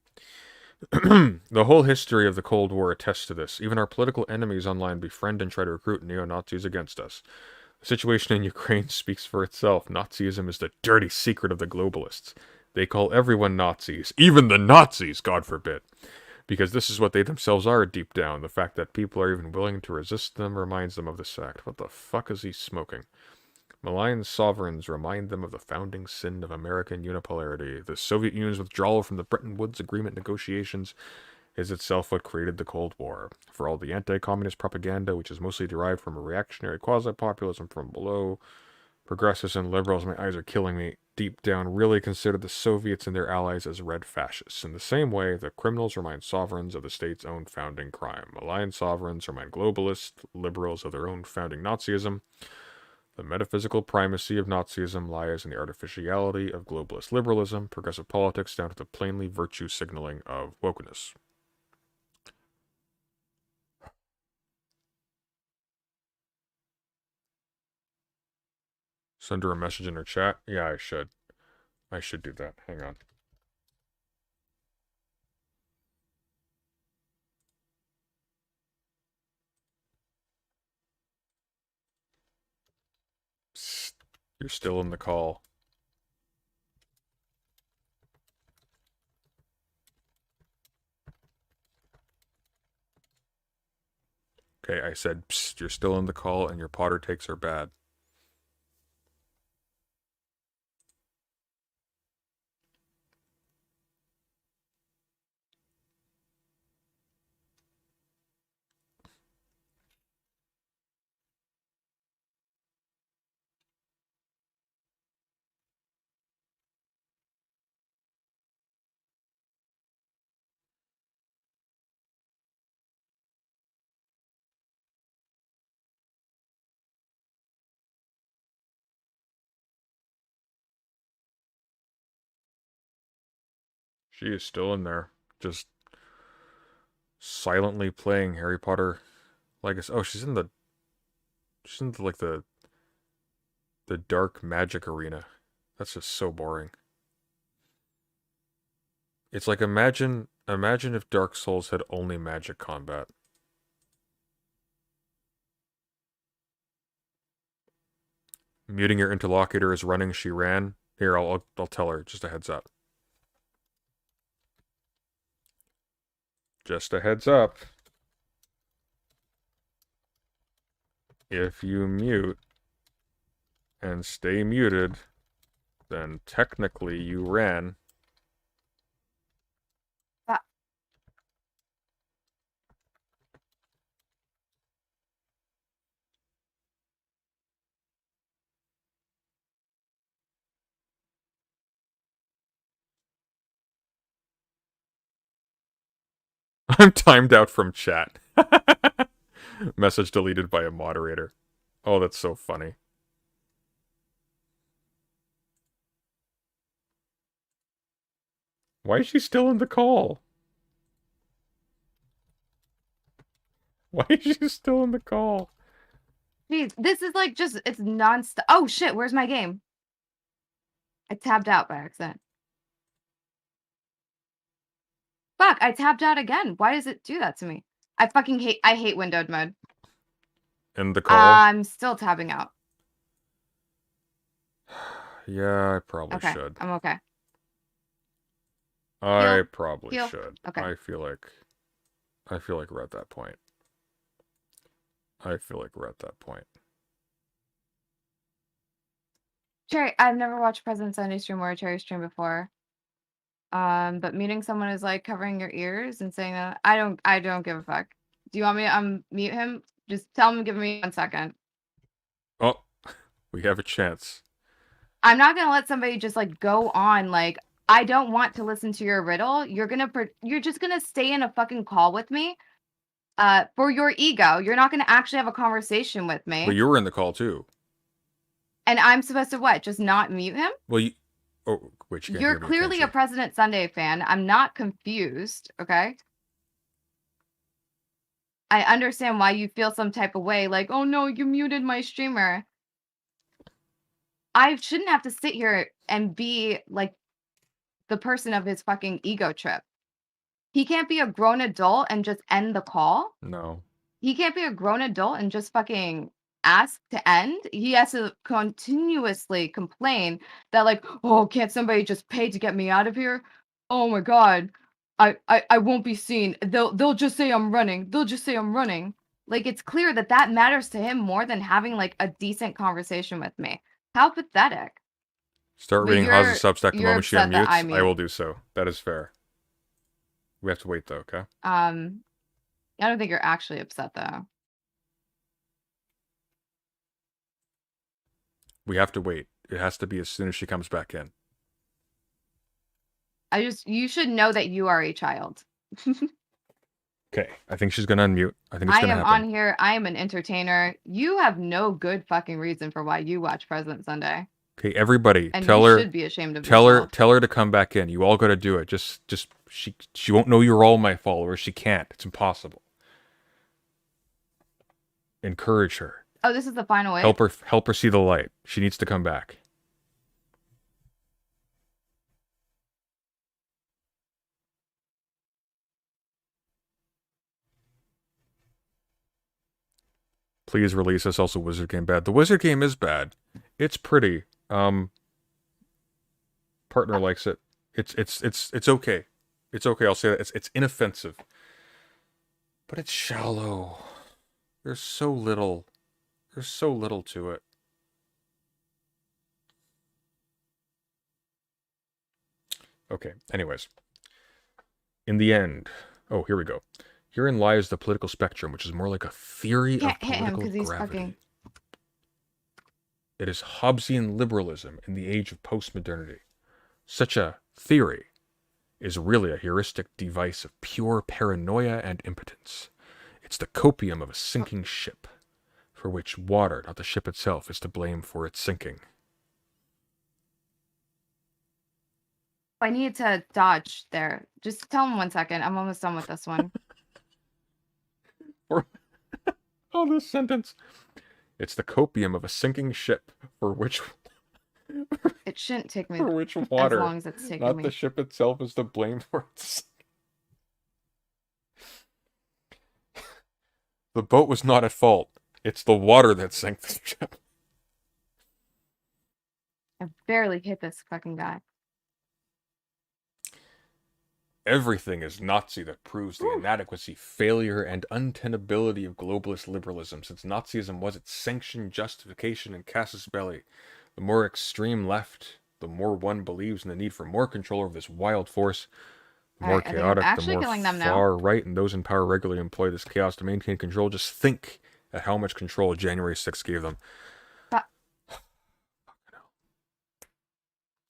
Speaker 1: The whole history of the Cold War attests to this. Even our political enemies online befriend and try to recruit neo-Nazis against us. The situation in Ukraine speaks for itself. Nazism is the dirty secret of the globalists. They call everyone Nazis, even the Nazis, God forbid. Because this is what they themselves are deep down. The fact that people are even willing to resist them reminds them of this fact. What the fuck is he smoking? Malign sovereigns remind them of the founding sin of American unipolarity. The Soviet Union's withdrawal from the Bretton Woods Agreement negotiations is itself what created the Cold War. For all the anti-communist propaganda, which is mostly derived from a reactionary quasi-populism from below, progressives and liberals, my eyes are killing me, deep down really consider the Soviets and their allies as red fascists. In the same way, the criminals remind sovereigns of the state's own founding crime. Malign sovereigns remind globalist liberals of their own founding Nazism. The metaphysical primacy of Nazism lies in the artificiality of globalist liberalism, progressive politics down to the plainly virtue signaling of wokeness. Send her a message in her chat? Yeah, I should. I should do that. Hang on. Psst. You're still in the call. Okay, I said, psst, you're still in the call and your Potter takes are bad. She is still in there, just silently playing Harry Potter Legacy. Oh, she's in the like the dark magic arena. That's just so boring. It's like imagine if Dark Souls had only magic combat. Muting your interlocutor is running. She ran. Here, I'll tell her. Just a heads up. Just a heads up. If you mute and stay muted, then technically you ran. I'm timed out from chat. Message deleted by a moderator. Oh, that's so funny. Why is she still in the call? Why is she still in the call?
Speaker 2: Jeez, this is like just, it's non-stop. Oh shit, where's my game? I tabbed out by accident. Fuck, I tabbed out again. Why does it do that to me? I hate windowed mode.
Speaker 1: In the call?
Speaker 2: I'm still tabbing out.
Speaker 1: Yeah, I probably
Speaker 2: Okay,
Speaker 1: should.
Speaker 2: I'm okay.
Speaker 1: I probably
Speaker 2: Heal.
Speaker 1: should.
Speaker 2: Okay.
Speaker 1: I feel like we're at that point.
Speaker 2: Cherry, I've never watched President Sunday stream or a Cherry stream before. But meeting someone is like covering your ears and saying that I don't give a fuck. Do you want me to unmute him? Just tell him, give me 1 second.
Speaker 1: Oh, we have a chance.
Speaker 2: I'm not gonna let somebody just like go on like, I don't want to listen to your riddle. You're just gonna stay in a fucking call with me for your ego. You're not gonna actually have a conversation with me.
Speaker 1: But you were in the call too.
Speaker 2: And I'm supposed to what? Just not mute him?
Speaker 1: Well, you... Oh, wait, you can't hear
Speaker 2: You're
Speaker 1: me,
Speaker 2: clearly
Speaker 1: can't
Speaker 2: a President Sunday fan. I'm not confused, okay? I understand why you feel some type of way, like, oh no, you muted my streamer. I shouldn't have to sit here and be like the person of his fucking ego trip. He can't be a grown adult and just end the call.
Speaker 1: No.
Speaker 2: He can't be a grown adult and just fucking ask to end. He has to continuously complain that like, oh, can't somebody just pay to get me out of here? Oh my god. I won't be seen. They'll just say I'm running. They'll just say I'm running. Like, it's clear that that matters to him more than having like a decent conversation with me. How pathetic.
Speaker 1: Start
Speaker 2: But
Speaker 1: reading Hawes' Substack the
Speaker 2: you're
Speaker 1: moment she
Speaker 2: upset that
Speaker 1: unmutes.
Speaker 2: I mute.
Speaker 1: I will do so. That is fair. We have to wait though, okay?
Speaker 2: I don't think you're actually upset though.
Speaker 1: We have to wait. It has to be as soon as she comes back in.
Speaker 2: You should know that you are a child.
Speaker 1: Okay, I think she's gonna unmute. I think it's
Speaker 2: I
Speaker 1: gonna
Speaker 2: am
Speaker 1: happen.
Speaker 2: on here. I am an entertainer. You have no good fucking reason for why you watch President Sunday.
Speaker 1: Okay, everybody,
Speaker 2: And
Speaker 1: tell
Speaker 2: you
Speaker 1: her.
Speaker 2: should be ashamed of
Speaker 1: Tell
Speaker 2: yourself.
Speaker 1: her to come back in. You all got to do it. She won't know you're all my followers. She can't. It's impossible. Encourage her.
Speaker 2: Oh, this is the final way.
Speaker 1: Help her see the light. She needs to come back. Please release us. Also, Wizard Game bad. The Wizard Game is bad. It's pretty. Partner likes it. It's okay. It's okay. I'll say that. It's inoffensive. But it's shallow. There's so little. There's so little to it. Okay, anyways. In the end... Oh, here we go. Herein lies the political spectrum, which is more like a theory of political gravity. It is Hobbesian liberalism in the age of postmodernity. Such a theory is really a heuristic device of pure paranoia and impotence. It's the copium of a sinking ship, for which water, not the ship itself, is to blame for its sinking.
Speaker 2: I need to dodge there. Just tell him 1 second. I'm almost done with this one.
Speaker 1: Oh, this sentence. It's the copium of a sinking ship, for which...
Speaker 2: It shouldn't take me
Speaker 1: for which water,
Speaker 2: as long as it's taking
Speaker 1: not
Speaker 2: me.
Speaker 1: the ship itself, is to blame for its... The boat was not at fault. It's the water that sank the ship.
Speaker 2: I barely hit this fucking guy.
Speaker 1: Everything is Nazi that proves the inadequacy, failure, and untenability of globalist liberalism, since Nazism was its sanction, justification, and casus belli. The more extreme left, the more one believes in the need for more control over this wild force. The more chaotic, the more far right, and those in power regularly employ this chaos to maintain control. Just think at how much control January 6th gave them.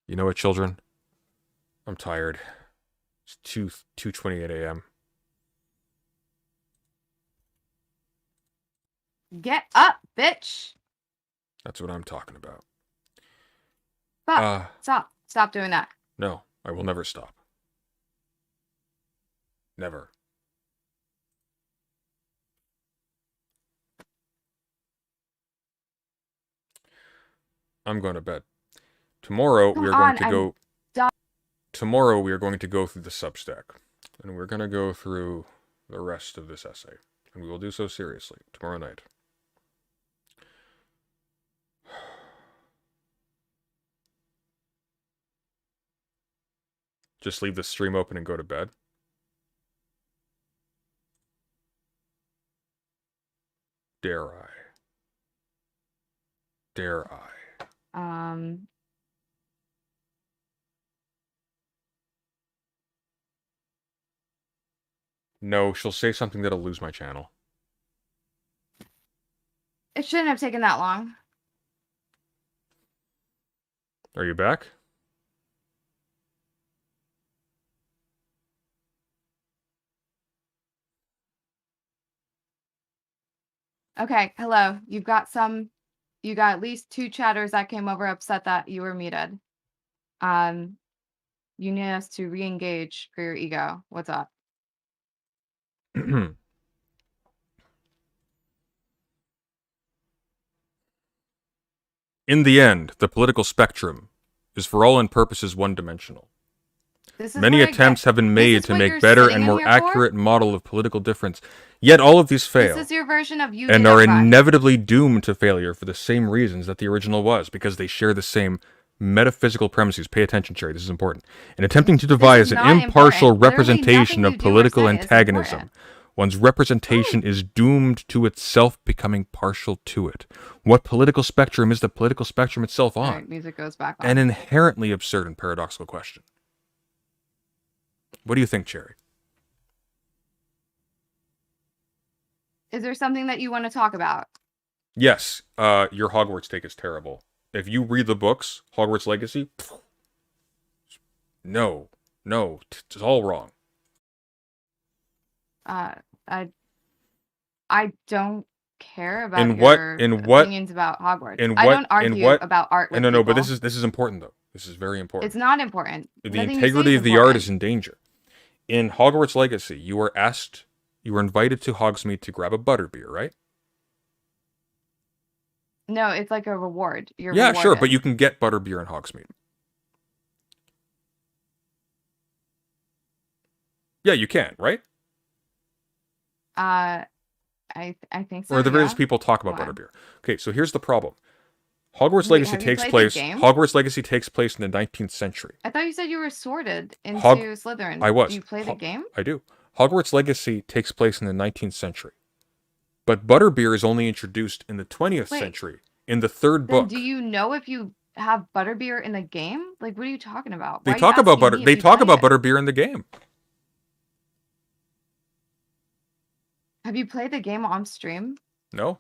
Speaker 1: You know what, children? I'm tired. It's 2:28 a.m.
Speaker 2: Get up, bitch.
Speaker 1: That's what I'm talking about.
Speaker 2: Stop. Stop doing that.
Speaker 1: No, I will never stop. Never. I'm going to bed. Tomorrow we are going to go. Tomorrow we are going to go through the Substack, and we're going to go through the rest of this essay, and we will do so seriously tomorrow night. Just leave the stream open and go to bed. Dare I? Dare I? No, she'll say something that'll lose my channel.
Speaker 2: It shouldn't have taken that long.
Speaker 1: Are you back?
Speaker 2: Okay, hello. You got at least 2 chatters that came over upset that you were muted. You need us to re-engage for your ego. What's up?
Speaker 1: In the end, the political spectrum is for all intents and purposes one-dimensional. Many attempts have been made to make better and more accurate model of political difference, yet all of these fail.
Speaker 2: This is your version of you
Speaker 1: and are inevitably doomed to failure for the same reasons that the original was, because they share the same metaphysical premises. Pay attention, Cherry, this is important. In attempting to devise an impartial representation of political antagonism, one's representation is doomed to itself becoming partial to it. What political spectrum is the political spectrum itself on?
Speaker 2: Right, music goes back on.
Speaker 1: An inherently absurd and paradoxical question. What do you think, Cherry?
Speaker 2: Is there something that you want to talk about?
Speaker 1: Yes, your Hogwarts take is terrible. If you read the books, Hogwarts Legacy, no, it's all wrong.
Speaker 2: I don't care about your opinions about Hogwarts. I don't argue about art with
Speaker 1: No, but this is important though. This is very important.
Speaker 2: It's not important.
Speaker 1: The integrity of the art is in danger. In Hogwarts Legacy, you were invited to Hogsmeade to grab a butterbeer, right?
Speaker 2: No, it's like a reward. You're
Speaker 1: rewarded. Sure, but you can get butterbeer in Hogsmeade. Yeah, you can, right?
Speaker 2: I think so.
Speaker 1: Or the various people talk about butterbeer. Okay, so here's the problem. Hogwarts Legacy takes place in the 19th century.
Speaker 2: I thought you said you were sorted into Slytherin.
Speaker 1: I was.
Speaker 2: Do you play the game?
Speaker 1: I do. Hogwarts Legacy takes place in the 19th century. But butterbeer is only introduced in the 20th century, in the 3rd book.
Speaker 2: Do you know if you have butterbeer in the game? Like, what are you talking about?
Speaker 1: They talk about butterbeer in the game.
Speaker 2: Have you played the game on stream?
Speaker 1: No.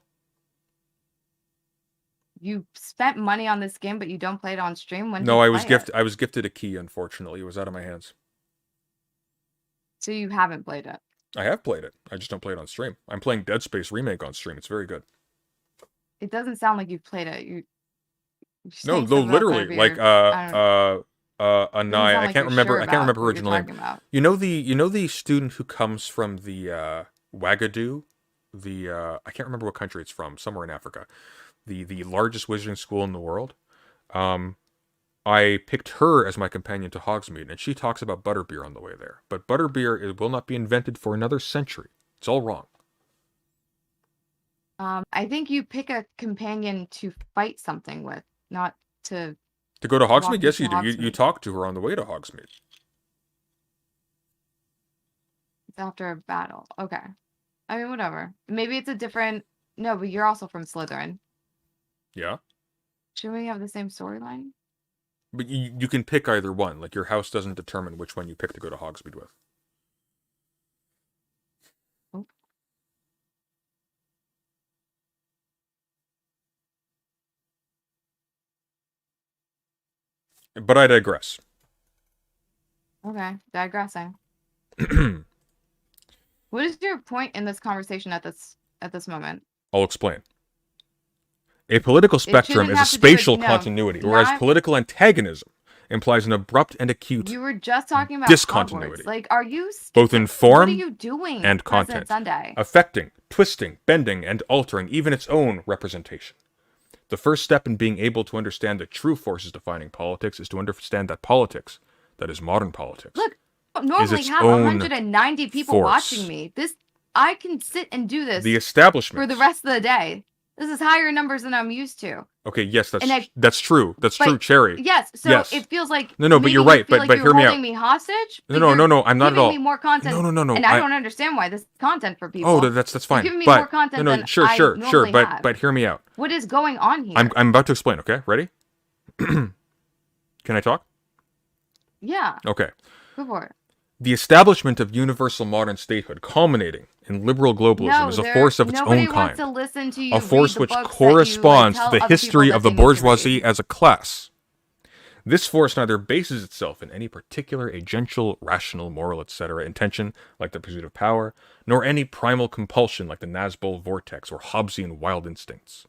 Speaker 2: You spent money on this game, but you don't play it on stream?
Speaker 1: No, I was gifted a key, unfortunately. It was out of my hands.
Speaker 2: So you haven't played it?
Speaker 1: I have played it. I just don't play it on stream. I'm playing Dead Space Remake on stream. It's very good.
Speaker 2: It doesn't sound like you've played it.
Speaker 1: No, literally, like Anai. I can't remember her original name. You know the student who comes from the Ouagadougou, I can't remember what country it's from. Somewhere in Africa, the largest wizarding school in the world. I picked her as my companion to Hogsmeade, and she talks about butterbeer on the way there. But butterbeer will not be invented for another century. It's all wrong.
Speaker 2: I think you pick a companion to fight something with, not to
Speaker 1: To go to
Speaker 2: Walk
Speaker 1: Hogsmeade? Yes,
Speaker 2: to
Speaker 1: you do. You
Speaker 2: Hogsmeade.
Speaker 1: talk to her on the way to Hogsmeade.
Speaker 2: It's after a battle. Okay. I mean, whatever. Maybe it's a different. No, but you're also from Slytherin.
Speaker 1: Yeah?
Speaker 2: Should we have the same storyline?
Speaker 1: But you can pick either one. Like, your house doesn't determine which one you pick to go to Hogsmeade with.
Speaker 2: Oh.
Speaker 1: But I digress.
Speaker 2: Okay, digressing. What is your point in this conversation at this moment?
Speaker 1: I'll explain. A political spectrum
Speaker 2: shouldn't
Speaker 1: is a
Speaker 2: have to do with-
Speaker 1: spatial
Speaker 2: no,
Speaker 1: continuity, whereas
Speaker 2: not-
Speaker 1: political antagonism implies an abrupt and acute
Speaker 2: You were just talking about
Speaker 1: discontinuity.
Speaker 2: Hogwarts. Like, are you
Speaker 1: both in
Speaker 2: what are
Speaker 1: form
Speaker 2: you doing
Speaker 1: and
Speaker 2: President
Speaker 1: content,
Speaker 2: Sunday?
Speaker 1: affecting, twisting, bending, and altering even its own representation. The first step in being able to understand the true forces defining politics is to understand that politics, that is modern politics,
Speaker 2: Look, I normally
Speaker 1: its
Speaker 2: have
Speaker 1: own
Speaker 2: 190 people
Speaker 1: force.
Speaker 2: watching me. I can sit and do this
Speaker 1: the establishment.
Speaker 2: for the rest of the day. This is higher numbers than I'm used to.
Speaker 1: Okay, yes, that's
Speaker 2: And
Speaker 1: that's true. That's true, Cherry.
Speaker 2: Yes, so
Speaker 1: Yes.
Speaker 2: it feels like
Speaker 1: No, but
Speaker 2: maybe
Speaker 1: you're
Speaker 2: you
Speaker 1: right,
Speaker 2: feel
Speaker 1: but
Speaker 2: like you're
Speaker 1: hear me out.
Speaker 2: holding me hostage. but
Speaker 1: No,
Speaker 2: you're
Speaker 1: I'm not at
Speaker 2: giving
Speaker 1: all.
Speaker 2: me more content.
Speaker 1: No.
Speaker 2: And I don't understand why this is content for people.
Speaker 1: Oh, that's fine.
Speaker 2: You're giving me
Speaker 1: but
Speaker 2: more content
Speaker 1: no,
Speaker 2: than
Speaker 1: sure,
Speaker 2: I normally have.
Speaker 1: but hear me out.
Speaker 2: What is going on here?
Speaker 1: I'm about to explain. Okay, ready? Can I talk?
Speaker 2: Yeah,
Speaker 1: Okay.
Speaker 2: go for it.
Speaker 1: The establishment of universal modern statehood, culminating in liberal globalism, is a force of its
Speaker 2: nobody
Speaker 1: own
Speaker 2: wants
Speaker 1: kind.
Speaker 2: to listen to you
Speaker 1: A force
Speaker 2: read the
Speaker 1: which
Speaker 2: books that
Speaker 1: corresponds
Speaker 2: you, like,
Speaker 1: to the
Speaker 2: tell other
Speaker 1: history
Speaker 2: people
Speaker 1: of
Speaker 2: that
Speaker 1: the
Speaker 2: they need to
Speaker 1: bourgeoisie
Speaker 2: read.
Speaker 1: as a class. This force neither bases itself in any particular agential, rational, moral, etc. intention, like the pursuit of power, nor any primal compulsion like the Nazgul vortex or Hobbesian wild instincts.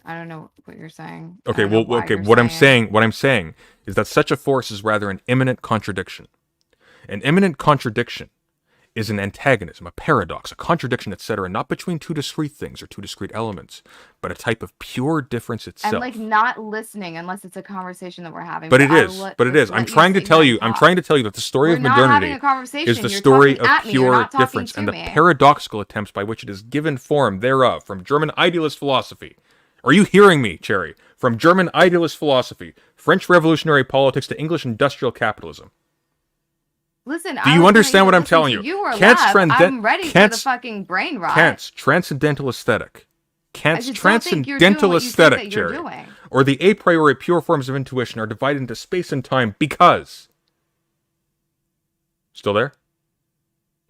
Speaker 2: I don't know what you're saying. I
Speaker 1: Okay,
Speaker 2: don't know
Speaker 1: well,
Speaker 2: why
Speaker 1: okay.
Speaker 2: you're
Speaker 1: What I'm
Speaker 2: saying-
Speaker 1: saying is that such a force is rather an imminent contradiction. An imminent contradiction is an antagonism, a paradox, a contradiction, etc., not between two discrete things or two discrete elements, but a type of pure difference itself.
Speaker 2: And like not listening unless it's a conversation that we're having.
Speaker 1: But it
Speaker 2: I'll
Speaker 1: is. But it is. I'm trying to tell you. I'm trying to tell you that the story
Speaker 2: We're
Speaker 1: of
Speaker 2: not having
Speaker 1: modernity
Speaker 2: a conversation.
Speaker 1: is the
Speaker 2: You're
Speaker 1: story
Speaker 2: talking
Speaker 1: of
Speaker 2: at me. You're
Speaker 1: pure
Speaker 2: not talking
Speaker 1: difference
Speaker 2: to
Speaker 1: and the
Speaker 2: me.
Speaker 1: paradoxical attempts by which it is given form thereof from German idealist philosophy. Are you hearing me, Cherry? From German idealist philosophy, French revolutionary politics to English industrial capitalism.
Speaker 2: Listen,
Speaker 1: Do you understand what I'm telling you?
Speaker 2: You or
Speaker 1: Kant's
Speaker 2: left.
Speaker 1: trend-
Speaker 2: I'm ready for the
Speaker 1: Kant's-
Speaker 2: fucking brain rot.
Speaker 1: Kant's transcendental aesthetic.
Speaker 2: I
Speaker 1: Kant's
Speaker 2: just don't think you're doing
Speaker 1: transcendental
Speaker 2: what you think
Speaker 1: aesthetic,
Speaker 2: that you're
Speaker 1: Cherry,
Speaker 2: doing.
Speaker 1: or the a priori pure forms of intuition are divided into space and time because... Still there?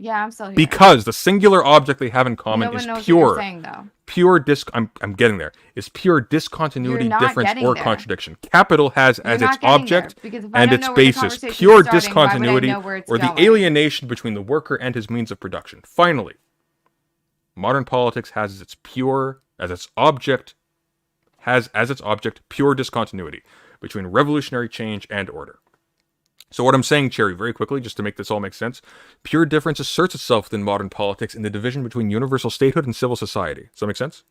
Speaker 2: Yeah, I'm still here.
Speaker 1: Because the singular object they have in common
Speaker 2: no one
Speaker 1: is
Speaker 2: knows what
Speaker 1: pure.
Speaker 2: you're saying, though.
Speaker 1: Pure I'm getting there. Is pure discontinuity,
Speaker 2: You're not
Speaker 1: difference,
Speaker 2: getting
Speaker 1: or
Speaker 2: there.
Speaker 1: contradiction. Capital has as
Speaker 2: You're
Speaker 1: its
Speaker 2: not getting
Speaker 1: object
Speaker 2: there, because if I
Speaker 1: and
Speaker 2: don't
Speaker 1: its
Speaker 2: know where the
Speaker 1: basis
Speaker 2: conversation is
Speaker 1: pure
Speaker 2: starting, why would I
Speaker 1: discontinuity
Speaker 2: know where it's
Speaker 1: or the
Speaker 2: going?
Speaker 1: alienation between the worker and his means of production. Finally, modern politics has as its object pure discontinuity between revolutionary change and order. So what I'm saying, Cherry, very quickly, just to make this all make sense, pure difference asserts itself within modern politics in the division between universal statehood and civil society. Does that make sense?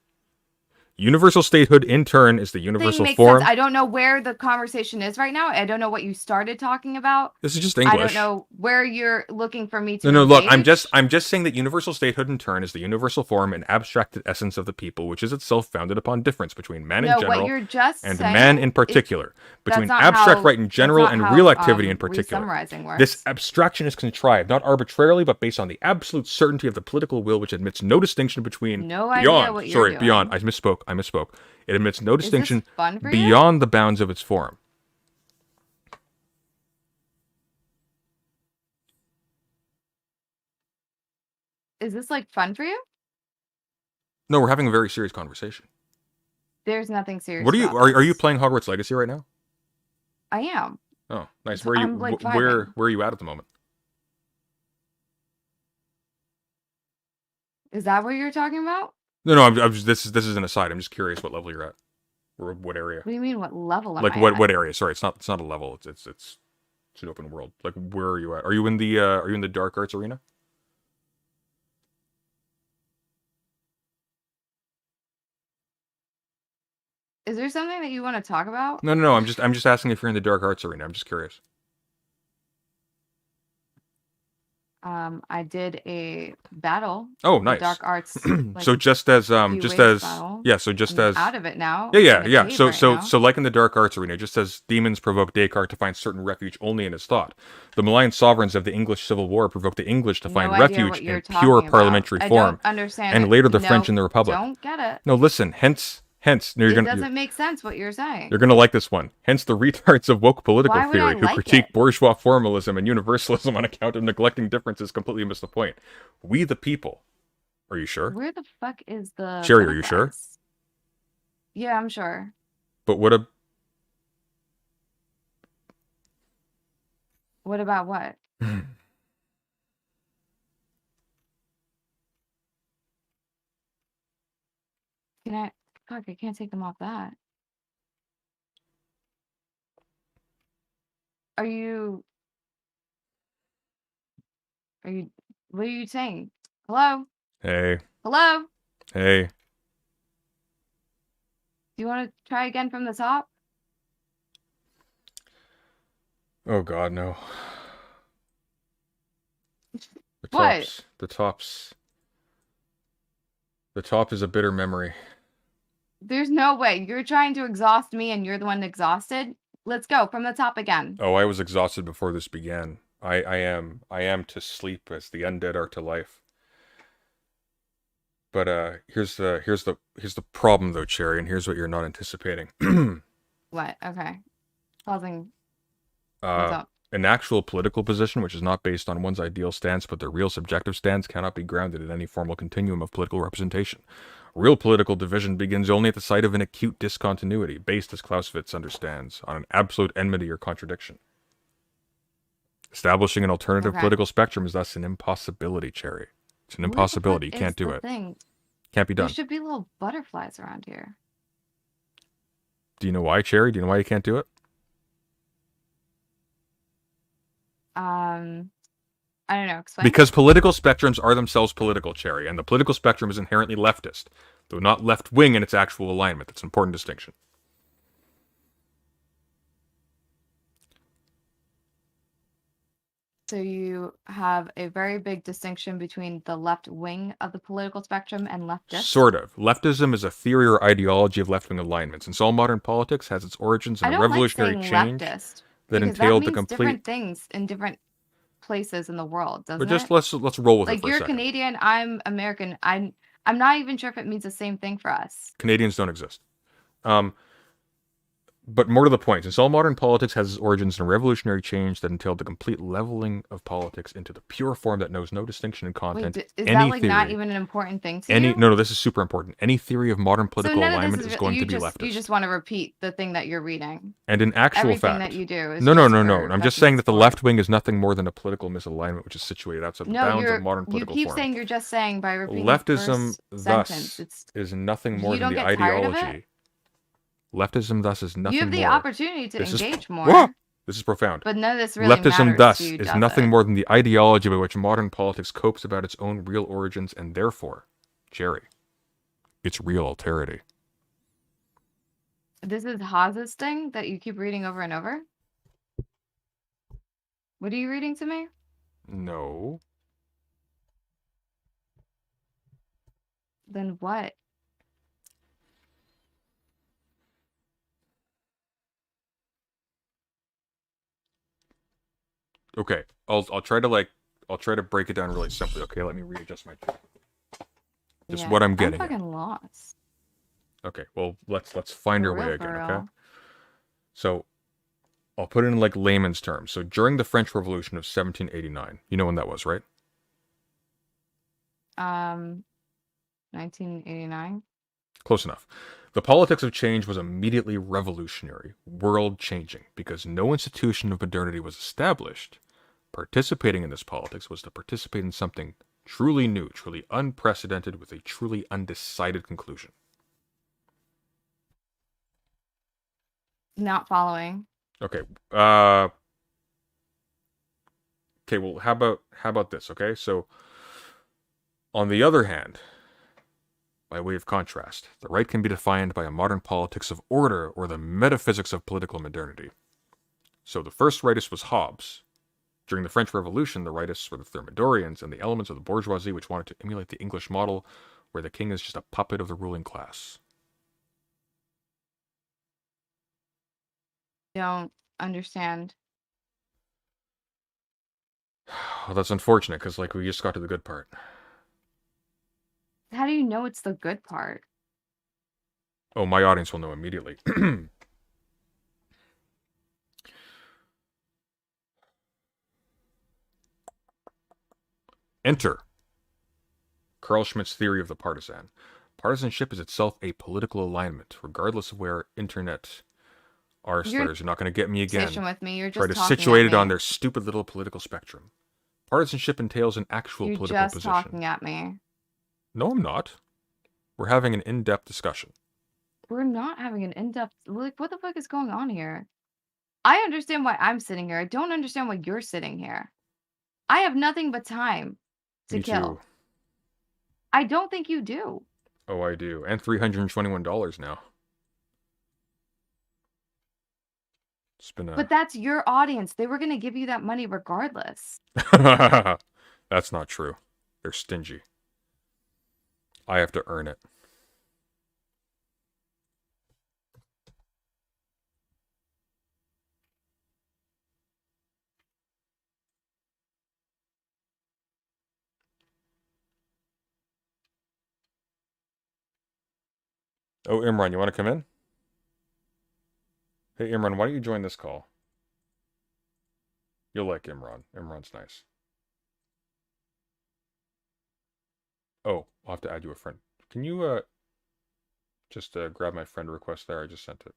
Speaker 1: Universal statehood, in turn, is the universal
Speaker 2: Makes
Speaker 1: form.
Speaker 2: sense. I don't know where the conversation is right now. I don't know what you started talking about.
Speaker 1: This is just English.
Speaker 2: I don't know where you're looking for me to.
Speaker 1: No, look, I'm
Speaker 2: engage.
Speaker 1: just saying that universal statehood in turn is the universal form and abstracted essence of the people, which is itself founded upon difference between man in
Speaker 2: No,
Speaker 1: general
Speaker 2: what you're just
Speaker 1: and
Speaker 2: saying
Speaker 1: man in particular, between
Speaker 2: not
Speaker 1: abstract
Speaker 2: how-
Speaker 1: right in general
Speaker 2: that's
Speaker 1: and
Speaker 2: not
Speaker 1: real
Speaker 2: how,
Speaker 1: activity in particular.
Speaker 2: re-summarizing works.
Speaker 1: This abstraction is contrived, not arbitrarily, but based on the absolute certainty of the political will, which admits no distinction between
Speaker 2: No idea what you're doing.
Speaker 1: beyond. I misspoke. It admits no distinction
Speaker 2: fun for you?
Speaker 1: beyond the bounds of its form.
Speaker 2: Is this like fun for you?
Speaker 1: No, we're having a very serious conversation.
Speaker 2: There's nothing serious.
Speaker 1: What are you?
Speaker 2: about
Speaker 1: Are you
Speaker 2: this.
Speaker 1: playing Hogwarts Legacy right now?
Speaker 2: I am.
Speaker 1: Oh, nice.
Speaker 2: So
Speaker 1: Where are you?
Speaker 2: I'm, like,
Speaker 1: Where
Speaker 2: vibing.
Speaker 1: are you at the moment?
Speaker 2: Is that what you're talking about?
Speaker 1: No. I'm just, this is an aside. I'm just curious what level you're at, or what area.
Speaker 2: What do you mean? What level am
Speaker 1: Like
Speaker 2: I
Speaker 1: what
Speaker 2: at?
Speaker 1: what area? Sorry, it's not a level. It's an open world. Like where are you at? Are you in the dark arts arena?
Speaker 2: Is there something that you want to talk about?
Speaker 1: No. I'm just asking if you're in the dark arts arena. I'm just curious.
Speaker 2: I did a battle.
Speaker 1: Oh,
Speaker 2: the
Speaker 1: nice.
Speaker 2: Dark Arts.
Speaker 1: So just as
Speaker 2: few
Speaker 1: just
Speaker 2: waves
Speaker 1: as
Speaker 2: battle.
Speaker 1: yeah, so just
Speaker 2: I'm
Speaker 1: as
Speaker 2: out of it now.
Speaker 1: yeah,
Speaker 2: I'm in a
Speaker 1: yeah.
Speaker 2: cave
Speaker 1: So
Speaker 2: right
Speaker 1: so
Speaker 2: now.
Speaker 1: so like in the Dark Arts arena, just as demons provoke Descartes to find certain refuge only in his thought, the Malayan sovereigns of the English Civil War provoked the English to
Speaker 2: No
Speaker 1: find
Speaker 2: idea
Speaker 1: refuge
Speaker 2: what you're
Speaker 1: in pure
Speaker 2: talking
Speaker 1: parliamentary
Speaker 2: about. I
Speaker 1: form,
Speaker 2: don't understand
Speaker 1: and
Speaker 2: it.
Speaker 1: later the French
Speaker 2: No,
Speaker 1: in the Republic.
Speaker 2: Don't get it.
Speaker 1: No, listen. Hence. No,
Speaker 2: It doesn't make sense what you're saying.
Speaker 1: You're gonna like this one. Hence the retards of woke political
Speaker 2: Why would I
Speaker 1: theory who
Speaker 2: like
Speaker 1: critique
Speaker 2: it?
Speaker 1: bourgeois formalism and universalism on account of neglecting differences completely miss the point. We the people. Are you sure?
Speaker 2: Where the fuck is the
Speaker 1: Sherry, are you sure?
Speaker 2: butterflies? Yeah, I'm sure.
Speaker 1: But what a
Speaker 2: What about what? Can I? Fuck, I can't take them off that. Are you? What are you saying? Hello?
Speaker 1: Hey.
Speaker 2: Hello?
Speaker 1: Hey.
Speaker 2: Do you want to try again from the top?
Speaker 1: Oh god, no. The
Speaker 2: What?
Speaker 1: tops. The tops. The top is a bitter memory.
Speaker 2: There's no way. You're trying to exhaust me and you're the one exhausted. Let's go from the top again.
Speaker 1: Oh, I was exhausted before this began. I am to sleep as the undead are to life. But here's the problem though, Cherry, and here's what you're not anticipating.
Speaker 2: What? Okay. Pausing. What's up?
Speaker 1: An actual political position, which is not based on one's ideal stance, but their real subjective stance, cannot be grounded in any formal continuum of political representation. Real political division begins only at the site of an acute discontinuity, based, as Clausewitz understands, on an absolute enmity or contradiction. Establishing an alternative political spectrum is thus an impossibility, Cherry. It's an impossibility. You can't do it. Can't be done.
Speaker 2: There should be little butterflies around here.
Speaker 1: Do you know why, Cherry? Do you know why you can't do it?
Speaker 2: I don't know. Explain.
Speaker 1: Because political spectrums are themselves political, Cherry, and the political spectrum is inherently leftist, though not left-wing in its actual alignment. That's an important distinction.
Speaker 2: So you have a very big distinction between the left wing of the political spectrum and leftist?
Speaker 1: Sort of. Leftism is a theory or ideology of left-wing alignments, and so all modern politics has its origins in a revolutionary change
Speaker 2: leftist,
Speaker 1: that entailed the
Speaker 2: means
Speaker 1: complete...
Speaker 2: different things in different places in the world, doesn't
Speaker 1: but just
Speaker 2: it?
Speaker 1: let's roll with it
Speaker 2: Like
Speaker 1: for a
Speaker 2: you're
Speaker 1: second.
Speaker 2: Canadian, I'm American. I'm not even sure if it means the same thing for us.
Speaker 1: Canadians don't exist. But more to the point, since all modern politics has its origins in a revolutionary change that entailed the complete leveling of politics into the pure form that knows no distinction in content.
Speaker 2: Wait, is
Speaker 1: any
Speaker 2: that like
Speaker 1: theory,
Speaker 2: not even an important thing to you?
Speaker 1: No, this is super important. Any theory of modern political
Speaker 2: none of
Speaker 1: alignment
Speaker 2: this
Speaker 1: is going to be
Speaker 2: leftist. You just want to repeat the thing that you're reading.
Speaker 1: And in actual
Speaker 2: Everything
Speaker 1: fact,
Speaker 2: that you do is
Speaker 1: no.
Speaker 2: for
Speaker 1: I'm just saying that the left wing is nothing more than a political misalignment which is situated outside the bounds of modern political
Speaker 2: you keep
Speaker 1: form.
Speaker 2: saying you're just saying by repeating
Speaker 1: Leftism
Speaker 2: the first
Speaker 1: thus
Speaker 2: sentence.
Speaker 1: is nothing more
Speaker 2: You
Speaker 1: than
Speaker 2: don't
Speaker 1: the
Speaker 2: get tired of
Speaker 1: ideology.
Speaker 2: it?
Speaker 1: Leftism thus is nothing more.
Speaker 2: You have the opportunity to engage more.
Speaker 1: Whoa! This is profound.
Speaker 2: But none of this really
Speaker 1: Leftism
Speaker 2: matters
Speaker 1: thus
Speaker 2: to you,
Speaker 1: is
Speaker 2: does
Speaker 1: nothing
Speaker 2: it?
Speaker 1: more than the ideology by which modern politics copes about its own real origins and therefore, Jerry, its real alterity.
Speaker 2: This is Haas's thing that you keep reading over and over? What are you reading to me?
Speaker 1: No.
Speaker 2: Then what?
Speaker 1: Okay, I'll try to break it down really simply. Okay, let me readjust my chair. Just what I'm getting.
Speaker 2: I'm fucking lost.
Speaker 1: Okay, well let's find our way again.
Speaker 2: For
Speaker 1: Okay,
Speaker 2: real.
Speaker 1: so I'll put it in like layman's terms. So during the French Revolution of 1789, you know when that was, right?
Speaker 2: 1989.
Speaker 1: Close enough. The politics of change was immediately revolutionary, world-changing, because no institution of modernity was established. Participating in this politics was to participate in something truly new, truly unprecedented, with a truly undecided conclusion.
Speaker 2: Not following.
Speaker 1: Okay. Okay, well, how about this, okay? So, on the other hand, by way of contrast, the right can be defined by a modern politics of order or the metaphysics of political modernity. So the first rightist was Hobbes, During the French Revolution, the rightists were the Thermidorians and the elements of the bourgeoisie which wanted to emulate the English model, where the king is just a puppet of the ruling class.
Speaker 2: Don't understand.
Speaker 1: Well, that's unfortunate, because, like, we just got to the good part.
Speaker 2: How do you know it's the good part?
Speaker 1: Oh, my audience will know immediately. Enter Carl Schmitt's theory of the partisan. Partisanship is itself a political alignment, regardless of where internet arslers are not going to get me again.
Speaker 2: With me. You're just
Speaker 1: try to situate it on their stupid little political spectrum. Partisanship entails an actual political position.
Speaker 2: You're just talking at me.
Speaker 1: No, I'm not. We're having an in-depth discussion.
Speaker 2: We're not having an in-depth... Like, what the fuck is going on here? I understand why I'm sitting here. I don't understand why you're sitting here. I have nothing but time to kill.
Speaker 1: Too.
Speaker 2: I don't think you do.
Speaker 1: Oh, I do. And $321 now. It's been
Speaker 2: But that's your audience. They were going to give you that money regardless.
Speaker 1: That's not true. They're stingy. I have to earn it. Oh, Imran, you want to come in? Hey, Imran, why don't you join this call? You'll like Imran. Imran's nice. Oh, I'll have to add you a friend. Can you, just grab my friend request there? I just sent it.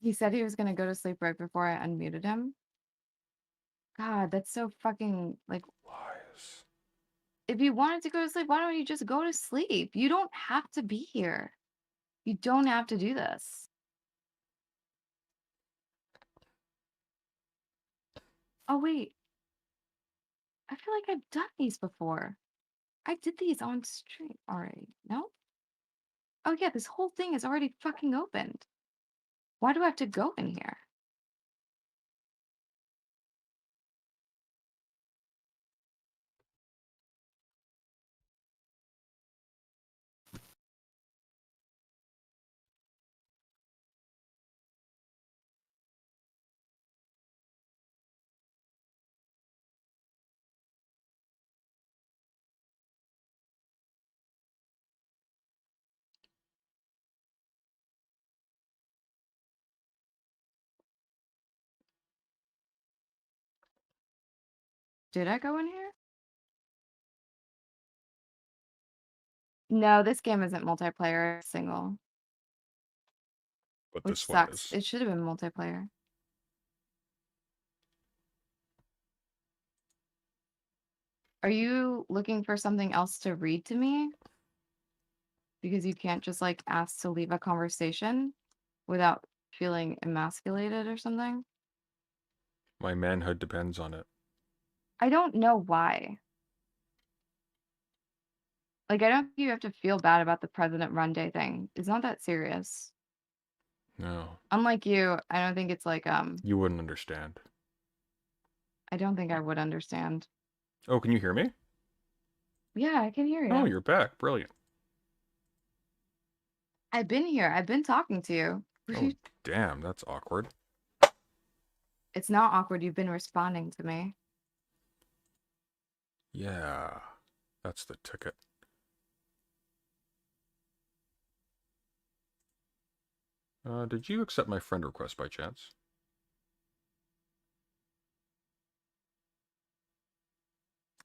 Speaker 2: He said he was going to go to sleep right before I unmuted him. God, that's so fucking, like...
Speaker 1: Lies.
Speaker 2: If you wanted to go to sleep, why don't you just go to sleep? You don't have to be here. You don't have to do this. Oh, wait. I feel like I've done these before. I did these on stream already. No? Oh, yeah, this whole thing is already fucking opened. Why do I have to go in here? Did I go in here? No, this game isn't multiplayer, it's single.
Speaker 1: But
Speaker 2: Which
Speaker 1: this
Speaker 2: sucks.
Speaker 1: one is.
Speaker 2: It should have been multiplayer. Are you looking for something else to read to me? Because you can't just like ask to leave a conversation without feeling emasculated or something?
Speaker 1: My manhood depends on it.
Speaker 2: I don't know why. Like, I don't think you have to feel bad about the President Run Day thing. It's not that serious.
Speaker 1: No.
Speaker 2: Unlike you, I don't think it's like,
Speaker 1: You wouldn't understand.
Speaker 2: I don't think I would understand.
Speaker 1: Oh, can you hear me?
Speaker 2: Yeah, I can hear you.
Speaker 1: Oh, you're back. Brilliant.
Speaker 2: I've been here. I've been talking to you.
Speaker 1: Oh, damn. That's awkward.
Speaker 2: It's not awkward. You've been responding to me.
Speaker 1: Yeah. That's the ticket. Did you accept my friend request by chance?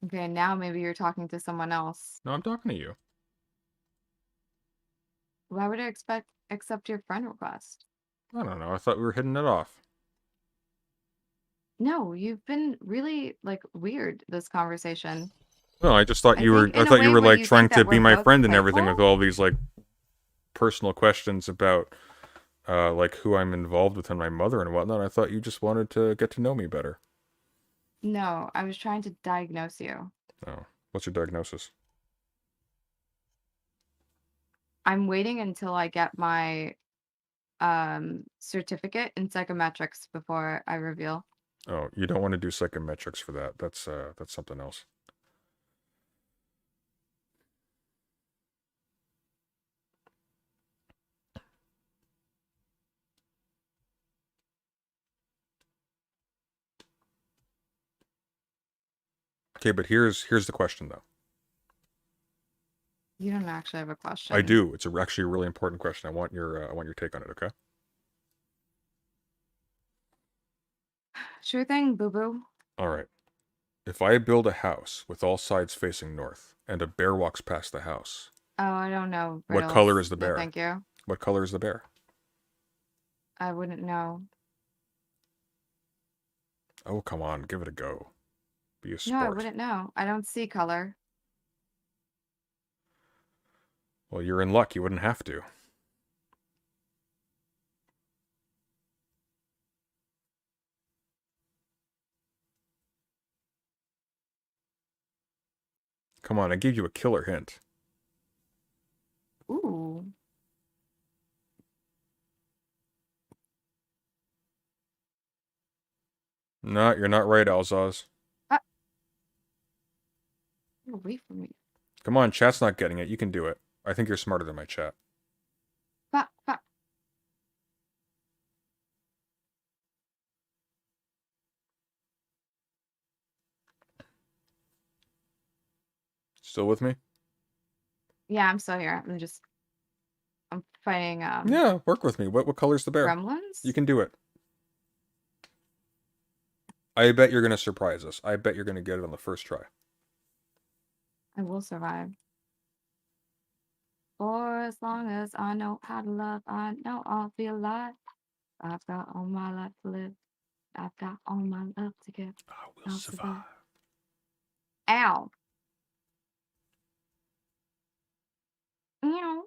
Speaker 2: Okay, now maybe you're talking to someone else.
Speaker 1: No, I'm talking to you.
Speaker 2: Why would I accept your friend request?
Speaker 1: I don't know. I thought we were hitting it off.
Speaker 2: No, you've been really like weird this conversation.
Speaker 1: No, I just thought you were. I thought you were like trying to be my friend and everything with all these like personal questions about like who I'm involved with and my mother and whatnot. I thought you just wanted to get to know me better.
Speaker 2: No, I was trying to diagnose you.
Speaker 1: Oh, what's your diagnosis?
Speaker 2: I'm waiting until I get my certificate in psychometrics before I reveal.
Speaker 1: Oh, you don't want to do psychometrics for that. That's something else. Okay, but here's the question though.
Speaker 2: You don't actually have a question.
Speaker 1: I do. It's actually a really important question. I want your take on it. Okay.
Speaker 2: Sure thing, boo boo.
Speaker 1: All right. If I build a house with all sides facing north and a bear walks past the house,
Speaker 2: Oh, I don't know.
Speaker 1: what
Speaker 2: riddles.
Speaker 1: color is the
Speaker 2: No,
Speaker 1: bear?
Speaker 2: thank you.
Speaker 1: What color is the bear?
Speaker 2: I wouldn't know.
Speaker 1: Oh, come on, give it a go. Be a
Speaker 2: No, I
Speaker 1: sport.
Speaker 2: wouldn't know. I don't see color.
Speaker 1: Well, you're in luck. You wouldn't have to. Come on, I gave you a killer hint.
Speaker 2: Ooh.
Speaker 1: No, you're not right, Alzaz.
Speaker 2: Get away from me.
Speaker 1: Come on, chat's not getting it. You can do it. I think you're smarter than my chat.
Speaker 2: Fuck, fuck.
Speaker 1: Still with me?
Speaker 2: Yeah, I'm still here. I'm fighting
Speaker 1: Yeah, work with me. What color's the bear?
Speaker 2: gremlins.
Speaker 1: You can do it. I bet you're gonna surprise us. I bet you're gonna get it on the first try.
Speaker 2: I will survive. For as long as I know how to love, I know I'll be alive. I've got all my life to live. I've got all my love to give.
Speaker 1: I will
Speaker 2: I'll
Speaker 1: survive.
Speaker 2: Ow. Meow.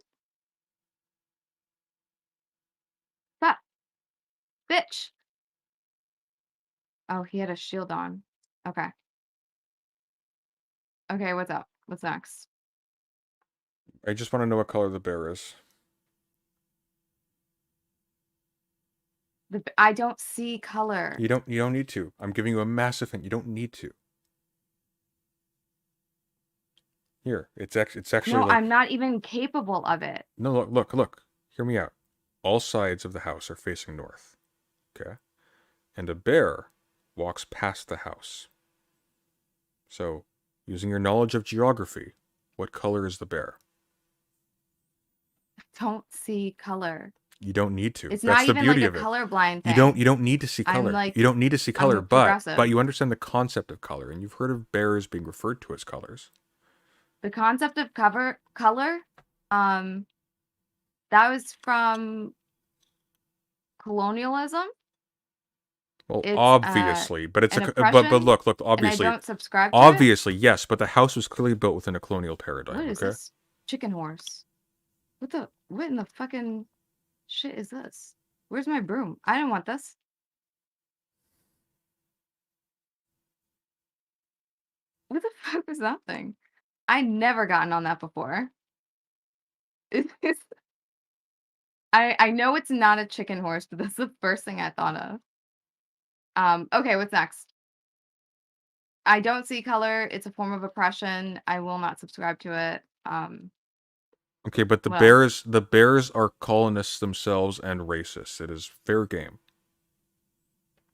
Speaker 2: Fuck. Bitch. Oh, he had a shield on. Okay. Okay, what's up? What's next?
Speaker 1: I just want to know what color the bear is.
Speaker 2: I don't see color.
Speaker 1: You don't need to. I'm giving you a massive hint. You don't need to. Here, it's actually
Speaker 2: No,
Speaker 1: like,
Speaker 2: I'm not even capable of it.
Speaker 1: no, look. Hear me out. All sides of the house are facing north. Okay? And a bear walks past the house. So, using your knowledge of geography, what color is the bear?
Speaker 2: Don't see color.
Speaker 1: You don't need to.
Speaker 2: It's
Speaker 1: That's
Speaker 2: not
Speaker 1: the
Speaker 2: even
Speaker 1: beauty
Speaker 2: like
Speaker 1: of
Speaker 2: a
Speaker 1: it.
Speaker 2: colorblind thing.
Speaker 1: You don't need to see color.
Speaker 2: like-
Speaker 1: You don't need to see
Speaker 2: I'm
Speaker 1: color,
Speaker 2: a
Speaker 1: but
Speaker 2: progressive.
Speaker 1: you understand the concept of color, and you've heard of bears being referred to as colors.
Speaker 2: The concept of color, that was from colonialism.
Speaker 1: Well,
Speaker 2: It's,
Speaker 1: obviously, but it's
Speaker 2: an
Speaker 1: but
Speaker 2: oppression,
Speaker 1: look,
Speaker 2: And I
Speaker 1: obviously,
Speaker 2: don't subscribe to it.
Speaker 1: obviously, yes, but the house was clearly built within a colonial paradigm.
Speaker 2: What is
Speaker 1: Okay,
Speaker 2: this? Chicken horse. What in the fucking shit is this? Where's my broom? I didn't want this. What the fuck was that thing? I never gotten on that before. It's- I know it's not a chicken horse, but that's the first thing I thought of. Okay, what's next? I don't see color. It's a form of oppression. I will not subscribe to it.
Speaker 1: okay, but the
Speaker 2: Well-
Speaker 1: bears are colonists themselves and racist. It is fair game.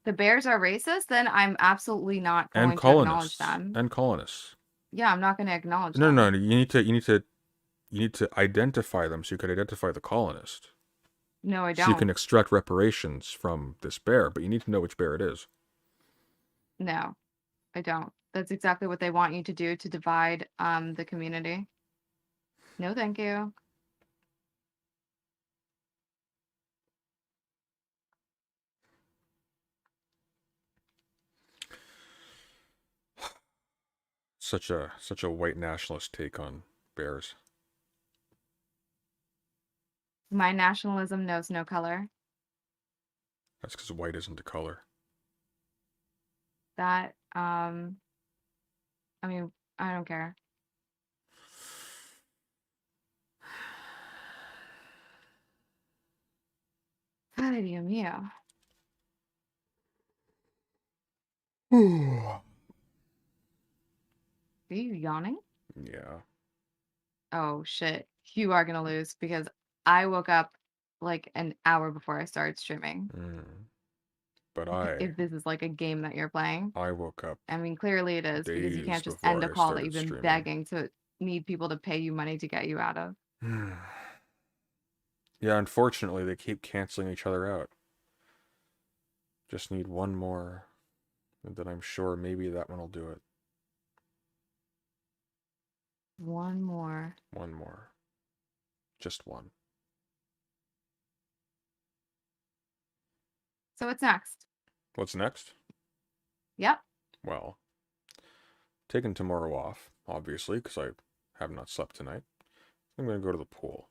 Speaker 2: The bears are racist, then I'm absolutely not going
Speaker 1: And
Speaker 2: to acknowledge
Speaker 1: colonists.
Speaker 2: them.
Speaker 1: And colonists.
Speaker 2: Yeah, I'm not going to acknowledge
Speaker 1: No,
Speaker 2: them.
Speaker 1: no, no. You need to identify them so you can identify the colonist.
Speaker 2: No, I
Speaker 1: So
Speaker 2: don't.
Speaker 1: you can extract reparations from this bear, but you need to know which bear it is.
Speaker 2: No, I don't. That's exactly what they want you to do to divide the community. No, thank you.
Speaker 1: Such a white nationalist take on bears.
Speaker 2: My nationalism knows no color.
Speaker 1: That's because white isn't a color.
Speaker 2: That I mean, I don't care. Ay, Dios mío.
Speaker 1: Yeah.
Speaker 2: Are you yawning? Oh, shit. You are going to lose because I woke up like an hour before I started streaming.
Speaker 1: But
Speaker 2: If this is like a game that you're playing.
Speaker 1: I woke up
Speaker 2: I mean, clearly it is because you
Speaker 1: days
Speaker 2: can't just
Speaker 1: before
Speaker 2: end a
Speaker 1: I
Speaker 2: call that
Speaker 1: started
Speaker 2: you've been
Speaker 1: streaming.
Speaker 2: begging to need people to pay you money to get you out of.
Speaker 1: Yeah, unfortunately, they keep canceling each other out. Just need one more, and then I'm sure maybe that one will do it.
Speaker 2: One more.
Speaker 1: One more. Just one.
Speaker 2: So what's next?
Speaker 1: What's next?
Speaker 2: Yep.
Speaker 1: Well, taking tomorrow off, obviously, because I have not slept tonight. I'm going to go to the pool.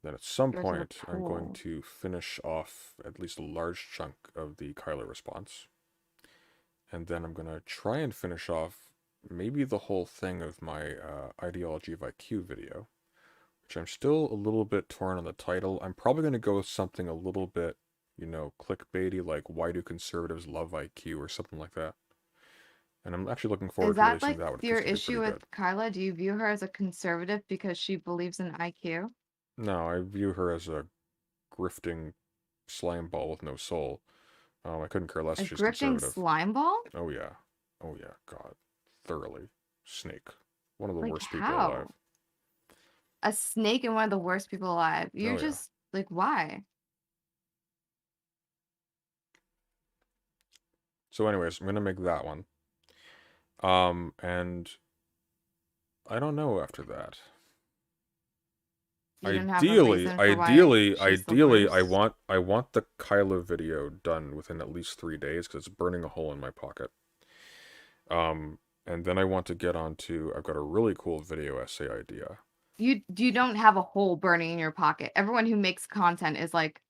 Speaker 1: Then at some
Speaker 2: Go to the
Speaker 1: point, I'm going
Speaker 2: pool.
Speaker 1: to finish off at least a large chunk of the Kyler response. And then I'm going to try and finish off maybe the whole thing of my Ideology of IQ video, which I'm still a little bit torn on the title. I'm probably going to go with something a little bit, you know, clickbaity, like why do conservatives love IQ or something like that. And I'm actually looking forward
Speaker 2: Is
Speaker 1: to
Speaker 2: that
Speaker 1: releasing
Speaker 2: like
Speaker 1: that one.
Speaker 2: your
Speaker 1: It's
Speaker 2: issue
Speaker 1: pretty
Speaker 2: with
Speaker 1: good.
Speaker 2: Kyla? Do you view her as a conservative because she believes in IQ?
Speaker 1: No, I view her as a grifting slime ball with no soul. I couldn't care less
Speaker 2: A
Speaker 1: if she's
Speaker 2: grifting
Speaker 1: conservative.
Speaker 2: slime ball?
Speaker 1: Oh yeah. Oh yeah, God. Thoroughly. Snake. One of the
Speaker 2: Like
Speaker 1: worst people
Speaker 2: how?
Speaker 1: alive.
Speaker 2: A snake and one of the worst people alive. You're
Speaker 1: Oh, yeah.
Speaker 2: just like, why?
Speaker 1: So anyways, I'm gonna make that one. And I don't know after that.
Speaker 2: You don't have a reason for why she's the
Speaker 1: Ideally,
Speaker 2: worst?
Speaker 1: I want the Kyla video done within at least 3 days because it's burning a hole in my pocket. And then I want to get on to, I've got a really cool video essay idea.
Speaker 2: You don't have a hole burning in your pocket. Everyone who makes content is like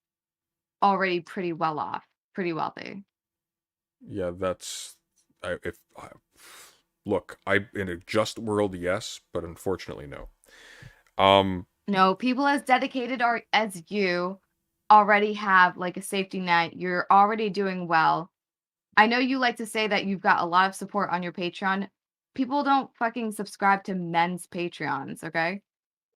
Speaker 2: already pretty well off, pretty wealthy.
Speaker 1: Yeah, that's, look, in a just world, yes, but unfortunately, no.
Speaker 2: No, people as dedicated as you already have like a safety net. You're already doing well. I know you like to say that you've got a lot of support on your Patreon. People don't fucking subscribe to men's Patreons, okay?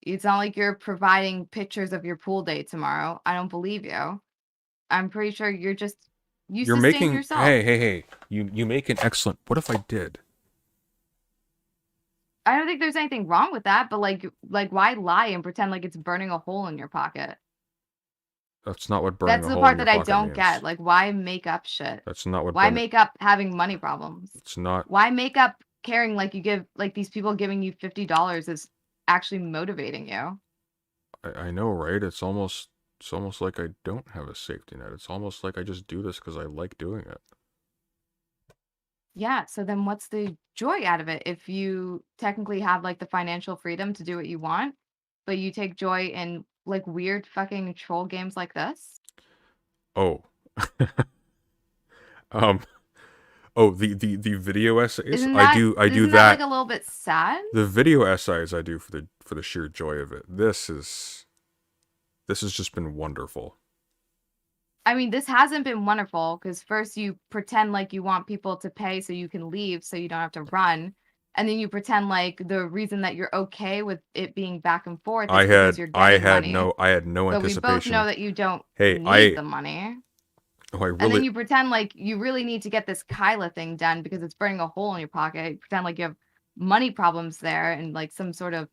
Speaker 2: It's not like you're providing pictures of your pool day tomorrow. I don't believe you. I'm pretty sure you
Speaker 1: You're
Speaker 2: sustain
Speaker 1: making,
Speaker 2: yourself.
Speaker 1: hey, you make an excellent, what if I did?
Speaker 2: I don't think there's anything wrong with that, but like why lie and pretend like it's burning a hole in your pocket?
Speaker 1: That's not what burning
Speaker 2: That's
Speaker 1: a
Speaker 2: the
Speaker 1: hole
Speaker 2: part
Speaker 1: in your
Speaker 2: that I
Speaker 1: pocket
Speaker 2: don't
Speaker 1: means.
Speaker 2: get. Like, why make up shit?
Speaker 1: That's not what
Speaker 2: Why make up having money problems?
Speaker 1: It's not.
Speaker 2: Why make up caring like you give like these people giving you $50 is actually motivating you?
Speaker 1: I know, right? It's almost like I don't have a safety net. It's almost like I just do this because I like doing it.
Speaker 2: Yeah, so then what's the joy out of it if you technically have like the financial freedom to do what you want, but you take joy in like weird fucking troll games like this?
Speaker 1: Oh. Oh, the video essays.
Speaker 2: Isn't
Speaker 1: I
Speaker 2: that
Speaker 1: do
Speaker 2: isn't that like a little bit sad?
Speaker 1: The video essays I do for the sheer joy of it. This has just been wonderful.
Speaker 2: I mean, this hasn't been wonderful because first you pretend like you want people to pay so you can leave so you don't have to run. And then you pretend like the reason that you're okay with it being back and forth is because you're getting money.
Speaker 1: I had no
Speaker 2: But we
Speaker 1: anticipation.
Speaker 2: both know that you don't
Speaker 1: Hey,
Speaker 2: need the money.
Speaker 1: Oh, I
Speaker 2: And then
Speaker 1: really.
Speaker 2: you pretend like you really need to get this Kyla thing done because it's burning a hole in your pocket. You pretend like you have money problems there and like some sort of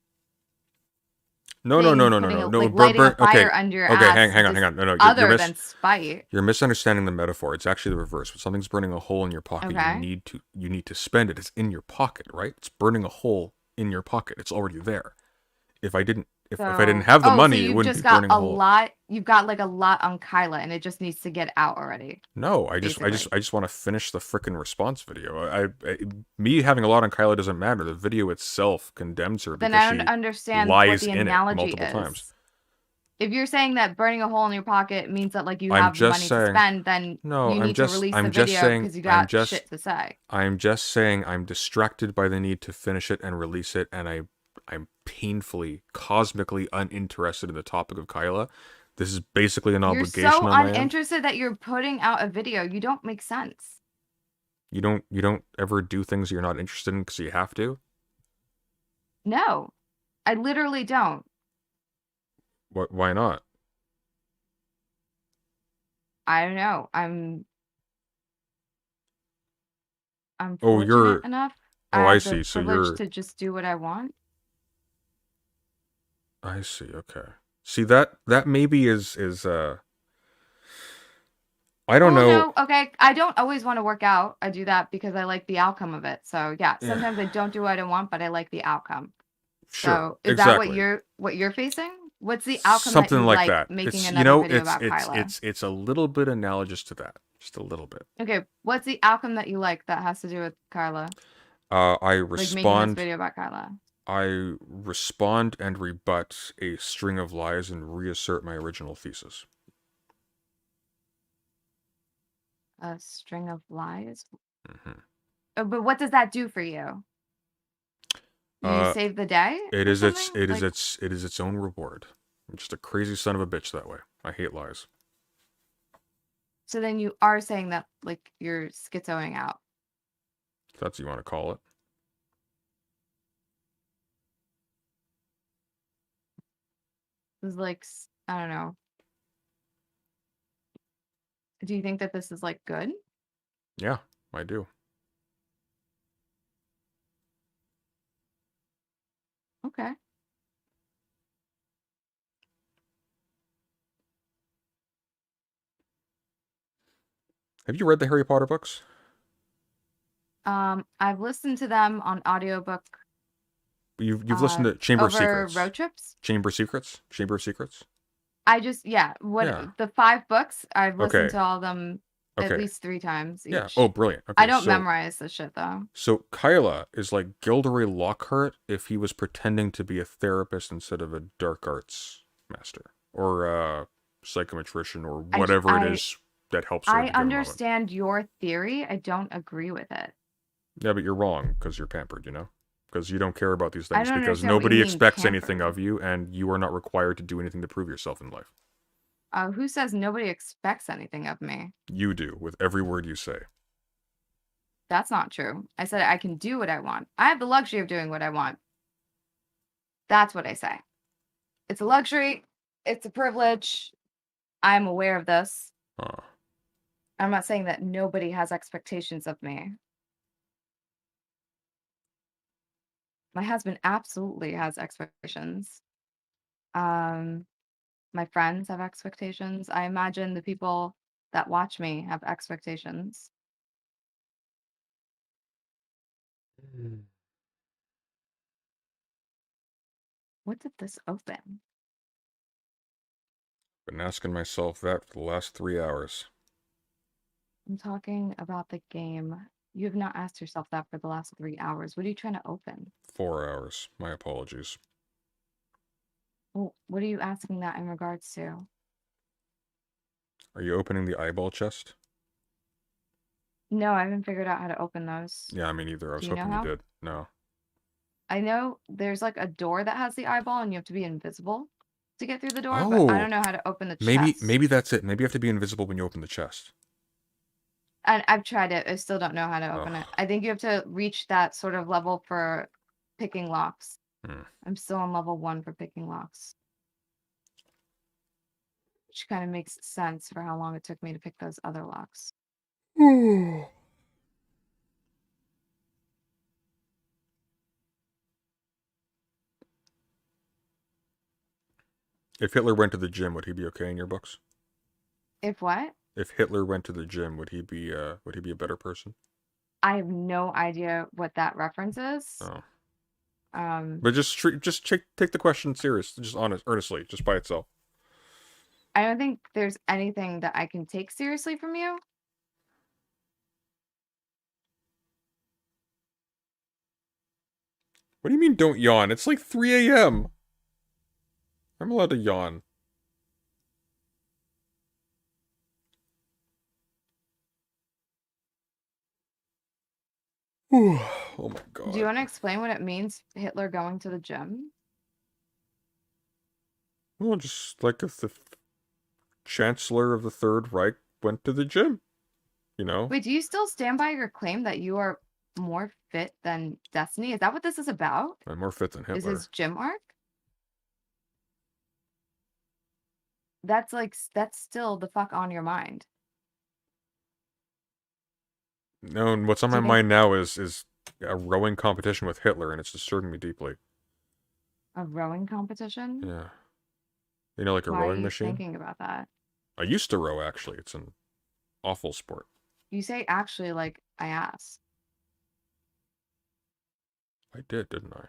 Speaker 1: No.
Speaker 2: like lighting a fire under your ass.
Speaker 1: Hang on. No.
Speaker 2: Other than spite.
Speaker 1: You're misunderstanding the metaphor. It's actually the reverse. When something's burning a hole in your pocket,
Speaker 2: Okay.
Speaker 1: you need to spend it. It's in your pocket, right? It's burning a hole in your pocket. It's already there. If I didn't have the money, it wouldn't be burning a hole.
Speaker 2: You've got like a lot on Kyla, and it just needs to get out already.
Speaker 1: No, I just want to finish the frickin' response video. Me having a lot on Kyla doesn't matter. The video itself condemns her
Speaker 2: Then I
Speaker 1: because
Speaker 2: don't
Speaker 1: she
Speaker 2: understand
Speaker 1: lies
Speaker 2: what the
Speaker 1: in it
Speaker 2: analogy
Speaker 1: multiple
Speaker 2: is.
Speaker 1: times.
Speaker 2: If you're saying that burning a hole in your pocket means that like you have money to spend, then you need to release the video because you got shit to say.
Speaker 1: I'm just saying I'm distracted by the need to finish it and release it, and I'm painfully, cosmically uninterested in the topic of Kyla. This is basically an
Speaker 2: You're
Speaker 1: obligation
Speaker 2: so
Speaker 1: on my end.
Speaker 2: uninterested that you're putting out a video. You don't make sense.
Speaker 1: You don't ever do things you're not interested in because you have to?
Speaker 2: No, I literally don't.
Speaker 1: Why not?
Speaker 2: I don't know. I'm
Speaker 1: Oh,
Speaker 2: fortunate enough.
Speaker 1: Oh,
Speaker 2: I
Speaker 1: I
Speaker 2: have the
Speaker 1: see. So
Speaker 2: privilege
Speaker 1: you're...
Speaker 2: to just do what I want.
Speaker 1: I see. Okay. See, that maybe is I don't
Speaker 2: Well,
Speaker 1: know.
Speaker 2: no, okay. I don't always want to work out. I do that because I like the outcome of it. So yeah,
Speaker 1: Yeah.
Speaker 2: sometimes I don't do what I want, but I like the outcome.
Speaker 1: Sure.
Speaker 2: So is
Speaker 1: exactly.
Speaker 2: that what you're facing? What's the outcome
Speaker 1: Something
Speaker 2: that you
Speaker 1: like
Speaker 2: like
Speaker 1: that.
Speaker 2: making
Speaker 1: It's
Speaker 2: another video
Speaker 1: it's
Speaker 2: about Kyla?
Speaker 1: it's a little bit analogous to that. Just a little bit.
Speaker 2: Okay, what's the outcome that you like that has to do with Kyla?
Speaker 1: I
Speaker 2: Like making this
Speaker 1: respond
Speaker 2: video about Kyla.
Speaker 1: I respond and rebut a string of lies and reassert my original thesis.
Speaker 2: A string of lies.
Speaker 1: Mhm.
Speaker 2: But what does that do for you? You save the day?
Speaker 1: It
Speaker 2: or
Speaker 1: is its
Speaker 2: something?
Speaker 1: it is
Speaker 2: Like,
Speaker 1: its own reward. I'm just a crazy son of a bitch that way. I hate lies.
Speaker 2: so then you are saying that like you're schizoing out.
Speaker 1: If that's what you want to call it.
Speaker 2: It's like I don't know. Do you think that this is like good?
Speaker 1: Yeah, I do.
Speaker 2: Okay.
Speaker 1: Have you read the Harry Potter books?
Speaker 2: I've listened to them on audiobook
Speaker 1: You've listened to Chamber of
Speaker 2: over
Speaker 1: Secrets.
Speaker 2: road trips.
Speaker 1: Chamber of Secrets.
Speaker 2: I just
Speaker 1: Yeah.
Speaker 2: the 5 books I've listened
Speaker 1: Okay.
Speaker 2: to all of them at
Speaker 1: Okay.
Speaker 2: least 3 times each.
Speaker 1: Yeah. Oh, brilliant. Okay.
Speaker 2: I don't
Speaker 1: so,
Speaker 2: memorize the shit though.
Speaker 1: So Kyla is like Gilderoy Lockhart if he was pretending to be a therapist instead of a dark arts master or a psychometrician or whatever it is that helps her.
Speaker 2: I
Speaker 1: at a given moment.
Speaker 2: understand your theory. I don't agree with it.
Speaker 1: Yeah, but you're wrong because you're pampered, you know? Because you don't care about these things
Speaker 2: don't
Speaker 1: because
Speaker 2: understand what you
Speaker 1: nobody
Speaker 2: mean,
Speaker 1: expects anything
Speaker 2: pampered.
Speaker 1: of you and you are not required to do anything to prove yourself in life.
Speaker 2: Who says nobody expects anything of me?
Speaker 1: You do with every word you say.
Speaker 2: That's not true. I said I can do what I want. I have the luxury of doing what I want. That's what I say. It's a luxury. It's a privilege. I'm aware of this. I'm not saying that nobody has expectations of me. My husband absolutely has expectations. My friends have expectations. I imagine the people that watch me have expectations. What did this open?
Speaker 1: Been asking myself that for the last 3 hours.
Speaker 2: I'm talking about the game. You have not asked yourself that for the last 3 hours. What are you trying to open?
Speaker 1: 4 hours. My apologies.
Speaker 2: Well, what are you asking that in regards to?
Speaker 1: Are you opening the eyeball chest?
Speaker 2: No, I haven't figured out how to open those.
Speaker 1: Yeah, me neither. I was
Speaker 2: Do you know
Speaker 1: hoping
Speaker 2: how?
Speaker 1: you did. No.
Speaker 2: I know there's like a door that has the eyeball and you have to be invisible to get through the door, but I don't know how to open the chest.
Speaker 1: Maybe that's it. Maybe you have to be invisible when you open the chest.
Speaker 2: And I've tried it. I still don't know how to open it. I think you have to reach that sort of level for picking locks. I'm still on level 1 for picking locks. Which kind of makes sense for how long it took me to pick those other locks.
Speaker 1: If Hitler went to the gym, would he be okay in your books?
Speaker 2: If what?
Speaker 1: If Hitler went to the gym, would he be a better person?
Speaker 2: I have no idea what that reference is.
Speaker 1: Oh.
Speaker 2: But
Speaker 1: take the question serious, just earnestly, just by itself.
Speaker 2: I don't think there's anything that I can take seriously from you.
Speaker 1: What do you mean don't yawn? It's like 3 a.m. I'm allowed to yawn. Oh my god.
Speaker 2: Do you want to explain what it means, Hitler going to the gym?
Speaker 1: Well, just like if Chancellor of the Third Reich went to the gym. You know?
Speaker 2: Wait, do you still stand by your claim that you are more fit than Destiny? Is that what this is about?
Speaker 1: I'm more fit than
Speaker 2: Is
Speaker 1: Hitler.
Speaker 2: his gym arc? That's like, that's still the fuck on your mind.
Speaker 1: No, and what's on
Speaker 2: Do
Speaker 1: my
Speaker 2: you think-
Speaker 1: mind now is a rowing competition with Hitler, and it's disturbing me deeply.
Speaker 2: A rowing competition?
Speaker 1: Yeah. You know, like a
Speaker 2: Why are
Speaker 1: rowing
Speaker 2: you
Speaker 1: machine?
Speaker 2: thinking about that?
Speaker 1: I used to row, actually. It's an awful sport.
Speaker 2: You say actually like I asked.
Speaker 1: I did, didn't I?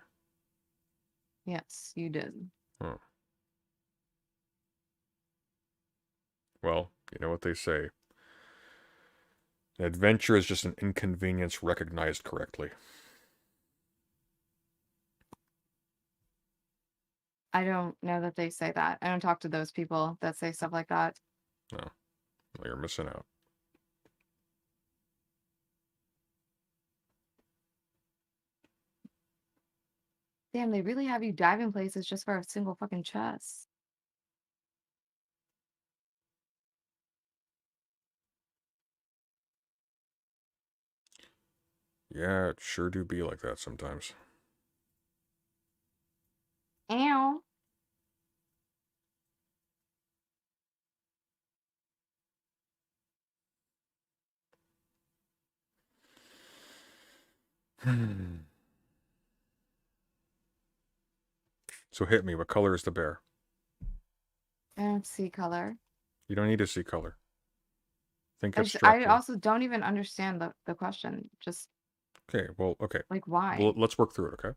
Speaker 2: Yes, you did.
Speaker 1: Oh. Well, you know what they say. An adventure is just an inconvenience recognized correctly.
Speaker 2: I don't know that they say that. I don't talk to those people that say stuff like that.
Speaker 1: No. Well, you're missing out.
Speaker 2: Damn, they really have you diving places just for a single fucking chest.
Speaker 1: Yeah, it sure do be like that sometimes.
Speaker 2: Ow.
Speaker 1: So hit me. What color is the bear?
Speaker 2: I don't see color.
Speaker 1: You don't need to see color. Think
Speaker 2: I
Speaker 1: abstractly.
Speaker 2: also don't even understand the question. Just
Speaker 1: Okay, well, okay.
Speaker 2: like why?
Speaker 1: Well, let's work through it, okay?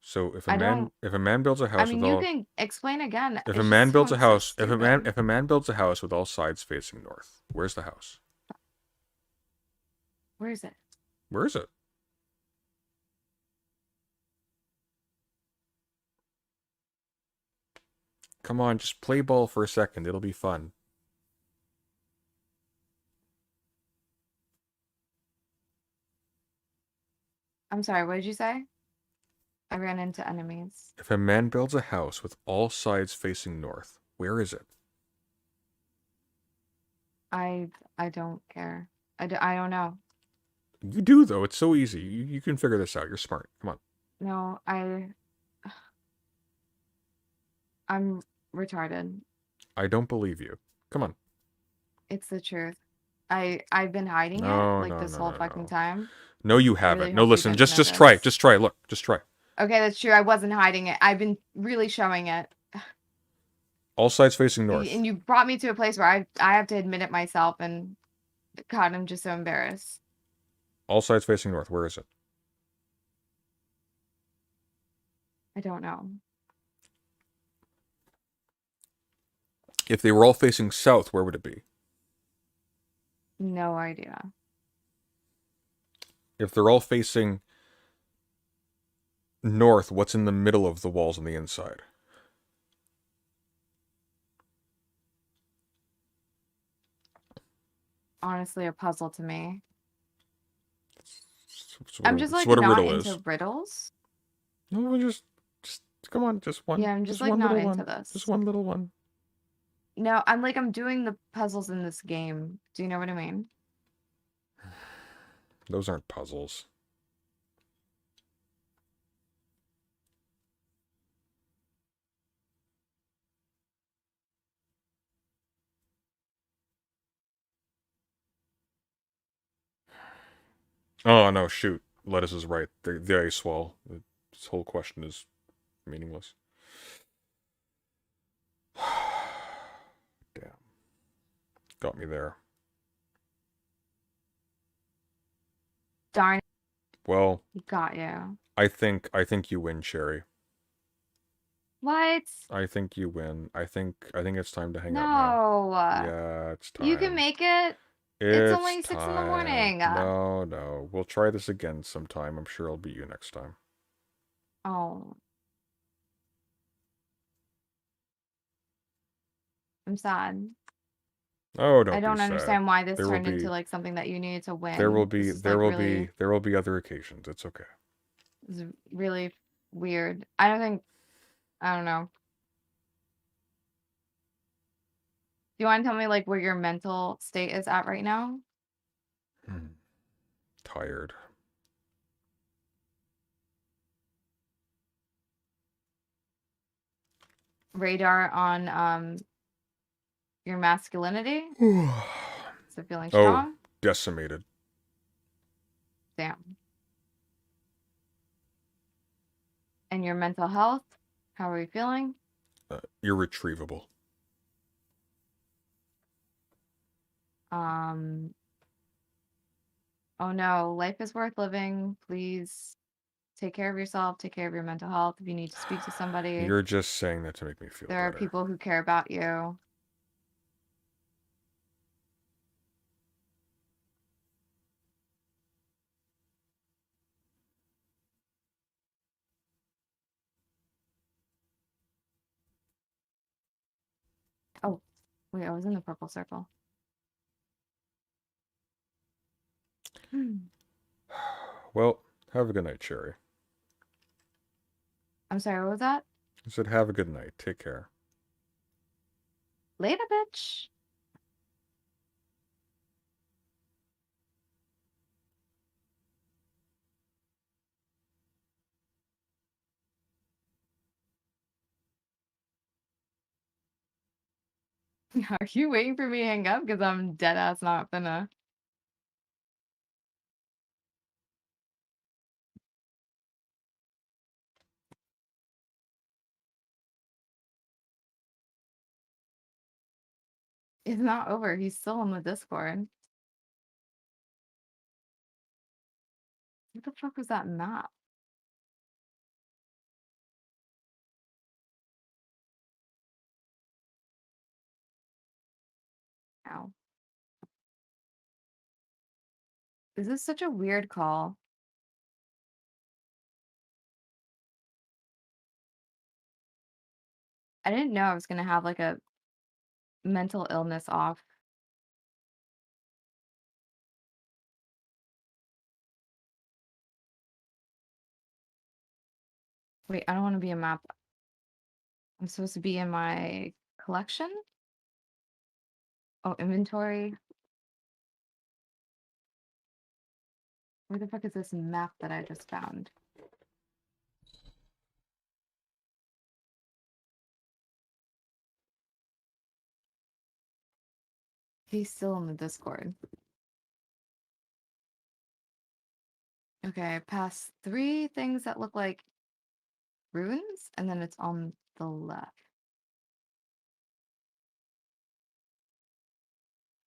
Speaker 1: So if
Speaker 2: I
Speaker 1: a man builds a house
Speaker 2: I mean,
Speaker 1: with
Speaker 2: you
Speaker 1: all
Speaker 2: can explain again.
Speaker 1: if
Speaker 2: It's
Speaker 1: a man
Speaker 2: just
Speaker 1: builds a
Speaker 2: sounds so
Speaker 1: house
Speaker 2: stupid.
Speaker 1: if a man builds a house with all sides facing north, where's the house?
Speaker 2: Where is it?
Speaker 1: Where is it? Come on, just play ball for a second. It'll be fun.
Speaker 2: I'm sorry, what did you say? I ran into enemies.
Speaker 1: If a man builds a house with all sides facing north, where is it?
Speaker 2: I don't care. I don't know.
Speaker 1: You do, though. It's so easy. You can figure this out. You're smart. Come on.
Speaker 2: No, I'm retarded.
Speaker 1: I don't believe you. Come on.
Speaker 2: It's the truth. I've been hiding
Speaker 1: No,
Speaker 2: it like
Speaker 1: no,
Speaker 2: this
Speaker 1: no,
Speaker 2: whole
Speaker 1: no,
Speaker 2: fucking
Speaker 1: no.
Speaker 2: time.
Speaker 1: No, you
Speaker 2: I
Speaker 1: haven't.
Speaker 2: really
Speaker 1: No,
Speaker 2: hope you
Speaker 1: listen.
Speaker 2: didn't
Speaker 1: Just
Speaker 2: know
Speaker 1: try.
Speaker 2: this.
Speaker 1: Just try. Look. Just try.
Speaker 2: Okay, that's true. I wasn't hiding it. I've been really showing it.
Speaker 1: All sides facing north.
Speaker 2: And you brought me to a place where I have to admit it myself, and God, I'm just so embarrassed.
Speaker 1: All sides facing north. Where is it?
Speaker 2: I don't know.
Speaker 1: If they were all facing south, where would it be?
Speaker 2: No idea.
Speaker 1: If they're all facing north, what's in the middle of the walls on the inside?
Speaker 2: Honestly, a puzzle to me.
Speaker 1: What
Speaker 2: I'm just like
Speaker 1: what a
Speaker 2: not
Speaker 1: riddle
Speaker 2: into
Speaker 1: is.
Speaker 2: riddles.
Speaker 1: No, just come on, just one.
Speaker 2: Yeah, I'm just like
Speaker 1: one
Speaker 2: not
Speaker 1: little
Speaker 2: into
Speaker 1: one.
Speaker 2: this.
Speaker 1: Just one little one.
Speaker 2: No, I'm doing the puzzles in this game. Do you know what I mean?
Speaker 1: Those aren't puzzles. Oh, no, shoot. Lettuce is right. The ice wall. This whole question is meaningless. Damn. Got me there.
Speaker 2: Darn,
Speaker 1: Well,
Speaker 2: got you.
Speaker 1: I think you win, Sherry.
Speaker 2: What?
Speaker 1: I think you win. I think it's time to hang up
Speaker 2: No.
Speaker 1: now. Yeah, it's time.
Speaker 2: You can make it. It's only 6 in the morning.
Speaker 1: No. We'll try this again sometime. I'm sure I'll beat you next time.
Speaker 2: Oh. I'm sad.
Speaker 1: Oh, don't
Speaker 2: I don't
Speaker 1: be sad.
Speaker 2: understand why this
Speaker 1: There will
Speaker 2: turned
Speaker 1: be-
Speaker 2: into like something that you needed to win.
Speaker 1: There will
Speaker 2: This
Speaker 1: be
Speaker 2: is,
Speaker 1: there
Speaker 2: like,
Speaker 1: will
Speaker 2: really,
Speaker 1: be there will be other occasions. It's okay.
Speaker 2: this is really weird. I don't know. you want to tell me like where your mental state is at right now?
Speaker 1: Tired.
Speaker 2: Radar on your masculinity?
Speaker 1: Oh,
Speaker 2: So feeling strong?
Speaker 1: decimated.
Speaker 2: Damn. And your mental health? How are you feeling?
Speaker 1: Irretrievable.
Speaker 2: Oh no, life is worth living. Please take care of yourself, take care of your mental health. If you need to speak to somebody,
Speaker 1: You're just saying that to make me feel
Speaker 2: there are
Speaker 1: better.
Speaker 2: people who care about you. Oh, wait, I was in the purple circle.
Speaker 1: Well, have a good night, Cherry.
Speaker 2: I'm sorry, what was that?
Speaker 1: I said have a good night. Take care.
Speaker 2: Later, bitch. Are you waiting for me to hang up? Because I'm dead ass not finna. It's not over. He's still on the Discord. What the fuck was that map? Ow. This is such a weird call. I didn't know I was gonna have like a mental illness off. Wait, I don't want to be a map. I'm supposed to be in my collection? Oh, inventory. Where the fuck is this map that I just found? He's still in the Discord. Okay, I passed 3 things that look like runes, and then it's on the left.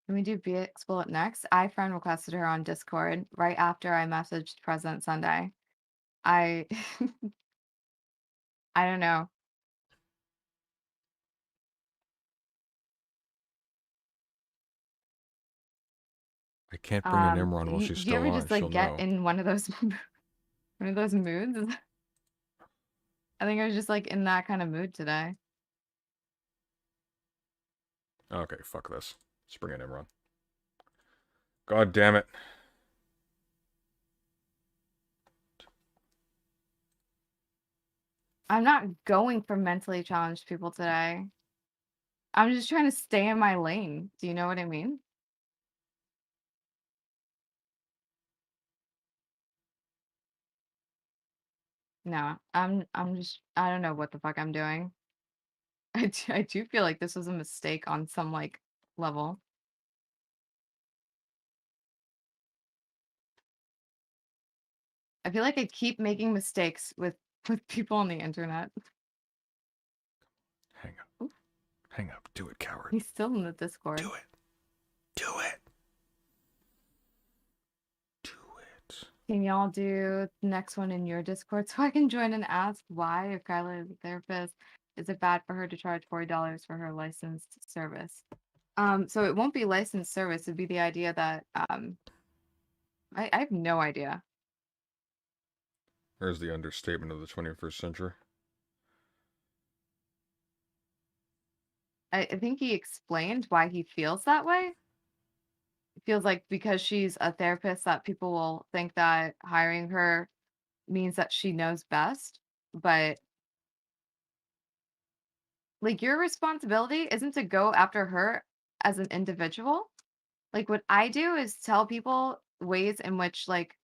Speaker 2: Can we do BX Bullet next? I friend requested her on Discord right after I messaged President Sunday. I I don't know.
Speaker 1: I can't bring in Imran while she's
Speaker 2: Do you
Speaker 1: still
Speaker 2: ever
Speaker 1: on.
Speaker 2: just like
Speaker 1: She'll
Speaker 2: get
Speaker 1: know.
Speaker 2: in one of those moods? I think I was just like in that kind of mood today.
Speaker 1: Okay, fuck this. Let's bring in Imran. God damn it.
Speaker 2: I'm not going for mentally challenged people today. I'm just trying to stay in my lane. Do you know what I mean? No, I'm just I don't know what the fuck I'm doing. I do feel like this was a mistake on some like level. I feel like I keep making mistakes with people on the internet.
Speaker 1: Hang up. Hang up. Do it, coward.
Speaker 2: He's still in the Discord.
Speaker 1: Do it. Do it. Do it.
Speaker 2: Can y'all do the next one in your Discord so I can join and ask why, if Kyla is a therapist, is it bad for her to charge $40 for her licensed service? So it won't be licensed service. It'd be the idea that I have no idea.
Speaker 1: There's the understatement of the 21st century.
Speaker 2: I think he explained why he feels that way. It feels like because she's a therapist that people will think that hiring her means that she knows best. But like your responsibility isn't to go after her as an individual. Like, what I do is tell people ways in which, like,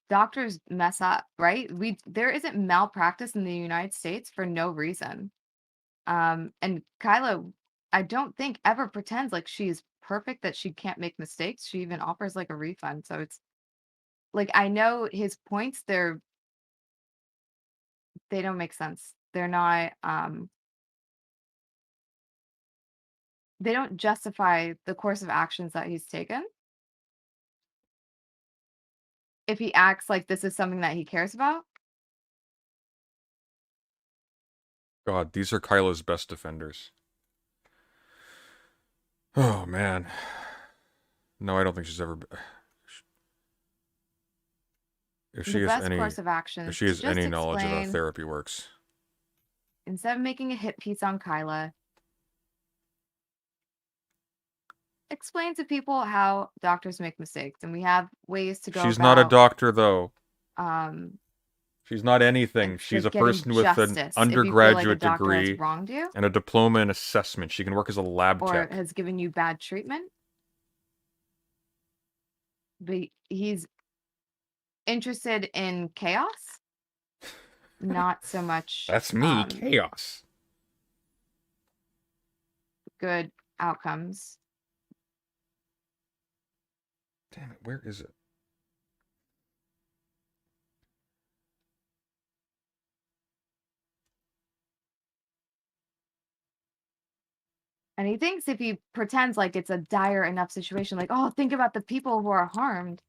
Speaker 2: doctors mess up, right? There isn't malpractice in the United States for no reason. And Kyla, I don't think ever pretends like she's perfect, that she can't make mistakes. She even offers like a refund. So it's like, I know his points, they don't make sense. They're not they don't justify the course of actions that he's taken. If he acts like this is something that he cares about.
Speaker 1: God, these are Kyla's best defenders. Oh, man. No, I don't think she's ever... If she has any...
Speaker 2: course of action,
Speaker 1: If she has any knowledge of how
Speaker 2: explain,
Speaker 1: therapy works.
Speaker 2: instead of making a hit piece on Kyla, explain to people how doctors make mistakes, and we have ways to go.
Speaker 1: She's not a doctor, though. She's not anything. She's a person with an undergraduate degree and a diploma in assessment. She can work as a lab tech.
Speaker 2: Or has given you bad treatment. But he's interested in chaos, not so much.
Speaker 1: That's me, chaos.
Speaker 2: Good outcomes.
Speaker 1: Damn it, where is it?
Speaker 2: And he thinks if he pretends like it's a dire enough situation, like, oh, think about the people who are harmed,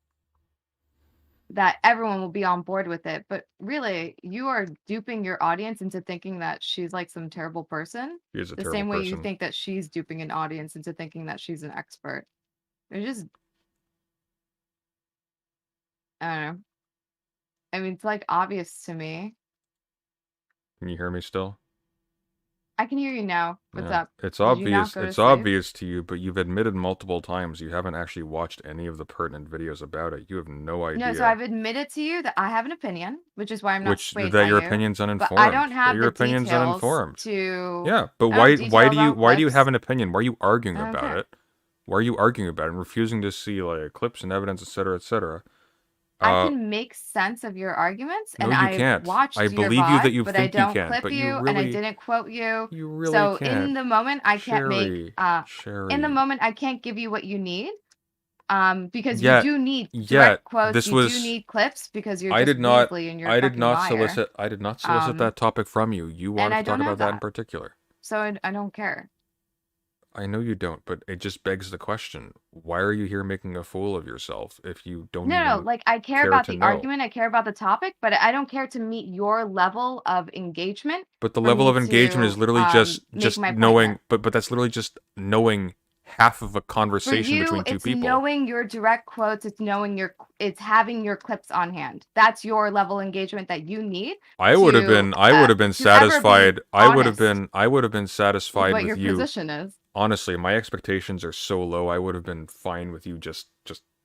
Speaker 2: that everyone will be on board with it. But really, you are duping your audience into thinking that she's like some terrible person.
Speaker 1: She is a
Speaker 2: the
Speaker 1: terrible
Speaker 2: same way
Speaker 1: person.
Speaker 2: you think that she's duping an audience into thinking that she's an expert. They're just, I don't know. I mean, it's like obvious to me.
Speaker 1: Can you hear me still?
Speaker 2: I can hear you now. What's up?
Speaker 1: It's
Speaker 2: Did you not
Speaker 1: obvious.
Speaker 2: go to
Speaker 1: It's
Speaker 2: sleep?
Speaker 1: obvious to you, but you've admitted multiple times you haven't actually watched any of the pertinent videos about it. You have no idea.
Speaker 2: No, so I've admitted to you that I have an opinion, which is why I'm not swayed
Speaker 1: that
Speaker 2: by
Speaker 1: your
Speaker 2: you.
Speaker 1: opinion's uninformed.
Speaker 2: But I don't have
Speaker 1: your
Speaker 2: the
Speaker 1: opinion's
Speaker 2: details
Speaker 1: uninformed.
Speaker 2: to.
Speaker 1: Yeah, but
Speaker 2: I don't
Speaker 1: why
Speaker 2: have
Speaker 1: do you
Speaker 2: detail about
Speaker 1: have
Speaker 2: clips.
Speaker 1: an opinion? Why are you arguing
Speaker 2: I don't
Speaker 1: about
Speaker 2: care.
Speaker 1: it? Why are you arguing about it and refusing to see like clips and evidence, etc., etc.?
Speaker 2: I can make sense of your arguments,
Speaker 1: No,
Speaker 2: and
Speaker 1: you
Speaker 2: I
Speaker 1: can't.
Speaker 2: watched
Speaker 1: I
Speaker 2: your
Speaker 1: believe you that
Speaker 2: VOD,
Speaker 1: you
Speaker 2: but
Speaker 1: think
Speaker 2: I don't
Speaker 1: you can,
Speaker 2: clip
Speaker 1: but
Speaker 2: you,
Speaker 1: you
Speaker 2: and I
Speaker 1: really,
Speaker 2: didn't quote you.
Speaker 1: you really
Speaker 2: So
Speaker 1: can't.
Speaker 2: in the moment, I can't make
Speaker 1: Sherry.
Speaker 2: in the moment I can't give you what you need. Because
Speaker 1: Yet-
Speaker 2: you do need
Speaker 1: yet,
Speaker 2: direct quotes.
Speaker 1: this
Speaker 2: You
Speaker 1: was-
Speaker 2: do need clips because you're
Speaker 1: I
Speaker 2: just
Speaker 1: did not.
Speaker 2: Weasley and you're
Speaker 1: I
Speaker 2: a
Speaker 1: did
Speaker 2: fucking
Speaker 1: not
Speaker 2: liar.
Speaker 1: solicit. I did not solicit that topic from you. You wanted
Speaker 2: I
Speaker 1: to talk
Speaker 2: don't
Speaker 1: about
Speaker 2: have
Speaker 1: that in
Speaker 2: that.
Speaker 1: particular.
Speaker 2: So I don't care.
Speaker 1: I know you don't, but it just begs the question: why are you here making a fool of yourself if you don't?
Speaker 2: No,
Speaker 1: even
Speaker 2: like I care
Speaker 1: care
Speaker 2: about
Speaker 1: to
Speaker 2: the
Speaker 1: know?
Speaker 2: argument, I care about the topic, but I don't care to meet your level of engagement.
Speaker 1: But the
Speaker 2: for
Speaker 1: level
Speaker 2: me
Speaker 1: of engagement
Speaker 2: to,
Speaker 1: is literally just
Speaker 2: make my point
Speaker 1: knowing.
Speaker 2: here.
Speaker 1: But that's literally just knowing half of a
Speaker 2: For
Speaker 1: conversation
Speaker 2: you,
Speaker 1: between two
Speaker 2: it's
Speaker 1: people.
Speaker 2: knowing your direct quotes. It's it's having your clips on hand. That's your level of engagement that you need.
Speaker 1: I would have been. I would have been
Speaker 2: to ever be
Speaker 1: satisfied. I would have
Speaker 2: honest
Speaker 1: been. I would have been
Speaker 2: with
Speaker 1: satisfied
Speaker 2: what
Speaker 1: with
Speaker 2: your
Speaker 1: you.
Speaker 2: position is.
Speaker 1: Honestly, my expectations are so low. I would have been fine with you just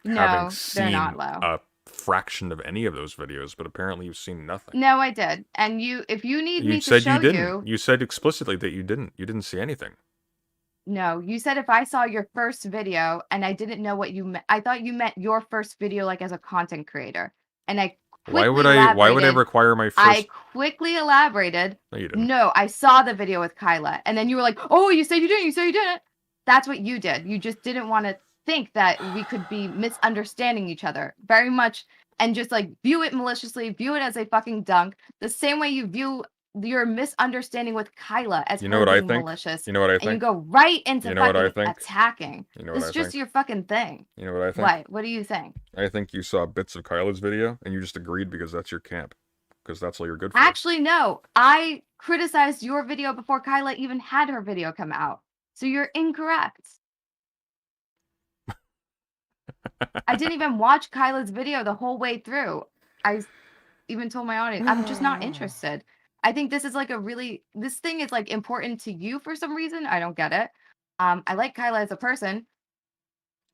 Speaker 1: having
Speaker 2: No,
Speaker 1: seen
Speaker 2: they're not low.
Speaker 1: a fraction of any of those videos. But apparently, you've seen nothing.
Speaker 2: No, I did. And if you need me to
Speaker 1: said
Speaker 2: show
Speaker 1: you didn't. You said explicitly that you didn't. You didn't see anything.
Speaker 2: No, you said if I saw your first video and I didn't know what you meant, I thought you meant your first video like as a content creator. And I quickly
Speaker 1: Why would I require my first?
Speaker 2: I quickly elaborated.
Speaker 1: No, you didn't.
Speaker 2: No, I saw the video with Kyla. And then you were like, oh, you said you didn't. You said you didn't. That's what you did. You just didn't want to think that we could be misunderstanding each other very much and just like view it maliciously, view it as a fucking dunk. The same way you view your misunderstanding with Kyla as
Speaker 1: You
Speaker 2: her
Speaker 1: know what I
Speaker 2: being
Speaker 1: think?
Speaker 2: malicious.
Speaker 1: You know what I
Speaker 2: And you
Speaker 1: think?
Speaker 2: go right into
Speaker 1: You know what I
Speaker 2: fucking
Speaker 1: think?
Speaker 2: attacking.
Speaker 1: You know what
Speaker 2: It's
Speaker 1: I
Speaker 2: just
Speaker 1: think?
Speaker 2: your fucking thing.
Speaker 1: You know what I think?
Speaker 2: What? What do you think?
Speaker 1: I think you saw bits of Kyla's video and you just agreed because that's your camp. Because that's all you're good for.
Speaker 2: Actually, no. I criticized your video before Kyla even had her video come out. So you're incorrect. I didn't even watch Kyla's video the whole way through. I even told my audience, I'm just not interested. I think this is like this thing is like important to you for some reason. I don't get it. I like Kyla as a person.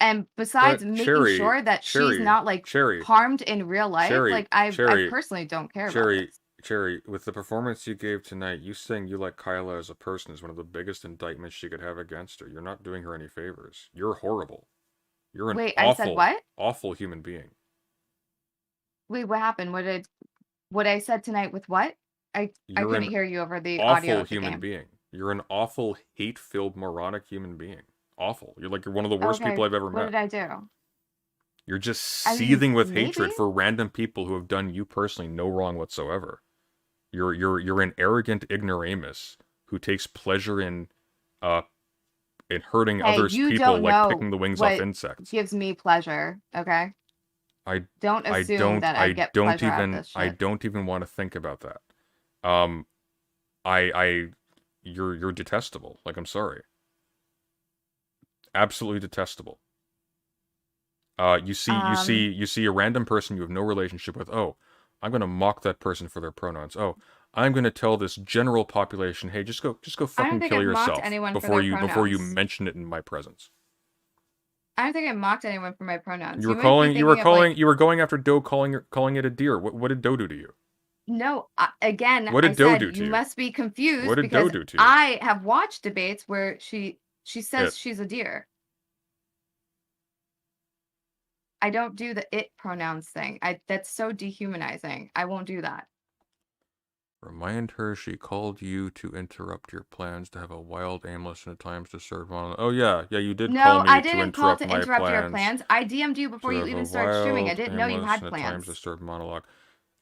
Speaker 2: And besides
Speaker 1: But
Speaker 2: making
Speaker 1: Sherry,
Speaker 2: sure that she's not like
Speaker 1: Sherry,
Speaker 2: harmed in real life,
Speaker 1: Sherry,
Speaker 2: like I
Speaker 1: Sherry,
Speaker 2: personally don't care about
Speaker 1: Sherry,
Speaker 2: this.
Speaker 1: Cherry, with the performance you gave tonight, you saying you like Kyla as a person is one of the biggest indictments she could have against her. You're not doing her any favors. You're horrible. You're an
Speaker 2: Wait, I said
Speaker 1: awful,
Speaker 2: what?
Speaker 1: awful human being.
Speaker 2: Wait, what happened? What I said tonight with what? I
Speaker 1: You're
Speaker 2: couldn't
Speaker 1: an
Speaker 2: hear you over the audio
Speaker 1: awful
Speaker 2: of the
Speaker 1: human
Speaker 2: game.
Speaker 1: being. You're an awful, hate-filled, moronic human being. Awful. You're one of the worst
Speaker 2: Okay,
Speaker 1: people I've ever
Speaker 2: what
Speaker 1: met.
Speaker 2: did I do?
Speaker 1: You're just
Speaker 2: I mean,
Speaker 1: seething with
Speaker 2: maybe.
Speaker 1: hatred for random people who have done you personally no wrong whatsoever. You're an arrogant ignoramus who takes pleasure in hurting
Speaker 2: Hey,
Speaker 1: others
Speaker 2: you
Speaker 1: people
Speaker 2: don't
Speaker 1: like
Speaker 2: know
Speaker 1: picking the wings off
Speaker 2: what
Speaker 1: insects.
Speaker 2: gives me pleasure, okay?
Speaker 1: I
Speaker 2: Don't assume that I get
Speaker 1: don't
Speaker 2: pleasure out of
Speaker 1: even
Speaker 2: this shit.
Speaker 1: I don't even want to think about that. You're detestable. Like, I'm sorry. Absolutely detestable. You see a random person you have no relationship with. Oh, I'm gonna mock that person for their pronouns. Oh, I'm gonna tell this general population, hey, just go
Speaker 2: I don't
Speaker 1: fucking
Speaker 2: think
Speaker 1: kill
Speaker 2: I've mocked
Speaker 1: yourself
Speaker 2: anyone for
Speaker 1: before
Speaker 2: their
Speaker 1: you
Speaker 2: pronouns.
Speaker 1: mention it in my presence.
Speaker 2: I don't think I mocked anyone for my pronouns.
Speaker 1: You were going after Doe, calling it a deer. What did Doe do to you?
Speaker 2: No, again,
Speaker 1: What did
Speaker 2: I
Speaker 1: Doe
Speaker 2: said
Speaker 1: do to
Speaker 2: you
Speaker 1: you?
Speaker 2: must be confused
Speaker 1: What did Doe
Speaker 2: because
Speaker 1: do to you?
Speaker 2: I have watched debates where she says
Speaker 1: It.
Speaker 2: she's a deer. I don't do the it pronouns thing. That's so dehumanizing. I won't do that.
Speaker 1: Remind her she called you to interrupt your plans to have a wild, aimless, and at times disturbed monologue. Oh yeah, you did call
Speaker 2: No,
Speaker 1: me
Speaker 2: I
Speaker 1: to
Speaker 2: didn't call
Speaker 1: interrupt
Speaker 2: to
Speaker 1: my
Speaker 2: interrupt your
Speaker 1: plans.
Speaker 2: plans. I DM'd you before you
Speaker 1: have
Speaker 2: even
Speaker 1: a
Speaker 2: started streaming. I
Speaker 1: wild,
Speaker 2: didn't know you
Speaker 1: aimless,
Speaker 2: had
Speaker 1: and at times
Speaker 2: plans.
Speaker 1: disturbed monologue.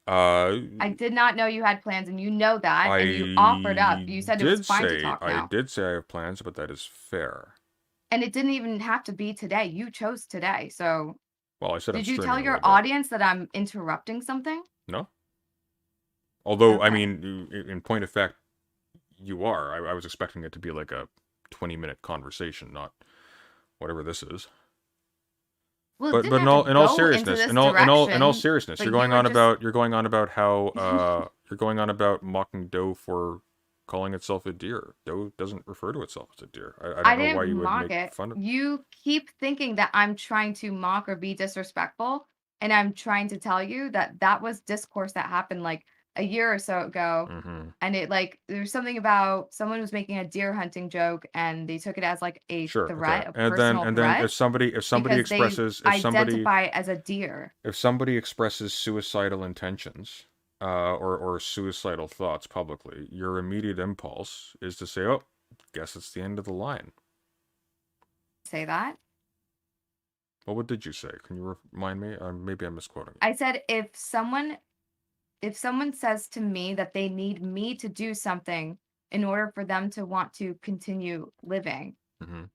Speaker 2: I did not know you had plans, and you know that, and you offered up. You said it was fine to talk
Speaker 1: I
Speaker 2: now.
Speaker 1: did say I have plans, but that is fair.
Speaker 2: And it didn't even have to be today. You chose today. So
Speaker 1: Well, I said I'm
Speaker 2: did you
Speaker 1: streaming
Speaker 2: tell
Speaker 1: a
Speaker 2: your
Speaker 1: little bit.
Speaker 2: audience that I'm interrupting something?
Speaker 1: No. Although, I
Speaker 2: Okay.
Speaker 1: mean, in point of fact, you are. I was expecting it to be like a 20-minute conversation, not whatever this is.
Speaker 2: Well,
Speaker 1: But
Speaker 2: it didn't
Speaker 1: in
Speaker 2: have to
Speaker 1: all
Speaker 2: go
Speaker 1: seriousness,
Speaker 2: into this
Speaker 1: in all
Speaker 2: direction,
Speaker 1: seriousness,
Speaker 2: but
Speaker 1: you're
Speaker 2: you
Speaker 1: going
Speaker 2: were
Speaker 1: on
Speaker 2: just
Speaker 1: about how you're going on about mocking Doe for calling itself a deer. Doe doesn't refer to itself as a deer. I
Speaker 2: I
Speaker 1: don't know why
Speaker 2: didn't
Speaker 1: you would
Speaker 2: mock
Speaker 1: make
Speaker 2: it.
Speaker 1: fun of.
Speaker 2: You keep thinking that I'm trying to mock or be disrespectful, and I'm trying to tell you that that was discourse that happened like a year or so ago.
Speaker 1: Mm-hmm.
Speaker 2: And it like there's something about someone was making a deer hunting joke, and they took it as like a
Speaker 1: Sure.
Speaker 2: threat,
Speaker 1: Okay.
Speaker 2: a personal
Speaker 1: And then
Speaker 2: threat,
Speaker 1: if somebody
Speaker 2: because
Speaker 1: expresses
Speaker 2: they identify as a deer.
Speaker 1: suicidal intentions, or suicidal thoughts publicly, your immediate impulse is to say, "Oh, guess it's the end of the line."
Speaker 2: Say that.
Speaker 1: Well, what did you say? Can you remind me? Maybe I'm misquoting it.
Speaker 2: I said if someone says to me that they need me to do something in order for them to want to continue living,
Speaker 1: Mm-hmm.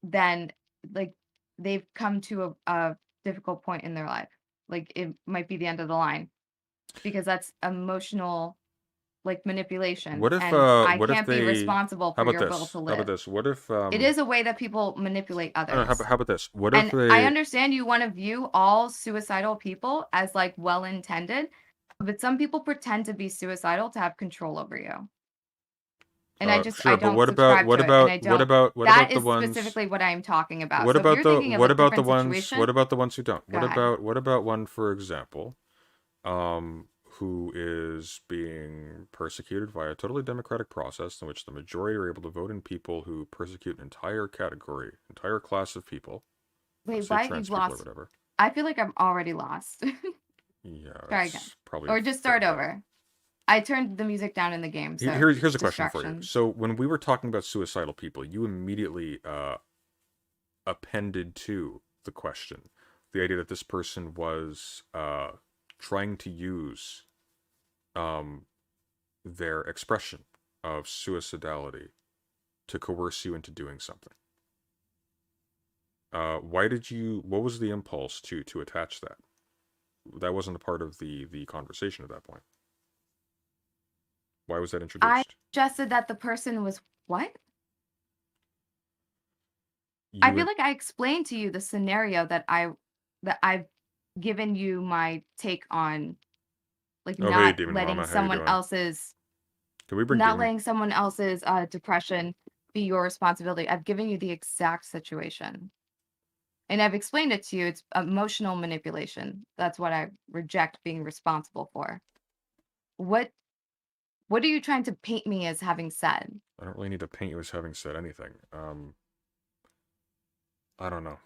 Speaker 2: then like they've come to a difficult point in their life. Like it might be the end of the line because that's emotional like manipulation,
Speaker 1: What if
Speaker 2: and I
Speaker 1: what if
Speaker 2: can't be
Speaker 1: they
Speaker 2: responsible
Speaker 1: how
Speaker 2: for
Speaker 1: about
Speaker 2: your will
Speaker 1: this?
Speaker 2: to
Speaker 1: How about
Speaker 2: live.
Speaker 1: this? What if
Speaker 2: It is a way that people manipulate
Speaker 1: I don't know,
Speaker 2: others.
Speaker 1: how about this? What if
Speaker 2: And I
Speaker 1: they
Speaker 2: understand you want to view all suicidal people as like well intended, but some people pretend to be suicidal to have control over you. And I
Speaker 1: sure, but
Speaker 2: don't subscribe to it, and I don't. That
Speaker 1: the
Speaker 2: is
Speaker 1: ones
Speaker 2: specifically what I'm talking about.
Speaker 1: what
Speaker 2: So if
Speaker 1: about
Speaker 2: you're
Speaker 1: the
Speaker 2: thinking of a different situation,
Speaker 1: what about the ones who don't?
Speaker 2: go ahead.
Speaker 1: What about one, for example, who is being persecuted via a totally democratic process in which the majority are able to vote in people who persecute an entire category, entire class of people,
Speaker 2: Wait,
Speaker 1: say
Speaker 2: what?
Speaker 1: trans
Speaker 2: You've
Speaker 1: people or
Speaker 2: lost.
Speaker 1: whatever.
Speaker 2: I feel like I'm already lost.
Speaker 1: Yeah,
Speaker 2: Try
Speaker 1: that's
Speaker 2: again.
Speaker 1: probably
Speaker 2: Or
Speaker 1: a
Speaker 2: just
Speaker 1: fair
Speaker 2: start
Speaker 1: bet.
Speaker 2: over. I turned the music down in the game, so
Speaker 1: Here's a question for you.
Speaker 2: distractions.
Speaker 1: So when we were talking about suicidal people, you immediately appended to the question the idea that this person was trying to use their expression of suicidality to coerce you into doing something. What was the impulse to attach that? That wasn't a part of the conversation at that point. Why was that
Speaker 2: I
Speaker 1: introduced?
Speaker 2: suggested that the person was what?
Speaker 1: You
Speaker 2: I feel
Speaker 1: would,
Speaker 2: like I explained to you the scenario that I've given you my take on, like
Speaker 1: oh, hey,
Speaker 2: not
Speaker 1: Demon
Speaker 2: letting
Speaker 1: Mama, how you
Speaker 2: someone
Speaker 1: doing?
Speaker 2: else's
Speaker 1: Can we bring
Speaker 2: not
Speaker 1: Demon?
Speaker 2: letting someone else's depression be your responsibility. I've given you the exact situation. And I've explained it to you. It's emotional manipulation. That's what I reject being responsible for. what are you trying to paint me as having said?
Speaker 1: I don't really need to paint you as having said anything. I don't know.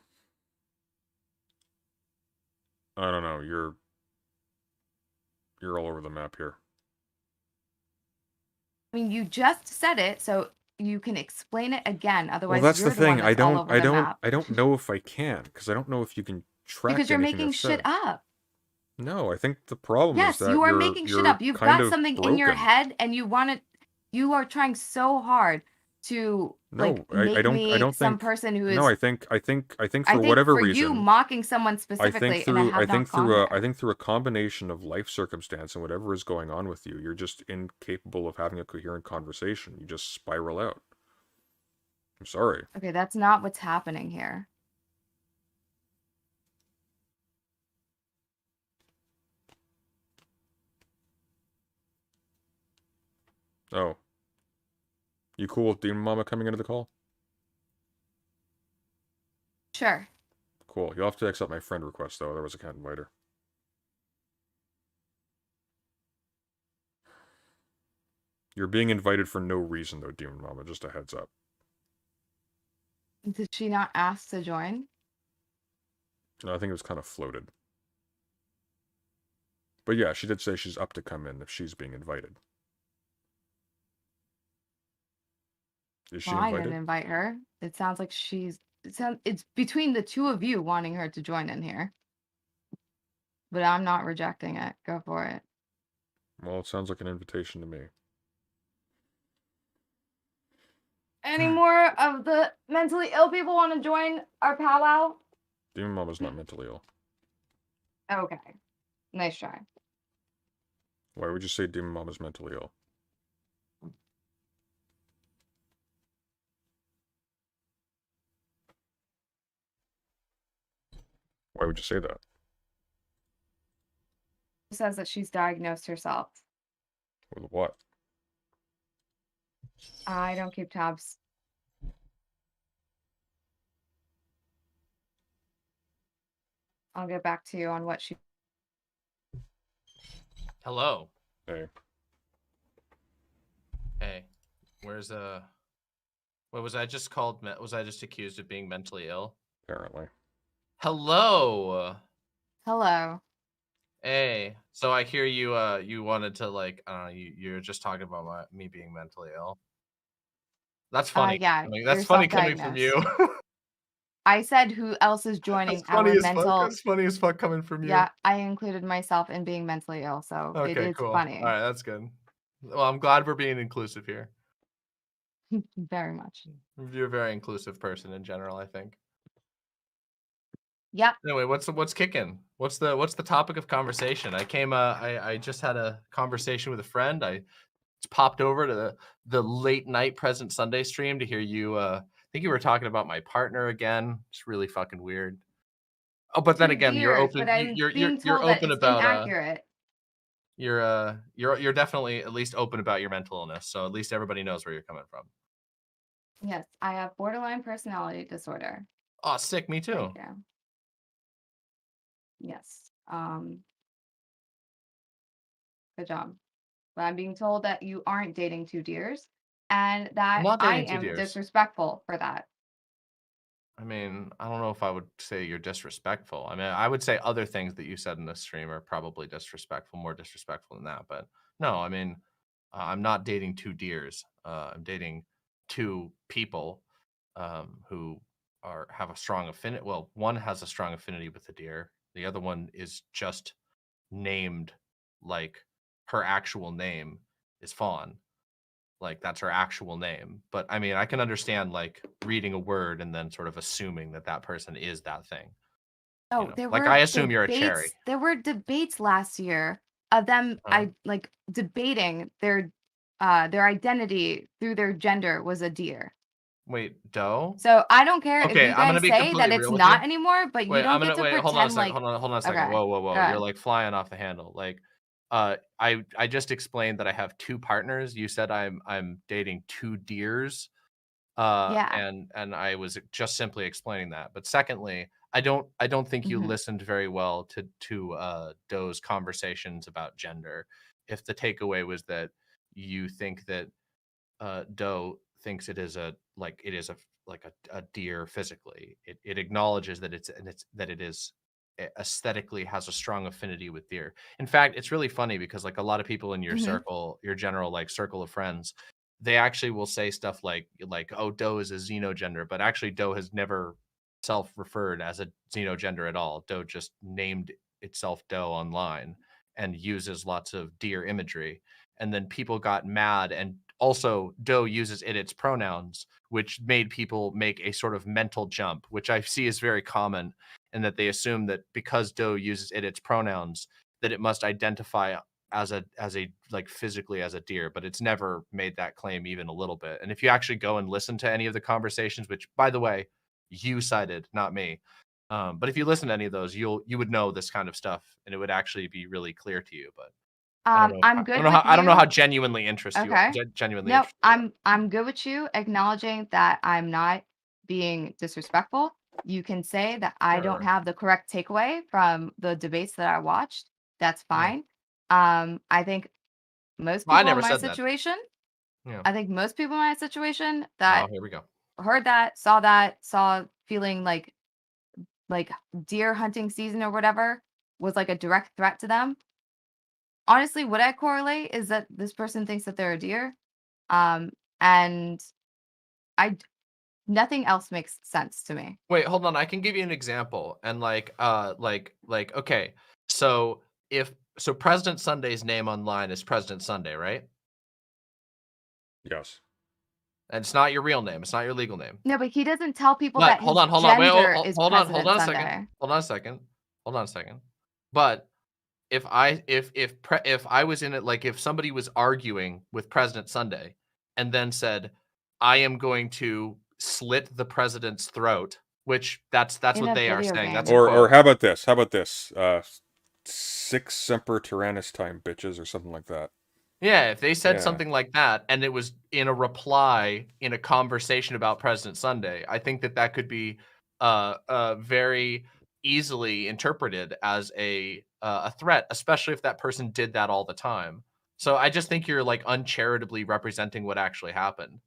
Speaker 1: I don't know. You're all over the map here.
Speaker 2: I mean, you just said it, so you can explain it again. Otherwise,
Speaker 1: Well, that's
Speaker 2: you're
Speaker 1: the
Speaker 2: the one
Speaker 1: thing.
Speaker 2: that's all over the map.
Speaker 1: I don't know if I can, because I don't know if you can track
Speaker 2: Because you're
Speaker 1: anything
Speaker 2: making
Speaker 1: that's
Speaker 2: shit
Speaker 1: said.
Speaker 2: up.
Speaker 1: No, I think the problem is
Speaker 2: Yes,
Speaker 1: that
Speaker 2: you are making shit
Speaker 1: you're
Speaker 2: up. You've
Speaker 1: kind
Speaker 2: got
Speaker 1: of
Speaker 2: something in your
Speaker 1: broken.
Speaker 2: head, and you are trying so hard to
Speaker 1: No,
Speaker 2: make
Speaker 1: I don't
Speaker 2: some
Speaker 1: think.
Speaker 2: person who is.
Speaker 1: No, I think
Speaker 2: I
Speaker 1: for
Speaker 2: think
Speaker 1: whatever
Speaker 2: for you
Speaker 1: reason,
Speaker 2: mocking someone specifically, and I have not gone there.
Speaker 1: I think through a combination of life circumstance and whatever is going on with you, you're just incapable of having a coherent conversation. You just spiral out. I'm sorry.
Speaker 2: Okay, that's not what's happening here.
Speaker 1: Oh. You cool with Demon Mama coming into the call?
Speaker 2: Sure.
Speaker 1: Cool. You'll have to accept my friend request, though, otherwise I can't invite her. You're being invited for no reason, though, Demon Mama. Just a heads up.
Speaker 2: Did she not ask to join?
Speaker 1: No, I think it was kind of floated. But yeah, she did say she's up to come in if she's being invited. Is she
Speaker 2: Well, I
Speaker 1: invited?
Speaker 2: didn't invite her. It sounds like it's between the two of you wanting her to join in here. But I'm not rejecting it. Go for it.
Speaker 1: Well, it sounds like an invitation to me.
Speaker 2: Any more of the mentally ill people want to join our powwow?
Speaker 1: Demon Mama's not mentally ill.
Speaker 2: Okay. Nice try.
Speaker 1: Why would you say Demon Mama's mentally ill? Why would you say that?
Speaker 2: She says that she's diagnosed herself.
Speaker 1: With what?
Speaker 2: I don't keep tabs. I'll get back to you on what she.
Speaker 3: Hello.
Speaker 1: Hey.
Speaker 3: Hey. Where's what was I just called? Was I just accused of being mentally ill?
Speaker 1: Apparently.
Speaker 3: Hello.
Speaker 2: Hello.
Speaker 3: Hey. So I hear you you wanted to like I don't know, you're just talking about me being mentally ill. That's funny.
Speaker 2: Yeah.
Speaker 3: That's funny coming from you.
Speaker 2: I said who else is joining
Speaker 3: That's funny
Speaker 2: our
Speaker 3: as
Speaker 2: mental.
Speaker 3: fuck. That's funny as fuck coming from you.
Speaker 2: Yeah, I included myself in being mentally ill, so it
Speaker 3: Okay,
Speaker 2: is
Speaker 3: cool.
Speaker 2: funny.
Speaker 3: All right, that's good. Well, I'm glad we're being inclusive here.
Speaker 2: Very much.
Speaker 3: You're a very inclusive person in general, I think.
Speaker 2: Yep.
Speaker 3: Anyway, what's kicking? What's the topic of conversation? I just had a conversation with a friend. I popped over to the late night present Sunday stream to hear you I think you were talking about my partner again. It's really fucking weird. Oh, but then again, you're open. You're open about
Speaker 2: inaccurate.
Speaker 3: You're definitely at least open about your mental illness. So at least everybody knows where you're coming from.
Speaker 2: Yes, I have borderline personality disorder.
Speaker 3: Oh, sick. Me too.
Speaker 2: Yes. Good job. But I'm being told that you aren't dating two deers, and that I am disrespectful for that.
Speaker 3: I mean, I don't know if I would say you're disrespectful. I mean, I would say other things that you said in this stream are probably disrespectful, more disrespectful than that. But no, I mean, I'm not dating two deers. I'm dating two people who have a strong affinity. Well, one has a strong affinity with the deer. The other one is just named like her actual name is Fawn. Like that's her actual name. But I mean, I can understand like reading a word and then sort of assuming that that person is that thing.
Speaker 2: Oh,
Speaker 3: You know?
Speaker 2: there
Speaker 3: Like
Speaker 2: were
Speaker 3: I assume you're a cherry.
Speaker 2: There were debates last year of them debating their identity through their gender was a deer.
Speaker 3: Wait, doe?
Speaker 2: So I don't care if
Speaker 3: Okay,
Speaker 2: you
Speaker 3: I'm gonna
Speaker 2: guys
Speaker 3: be
Speaker 2: say
Speaker 3: completely
Speaker 2: that it's
Speaker 3: real with
Speaker 2: not
Speaker 3: you.
Speaker 2: anymore, but you
Speaker 3: Wait,
Speaker 2: don't get to pretend
Speaker 3: hold on a second.
Speaker 2: like.
Speaker 3: Hold on a second.
Speaker 2: Okay,
Speaker 3: Whoa. You're like flying off the handle. Like I just explained that I have two partners. You said I'm dating two deers.
Speaker 2: Yeah.
Speaker 3: And I was just simply explaining that. But secondly, I don't think you listened very well to Doe's conversations about gender. if the takeaway was that you think that Doe thinks it is a deer physically. It acknowledges that it is aesthetically has a strong affinity with deer. In fact, it's really funny because like a lot of people in your
Speaker 2: Mhm.
Speaker 3: circle, your general like circle of friends, they actually will say stuff like oh, Doe is a xenogender, but actually Doe has never self-referred as a xenogender at all. Doe just named itself Doe online and uses lots of deer imagery. And then people got mad, and also Doe uses its pronouns, which made people make a sort of mental jump, which I see is very common, and that they assume that because Doe uses its pronouns, that it must identify as a like physically as a deer, but it's never made that claim even a little bit. And if you actually go and listen to any of the conversations, which by the way, you cited, not me. But if you listen to any of those, you would know this kind of stuff, and it would actually be really clear to you. But I don't know.
Speaker 2: I'm good with
Speaker 3: I don't know
Speaker 2: you.
Speaker 3: how genuinely interested you are.
Speaker 2: Okay.
Speaker 3: Genuinely
Speaker 2: No,
Speaker 3: interested you are.
Speaker 2: I'm good with you acknowledging that I'm not being disrespectful. You can say that I don't
Speaker 3: Sure.
Speaker 2: have the correct takeaway from the debates that I watched. That's
Speaker 3: Yeah.
Speaker 2: fine. I think most
Speaker 3: Well, I
Speaker 2: people in
Speaker 3: never
Speaker 2: my
Speaker 3: said that.
Speaker 2: situation,
Speaker 3: Yeah.
Speaker 2: I think most people in my situation
Speaker 3: Oh,
Speaker 2: that
Speaker 3: here we go.
Speaker 2: heard that, saw feeling like deer hunting season or whatever was like a direct threat to them. Honestly, what I correlate is that this person thinks that they're a deer. And I nothing else makes sense to me.
Speaker 3: Wait, hold on. I can give you an example. And okay. So President Sunday's name online is President Sunday, right?
Speaker 1: Yes.
Speaker 3: And it's not your real name. It's not your legal name.
Speaker 2: No, but he doesn't tell people
Speaker 3: But
Speaker 2: that
Speaker 3: hold
Speaker 2: his
Speaker 3: on. Wait,
Speaker 2: gender
Speaker 3: oh,
Speaker 2: is
Speaker 3: hold on.
Speaker 2: President Sunday.
Speaker 3: Hold on a second. But if I was in it, like if somebody was arguing with President Sunday and then said, I am going to slit the president's throat, which that's
Speaker 2: In
Speaker 3: what
Speaker 2: a
Speaker 3: they are
Speaker 2: video
Speaker 3: saying.
Speaker 2: game.
Speaker 3: That's a
Speaker 1: Or
Speaker 3: quote.
Speaker 1: how about this? How about this? Six Semper Tyrannis time, bitches, or something like that.
Speaker 3: Yeah, if they said
Speaker 1: Yeah.
Speaker 3: something like that and it was in a reply in a conversation about President Sunday, I think that could be very easily interpreted as a threat, especially if that person did that all the time. So I just think you're like uncharitably representing what actually happened.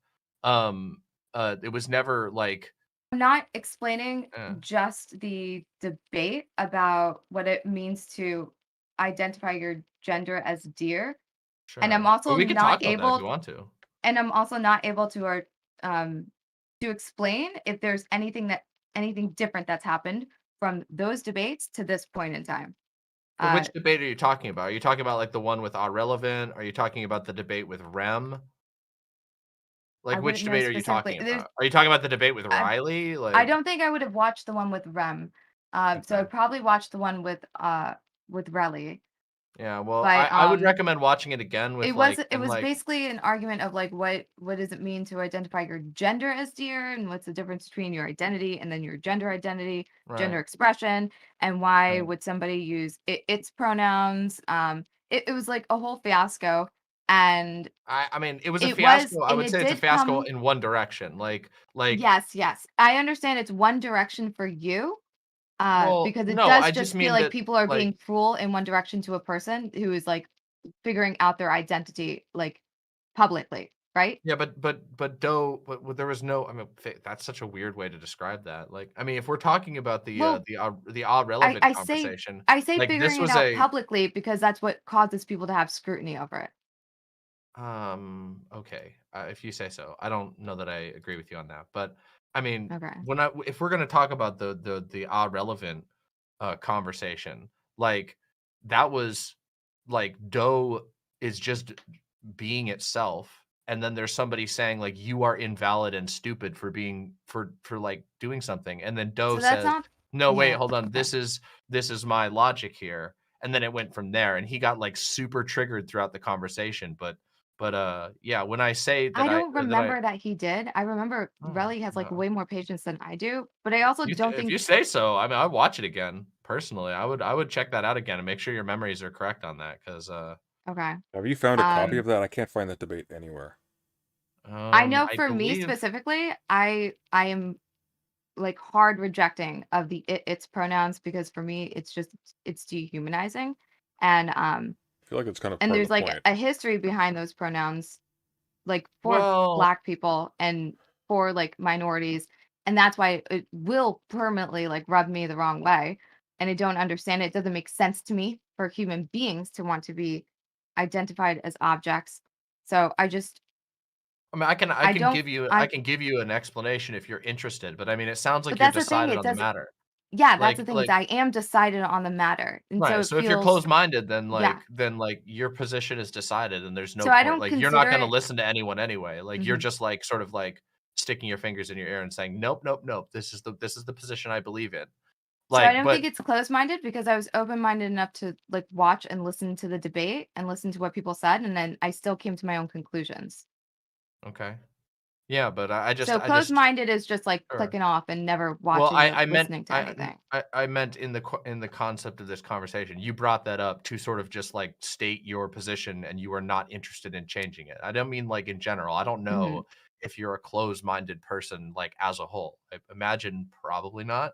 Speaker 3: It was never like
Speaker 2: I'm not explaining
Speaker 3: eh,
Speaker 2: just the debate about what it means to identify your gender as deer. And I'm
Speaker 3: sure, but
Speaker 2: also
Speaker 3: we can
Speaker 2: not
Speaker 3: talk about that if you
Speaker 2: able
Speaker 3: want to.
Speaker 2: and I'm also not able um to explain if there's anything different that's happened from those debates to this point in time.
Speaker 3: But
Speaker 2: Uh
Speaker 3: which debate are you talking about? Are you talking about like the one with Irrelevant? Are you talking about the debate with Rem?
Speaker 2: I
Speaker 3: Like, which
Speaker 2: wouldn't know
Speaker 3: debate are you
Speaker 2: specifically.
Speaker 3: talking about? Are you talking about the debate with
Speaker 2: I
Speaker 3: Riley?
Speaker 2: I
Speaker 3: Like,
Speaker 2: don't think I would have watched the one with Rem. So
Speaker 3: okay.
Speaker 2: I'd probably watch the one with Relly.
Speaker 3: Yeah, well,
Speaker 2: But
Speaker 3: I would recommend watching it again with
Speaker 2: it was basically an argument of like what does it mean to identify your gender as deer and what's the difference between your identity and then your gender identity, gender
Speaker 3: right,
Speaker 2: expression, and why
Speaker 3: right.
Speaker 2: would somebody use its pronouns. It was like a whole fiasco, and
Speaker 3: I mean, it was a
Speaker 2: it was
Speaker 3: fiasco. I
Speaker 2: and
Speaker 3: would
Speaker 2: it
Speaker 3: say it's a
Speaker 2: did
Speaker 3: fiasco
Speaker 2: come.
Speaker 3: in one direction. Like,
Speaker 2: Yes, I understand it's one direction for you,
Speaker 3: well,
Speaker 2: because it
Speaker 3: no,
Speaker 2: does
Speaker 3: I just
Speaker 2: just feel
Speaker 3: mean
Speaker 2: like
Speaker 3: that,
Speaker 2: people are
Speaker 3: like,
Speaker 2: being cruel in one direction to a person who is like figuring out their identity like publicly, right?
Speaker 3: yeah, but Doe, but there was no. I mean, that's such a weird way to describe that. Like, I mean, if we're talking about
Speaker 2: Well,
Speaker 3: the
Speaker 2: I,
Speaker 3: relevant
Speaker 2: I say
Speaker 3: conversation,
Speaker 2: I say
Speaker 3: like this
Speaker 2: figuring it
Speaker 3: was
Speaker 2: out
Speaker 3: a
Speaker 2: publicly because that's what causes people to have scrutiny over it.
Speaker 3: Okay. If you say so. I don't know that I agree with you on that. But I mean,
Speaker 2: Okay.
Speaker 3: if we're gonna talk about the relevant conversation, like that was like Doe is just being itself, and then there's somebody saying like you are invalid and stupid for being for like doing something, and then Doe
Speaker 2: So that's
Speaker 3: says,
Speaker 2: not
Speaker 3: no, wait,
Speaker 2: yeah,
Speaker 3: hold on,
Speaker 2: okay.
Speaker 3: this is my logic here. And then it went from there, and he got like super triggered throughout the conversation. But yeah, when I say
Speaker 2: I
Speaker 3: that
Speaker 2: don't
Speaker 3: that I
Speaker 2: remember that he did. I remember
Speaker 3: oh,
Speaker 2: Relly has like
Speaker 3: no.
Speaker 2: way more patience than I do, but I also don't
Speaker 3: If you
Speaker 2: think
Speaker 3: say so, I mean, I'd watch it again. Personally, I would check that out again and make sure your memories are correct on that. Because
Speaker 2: okay.
Speaker 1: Have you found a copy
Speaker 2: Um
Speaker 1: of that? I can't find that debate anywhere.
Speaker 2: I know
Speaker 3: I
Speaker 2: for me
Speaker 3: believe
Speaker 2: specifically, I am like hard rejecting of the its pronouns because for me it's just it's dehumanizing and
Speaker 1: feel like it's kind of
Speaker 2: And
Speaker 1: part
Speaker 2: there's
Speaker 1: of the
Speaker 2: like
Speaker 1: point.
Speaker 2: a history behind those pronouns, like for
Speaker 3: Well,
Speaker 2: Black people and for like minorities, and that's why it will permanently like rub me the wrong way, and I don't understand it. It doesn't make sense to me for human beings to want to be identified as objects. So I just
Speaker 3: I mean, I
Speaker 2: I
Speaker 3: can
Speaker 2: don't
Speaker 3: give you
Speaker 2: I
Speaker 3: can give you an explanation if you're interested, but I mean, it sounds
Speaker 2: but
Speaker 3: like you're
Speaker 2: that's the thing,
Speaker 3: decided
Speaker 2: it
Speaker 3: on the
Speaker 2: doesn't
Speaker 3: matter.
Speaker 2: yeah, that's the thing is
Speaker 3: Like
Speaker 2: I am decided on the matter. And so
Speaker 3: right.
Speaker 2: it
Speaker 3: So if you're
Speaker 2: feels
Speaker 3: closed-minded,
Speaker 2: yeah.
Speaker 3: then like your position is decided, and there's no
Speaker 2: So I
Speaker 3: point.
Speaker 2: don't
Speaker 3: Like you're not
Speaker 2: consider
Speaker 3: going to
Speaker 2: it
Speaker 3: listen to anyone anyway. Like you're
Speaker 2: mhm.
Speaker 3: just like sort of like sticking your fingers in your ear and saying, nope, nope, nope. This is the position I believe in.
Speaker 2: So I
Speaker 3: Like,
Speaker 2: don't think
Speaker 3: but
Speaker 2: it's closed-minded because I was open-minded enough to like watch and listen to the debate and listen to what people said, and then I still came to my own conclusions.
Speaker 3: okay, yeah, but
Speaker 2: So
Speaker 3: I just
Speaker 2: closed-minded is just like
Speaker 3: sure.
Speaker 2: clicking off and never
Speaker 3: Well,
Speaker 2: watching or
Speaker 3: I meant
Speaker 2: listening to anything.
Speaker 3: I meant in the concept of this conversation. You brought that up to sort of just like state your position, and you are not interested in changing it. I don't mean like in general. I don't
Speaker 2: Mhm.
Speaker 3: know if you're a closed-minded person like as a whole. I imagine probably not.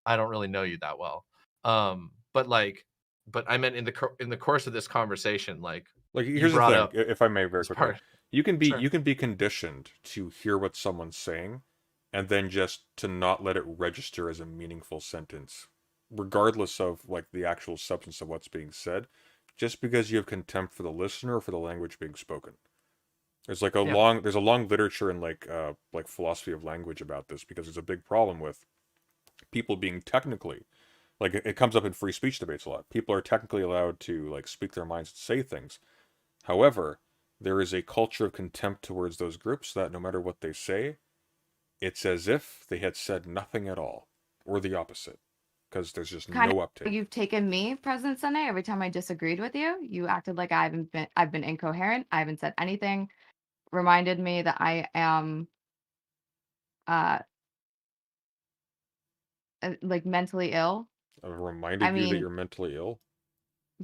Speaker 3: I don't really know you that well. But like, but I meant in the course of this conversation, like
Speaker 1: Like,
Speaker 3: you
Speaker 1: here's the
Speaker 3: brought
Speaker 1: thing,
Speaker 3: up
Speaker 1: if I may, very
Speaker 3: this
Speaker 1: quickly.
Speaker 3: part.
Speaker 1: You
Speaker 3: Sure.
Speaker 1: can be conditioned to hear what someone's saying, and then just to not let it register as a meaningful sentence, regardless of like the actual substance of what's being said, just because you have contempt for the listener or for the language being spoken.
Speaker 3: Yeah.
Speaker 1: There's a long literature in like philosophy of language about this, because there's a big problem with people being technically, like, it comes up in free speech debates a lot. People are technically allowed to like speak their minds and say things. However, there is a culture of contempt towards those groups that no matter what they say, it's as if they had said nothing at all, or the opposite, because there's just
Speaker 2: Kind
Speaker 1: no
Speaker 2: of
Speaker 1: uptake.
Speaker 2: you've taken me President Sunday every time I disagreed with you. You acted like I've been incoherent. I haven't said anything. Reminded me that I am uh like mentally ill.
Speaker 1: I've
Speaker 2: I
Speaker 1: reminded you that
Speaker 2: mean,
Speaker 1: you're mentally ill.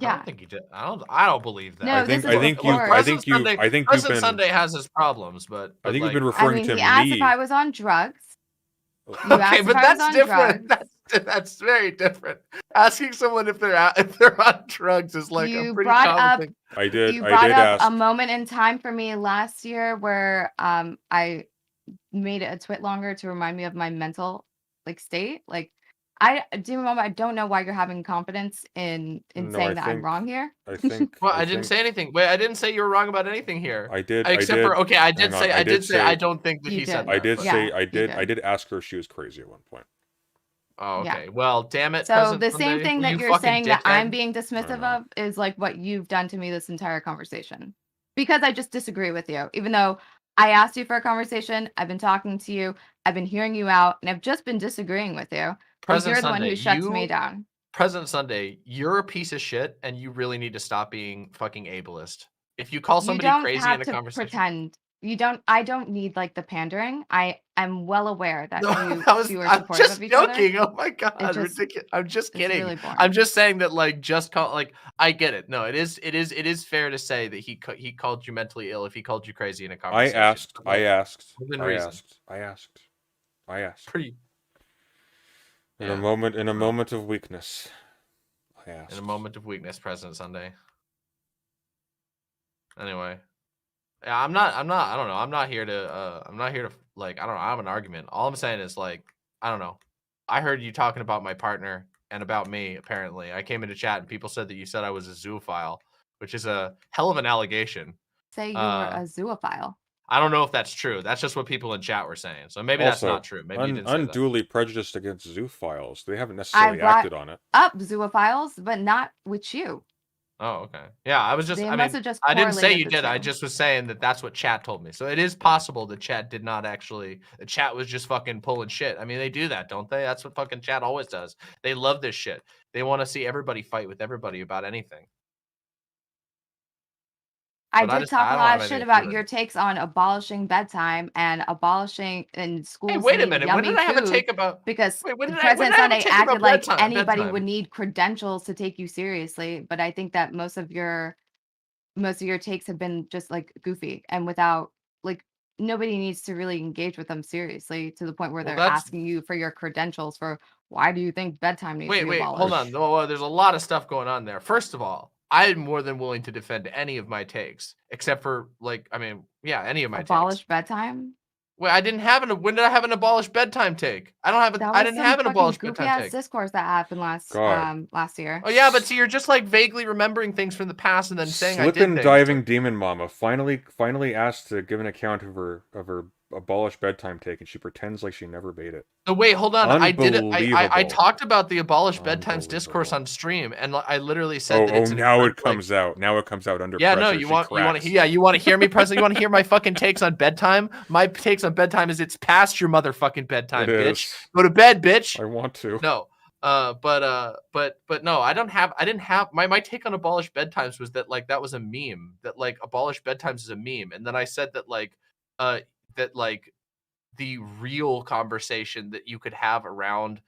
Speaker 3: I don't
Speaker 2: yeah.
Speaker 3: think he did. I don't believe
Speaker 2: No,
Speaker 3: that.
Speaker 2: this is
Speaker 3: Look,
Speaker 2: before.
Speaker 3: President Sunday has his problems,
Speaker 1: I think you've been
Speaker 3: like
Speaker 2: I
Speaker 1: referring
Speaker 2: mean,
Speaker 1: to
Speaker 2: he asked if I
Speaker 1: me.
Speaker 2: was on drugs. You
Speaker 3: okay,
Speaker 2: asked if
Speaker 3: but
Speaker 2: I was
Speaker 3: that's
Speaker 2: on
Speaker 3: different.
Speaker 2: drugs.
Speaker 3: That's very different. Asking someone if they're on drugs is like a
Speaker 2: You
Speaker 3: pretty
Speaker 2: brought
Speaker 3: common
Speaker 2: up
Speaker 3: thing.
Speaker 1: I
Speaker 2: you brought
Speaker 1: did
Speaker 2: up a
Speaker 1: ask.
Speaker 2: moment in time for me last year where I made it a twit longer to remind me of my mental like state. Like I don't know why you're having confidence in
Speaker 1: No,
Speaker 2: saying that I'm wrong here.
Speaker 3: Well,
Speaker 1: I
Speaker 3: I didn't say
Speaker 1: think
Speaker 3: anything. Wait, I didn't say you were wrong about anything here.
Speaker 1: I did,
Speaker 3: Except for okay, I
Speaker 1: hang
Speaker 3: did
Speaker 1: on,
Speaker 3: say I did say I
Speaker 1: say,
Speaker 3: don't think that
Speaker 2: You
Speaker 3: he said
Speaker 2: did.
Speaker 1: I
Speaker 3: that.
Speaker 1: did
Speaker 3: But,
Speaker 1: say,
Speaker 2: Yeah, you
Speaker 1: I
Speaker 2: did.
Speaker 1: did ask her if she was crazy at one point.
Speaker 3: oh,
Speaker 2: Yeah.
Speaker 3: okay. Well, damn it,
Speaker 2: So
Speaker 3: President
Speaker 2: the same
Speaker 3: Sunday,
Speaker 2: thing
Speaker 3: will
Speaker 2: that
Speaker 3: you
Speaker 2: you're
Speaker 3: fucking
Speaker 2: saying that I'm
Speaker 3: dickhead?
Speaker 2: being
Speaker 1: I
Speaker 2: dismissive
Speaker 1: know.
Speaker 2: of is like what you've done to me this entire conversation. Because I just disagree with you. Even though I asked you for a conversation, I've been talking to you, I've been hearing you out, and I've just been disagreeing with you. But
Speaker 3: President
Speaker 2: you're the one
Speaker 3: Sunday,
Speaker 2: who shuts me down.
Speaker 3: President Sunday, you're a piece of shit, and you really need to stop being fucking ableist. If you call
Speaker 2: You
Speaker 3: somebody
Speaker 2: don't
Speaker 3: crazy in
Speaker 2: have
Speaker 3: a
Speaker 2: to
Speaker 3: conversation,
Speaker 2: pretend. I don't need like the pandering. I'm well aware that
Speaker 3: no,
Speaker 2: you two are
Speaker 3: I'm
Speaker 2: supportive
Speaker 3: just
Speaker 2: of each other.
Speaker 3: joking. Oh my god,
Speaker 2: It just
Speaker 3: ridiculous! I'm just
Speaker 2: it's
Speaker 3: kidding.
Speaker 2: really boring.
Speaker 3: I'm just saying that like just call like I get it. No, it is fair to say that he called you mentally ill if he called you crazy in a conversation. But, like, within reason.
Speaker 1: I asked.
Speaker 3: Pretty
Speaker 1: In
Speaker 3: yeah.
Speaker 1: a moment of weakness, I asked.
Speaker 3: In a moment of weakness, President Sunday. Anyway. Yeah, I don't know. I'm not here to like, I don't know, I have an argument. All I'm saying is like, I don't know. I heard you talking about my partner and about me, apparently. I came into chat and people said that you said I was a zoophile, which is a hell of an allegation.
Speaker 2: Say you were a zoophile.
Speaker 3: I don't know if that's true. That's just what people in chat were saying. So maybe that's not true. Maybe you didn't say that.
Speaker 1: Unduly prejudiced against zoophiles. They haven't necessarily acted on it.
Speaker 2: Up zoophiles, but not with you.
Speaker 3: Oh, okay. Yeah, I was just,
Speaker 2: They
Speaker 3: I
Speaker 2: must
Speaker 3: mean,
Speaker 2: have just
Speaker 3: I didn't say
Speaker 2: correlated
Speaker 3: you
Speaker 2: the
Speaker 3: did. I
Speaker 2: two.
Speaker 3: just was saying that that's what chat told me. So it is possible that chat did not actually, the chat was just fucking pulling shit. I mean, they do that, don't they? That's what fucking chat always does. They love this shit. They want to see everybody fight with everybody about anything.
Speaker 2: I
Speaker 3: But
Speaker 2: did talk a
Speaker 3: I don't
Speaker 2: lot
Speaker 3: have
Speaker 2: of shit
Speaker 3: anything to
Speaker 2: about
Speaker 3: do with
Speaker 2: your
Speaker 3: it.
Speaker 2: takes on abolishing bedtime and abolishing in schools.
Speaker 3: Hey, wait a
Speaker 2: eating
Speaker 3: minute. When
Speaker 2: yummy
Speaker 3: did I have a
Speaker 2: food
Speaker 3: take about?
Speaker 2: because
Speaker 3: Wait, when did I
Speaker 2: President
Speaker 3: have a
Speaker 2: Sunday
Speaker 3: take about
Speaker 2: acted like
Speaker 3: bedtime?
Speaker 2: anybody would need credentials to take you seriously. But I think that most of your takes have been just like goofy and without like nobody needs to really engage with them seriously to the point where
Speaker 3: Well,
Speaker 2: they're asking you for your credentials for why do you think bedtime needs to be
Speaker 3: wait, hold
Speaker 2: abolished.
Speaker 3: on. Oh, well, there's a lot of stuff going on there. First of all, I'm more than willing to defend any of my takes, except for like, I mean, yeah, any of my
Speaker 2: Abolish
Speaker 3: takes.
Speaker 2: bedtime?
Speaker 3: Wait, I didn't have when did I have an abolished bedtime take? I don't have
Speaker 2: That
Speaker 3: I
Speaker 2: was
Speaker 3: didn't
Speaker 2: some
Speaker 3: have an
Speaker 2: fucking
Speaker 3: abolished
Speaker 2: goofy
Speaker 3: bedtime
Speaker 2: ass
Speaker 3: take.
Speaker 2: discourse that happened
Speaker 1: God.
Speaker 2: last year.
Speaker 3: Oh yeah, but see, you're just like vaguely remembering things from the past and then saying I did
Speaker 1: Slippin'
Speaker 3: things.
Speaker 1: diving demon mama finally asked to give an account of her abolished bedtime take, and she pretends like she never made it.
Speaker 3: So wait, hold on. I did it. I
Speaker 1: Unbelievable.
Speaker 3: talked about the abolished bedtimes discourse
Speaker 1: Unbelievable.
Speaker 3: on stream, and I literally said that it's an
Speaker 1: now it
Speaker 3: like-
Speaker 1: comes out. Now it comes out under
Speaker 3: Yeah,
Speaker 1: pressure.
Speaker 3: no, you
Speaker 1: She
Speaker 3: want
Speaker 1: cracks.
Speaker 3: you want to hear me, President? You want to hear my fucking takes on bedtime? My takes on bedtime is it's past your motherfucking bedtime,
Speaker 1: It
Speaker 3: bitch.
Speaker 1: is.
Speaker 3: Go to bed, bitch.
Speaker 1: I want to.
Speaker 3: No. But no, I didn't have my take on abolished bedtimes was that like that was a meme, that like abolished bedtimes is a meme. And then I said that like the real conversation that you could have around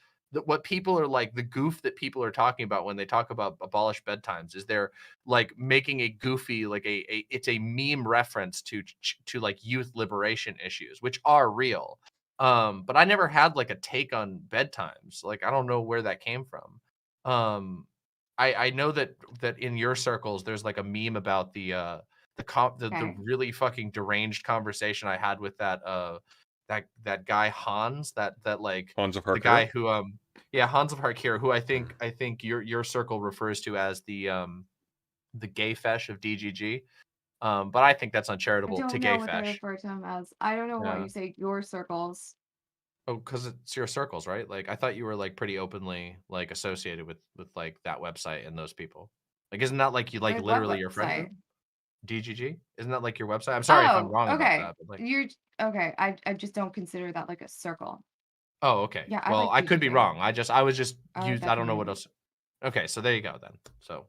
Speaker 3: what people are like, the goof that people are talking about when they talk about abolished bedtimes is they're like making a goofy, like it's a meme reference to like youth liberation issues, which are real. But I never had like a take on bedtimes. Like, I don't know where that came from. I know that in your circles, there's like a meme about the really fucking deranged conversation I had with that guy Hans, that like
Speaker 1: Hans of
Speaker 3: the
Speaker 1: Harkir?
Speaker 3: guy who Hans of Harkir, who I think your circle refers to as the gay fesh of DGG. But I think that's
Speaker 2: I
Speaker 3: uncharitable
Speaker 2: don't
Speaker 3: to
Speaker 2: know
Speaker 3: gay
Speaker 2: what they
Speaker 3: fesh.
Speaker 2: refer to him as. I don't know why
Speaker 3: Yeah.
Speaker 2: you say your circles.
Speaker 3: Oh, because it's your circles, right? Like, I thought you were like pretty openly like associated with like that website and those people. Like, isn't that like you like
Speaker 2: Like, what
Speaker 3: literally your friend
Speaker 2: website?
Speaker 3: group? DGG? Isn't that like your website? I'm sorry if I'm
Speaker 2: Oh,
Speaker 3: wrong about
Speaker 2: okay.
Speaker 3: that. But like,
Speaker 2: You're okay. I just don't consider that like a circle.
Speaker 3: oh, okay.
Speaker 2: Yeah, I
Speaker 3: Well,
Speaker 2: like
Speaker 3: I could be
Speaker 2: DGG.
Speaker 3: wrong. I was just
Speaker 2: I
Speaker 3: used. I don't know what
Speaker 2: definitely-
Speaker 3: else. Okay, so there you go then. So,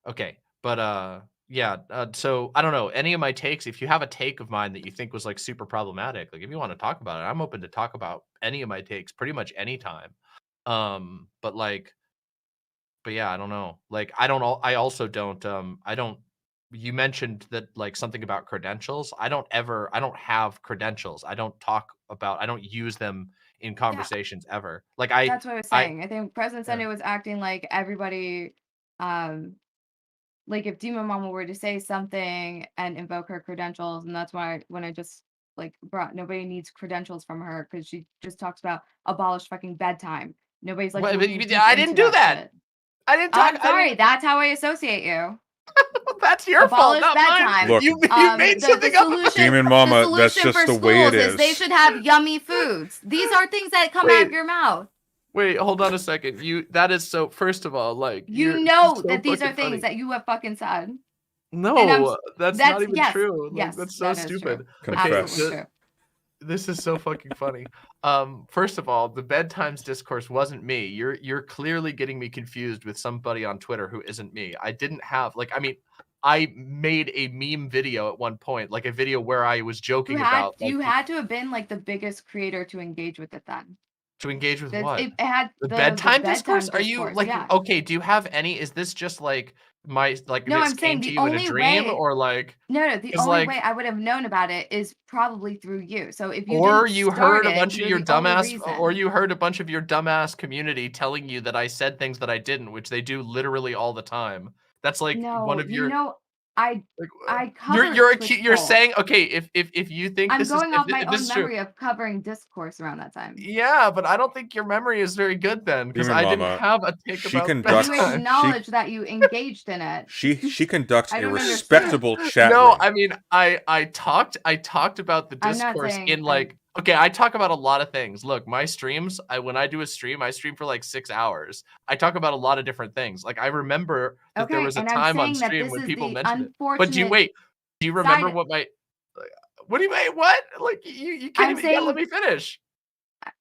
Speaker 3: okay, but yeah. So I don't know any of my takes. If you have a take of mine that you think was like super problematic, like if you want to talk about it, I'm open to talk about any of my takes pretty much anytime. But yeah, I don't know. Like, I also don't. I don't. You mentioned that like something about credentials. I don't have credentials. I don't use them in conversations ever. Like
Speaker 2: That's what I was saying. I think President Sunday was acting like everybody, like if Demon Mama were to say something and invoke her credentials, and that's why when I just like nobody needs credentials from her because she just talks about abolish fucking bedtime. Nobody's like,
Speaker 3: Well,
Speaker 2: looking
Speaker 3: but
Speaker 2: deep
Speaker 3: I
Speaker 2: into
Speaker 3: didn't do that.
Speaker 2: shit.
Speaker 3: I didn't talk.
Speaker 2: I'm sorry, that's how I associate you.
Speaker 3: That's your fault,
Speaker 2: Abolish
Speaker 3: not
Speaker 2: bedtime.
Speaker 3: mine.
Speaker 1: Look,
Speaker 3: you made something up.
Speaker 1: Demon Mama, that's just
Speaker 2: for
Speaker 1: the way it
Speaker 2: schools
Speaker 1: is.
Speaker 2: They should have yummy foods. These are things that come out of your mouth.
Speaker 3: Wait, hold on a second. That is so. First of all, like
Speaker 2: You know
Speaker 3: so
Speaker 2: that these are
Speaker 3: fucking
Speaker 2: things
Speaker 3: funny.
Speaker 2: that you have fucking said.
Speaker 3: No, that's not even
Speaker 2: yes,
Speaker 3: true. Like,
Speaker 2: yes,
Speaker 3: that's so
Speaker 2: that is
Speaker 3: stupid.
Speaker 2: true.
Speaker 1: Confess.
Speaker 2: Absolutely true.
Speaker 3: This is so fucking funny. First of all, the bedtimes discourse wasn't me. You're clearly getting me confused with somebody on Twitter who isn't me. I didn't have like. I mean, I made a meme video at one point, like a video where I was joking about.
Speaker 2: You had to have been like the biggest creator to engage with it then.
Speaker 3: To engage with what?
Speaker 2: It had
Speaker 3: the bedtime discourse? Are you like
Speaker 2: yeah.
Speaker 3: okay? Do you have any? Is this just like my like?
Speaker 2: No,
Speaker 3: this
Speaker 2: I'm
Speaker 3: came
Speaker 2: saying
Speaker 3: to
Speaker 2: the
Speaker 3: you in a
Speaker 2: only
Speaker 3: dream
Speaker 2: way.
Speaker 3: or like?
Speaker 2: No, the
Speaker 3: 'cause,
Speaker 2: only
Speaker 3: like-
Speaker 2: way I would have known about it is probably through you. So if you
Speaker 3: Or
Speaker 2: didn't
Speaker 3: you
Speaker 2: start
Speaker 3: heard a
Speaker 2: it,
Speaker 3: bunch of
Speaker 2: you're
Speaker 3: your
Speaker 2: the only
Speaker 3: dumbass,
Speaker 2: reason.
Speaker 3: or you heard a bunch of your dumbass community telling you that I said things that I didn't, which they do literally all the time. That's like one of your.
Speaker 2: I
Speaker 3: You're
Speaker 2: covered
Speaker 3: saying okay if you think
Speaker 2: I'm
Speaker 3: this
Speaker 2: going
Speaker 3: is
Speaker 2: off my
Speaker 3: if
Speaker 2: own
Speaker 3: this is true.
Speaker 2: memory of covering discourse around that time.
Speaker 3: Yeah, but I don't think your memory is very good then because
Speaker 1: Demon
Speaker 3: I didn't
Speaker 1: Mama,
Speaker 3: have a take
Speaker 1: she
Speaker 3: about
Speaker 1: conducts-
Speaker 2: You
Speaker 3: bedtime.
Speaker 2: acknowledge that you engaged in it.
Speaker 1: She conducts
Speaker 2: I
Speaker 1: a
Speaker 2: don't
Speaker 1: respectable chat
Speaker 3: No,
Speaker 1: room.
Speaker 3: I mean I talked about the
Speaker 2: I'm not
Speaker 3: discourse
Speaker 2: saying
Speaker 3: in like okay, I talk about a lot of things. Look, my streams, when I do a stream, I stream for like 6 hours. I talk about a lot of different things. Like I remember that there was a
Speaker 2: and
Speaker 3: time on
Speaker 2: I'm saying that
Speaker 3: stream
Speaker 2: this
Speaker 3: when
Speaker 2: is
Speaker 3: people
Speaker 2: the
Speaker 3: mentioned it. But
Speaker 2: unfortunate
Speaker 3: do you remember
Speaker 2: side-
Speaker 3: what my what do you mean? What? Like you can't even
Speaker 2: saying-
Speaker 3: let me finish.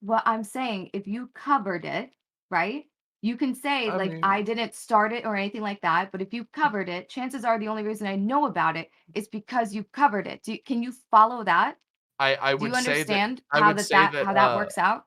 Speaker 2: Well, I'm saying if you covered it, right? You can say I didn't start it or anything like that, but if you covered it, chances are the only reason I know about it is because you covered it. Can you follow that?
Speaker 3: I would
Speaker 2: Do you understand
Speaker 3: say
Speaker 2: how that works out?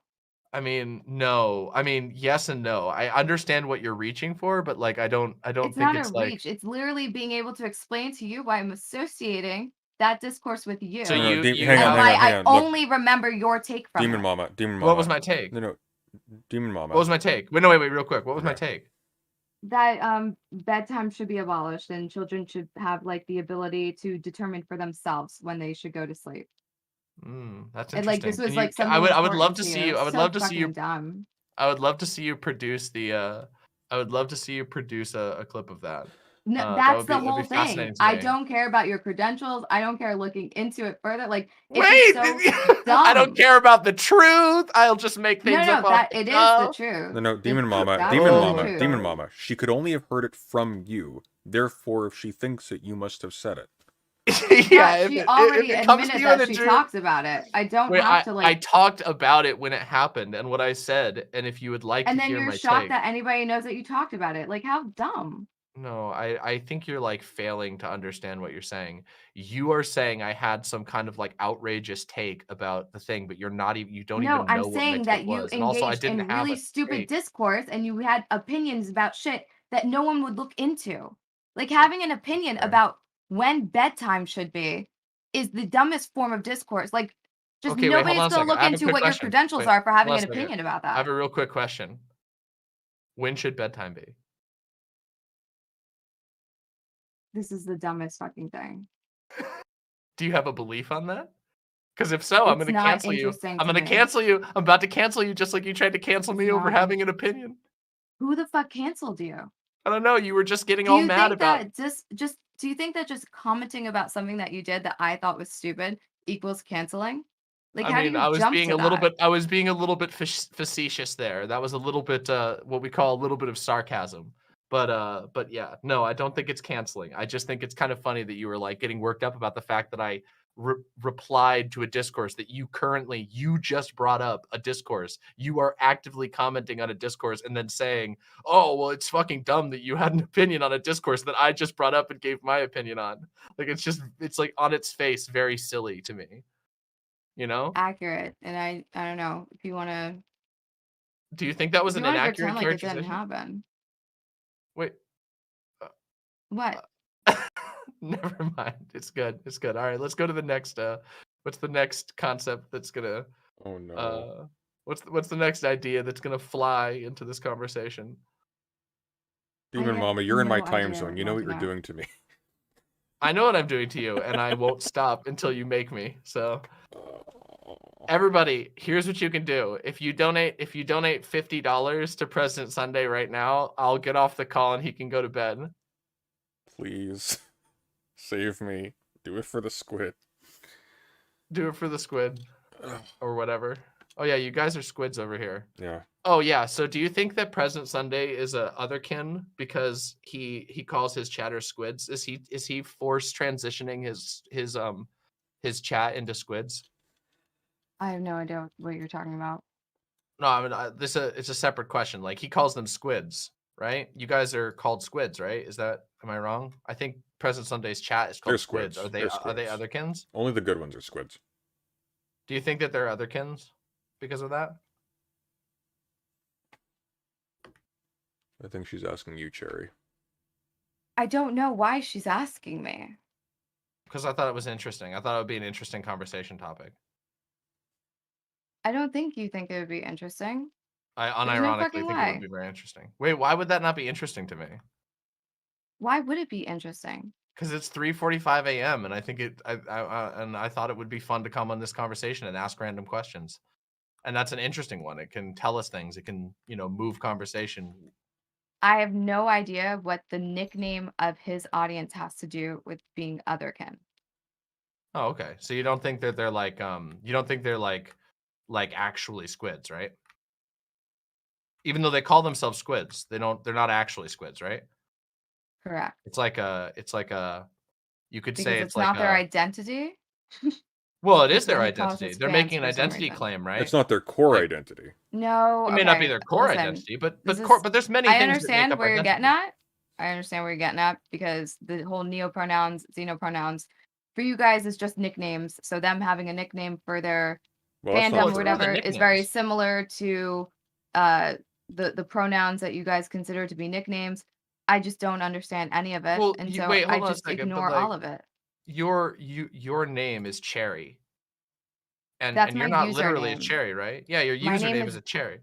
Speaker 3: I mean, no. I mean, yes and no. I understand what you're reaching for, but like I don't
Speaker 2: It's
Speaker 3: think
Speaker 2: not
Speaker 3: it's
Speaker 2: a
Speaker 3: like
Speaker 2: reach. It's literally being able to explain to you why I'm associating that discourse with you.
Speaker 3: So
Speaker 1: No,
Speaker 3: you
Speaker 1: hang
Speaker 2: and
Speaker 1: on,
Speaker 2: why
Speaker 1: hang
Speaker 2: I
Speaker 1: on. Look,
Speaker 2: only remember your take from
Speaker 1: Demon
Speaker 2: it.
Speaker 1: Mama.
Speaker 3: What was my take?
Speaker 1: No, Demon Mama.
Speaker 3: What was my take? Wait, real quick. What was my
Speaker 1: Okay.
Speaker 3: take?
Speaker 2: that bedtime should be abolished and children should have like the ability to determine for themselves when they should go to sleep.
Speaker 3: That's
Speaker 2: And like
Speaker 3: interesting.
Speaker 2: this was
Speaker 3: Can
Speaker 2: like
Speaker 3: you?
Speaker 2: something
Speaker 3: I would love
Speaker 2: important
Speaker 3: to
Speaker 2: to
Speaker 3: see
Speaker 2: you.
Speaker 3: you. I would
Speaker 2: So
Speaker 3: love to see you.
Speaker 2: fucking dumb.
Speaker 3: I would love to see you produce the. I would love to see you produce a clip of that.
Speaker 2: No,
Speaker 3: That
Speaker 2: that's
Speaker 3: would
Speaker 2: the
Speaker 3: be
Speaker 2: whole thing.
Speaker 3: fascinating to
Speaker 2: I
Speaker 3: me.
Speaker 2: don't care about your credentials. I don't care looking into it further. Like it's
Speaker 3: Wait,
Speaker 2: just so
Speaker 3: I don't
Speaker 2: dumb.
Speaker 3: care about the truth. I'll just make
Speaker 2: No,
Speaker 3: things
Speaker 2: no,
Speaker 3: up off
Speaker 2: that
Speaker 3: the
Speaker 2: it is the
Speaker 3: cuff.
Speaker 2: truth.
Speaker 1: No, Demon
Speaker 2: It's
Speaker 1: Mama,
Speaker 2: absolutely
Speaker 3: my
Speaker 2: true.
Speaker 1: Demon Mama. She could only have heard it from you. Therefore, if she thinks it, you must have said it.
Speaker 2: Yeah,
Speaker 3: if
Speaker 2: she
Speaker 3: it
Speaker 2: already
Speaker 3: comes to
Speaker 2: admitted
Speaker 3: you in
Speaker 2: that
Speaker 3: a
Speaker 2: she
Speaker 3: dream.
Speaker 2: talks about it. I don't
Speaker 3: Wait,
Speaker 2: have to
Speaker 3: I
Speaker 2: like.
Speaker 3: talked about it when it happened and what I said, and if you would like
Speaker 2: And
Speaker 3: to
Speaker 2: then
Speaker 3: hear
Speaker 2: you're
Speaker 3: my
Speaker 2: shocked
Speaker 3: take.
Speaker 2: that anybody knows that you talked about it. Like how dumb.
Speaker 3: No, I think you're like failing to understand what you're saying. You are saying I had some kind of like outrageous take about the thing, but you're not even. You don't
Speaker 2: No,
Speaker 3: even
Speaker 2: I'm
Speaker 3: know what my
Speaker 2: saying
Speaker 3: take
Speaker 2: that you
Speaker 3: was, and also I
Speaker 2: engaged
Speaker 3: didn't
Speaker 2: in
Speaker 3: have
Speaker 2: really
Speaker 3: a
Speaker 2: stupid
Speaker 3: take.
Speaker 2: discourse and you had opinions about shit that no one would look into. Like having an opinion
Speaker 3: Okay.
Speaker 2: about when bedtime should be is the dumbest form of discourse. Like just
Speaker 3: Okay, wait, hold
Speaker 2: nobody's
Speaker 3: on a
Speaker 2: gonna
Speaker 3: second.
Speaker 2: look
Speaker 3: I have a
Speaker 2: into
Speaker 3: quick
Speaker 2: what your
Speaker 3: question.
Speaker 2: credentials
Speaker 3: Wait,
Speaker 2: are for having
Speaker 3: hold on
Speaker 2: an
Speaker 3: a second.
Speaker 2: opinion about
Speaker 3: I have
Speaker 2: that.
Speaker 3: a real quick question. When should bedtime be?
Speaker 2: This is the dumbest fucking thing.
Speaker 3: Do you have a belief on that? Because if so, I'm
Speaker 2: It's
Speaker 3: going to
Speaker 2: not
Speaker 3: cancel you.
Speaker 2: interesting
Speaker 3: I'm
Speaker 2: to
Speaker 3: going to
Speaker 2: me.
Speaker 3: cancel you. I'm about to cancel you just like you tried to cancel
Speaker 2: It's
Speaker 3: me over
Speaker 2: not
Speaker 3: having an opinion.
Speaker 2: Who the fuck canceled you?
Speaker 3: I don't know. You were just getting
Speaker 2: Do
Speaker 3: all
Speaker 2: you
Speaker 3: mad
Speaker 2: think
Speaker 3: about.
Speaker 2: that just do you think that just commenting about something that you did that I thought was stupid equals canceling? Like
Speaker 3: I
Speaker 2: how do
Speaker 3: mean,
Speaker 2: you jump to that?
Speaker 3: I was being a little bit facetious there. That was a little bit what we call a little bit of sarcasm. But yeah, no, I don't think it's canceling. I just think it's kind of funny that you were like getting worked up about the fact that I replied to a discourse that you just brought up a discourse. You are actively commenting on a discourse and then saying, "Oh, well, it's fucking dumb that you had an opinion on a discourse that I just brought up and gave my opinion on." Like it's like on its face very silly to me. You know?
Speaker 2: Accurate. And I don't know if you want to
Speaker 3: Do you think that was
Speaker 2: if
Speaker 3: an
Speaker 2: you want to
Speaker 3: inaccurate
Speaker 2: pretend like it didn't
Speaker 3: characterization?
Speaker 2: happen.
Speaker 3: Wait.
Speaker 2: What?
Speaker 3: Never mind. It's good. It's good. All right, let's go to the next what's the next concept that's going to
Speaker 1: Oh no.
Speaker 3: what's the next idea that's going to fly into this conversation?
Speaker 1: Demon
Speaker 2: have
Speaker 1: Mama, you're in my
Speaker 2: no
Speaker 1: time
Speaker 2: idea
Speaker 1: zone. You
Speaker 2: what
Speaker 1: know what
Speaker 2: to
Speaker 1: you're
Speaker 2: know.
Speaker 1: doing to me.
Speaker 3: I know what I'm doing to you and I won't stop until you make me. So everybody, here's what you can do. If you donate $50 to President Sunday right now, I'll get off the call and he can go to bed.
Speaker 1: Please. Save me. Do it for the squid.
Speaker 3: Do it for the squid or whatever. Oh yeah, you guys are squids over here.
Speaker 1: Yeah.
Speaker 3: Oh yeah, so do you think that President Sunday is a otherkin because he calls his chatter squids? Is he forced transitioning his chat into squids?
Speaker 2: I have no idea what you're talking about.
Speaker 3: No, I mean it's a separate question. Like he calls them squids, right? You guys are called squids, right? Am I wrong? I think President Sunday's chat is called
Speaker 1: They're
Speaker 3: squids.
Speaker 1: squids.
Speaker 3: Are they
Speaker 1: They're squids.
Speaker 3: otherkins?
Speaker 1: Only the good ones are squids.
Speaker 3: Do you think that they're otherkins because of that?
Speaker 1: I think she's asking you, Cherry.
Speaker 2: I don't know why she's asking me.
Speaker 3: Because I thought it was interesting. I thought it would be an interesting conversation topic.
Speaker 2: I don't think you think it would be interesting.
Speaker 3: I
Speaker 2: There's no
Speaker 3: unironically
Speaker 2: fucking
Speaker 3: think it
Speaker 2: way.
Speaker 3: would be very interesting. Wait, why would that not be interesting to me?
Speaker 2: Why would it be interesting?
Speaker 3: Because it's 3:45 a.m. and I think I thought it would be fun to come on this conversation and ask random questions. And that's an interesting one. It can tell us things. It can, move conversation.
Speaker 2: I have no idea what the nickname of his audience has to do with being otherkin.
Speaker 3: Oh, okay. So you don't think that they're like you don't think they're like actually squids, right? Even though they call themselves squids, they're not actually squids, right?
Speaker 2: Correct.
Speaker 3: It's like a you could
Speaker 2: Because
Speaker 3: say
Speaker 2: it's
Speaker 3: it's like
Speaker 2: not their identity.
Speaker 3: well, it is
Speaker 2: That's
Speaker 3: their
Speaker 2: what he calls
Speaker 3: identity.
Speaker 2: his
Speaker 3: They're
Speaker 2: fans
Speaker 3: making an
Speaker 2: for some
Speaker 3: identity
Speaker 2: reason.
Speaker 3: claim, right?
Speaker 1: It's not their core
Speaker 3: Like-
Speaker 1: identity.
Speaker 2: No,
Speaker 3: It may not be
Speaker 2: okay,
Speaker 3: their core
Speaker 2: listen,
Speaker 3: identity, but
Speaker 2: this
Speaker 3: there's many
Speaker 2: I
Speaker 3: things that make
Speaker 2: understand
Speaker 3: up
Speaker 2: where you're
Speaker 3: identity.
Speaker 2: getting at. I understand where you're getting at because the whole neopronouns, xenopronouns, for you guys is just nicknames. So them having a nickname for their
Speaker 1: Well, that's
Speaker 2: fandom
Speaker 1: not
Speaker 2: or
Speaker 3: it's
Speaker 1: true.
Speaker 3: more than
Speaker 2: whatever is very
Speaker 3: nicknames.
Speaker 2: similar to the pronouns that you guys consider to be nicknames. I just don't understand any of it,
Speaker 3: Well,
Speaker 2: and so
Speaker 3: wait,
Speaker 2: I
Speaker 3: hold on a
Speaker 2: just
Speaker 3: second, but
Speaker 2: ignore all of it.
Speaker 3: your name is Cherry. And
Speaker 2: That's
Speaker 3: you're
Speaker 2: my
Speaker 3: not literally a
Speaker 2: username.
Speaker 3: cherry, right? Yeah, your
Speaker 2: My name
Speaker 3: username
Speaker 2: is
Speaker 3: is a cherry.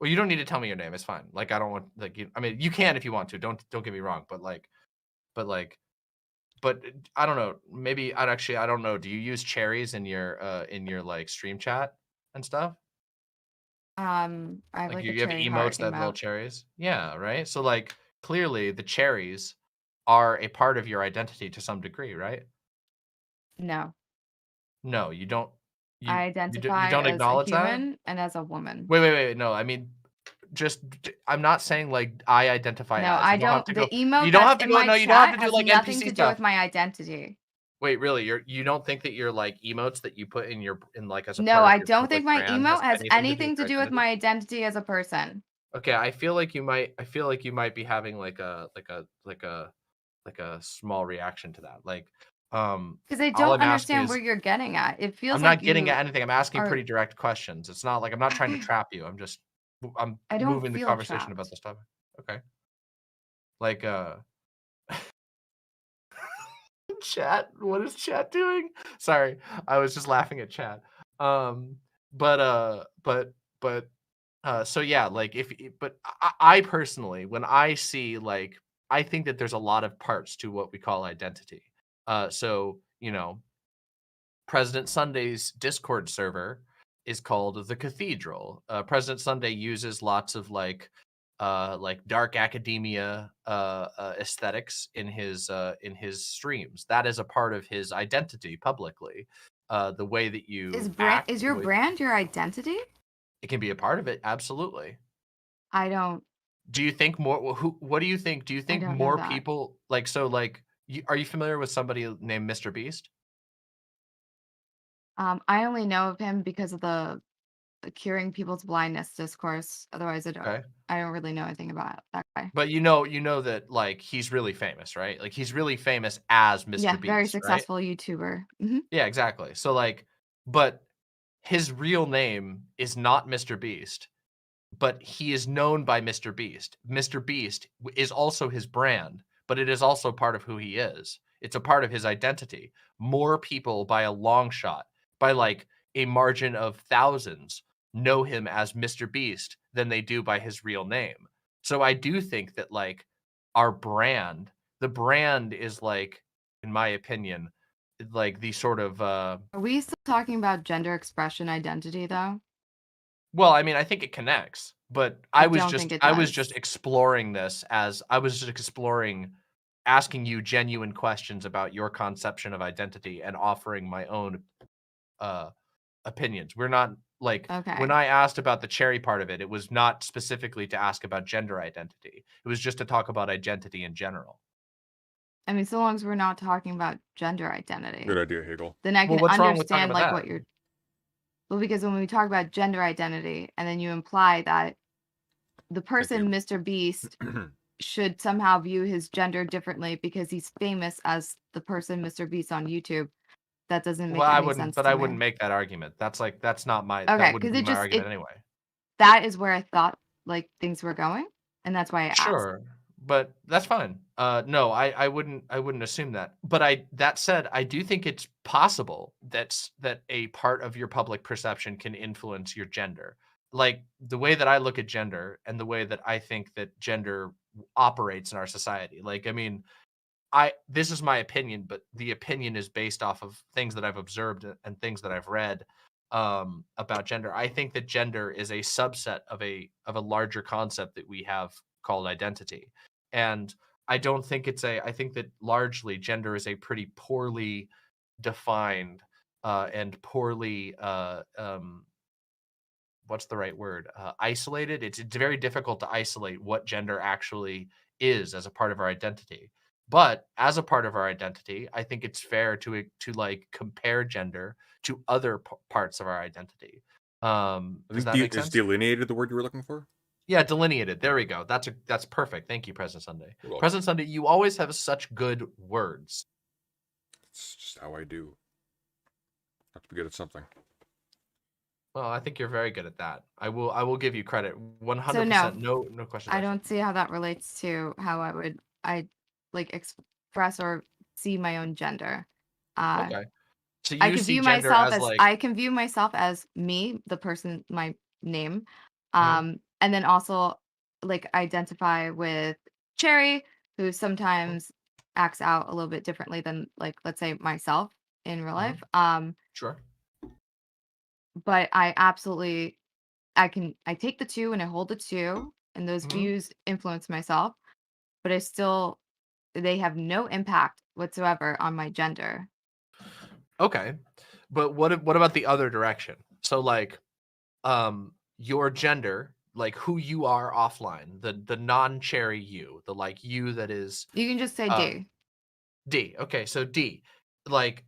Speaker 3: Well, you don't need to tell me your name. It's fine. Like, I don't want like you. I mean, you can if you want to. Don't get me wrong. But I don't know. Maybe I don't know. Do you use cherries in your like stream chat and stuff?
Speaker 2: I have
Speaker 3: Like
Speaker 2: like
Speaker 3: you
Speaker 2: a
Speaker 3: have
Speaker 2: cherry heart
Speaker 3: emotes that little
Speaker 2: emote.
Speaker 3: cherries? Yeah, right? So like clearly the cherries are a part of your identity to some degree, right?
Speaker 2: No,
Speaker 3: No, you don't
Speaker 2: I
Speaker 3: you
Speaker 2: identify
Speaker 3: don't
Speaker 2: as a
Speaker 3: acknowledge that?
Speaker 2: human and as a woman.
Speaker 3: Wait. No, I mean I'm not saying like I identify
Speaker 2: No,
Speaker 3: as.
Speaker 2: I
Speaker 3: You don't have
Speaker 2: don't.
Speaker 3: to
Speaker 2: The
Speaker 3: go
Speaker 2: emote
Speaker 3: you don't
Speaker 2: that's
Speaker 3: have to
Speaker 2: in
Speaker 3: go
Speaker 2: my
Speaker 3: no, you don't have
Speaker 2: chat
Speaker 3: to do
Speaker 2: has
Speaker 3: like
Speaker 2: nothing
Speaker 3: NPC
Speaker 2: to do with
Speaker 3: stuff.
Speaker 2: my identity.
Speaker 3: Wait, really? You don't think that your like emotes that you put in like as a
Speaker 2: No,
Speaker 3: part of
Speaker 2: I
Speaker 3: your
Speaker 2: don't think
Speaker 3: public
Speaker 2: my
Speaker 3: brand has
Speaker 2: emote has
Speaker 3: anything
Speaker 2: anything
Speaker 3: to
Speaker 2: to
Speaker 3: do
Speaker 2: do
Speaker 3: with
Speaker 2: with
Speaker 3: your identity?
Speaker 2: my identity as a person.
Speaker 3: Okay, I feel like you might be having like a small reaction to that. Like,
Speaker 2: Because I
Speaker 3: all
Speaker 2: don't
Speaker 3: I'm asking
Speaker 2: understand where
Speaker 3: is
Speaker 2: you're getting at. It
Speaker 3: I'm
Speaker 2: feels
Speaker 3: not
Speaker 2: like
Speaker 3: getting at
Speaker 2: you
Speaker 3: anything. I'm asking
Speaker 2: are.
Speaker 3: pretty direct questions. It's not like I'm not trying to trap you. I'm
Speaker 2: I don't
Speaker 3: moving the
Speaker 2: feel
Speaker 3: conversation about
Speaker 2: trapped.
Speaker 3: this topic. Okay. Like chat, what is chat doing? Sorry, I was just laughing at chat. Um but so yeah, like but I personally, when I see like, I think that there's a lot of parts to what we call identity. So President Sunday's Discord server is called the Cathedral. President Sunday uses lots of like dark academia aesthetics in his streams. That is a part of his identity publicly. The way that you act,
Speaker 2: Is
Speaker 3: the
Speaker 2: your
Speaker 3: way
Speaker 2: brand your identity?
Speaker 3: it can be a part of it. Absolutely.
Speaker 2: I don't.
Speaker 3: Do you think more? What do you think? Do you
Speaker 2: I
Speaker 3: think
Speaker 2: don't know
Speaker 3: more
Speaker 2: that.
Speaker 3: people like so? Like, are you familiar with somebody named Mr. Beast?
Speaker 2: I only know of him because of the curing people's blindness discourse. Otherwise,
Speaker 3: Okay.
Speaker 2: I don't really know anything about that guy.
Speaker 3: But you know that like he's really famous, right? Like he's really famous as
Speaker 2: Yeah,
Speaker 3: Mr.
Speaker 2: very
Speaker 3: Beast, right?
Speaker 2: successful YouTuber. Hmm.
Speaker 3: Yeah, exactly. So like, but his real name is not Mr. Beast, but he is known by Mr. Beast. Mr. Beast is also his brand, but it is also part of who he is. It's a part of his identity. More people by a long shot, by like a margin of thousands, know him as Mr. Beast than they do by his real name. So I do think that like our brand, the brand is like, in my opinion, like the sort of
Speaker 2: Are we still talking about gender expression identity though?
Speaker 3: well, I mean, I think it connects, but
Speaker 2: I don't think it
Speaker 3: I was just
Speaker 2: does.
Speaker 3: exploring this as I was just exploring asking you genuine questions about your conception of identity and offering my own uh opinions. We're not like when
Speaker 2: Okay.
Speaker 3: I asked about the cherry part of it, it was not specifically to ask about gender identity. It was just to talk about identity in general.
Speaker 2: I mean, so long as we're not talking about gender identity,
Speaker 1: Good idea, Hegel.
Speaker 2: then I
Speaker 3: Well,
Speaker 2: can
Speaker 3: what's wrong with talking
Speaker 2: understand
Speaker 3: about
Speaker 2: like
Speaker 3: that?
Speaker 2: what you're. Well, because when we talk about gender identity, and then you imply that the
Speaker 1: Thank you.
Speaker 2: person Mr. Beast should somehow view his gender differently because he's famous as the person Mr. Beast on YouTube. That doesn't
Speaker 3: Well,
Speaker 2: make any sense
Speaker 3: but
Speaker 2: to
Speaker 3: I
Speaker 2: me.
Speaker 3: wouldn't make that argument. That's not my that
Speaker 2: Okay,
Speaker 3: wouldn't
Speaker 2: because
Speaker 3: be
Speaker 2: it
Speaker 3: my
Speaker 2: just
Speaker 3: argument anyway.
Speaker 2: that is where I thought like things were going, and that's why I asked.
Speaker 3: Sure, but that's fine. No, I wouldn't assume that. But that said, I do think it's possible that a part of your public perception can influence your gender. Like the way that I look at gender and the way that I think that gender operates in our society. Like, I mean, this is my opinion, but the opinion is based off of things that I've observed and things that I've read about gender. I think that gender is a subset of a larger concept that we have called identity, and I don't think I think that largely gender is a pretty poorly defined and poorly what's the right word? Isolated. It's very difficult to isolate what gender actually is as a part of our identity. But as a part of our identity, I think it's fair to like compare gender to other parts of our identity.
Speaker 1: I
Speaker 3: Does
Speaker 1: think
Speaker 3: that make
Speaker 1: is
Speaker 3: sense?
Speaker 1: delineated the word you were looking for?
Speaker 3: Yeah, delineated. There we go. That's perfect. Thank you, President Sunday.
Speaker 1: You're welcome.
Speaker 3: President Sunday, you always have such good words.
Speaker 1: It's just how I do. Have to be good at something.
Speaker 3: Well, I think you're very good at that. I will give you credit. 100%.
Speaker 2: So no,
Speaker 3: No question.
Speaker 2: I don't see how that relates to how I like express or see my own gender.
Speaker 3: Okay. So
Speaker 2: I
Speaker 3: you
Speaker 2: can
Speaker 3: see
Speaker 2: view
Speaker 3: gender
Speaker 2: myself
Speaker 3: as
Speaker 2: as
Speaker 3: like
Speaker 2: I can view myself as me, the person, my name,
Speaker 3: Mhm.
Speaker 2: and then also like identify with Cherry, who
Speaker 3: Mhm.
Speaker 2: sometimes acts out a little bit differently than like let's say myself in real
Speaker 3: Mhm.
Speaker 2: life.
Speaker 3: Sure.
Speaker 2: But I take the two and I hold the two, and those
Speaker 3: Mhm.
Speaker 2: views influence myself, but they have no impact whatsoever on my gender.
Speaker 3: Okay. But what about the other direction? So like your gender, like who you are offline, the non-cherry you, the like you that is
Speaker 2: You can just say
Speaker 3: uh
Speaker 2: D.
Speaker 3: D. Okay, so D. Like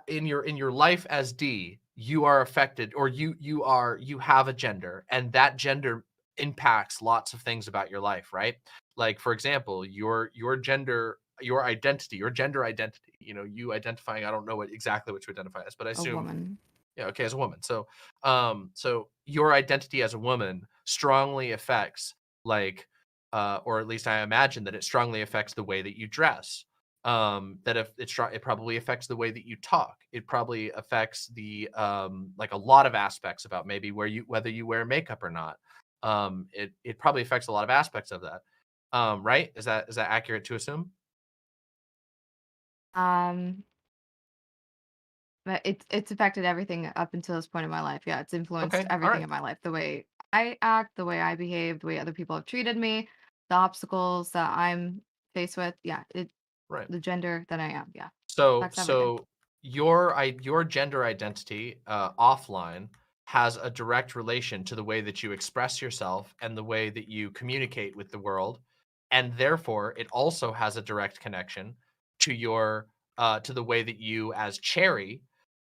Speaker 3: in your life as D, you are affected, or you have a gender, and that gender impacts lots of things about your life, right? Like for example, your gender, your identity, your gender identity. You identifying. I don't know exactly what you identify as, but I
Speaker 2: A
Speaker 3: assume
Speaker 2: woman.
Speaker 3: yeah, okay, as a woman. So your identity as a woman strongly affects like or at least I imagine that it strongly affects the way that you dress. That if it probably affects the way that you talk. It probably affects the like a lot of aspects about maybe whether you wear makeup or not. It probably affects a lot of aspects of that. Right? Is that accurate to assume?
Speaker 2: Um, but it's affected everything up until this point in my life. Yeah, it's influenced
Speaker 3: Okay. All
Speaker 2: everything
Speaker 3: right.
Speaker 2: in my life. The way I act, the way I behave, the way other people have treated me, the obstacles that I'm faced with. Yeah,
Speaker 3: Right.
Speaker 2: the gender that I am. Yeah,
Speaker 3: So
Speaker 2: affects everything.
Speaker 3: so your gender identity offline has a direct relation to the way that you express yourself and the way that you communicate with the world, and therefore it also has a direct connection to your to the way that you as Cherry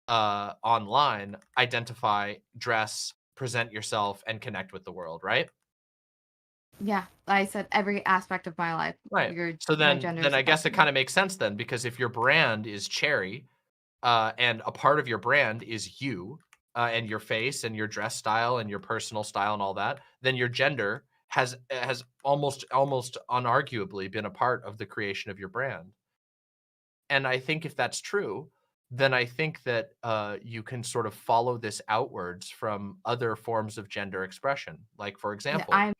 Speaker 3: online identify, dress, present yourself, and connect with the world. Right.
Speaker 2: Yeah, I said every aspect of my life.
Speaker 3: Right.
Speaker 2: Your
Speaker 3: So
Speaker 2: my
Speaker 3: then
Speaker 2: gender
Speaker 3: then
Speaker 2: is
Speaker 3: I guess it
Speaker 2: affecting.
Speaker 3: kind of makes sense then, because if your brand is Cherry, and a part of your brand is you, and your face and your dress style and your personal style and all that, then your gender has almost unarguably been a part of the creation of your brand. And I think if that's true, then I think that you can sort of follow this outwards from other forms of gender expression, like for
Speaker 2: Yeah,
Speaker 3: example,
Speaker 2: I'm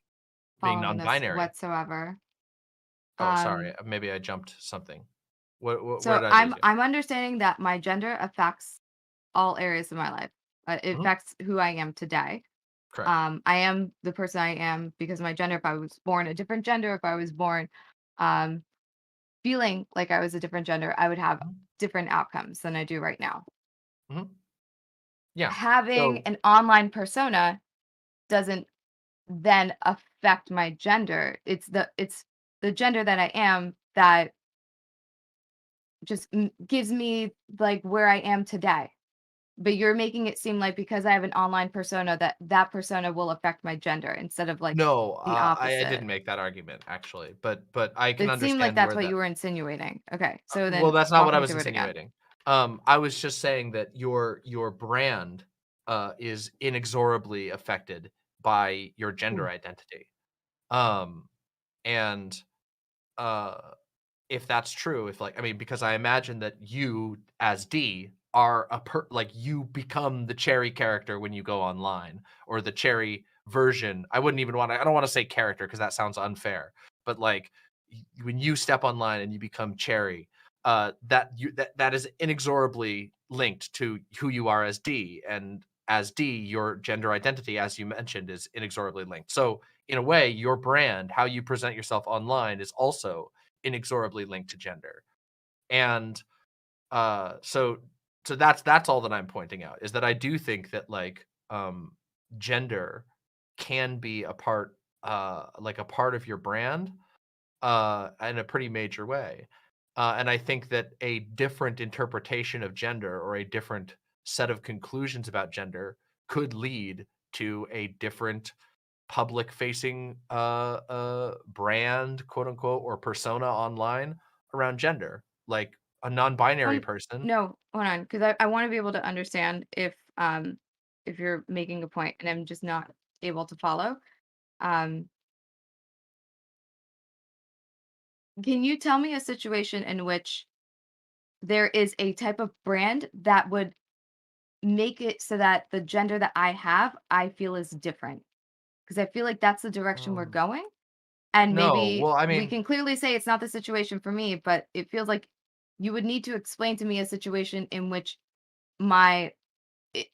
Speaker 3: being
Speaker 2: following this
Speaker 3: non-binary.
Speaker 2: whatsoever.
Speaker 3: Oh, sorry,
Speaker 2: Um,
Speaker 3: maybe I jumped something. Where
Speaker 2: so
Speaker 3: did I lose
Speaker 2: I'm
Speaker 3: you?
Speaker 2: I'm understanding that my gender affects all areas of my life. It
Speaker 3: Mhm.
Speaker 2: affects who I am today.
Speaker 3: Correct.
Speaker 2: I am the person I am because of my gender. If I was born a different gender, if I was born um, feeling like I was a different gender, I would have
Speaker 3: Mhm.
Speaker 2: different outcomes than I do right now.
Speaker 3: Mhm. Yeah.
Speaker 2: Having
Speaker 3: So
Speaker 2: an online persona doesn't then affect my gender. It's the gender that I am that just gives me like where I am today. But you're making it seem like because I have an online persona that that persona will affect my gender instead of like
Speaker 3: no,
Speaker 2: the
Speaker 3: I
Speaker 2: opposite.
Speaker 3: didn't make that argument actually, but I can
Speaker 2: It seemed like
Speaker 3: understand
Speaker 2: that's
Speaker 3: where
Speaker 2: what
Speaker 3: that.
Speaker 2: you were insinuating. Okay, so
Speaker 3: Well,
Speaker 2: then
Speaker 3: that's not
Speaker 2: walk
Speaker 3: what I
Speaker 2: me
Speaker 3: was
Speaker 2: through it again.
Speaker 3: insinuating. I was just saying that your brand is inexorably affected by your gender
Speaker 2: Mm.
Speaker 3: identity. Um, and uh, if that's true, if like I mean, because I imagine that you as D are like you become the Cherry character when you go online, or the Cherry version. I don't want to say character because that sounds unfair, but like when you step online and you become Cherry, that is inexorably linked to who you are as D, and as D, your gender identity, as you mentioned, is inexorably linked. So in a way, your brand, how you present yourself online, is also inexorably linked to gender. And so that's all that I'm pointing out, is that I do think that like gender can be a part like a part of your brand in a pretty major way. And I think that a different interpretation of gender, or a different set of conclusions about gender, could lead to a different public facing brand, quote unquote, or persona online around gender. Like a non-binary person.
Speaker 2: No, hold on, because I want to be able to understand if you're making a point and I'm just not able to follow. Um, can you tell me a situation in which there is a type of brand that would make it so that the gender that I have, I feel is different? Because I feel like that's the direction we're going. And
Speaker 3: No,
Speaker 2: maybe
Speaker 3: well, I
Speaker 2: we
Speaker 3: mean,
Speaker 2: can clearly say it's not the situation for me, but it feels like you would need to explain to me a situation in which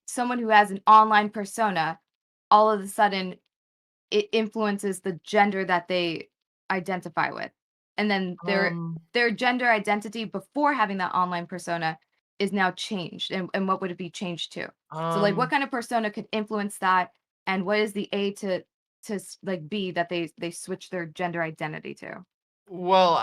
Speaker 2: someone who has an online persona, all of a sudden it influences the gender that they identify with. And then their gender identity before having that online persona is now changed. And what would it be changed to? So like what kind of persona could influence that? And what is the A to like B that they switch their gender identity to?
Speaker 3: well,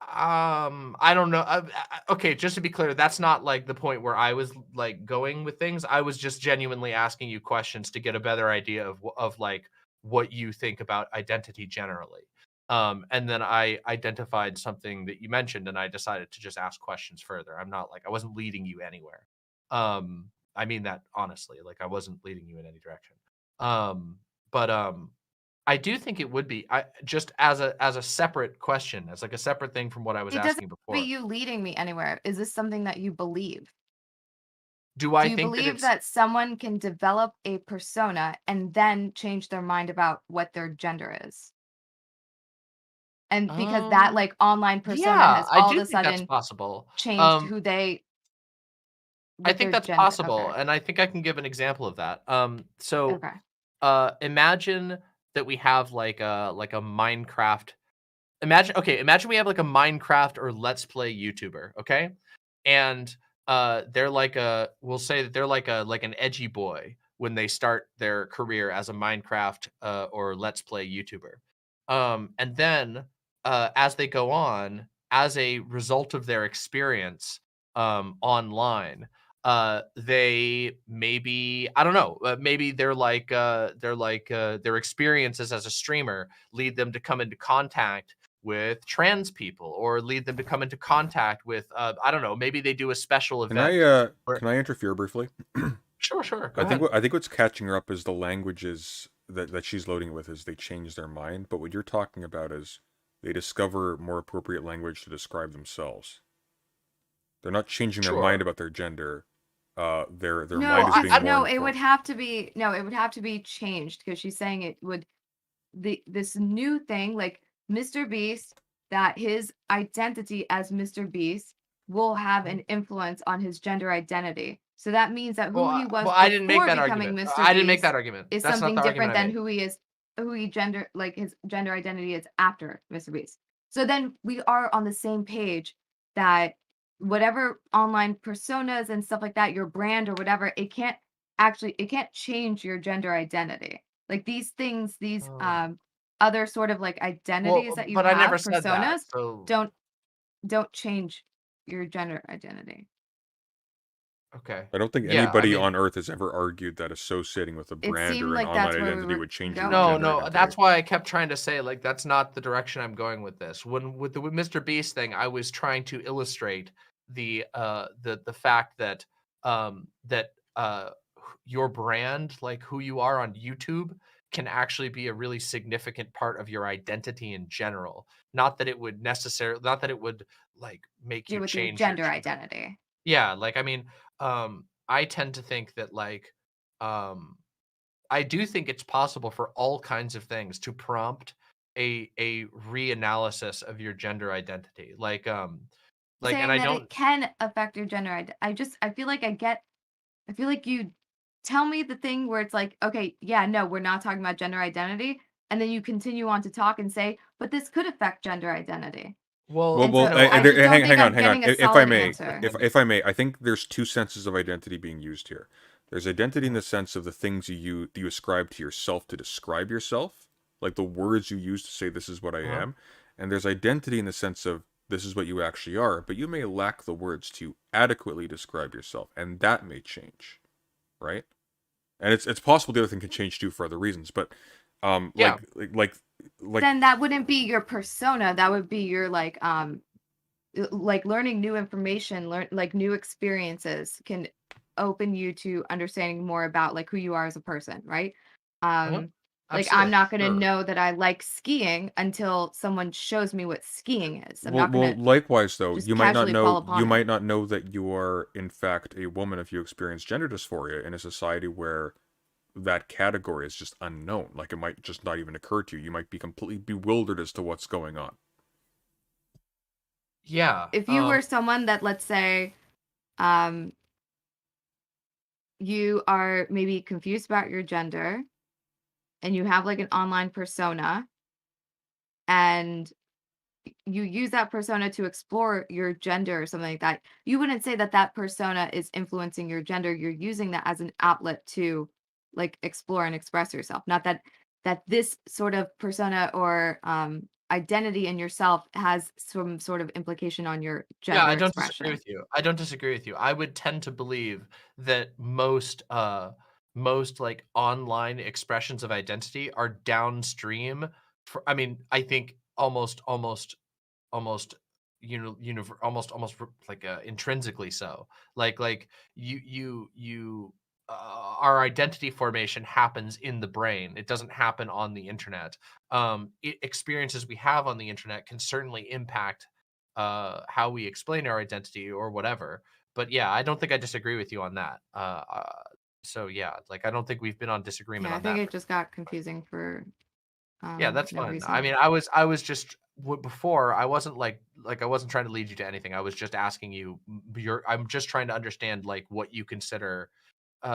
Speaker 3: I don't know. Okay, just to be clear, that's not like the point where I was like going with things. I was just genuinely asking you questions to get a better idea of like what you think about identity generally. And then I identified something that you mentioned, and I decided to just ask questions further. I'm not like I wasn't leading you anywhere. I mean that honestly. Like I wasn't leading you in any direction. But I do think it would be just as a separate question, as like a separate thing from what I was
Speaker 2: It doesn't
Speaker 3: asking
Speaker 2: be
Speaker 3: before.
Speaker 2: you leading me anywhere. Is this something that you believe?
Speaker 3: Do
Speaker 2: Do
Speaker 3: I
Speaker 2: you
Speaker 3: think that
Speaker 2: believe
Speaker 3: it's
Speaker 2: that someone can develop a persona and then change their mind about what their gender is? And because that
Speaker 3: um
Speaker 2: like online persona
Speaker 3: yeah,
Speaker 2: has
Speaker 3: I
Speaker 2: all of
Speaker 3: do
Speaker 2: a
Speaker 3: think that's
Speaker 2: sudden
Speaker 3: possible.
Speaker 2: changed who they
Speaker 3: I
Speaker 2: what
Speaker 3: think
Speaker 2: their
Speaker 3: that's
Speaker 2: gender.
Speaker 3: possible,
Speaker 2: Okay.
Speaker 3: and I think I can give an example of that. So
Speaker 2: Okay.
Speaker 3: imagine that we have like a Minecraft. Imagine we have like a Minecraft or Let's Play YouTuber, okay? And they're like we'll say that they're like an edgy boy when they start their career as a Minecraft or Let's Play YouTuber. And then as they go on, as a result of their experience online, they maybe, I don't know, maybe their experiences as a streamer lead them to come into contact with trans people, or lead them to come into contact with I don't know, maybe they do a special
Speaker 1: Can I
Speaker 3: event where
Speaker 1: can I interfere briefly?
Speaker 3: sure, go
Speaker 1: I think
Speaker 3: ahead.
Speaker 1: I think what's catching her up is the languages that she's loading with is they change their mind, but what you're talking about is they discover more appropriate language to describe themselves. They're not changing their mind
Speaker 3: Sure.
Speaker 1: about their gender. Their
Speaker 2: No,
Speaker 1: mind is being more
Speaker 2: no, it would
Speaker 1: informed.
Speaker 2: have to be no, it would have to be changed because she's saying it would this new thing like Mr. Beast, that his identity as Mr. Beast will have an influence on his gender identity. So that means that
Speaker 3: Well,
Speaker 2: who he was
Speaker 3: I didn't make
Speaker 2: before
Speaker 3: that
Speaker 2: becoming
Speaker 3: argument.
Speaker 2: Mr.
Speaker 3: I didn't make that
Speaker 2: Beast
Speaker 3: argument.
Speaker 2: is
Speaker 3: That's not
Speaker 2: something
Speaker 3: the argument
Speaker 2: different
Speaker 3: I
Speaker 2: than
Speaker 3: made.
Speaker 2: who he gender like his gender identity is after Mr. Beast. So then we are on the same page that whatever online personas and stuff like that, your brand or whatever, it can't change your gender identity. Like these things, these
Speaker 3: Oh.
Speaker 2: other sort of like identities
Speaker 3: Well,
Speaker 2: that you
Speaker 3: but I never
Speaker 2: have,
Speaker 3: said that.
Speaker 2: personas,
Speaker 3: So,
Speaker 2: don't don't change your gender identity.
Speaker 3: okay.
Speaker 1: I don't think
Speaker 3: Yeah, I
Speaker 1: anybody
Speaker 3: mean,
Speaker 1: on Earth has ever argued that associating with a
Speaker 2: It
Speaker 1: brand
Speaker 2: seemed
Speaker 1: or an
Speaker 2: like
Speaker 1: online
Speaker 2: that's where we
Speaker 1: identity
Speaker 2: were
Speaker 1: would change your
Speaker 2: going.
Speaker 1: gender
Speaker 3: no,
Speaker 1: identity.
Speaker 3: that's why I kept trying to say like that's not the direction I'm going with this. When with the Mr. Beast thing, I was trying to illustrate the fact that your brand, like who you are on YouTube, can actually be a really significant part of your identity in general. Not that it would like make
Speaker 2: Do
Speaker 3: you
Speaker 2: with your
Speaker 3: change your
Speaker 2: gender identity.
Speaker 3: yeah, like I mean, I tend to think that like um I do think it's possible for all kinds of things to prompt a reanalysis of your gender identity. And
Speaker 2: Saying
Speaker 3: I
Speaker 2: that it
Speaker 3: don't
Speaker 2: can affect your gender identity. I feel like you tell me the thing where it's like, okay, yeah, no, we're not talking about gender identity. And then you continue on to talk and say, but this could affect gender identity.
Speaker 3: well,
Speaker 2: And so
Speaker 3: no, I
Speaker 2: I just don't think
Speaker 1: Hang on,
Speaker 2: I'm
Speaker 1: hang on.
Speaker 2: getting a
Speaker 1: If I
Speaker 2: solid
Speaker 1: may,
Speaker 2: answer.
Speaker 1: if I may, I think there's two senses of identity being used here. There's identity in the sense of the things you ascribe to yourself to describe yourself, like the words you use to say this is what I
Speaker 3: uh-huh.
Speaker 1: am, and there's identity in the sense of this is what you actually are, but you may lack the words to adequately describe yourself, and that may change, right? And it's possible the other thing can change too for other reasons, but
Speaker 3: Yeah.
Speaker 1: like
Speaker 2: Then that wouldn't be your persona. That would be your like learning new information, learn like new experiences can open you to understanding more about like who you are as a person, right?
Speaker 3: Uh-huh.
Speaker 2: Like I'm
Speaker 3: Absolutely.
Speaker 2: not going to
Speaker 3: Sure.
Speaker 2: know that I like skiing until someone shows me what skiing is. I'm
Speaker 1: well,
Speaker 2: not going to
Speaker 1: likewise though,
Speaker 2: just casually fall
Speaker 1: you
Speaker 2: upon it.
Speaker 1: might not know that you are in fact a woman if you experience gender dysphoria in a society where that category is just unknown. Like, it might just not even occur to you. You might be completely bewildered as to what's going on.
Speaker 3: Yeah.
Speaker 2: If you were someone that, let's say, you are maybe confused about your gender and you have like an online persona and you use that persona to explore your gender or something like that, you wouldn't say that that persona is influencing your gender. You're using that as an outlet to like explore and express yourself. Not that this sort of persona or identity in yourself has some sort of implication on your
Speaker 3: Yeah,
Speaker 2: gender
Speaker 3: I don't disagree
Speaker 2: expression.
Speaker 3: with you. I don't disagree with you. I would tend to believe that most like online expressions of identity are downstream for, I mean, I think almost almost like intrinsically so. Like you our identity formation happens in the brain. It doesn't happen on the internet. Experiences we have on the internet can certainly impact how we explain our identity or whatever. But yeah, I don't think I disagree with you on that. So yeah, like I don't think we've been on disagreement
Speaker 2: Yeah, I
Speaker 3: on
Speaker 2: think
Speaker 3: that.
Speaker 2: it just got confusing for
Speaker 3: Yeah, that's
Speaker 2: no
Speaker 3: fine. I
Speaker 2: reason.
Speaker 3: mean, I was just before I wasn't like I wasn't trying to lead you to anything. I was just asking you. I'm just trying to understand like what you consider,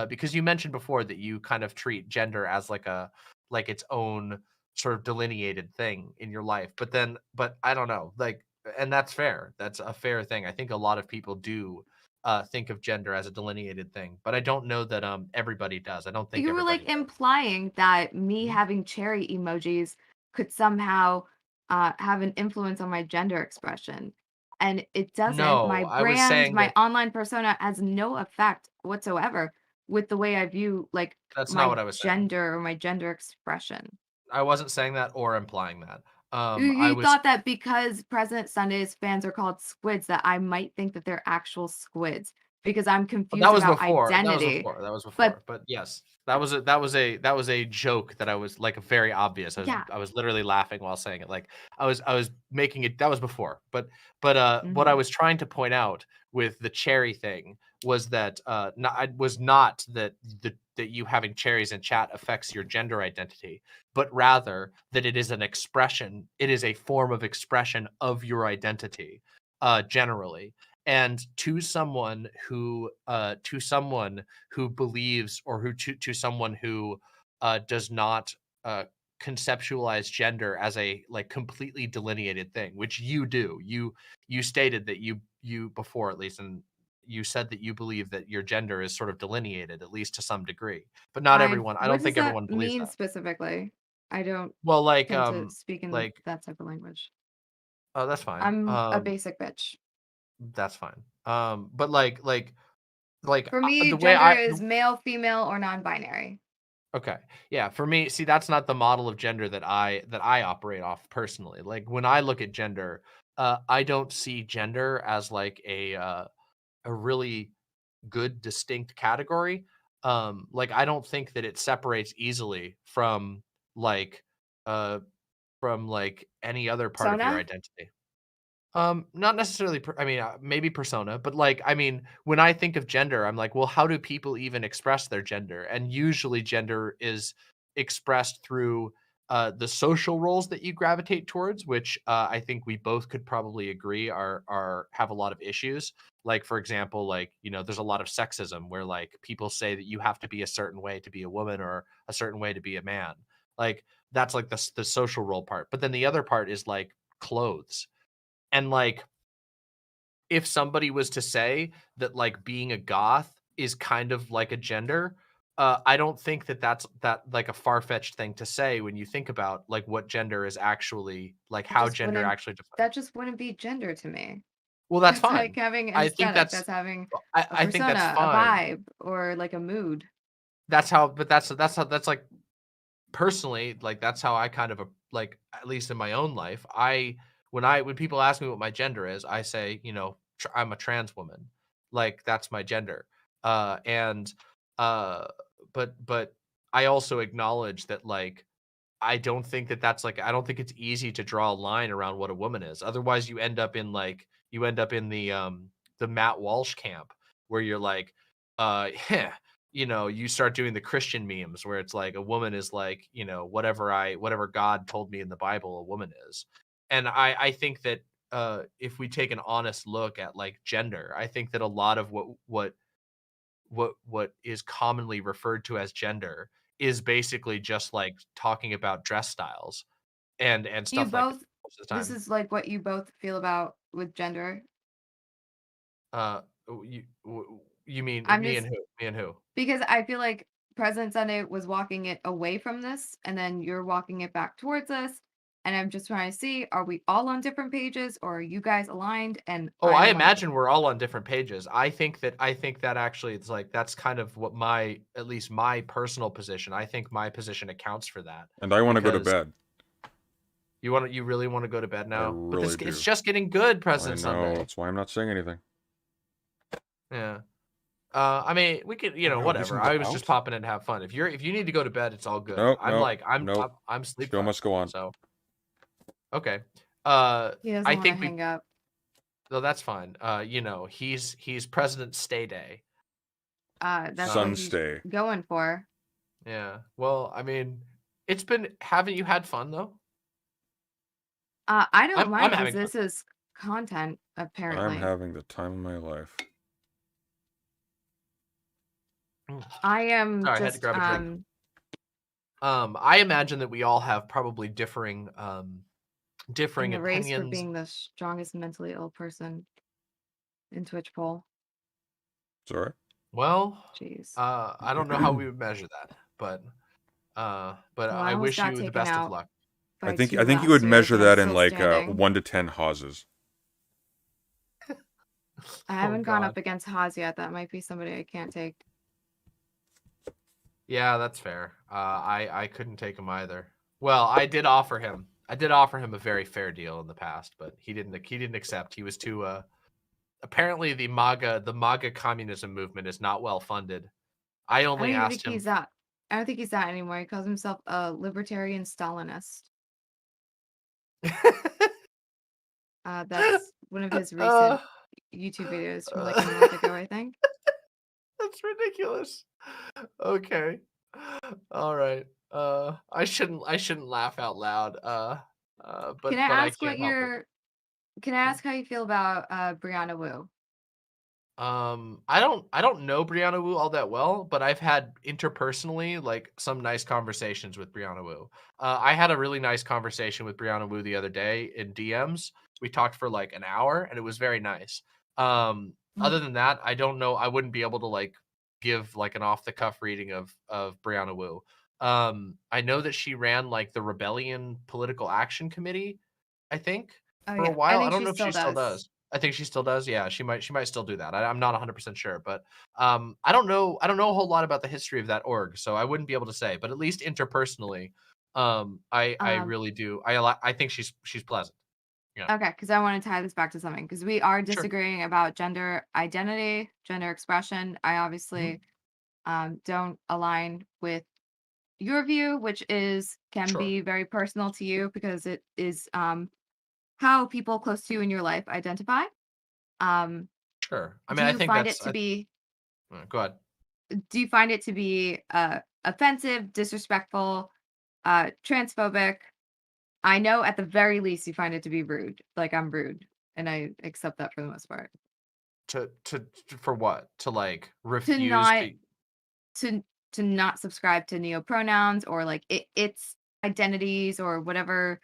Speaker 3: because you mentioned before that you kind of treat gender as like its own sort of delineated thing in your life. But I don't know, like, and that's fair. That's a fair thing. I think a lot of people do think of gender as a delineated thing, but I don't know that everybody does. I don't think
Speaker 2: You were like
Speaker 3: everybody does.
Speaker 2: implying that me
Speaker 3: Mhm.
Speaker 2: having cherry emojis could somehow have an influence on my gender expression. And it doesn't.
Speaker 3: No,
Speaker 2: My
Speaker 3: I was
Speaker 2: brand,
Speaker 3: saying
Speaker 2: my
Speaker 3: that
Speaker 2: online persona has no effect whatsoever with the way I view like
Speaker 3: that's not
Speaker 2: my
Speaker 3: what I was saying.
Speaker 2: gender or my gender expression.
Speaker 3: I wasn't saying that or implying that. I
Speaker 2: You
Speaker 3: was
Speaker 2: thought that because President Sunday's fans are called squids, that I might think that they're actual squids because I'm
Speaker 3: that
Speaker 2: confused
Speaker 3: was
Speaker 2: about
Speaker 3: before. That was
Speaker 2: identity.
Speaker 3: before. That was
Speaker 2: But
Speaker 3: before. But yes, that was a joke that I was like very obvious.
Speaker 2: yeah.
Speaker 3: I was literally laughing while saying it. Like I was making it. That was before. What I
Speaker 2: Mhm.
Speaker 3: was trying to point out with the cherry thing was that was not that that you having cherries in chat affects your gender identity, but rather that it is an expression. It is a form of expression of your identity, generally. And to someone who believes, or to someone who does not conceptualize gender as a like completely delineated thing, which you do. You stated that you before, at least, and you said that you believe that your gender is sort of delineated, at least to some degree, but not everyone. I
Speaker 2: What
Speaker 3: don't
Speaker 2: does
Speaker 3: think
Speaker 2: that
Speaker 3: everyone believes
Speaker 2: mean
Speaker 3: that.
Speaker 2: specifically? I don't
Speaker 3: Well,
Speaker 2: tend to speak in
Speaker 3: like
Speaker 2: that type of language.
Speaker 3: oh, that's fine.
Speaker 2: I'm a basic bitch.
Speaker 3: That's fine. But
Speaker 2: For me,
Speaker 3: the way
Speaker 2: gender
Speaker 3: I
Speaker 2: is male, female, or non-binary.
Speaker 3: okay. Yeah, for me, see, that's not the model of gender that I operate off personally. Like when I look at gender, I don't see gender as like a really good distinct category. Like I don't think that it separates easily like uh from like any other part of your
Speaker 2: Sona?
Speaker 3: identity. Not necessarily. I mean, maybe persona, but like, I mean, when I think of gender, I'm like, well, how do people even express their gender? And usually, gender is expressed through the social roles that you gravitate towards, which I think we both could probably agree are have a lot of issues. Like, for example, like there's a lot of sexism where like people say that you have to be a certain way to be a woman or a certain way to be a man. Like that's like the social role part. But then the other part is like clothes. And like if somebody was to say that like being a goth is kind of like a gender, I don't think that that's like a far-fetched thing to say when you think about like what gender is actually like,
Speaker 2: It
Speaker 3: how
Speaker 2: just
Speaker 3: gender
Speaker 2: wouldn't
Speaker 3: actually defines.
Speaker 2: that just wouldn't be gender to me.
Speaker 3: Well, that's
Speaker 2: That's like
Speaker 3: fine.
Speaker 2: having an
Speaker 3: I think
Speaker 2: aesthetic.
Speaker 3: that's
Speaker 2: That's having a
Speaker 3: I think that's
Speaker 2: persona, a
Speaker 3: fine.
Speaker 2: vibe, or like a mood.
Speaker 3: That's how, but that's like personally, like that's how I kind of like, at least in my own life, when people ask me what my gender is, I say, I'm a trans woman. Like that's my gender. And uh but I also acknowledge that like I don't think that that's like, I don't think it's easy to draw a line around what a woman is. Otherwise you end up in like the Matt Walsh camp where you're like you start doing the Christian memes where it's like a woman is like, whatever God told me in the Bible, a woman is. And I think that if we take an honest look at like gender, I think that a lot of what is commonly referred to as gender is basically just like talking about dress styles and
Speaker 2: You
Speaker 3: stuff like that
Speaker 2: both.
Speaker 3: most of the
Speaker 2: This
Speaker 3: time.
Speaker 2: is like what you both feel about with gender.
Speaker 3: Uh, you mean
Speaker 2: I'm
Speaker 3: me
Speaker 2: just
Speaker 3: and who? Me and who?
Speaker 2: because I feel like President Sunday was walking it away from this, and then you're walking it back towards us. And I'm just trying to see, are we all on different pages, or are you guys aligned? And
Speaker 3: Oh,
Speaker 2: I'm
Speaker 3: I
Speaker 2: aligned.
Speaker 3: imagine we're all on different pages. I think that actually it's like that's kind of what at least my personal position. I think my position accounts for that.
Speaker 1: And I want to go to
Speaker 3: Because
Speaker 1: bed.
Speaker 3: you really want to go to bed now? But
Speaker 1: really
Speaker 3: it's
Speaker 1: do.
Speaker 3: just getting good,
Speaker 1: I
Speaker 3: President
Speaker 1: know.
Speaker 3: Sunday.
Speaker 1: That's why I'm not saying anything.
Speaker 3: Yeah. I mean, we could,
Speaker 1: Oh, no,
Speaker 3: whatever.
Speaker 1: isn't
Speaker 3: I
Speaker 1: it
Speaker 3: was just
Speaker 1: out?
Speaker 3: popping in to have fun. If you need to go to bed, it's all good.
Speaker 1: Nope,
Speaker 3: I'm sleep.
Speaker 1: Show must go on.
Speaker 3: So, okay.
Speaker 2: He doesn't
Speaker 3: I
Speaker 2: want to
Speaker 3: think
Speaker 2: hang up.
Speaker 3: no, that's fine. He's President Stay Day.
Speaker 2: That's
Speaker 1: Sun
Speaker 2: what he's
Speaker 1: stay.
Speaker 2: going for.
Speaker 3: Yeah. Well, I mean, haven't you had fun though?
Speaker 2: I don't
Speaker 3: I'm
Speaker 2: mind because
Speaker 3: having fun.
Speaker 2: this is content, apparently.
Speaker 1: I'm having the time of my life.
Speaker 2: I am
Speaker 3: Sorry, I had to
Speaker 2: just
Speaker 3: grab a drink. I imagine that we all have probably differing
Speaker 2: in the race for
Speaker 3: opinions.
Speaker 2: being the strongest mentally ill person in Twitch poll.
Speaker 1: Sorry.
Speaker 3: Well,
Speaker 2: Jeez.
Speaker 3: I don't know how we would measure that, but
Speaker 2: Well,
Speaker 3: I
Speaker 2: almost
Speaker 3: wish
Speaker 2: got
Speaker 3: you the
Speaker 2: taken
Speaker 3: best of
Speaker 2: out
Speaker 3: luck.
Speaker 2: by
Speaker 1: I think
Speaker 2: two
Speaker 1: you
Speaker 2: last
Speaker 1: would
Speaker 2: year,
Speaker 1: measure
Speaker 2: but I'm
Speaker 1: that in
Speaker 2: still
Speaker 1: like
Speaker 2: standing.
Speaker 1: 1 to 10 houses.
Speaker 2: I haven't gone
Speaker 3: God.
Speaker 2: up against Haas yet. That might be somebody I can't take.
Speaker 3: Yeah, that's fair. I couldn't take him either. Well, I did offer him a very fair deal in the past, but he didn't accept. He was too apparently the MAGA communism movement is not well funded. I
Speaker 2: I don't
Speaker 3: only
Speaker 2: even
Speaker 3: asked
Speaker 2: think
Speaker 3: him
Speaker 2: he's that. I don't think he's that anymore. He calls himself a libertarian Stalinist. That's one of his recent YouTube videos from like a month ago, I think.
Speaker 3: That's ridiculous. Okay. All right. I shouldn't laugh out loud. But
Speaker 2: Can I
Speaker 3: I
Speaker 2: ask
Speaker 3: can't help it.
Speaker 2: Can I ask how you feel about Brianna Wu?
Speaker 3: I don't know Brianna Wu all that well, but I've had interpersonally like some nice conversations with Brianna Wu. I had a really nice conversation with Brianna Wu the other day in DMs. We talked for like an hour and it was very nice. Other than that, I don't know. I wouldn't be able to like give like an off the cuff reading of Brianna Wu. I know that she ran like the Rebellion Political Action Committee, I think,
Speaker 2: Oh
Speaker 3: for a
Speaker 2: yeah,
Speaker 3: while. I
Speaker 2: think
Speaker 3: don't
Speaker 2: she
Speaker 3: know if she
Speaker 2: still
Speaker 3: still does. I think she still does. Yeah, she might still do that. I'm not 100% sure, but I don't know a whole lot about the history of that org, so I wouldn't be able to say. But at least interpersonally, I really do. I think she's pleasant. Yeah.
Speaker 2: Okay, because I want to tie this back to something because we are
Speaker 3: Sure.
Speaker 2: disagreeing about gender identity, gender expression. I obviously don't align with your view, which can
Speaker 3: Sure.
Speaker 2: be very personal to you because it is how people close to you in your life identify.
Speaker 3: Sure. I
Speaker 2: Do
Speaker 3: mean, I
Speaker 2: you
Speaker 3: think
Speaker 2: find
Speaker 3: that's.
Speaker 2: it to be?
Speaker 3: Go ahead.
Speaker 2: Do you find it to be offensive, disrespectful, transphobic? I know at the very least you find it to be rude. Like I'm rude, and I accept that for the most part.
Speaker 3: For what? To like refuse
Speaker 2: To not to not subscribe to neo-pronouns or like its identities or whatever,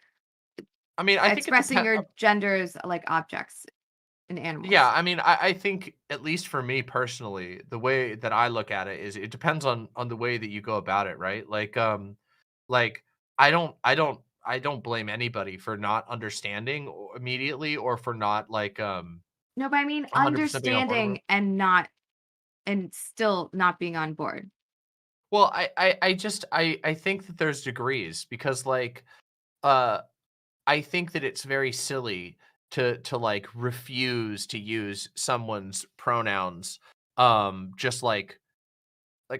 Speaker 3: I mean, I think
Speaker 2: expressing your genders like objects in animals.
Speaker 3: Yeah, I mean, I think at least for me personally, the way that I look at it is it depends on the way that you go about it, right? Like I don't blame anybody for not understanding immediately or for not like
Speaker 2: No, but I mean
Speaker 3: 100% being on board with it.
Speaker 2: understanding and still not being on board.
Speaker 3: Well, I think that there's degrees because like I think that it's very silly to like refuse to use someone's pronouns just like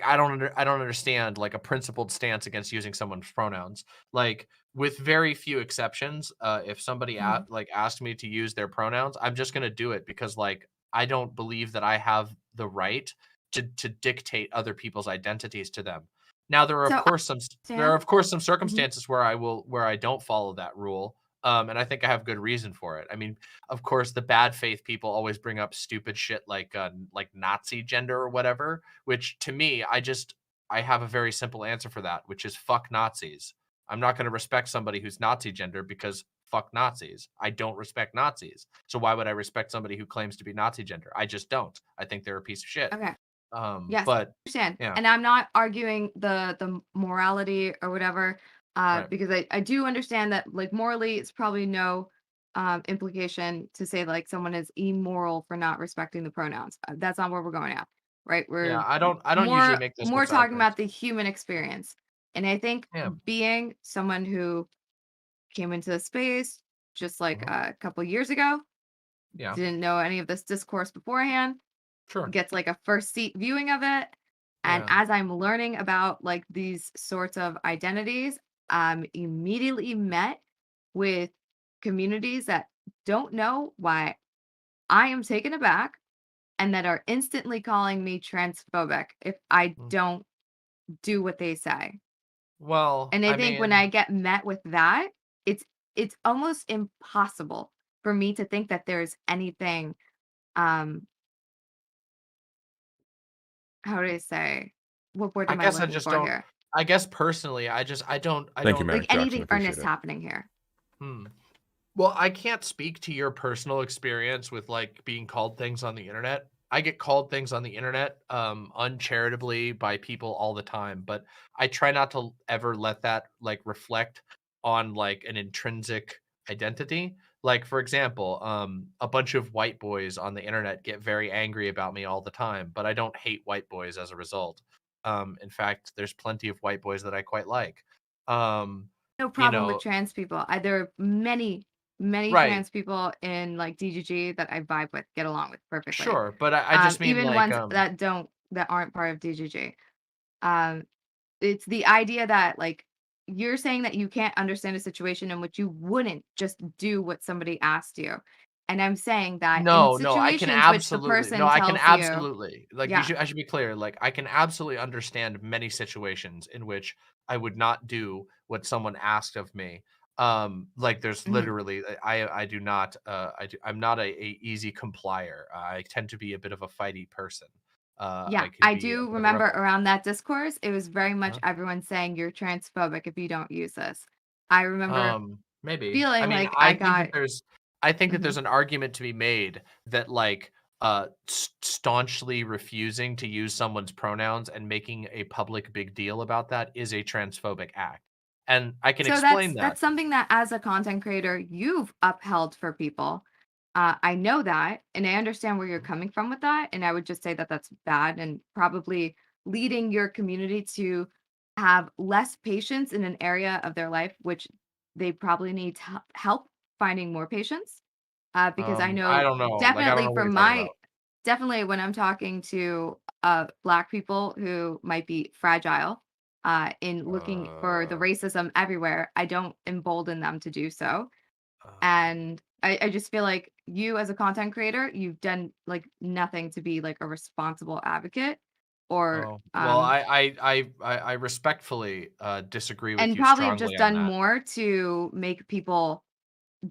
Speaker 3: I don't understand like a principled stance against using someone's pronouns. Like with very few exceptions, if somebody like asked me to use their pronouns, I'm just going to do it because like I don't believe that I have the right to dictate other people's identities to them. Now there are
Speaker 2: So
Speaker 3: of course some
Speaker 2: understand.
Speaker 3: circumstances where I don't follow that rule. And I think I have good reason for it. I mean, of course, the bad faith people always bring up stupid shit like Nazi gender or whatever, which to me, I have a very simple answer for that, which is fuck Nazis. I'm not going to respect somebody who's Nazi gender because fuck Nazis. I don't respect Nazis. So why would I respect somebody who claims to be Nazi gender? I just don't. I think they're a piece of shit.
Speaker 2: Okay. Yes,
Speaker 3: But
Speaker 2: understand.
Speaker 3: yeah,
Speaker 2: And I'm not arguing the morality or whatever,
Speaker 3: right.
Speaker 2: because I do understand that like morally it's probably no implication to say like someone is immoral for not respecting the pronouns. That's not where we're going at, right?
Speaker 3: Yeah,
Speaker 2: We're
Speaker 3: I don't usually make those
Speaker 2: more
Speaker 3: types of
Speaker 2: talking
Speaker 3: arguments.
Speaker 2: about the human experience. And I think
Speaker 3: Yeah.
Speaker 2: being someone who came into the space just like
Speaker 3: Mhm.
Speaker 2: a couple years ago,
Speaker 3: Yeah,
Speaker 2: didn't know any of this discourse beforehand,
Speaker 3: sure.
Speaker 2: gets like a first seat viewing of it. And
Speaker 3: Yeah.
Speaker 2: as I'm learning about like these sorts of identities, I'm immediately met with communities that don't know why I am taken aback and that are instantly calling me transphobic if I
Speaker 3: Mm.
Speaker 2: don't do what they say.
Speaker 3: Well,
Speaker 2: And I
Speaker 3: I
Speaker 2: think when
Speaker 3: mean,
Speaker 2: I get met with that, it's almost impossible for me to think that there's anything um how do I say, what word
Speaker 3: I
Speaker 2: am I
Speaker 3: guess I
Speaker 2: looking
Speaker 3: just
Speaker 2: for
Speaker 3: don't.
Speaker 2: here?
Speaker 3: I guess personally, I
Speaker 1: Thank you,
Speaker 3: don't.
Speaker 1: Mary
Speaker 2: Like
Speaker 1: Jackson.
Speaker 2: anything
Speaker 1: Appreciate
Speaker 2: earnest
Speaker 1: it.
Speaker 2: happening here.
Speaker 3: Hmm. Well, I can't speak to your personal experience with like being called things on the internet. I get called things on the internet uncharitably by people all the time, but I try not to ever let that like reflect on like an intrinsic identity. Like for example, a bunch of white boys on the internet get very angry about me all the time, but I don't hate white boys as a result. In fact, there's plenty of white boys that I quite like. Um,
Speaker 2: No
Speaker 3: you
Speaker 2: problem with
Speaker 3: know,
Speaker 2: trans people. There are many
Speaker 3: right.
Speaker 2: trans people in like DGG that I vibe with, get along with perfectly.
Speaker 3: Sure, but I just mean
Speaker 2: Even
Speaker 3: like
Speaker 2: ones that aren't part of DGG. Um, it's the idea that like you're saying that you can't understand a situation in which you wouldn't just do what somebody asked you. And I'm saying that in
Speaker 3: no, I can
Speaker 2: situations which the
Speaker 3: absolutely no,
Speaker 2: person
Speaker 3: I can
Speaker 2: tells you,
Speaker 3: absolutely like
Speaker 2: yeah,
Speaker 3: I should be clear. Like I can absolutely understand many situations in which I would not do what someone asked of me. Like there's
Speaker 2: mhm.
Speaker 3: literally I do not I'm not a easy complier. I tend to be a bit of a fighty person.
Speaker 2: Yeah,
Speaker 3: I can
Speaker 2: I
Speaker 3: be a
Speaker 2: do
Speaker 3: bit of a
Speaker 2: remember
Speaker 3: rebel.
Speaker 2: around that discourse, it was very much
Speaker 3: Uh-huh.
Speaker 2: everyone saying you're transphobic if you don't use this. I remember
Speaker 3: Maybe. I
Speaker 2: feeling
Speaker 3: mean,
Speaker 2: like I got
Speaker 3: I think that
Speaker 2: mhm.
Speaker 3: there's an argument to be made that like staunchly refusing to use someone's pronouns and making a public big deal about that is a transphobic act. And I can
Speaker 2: So
Speaker 3: explain that.
Speaker 2: that's something that as a content creator you've upheld for people. I know that, and I understand where you're coming from with that, and I would just say that that's bad and probably leading your community to have less patience in an area of their life, which they probably need help finding more patience. Because I
Speaker 3: I
Speaker 2: know
Speaker 3: don't know. Like I don't
Speaker 2: definitely
Speaker 3: know what
Speaker 2: from
Speaker 3: you're talking
Speaker 2: my
Speaker 3: about.
Speaker 2: definitely when I'm talking to Black people who might be fragile in looking for the
Speaker 3: Uh,
Speaker 2: racism everywhere, I don't embolden them to do so.
Speaker 3: um,
Speaker 2: And I just feel like you as a content creator, you've done like nothing to be like a responsible advocate or
Speaker 3: oh, well, I respectfully disagree with
Speaker 2: and
Speaker 3: you
Speaker 2: probably have just
Speaker 3: strongly on
Speaker 2: done
Speaker 3: that.
Speaker 2: more to make people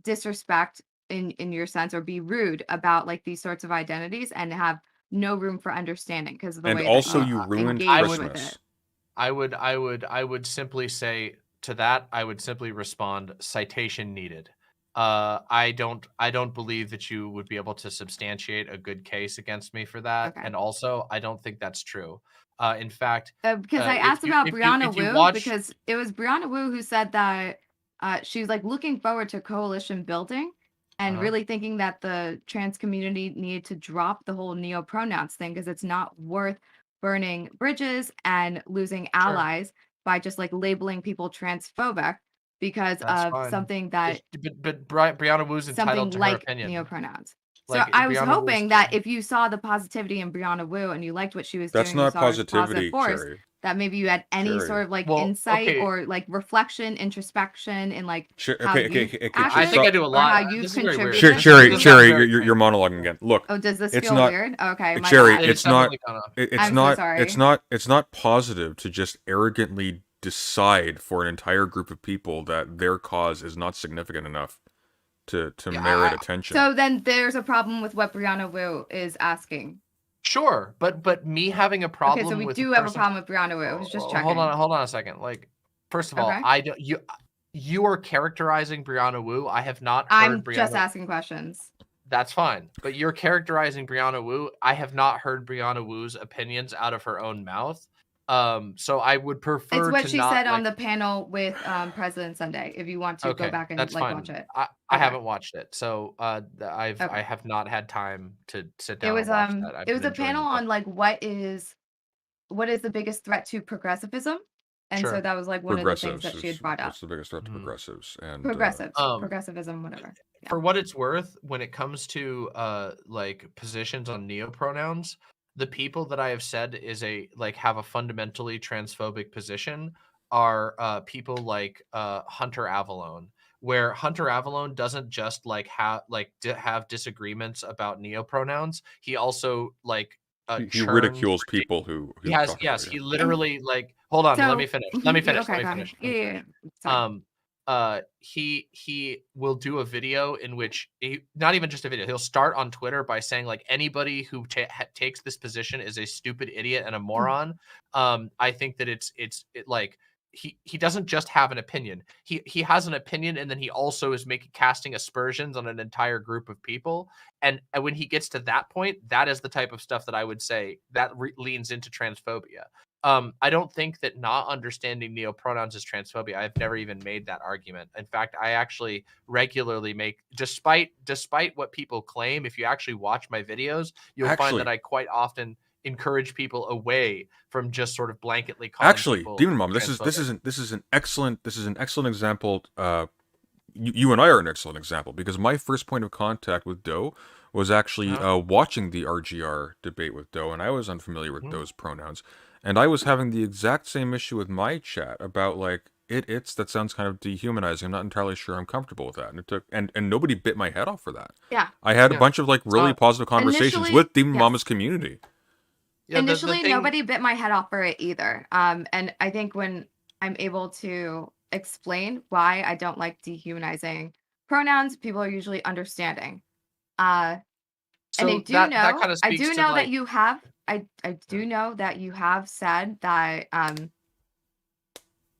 Speaker 2: disrespect in your sense or be rude about like these sorts of identities and have no room for understanding because of the
Speaker 1: And
Speaker 2: way that
Speaker 1: also,
Speaker 2: you
Speaker 3: Uh,
Speaker 1: you ruined
Speaker 3: I
Speaker 2: engage
Speaker 3: would
Speaker 2: with it.
Speaker 1: Christmas.
Speaker 3: I would simply say to that, I would simply respond, citation needed. I don't believe that you would be able to substantiate a good case against me for that.
Speaker 2: Okay.
Speaker 3: And also, I don't think that's true. In fact,
Speaker 2: Because I asked about Brianna
Speaker 3: if you
Speaker 2: Wu
Speaker 3: watch,
Speaker 2: because it was Brianna Wu who said that she's like looking forward to coalition building and
Speaker 3: uh-huh,
Speaker 2: really thinking that the trans community needed to drop the whole neo pronouns thing because it's not worth burning bridges and losing
Speaker 3: sure,
Speaker 2: allies by just like labeling people transphobic because
Speaker 3: that's
Speaker 2: of
Speaker 3: fine. Brianna Wu's
Speaker 2: something
Speaker 3: entitled to her
Speaker 2: like
Speaker 3: opinion.
Speaker 2: neopronouns. So
Speaker 3: Like
Speaker 2: I was
Speaker 3: Brianna Wu's,
Speaker 2: hoping that if you saw the positivity in Brianna Wu and you liked what she was
Speaker 1: That's
Speaker 2: doing, you
Speaker 1: not
Speaker 2: saw her as a positive
Speaker 1: positivity,
Speaker 2: force,
Speaker 1: Cherry.
Speaker 2: that maybe you had any
Speaker 1: Sure.
Speaker 2: sort of like
Speaker 3: Well,
Speaker 2: insight
Speaker 3: okay.
Speaker 2: or like reflection, introspection in like
Speaker 1: Sure,
Speaker 2: how
Speaker 1: okay,
Speaker 2: you've
Speaker 1: okay, okay,
Speaker 2: acted
Speaker 3: I think I do a
Speaker 2: or
Speaker 3: lot.
Speaker 2: how you've
Speaker 3: This is very weird.
Speaker 2: contributed?
Speaker 1: Cherry,
Speaker 3: This
Speaker 1: Cherry,
Speaker 3: sounds very
Speaker 1: you're monologuing again. Look,
Speaker 2: Oh, does this
Speaker 1: it's
Speaker 2: feel
Speaker 1: not-
Speaker 2: weird? Okay, my
Speaker 1: Cherry,
Speaker 2: bad.
Speaker 1: it's not.
Speaker 3: definitely gonna.
Speaker 1: It's
Speaker 2: I'm so
Speaker 1: not.
Speaker 2: sorry.
Speaker 1: It's not positive to just arrogantly decide for an entire group of people that their cause is not significant enough to
Speaker 3: Yeah,
Speaker 1: merit attention.
Speaker 2: So then there's a problem with what Brianna Wu is asking.
Speaker 3: Sure, but me having a problem.
Speaker 2: Okay, so we
Speaker 3: with
Speaker 2: do
Speaker 3: a
Speaker 2: have a
Speaker 3: person-
Speaker 2: problem with Brianna Wu. I was just checking.
Speaker 3: Hold on a second. Like, first of all,
Speaker 2: Okay.
Speaker 3: I don't you are characterizing Brianna Wu. I have not heard
Speaker 2: I'm
Speaker 3: Brianna.
Speaker 2: just asking questions.
Speaker 3: That's fine, but you're characterizing Brianna Wu. I have not heard Brianna Wu's opinions out of her own mouth. So I would prefer.
Speaker 2: It's what
Speaker 3: to
Speaker 2: she
Speaker 3: not,
Speaker 2: said
Speaker 3: like,
Speaker 2: on the panel with President Sunday. If you want to go back and
Speaker 3: that's
Speaker 2: like
Speaker 3: fine.
Speaker 2: watch it.
Speaker 3: I
Speaker 2: Okay.
Speaker 3: haven't watched it, so I
Speaker 2: Okay.
Speaker 3: have not had time to sit
Speaker 2: It
Speaker 3: down
Speaker 2: was
Speaker 3: and watch that. I've
Speaker 2: it was
Speaker 3: been
Speaker 2: a
Speaker 3: enjoying
Speaker 2: panel
Speaker 3: the book.
Speaker 2: on like what is the biggest threat to progressivism, and so
Speaker 3: Sure.
Speaker 2: that was like one of the things
Speaker 1: Progressives
Speaker 2: that she had brought up.
Speaker 1: What's the biggest threat to
Speaker 3: Mhm.
Speaker 1: progressives? And
Speaker 2: Progressivism, whatever. Yeah.
Speaker 3: For what it's worth, when it comes to like positions on neopronouns, the people that I have said have a fundamentally transphobic position are people like Hunter Avallone, where Hunter Avallone doesn't just like have disagreements about neopronouns. He also like
Speaker 1: he
Speaker 3: churns
Speaker 1: ridicules people who
Speaker 3: He has
Speaker 1: talk about
Speaker 3: yes,
Speaker 1: it.
Speaker 3: he literally like hold on, let me finish. Let me finish.
Speaker 2: Okay,
Speaker 3: Let me
Speaker 2: go ahead.
Speaker 3: finish.
Speaker 2: Yeah. Sorry.
Speaker 3: He will do a video in which not even just a video. He'll start on Twitter by saying like anybody who takes this position is a stupid idiot and a moron. I think that it like he doesn't just have an opinion. He has an opinion, and then he also is casting aspersions on an entire group of people. And when he gets to that point, that is the type of stuff that I would say that leans into transphobia. I don't think that not understanding neopronouns is transphobia. I've never even made that argument. In fact, I actually regularly make, despite what people claim, if you actually watch my videos, you'll find that I quite often encourage people away from just sort of blanketly calling people
Speaker 1: Demon Mom, this is an excellent example. You and I are an excellent example, because my first point of contact with Doe was actually watching the RGR debate with Doe, and I was unfamiliar with Doe's pronouns. And I was having the exact same issue with my chat about like it's that sounds kind of dehumanizing. I'm not entirely sure I'm comfortable with that. And it took and nobody bit my head off for that.
Speaker 2: Yeah.
Speaker 1: I had a bunch of like really positive conversations with Demon Mama's community.
Speaker 3: Yeah,
Speaker 2: initially, nobody bit my head off for it either. And I think when I'm able to explain why I don't like dehumanizing pronouns, people are usually understanding. And I do know, that you have. I do know that you have said that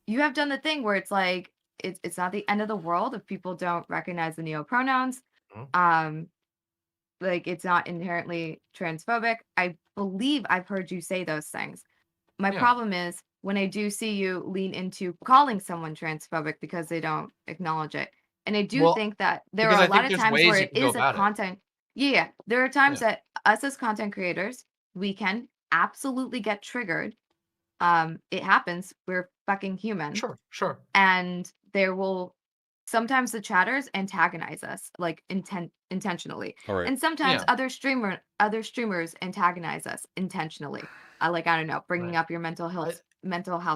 Speaker 2: you have done the thing where it's like it's not the end of the world if people don't recognize the neopronouns. Like it's not inherently transphobic. I believe I've heard you say those things. My problem is when I do see you lean into calling someone transphobic because they don't acknowledge it. And I do think that there are a lot of times where it is a content. Yeah, there are times that us as content creators, we can absolutely get triggered. It happens. We're fucking human.
Speaker 3: Sure.
Speaker 2: And there will sometimes the chatters antagonize us, like intentionally.
Speaker 1: Right.
Speaker 2: And sometimes other streamers antagonize us intentionally. Like I don't know, bringing up your mental health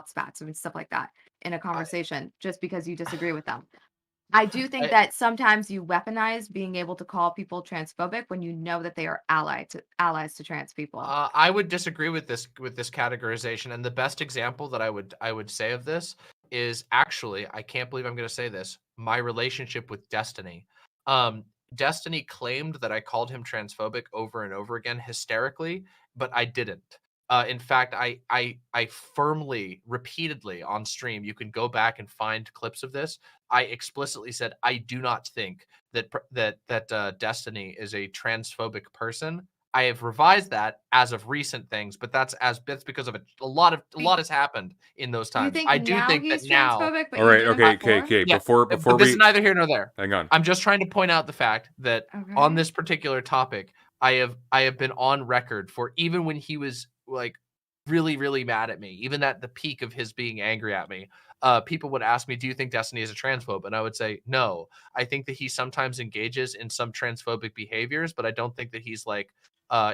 Speaker 2: spats and stuff like that in a conversation just because you disagree with them. I do think that sometimes you weaponize being able to call people transphobic when you know that they are allies to trans people.
Speaker 3: I would disagree with this categorization, and the best example that I would say of this is actually, I can't believe I'm going to say this, my relationship with Destiny. Destiny claimed that I called him transphobic over and over again hysterically, but I didn't. In fact, I firmly, repeatedly on stream, you can go back and find clips of this. I explicitly said I do not think that Destiny is a transphobic person. I have revised that as of recent things, but that's because of a lot has happened in those times. I do think that now.
Speaker 2: Transphobic, but
Speaker 1: all right, okay.
Speaker 3: Yeah,
Speaker 1: Before
Speaker 3: but this is neither here nor there.
Speaker 1: Hang on.
Speaker 3: I'm just trying to point out the fact that on this particular topic, I have been on record for, even when he was like really, really mad at me, even at the peak of his being angry at me, people would ask me, do you think Destiny is a transphobe? And I would say, no. I think that he sometimes engages in some transphobic behaviors, but I don't think that he's like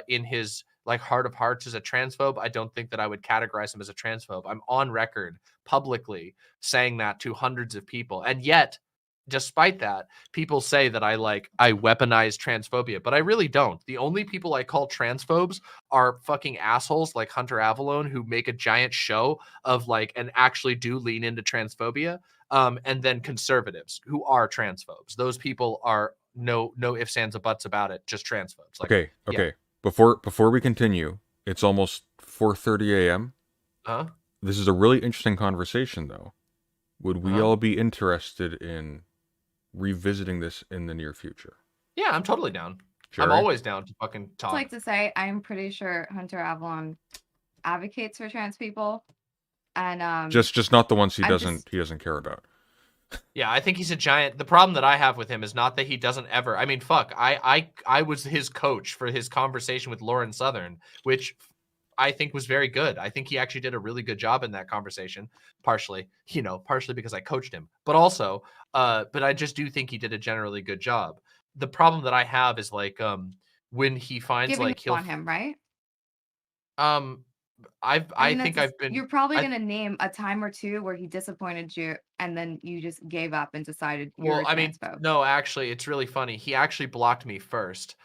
Speaker 3: in his like heart of hearts is a transphobe, I don't think that I would categorize him as a transphobe. I'm on record publicly saying that to hundreds of people. And yet, despite that, people say that I weaponize transphobia, but I really don't. The only people I call transphobes are fucking assholes like Hunter Avalon, who make a giant show of like and actually do lean into transphobia. And then conservatives who are transphobes. Those people are no ifs, ands, or buts about it, just transphobes. Like,
Speaker 1: Okay. Before we continue, it's almost 4:30 a.m. This is a really interesting conversation, though. Would we all be interested in revisiting this in the near future?
Speaker 3: Yeah, I'm totally down.
Speaker 1: Jerry?
Speaker 3: I'm always down to fucking talk.
Speaker 2: I'd like to say I'm pretty sure Hunter Avalon advocates for trans people, and
Speaker 1: just not the ones he doesn't care about.
Speaker 3: Yeah, I think he's a giant. The problem that I have with him is not that he doesn't ever. I mean, fuck. I was his coach for his conversation with Lauren Southern, which I think was very good. I think he actually did a really good job in that conversation. Partially because I coached him, but also, but I just do think he did a generally good job. The problem that I have is like, when he finds
Speaker 2: giving
Speaker 3: like he'll
Speaker 2: on him, right?
Speaker 3: I think I've been.
Speaker 2: You're probably gonna name a time or two where he disappointed you, and then you just gave up and decided you're a transphobe.
Speaker 3: No, actually, it's really funny. He actually blocked me first.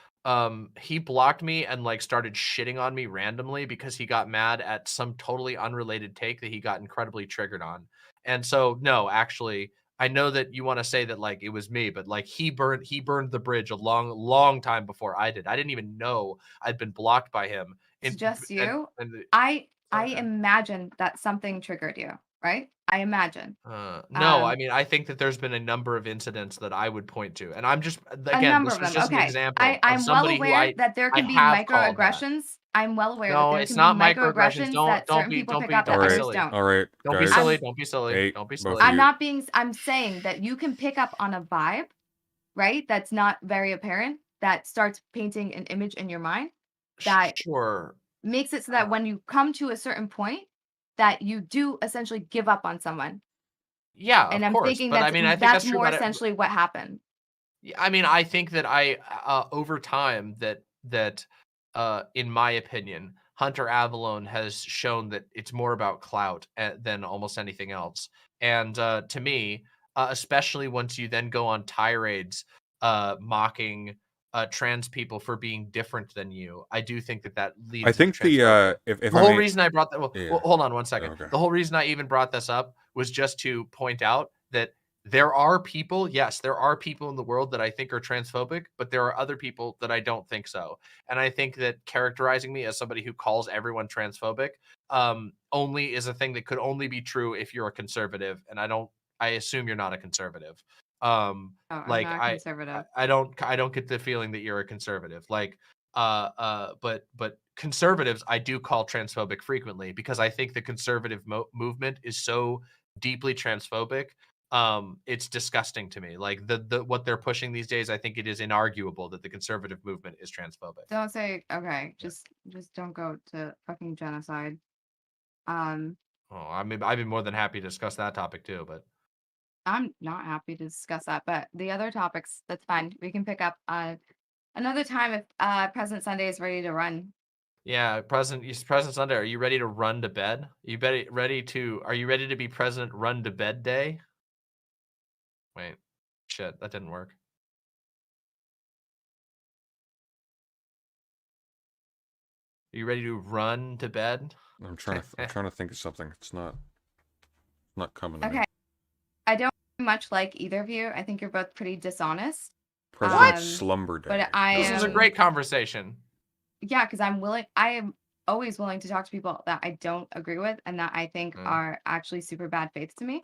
Speaker 3: He blocked me and like started shitting on me randomly because he got mad at some totally unrelated take that he got incredibly triggered on. And so, no, actually, I know that you want to say that like it was me, but like he burned the bridge a long time before I did. I didn't even know I'd been blocked by him.
Speaker 2: It's just you. I imagine that something triggered you, right? I imagine.
Speaker 3: No, I mean, I think that there's been a number of incidents that I would point to, and I'm just again, this was just an example.
Speaker 2: I'm well aware that there can be microaggressions. I'm well aware that there can be microaggressions that certain people pick up that others don't.
Speaker 1: All right,
Speaker 3: don't be silly. Don't be silly.
Speaker 1: Hey,
Speaker 3: don't be silly.
Speaker 2: I'm saying that you can pick up on a vibe, right? That's not very apparent. That starts painting an image in your mind. That makes it so that when you come to a certain point, that you do essentially give up on someone.
Speaker 3: Yeah,
Speaker 2: and
Speaker 3: I'm
Speaker 2: thinking
Speaker 3: but
Speaker 2: that's,
Speaker 3: I mean, I think
Speaker 2: that's
Speaker 3: true
Speaker 2: more essentially what happened.
Speaker 3: I mean, I think that over time that in my opinion, Hunter Avalon has shown that it's more about clout than almost anything else. And to me, especially once you then go on tirades mocking trans people for being different than you, I do think that leads.
Speaker 1: I think
Speaker 3: the whole reason I brought that. Well, hold on one second.
Speaker 1: Okay.
Speaker 3: The whole reason I even brought this up was just to point out that there are people. Yes, there are people in the world that I think are transphobic, but there are other people that I don't think so. And I think that characterizing me as somebody who calls everyone transphobic only is a thing that could only be true if you're a conservative, and I assume you're not a conservative.
Speaker 2: I'm not a conservative.
Speaker 3: I don't get the feeling that you're a conservative. Like, but conservatives I do call transphobic frequently because I think the conservative movement is so deeply transphobic. It's disgusting to me. Like the what they're pushing these days, I think it is inarguable that the conservative movement is transphobic.
Speaker 2: Don't say okay. Just don't go to fucking genocide.
Speaker 3: I mean, I'd be more than happy to discuss that topic too, but
Speaker 2: I'm not happy to discuss that. But the other topics, that's fine. We can pick up another time if President Sunday is ready to run.
Speaker 3: Yeah, President Sunday, are you ready to run to bed? Are you ready to be President Run to Bed Day? Wait, shit, that didn't work. Are you ready to run to bed?
Speaker 1: I'm trying to think of something. It's not coming.
Speaker 2: Okay, I don't much like either of you. I think you're both pretty dishonest.
Speaker 1: President Slumber Day.
Speaker 2: But
Speaker 3: this is a great conversation.
Speaker 2: Yeah, because I am always willing to talk to people that I don't agree with and that I think are actually super bad faith to me.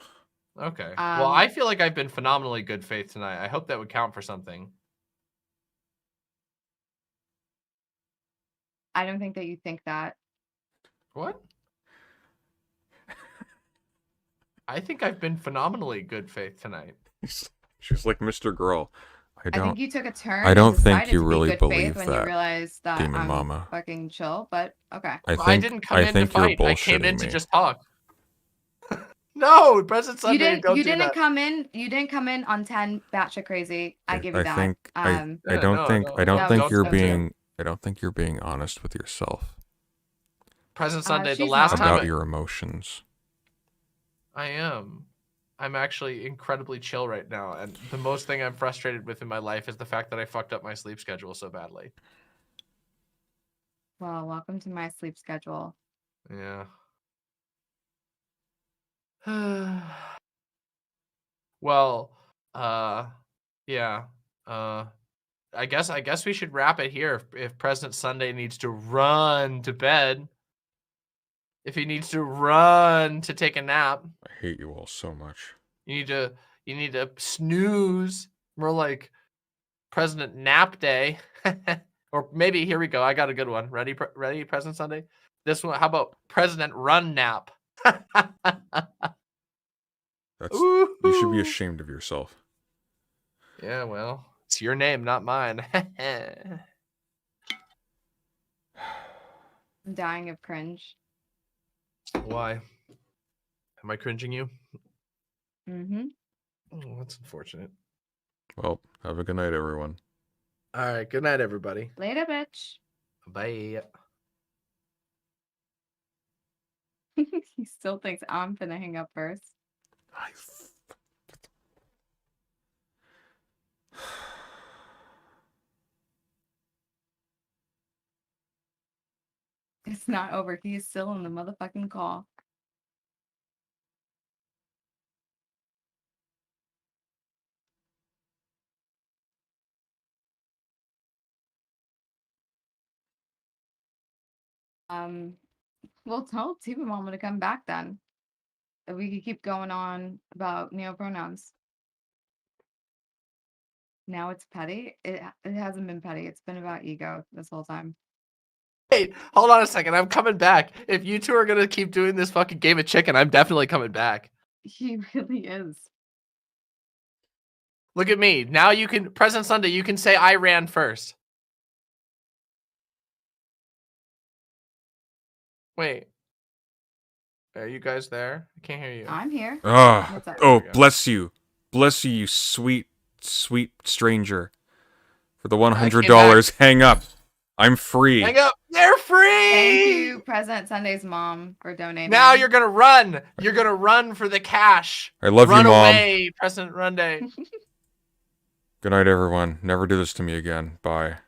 Speaker 3: Okay. Well, I feel like I've been phenomenally good faith tonight. I hope that would count for something.
Speaker 2: I don't think that you think that.
Speaker 3: What? I think I've been phenomenally good faith tonight.
Speaker 1: She's like Mr. Girl.
Speaker 2: I think you took a turn.
Speaker 1: I don't think you really believe
Speaker 2: when
Speaker 1: that.
Speaker 2: You realized that
Speaker 1: Demon
Speaker 2: I'm
Speaker 1: Mama.
Speaker 2: fucking chill, but okay.
Speaker 3: I didn't come in to fight. I came in to just talk. No, President Sunday.
Speaker 2: You didn't come in. You didn't come in on 10 batshit crazy. I give you that.
Speaker 1: I don't think you're being I don't think you're being honest with yourself
Speaker 3: Present Sunday, the
Speaker 2: she's
Speaker 3: last
Speaker 2: not.
Speaker 3: time
Speaker 1: about your emotions.
Speaker 3: I am. I'm actually incredibly chill right now, and the most thing I'm frustrated with in my life is the fact that I fucked up my sleep schedule so badly.
Speaker 2: Well, welcome to my sleep schedule.
Speaker 3: Yeah. Well, yeah. I guess we should wrap it here. If President Sunday needs to run to bed, if he needs to run to take a nap,
Speaker 1: I hate you all so much.
Speaker 3: you need to snooze. More like President Nap Day, or maybe here we go. I got a good one. Ready, President Sunday. This one. How about President Run Nap?
Speaker 1: You should be ashamed of yourself.
Speaker 3: Yeah, well, it's your name, not mine.
Speaker 2: I'm dying of cringe.
Speaker 3: Why? Am I cringing you?
Speaker 2: Mm-hmm.
Speaker 3: Oh, that's unfortunate.
Speaker 1: Well, have a good night, everyone.
Speaker 3: All right. Good night, everybody.
Speaker 2: Later, bitch.
Speaker 3: Bye.
Speaker 2: He still thinks I'm gonna hang up first. It's not over. He's still in the motherfucking call. We'll tell Tiba Mama to come back then. If we could keep going on about neopronouns. Now it's petty. It hasn't been petty. It's been about ego this whole time.
Speaker 3: Hey, hold on a second. I'm coming back. If you two are gonna keep doing this fucking game of chicken, I'm definitely coming back.
Speaker 2: He really is.
Speaker 3: Look at me. Now you can, President Sunday, you can say I ran first. Wait. Are you guys there? I can't hear you.
Speaker 2: I'm here.
Speaker 1: Ah,
Speaker 2: What's up?
Speaker 1: oh,
Speaker 3: There we go.
Speaker 1: bless you. Bless you, you sweet, sweet stranger. For the $100, hang up. I'm free.
Speaker 3: Hang up. They're free.
Speaker 2: Thank you, President Sunday's mom, for donating.
Speaker 3: Now you're gonna run. You're gonna run for the cash.
Speaker 1: I love
Speaker 3: Run
Speaker 1: you, Mom.
Speaker 3: away, President Runday.
Speaker 1: Good night, everyone. Never do this to me again. Bye.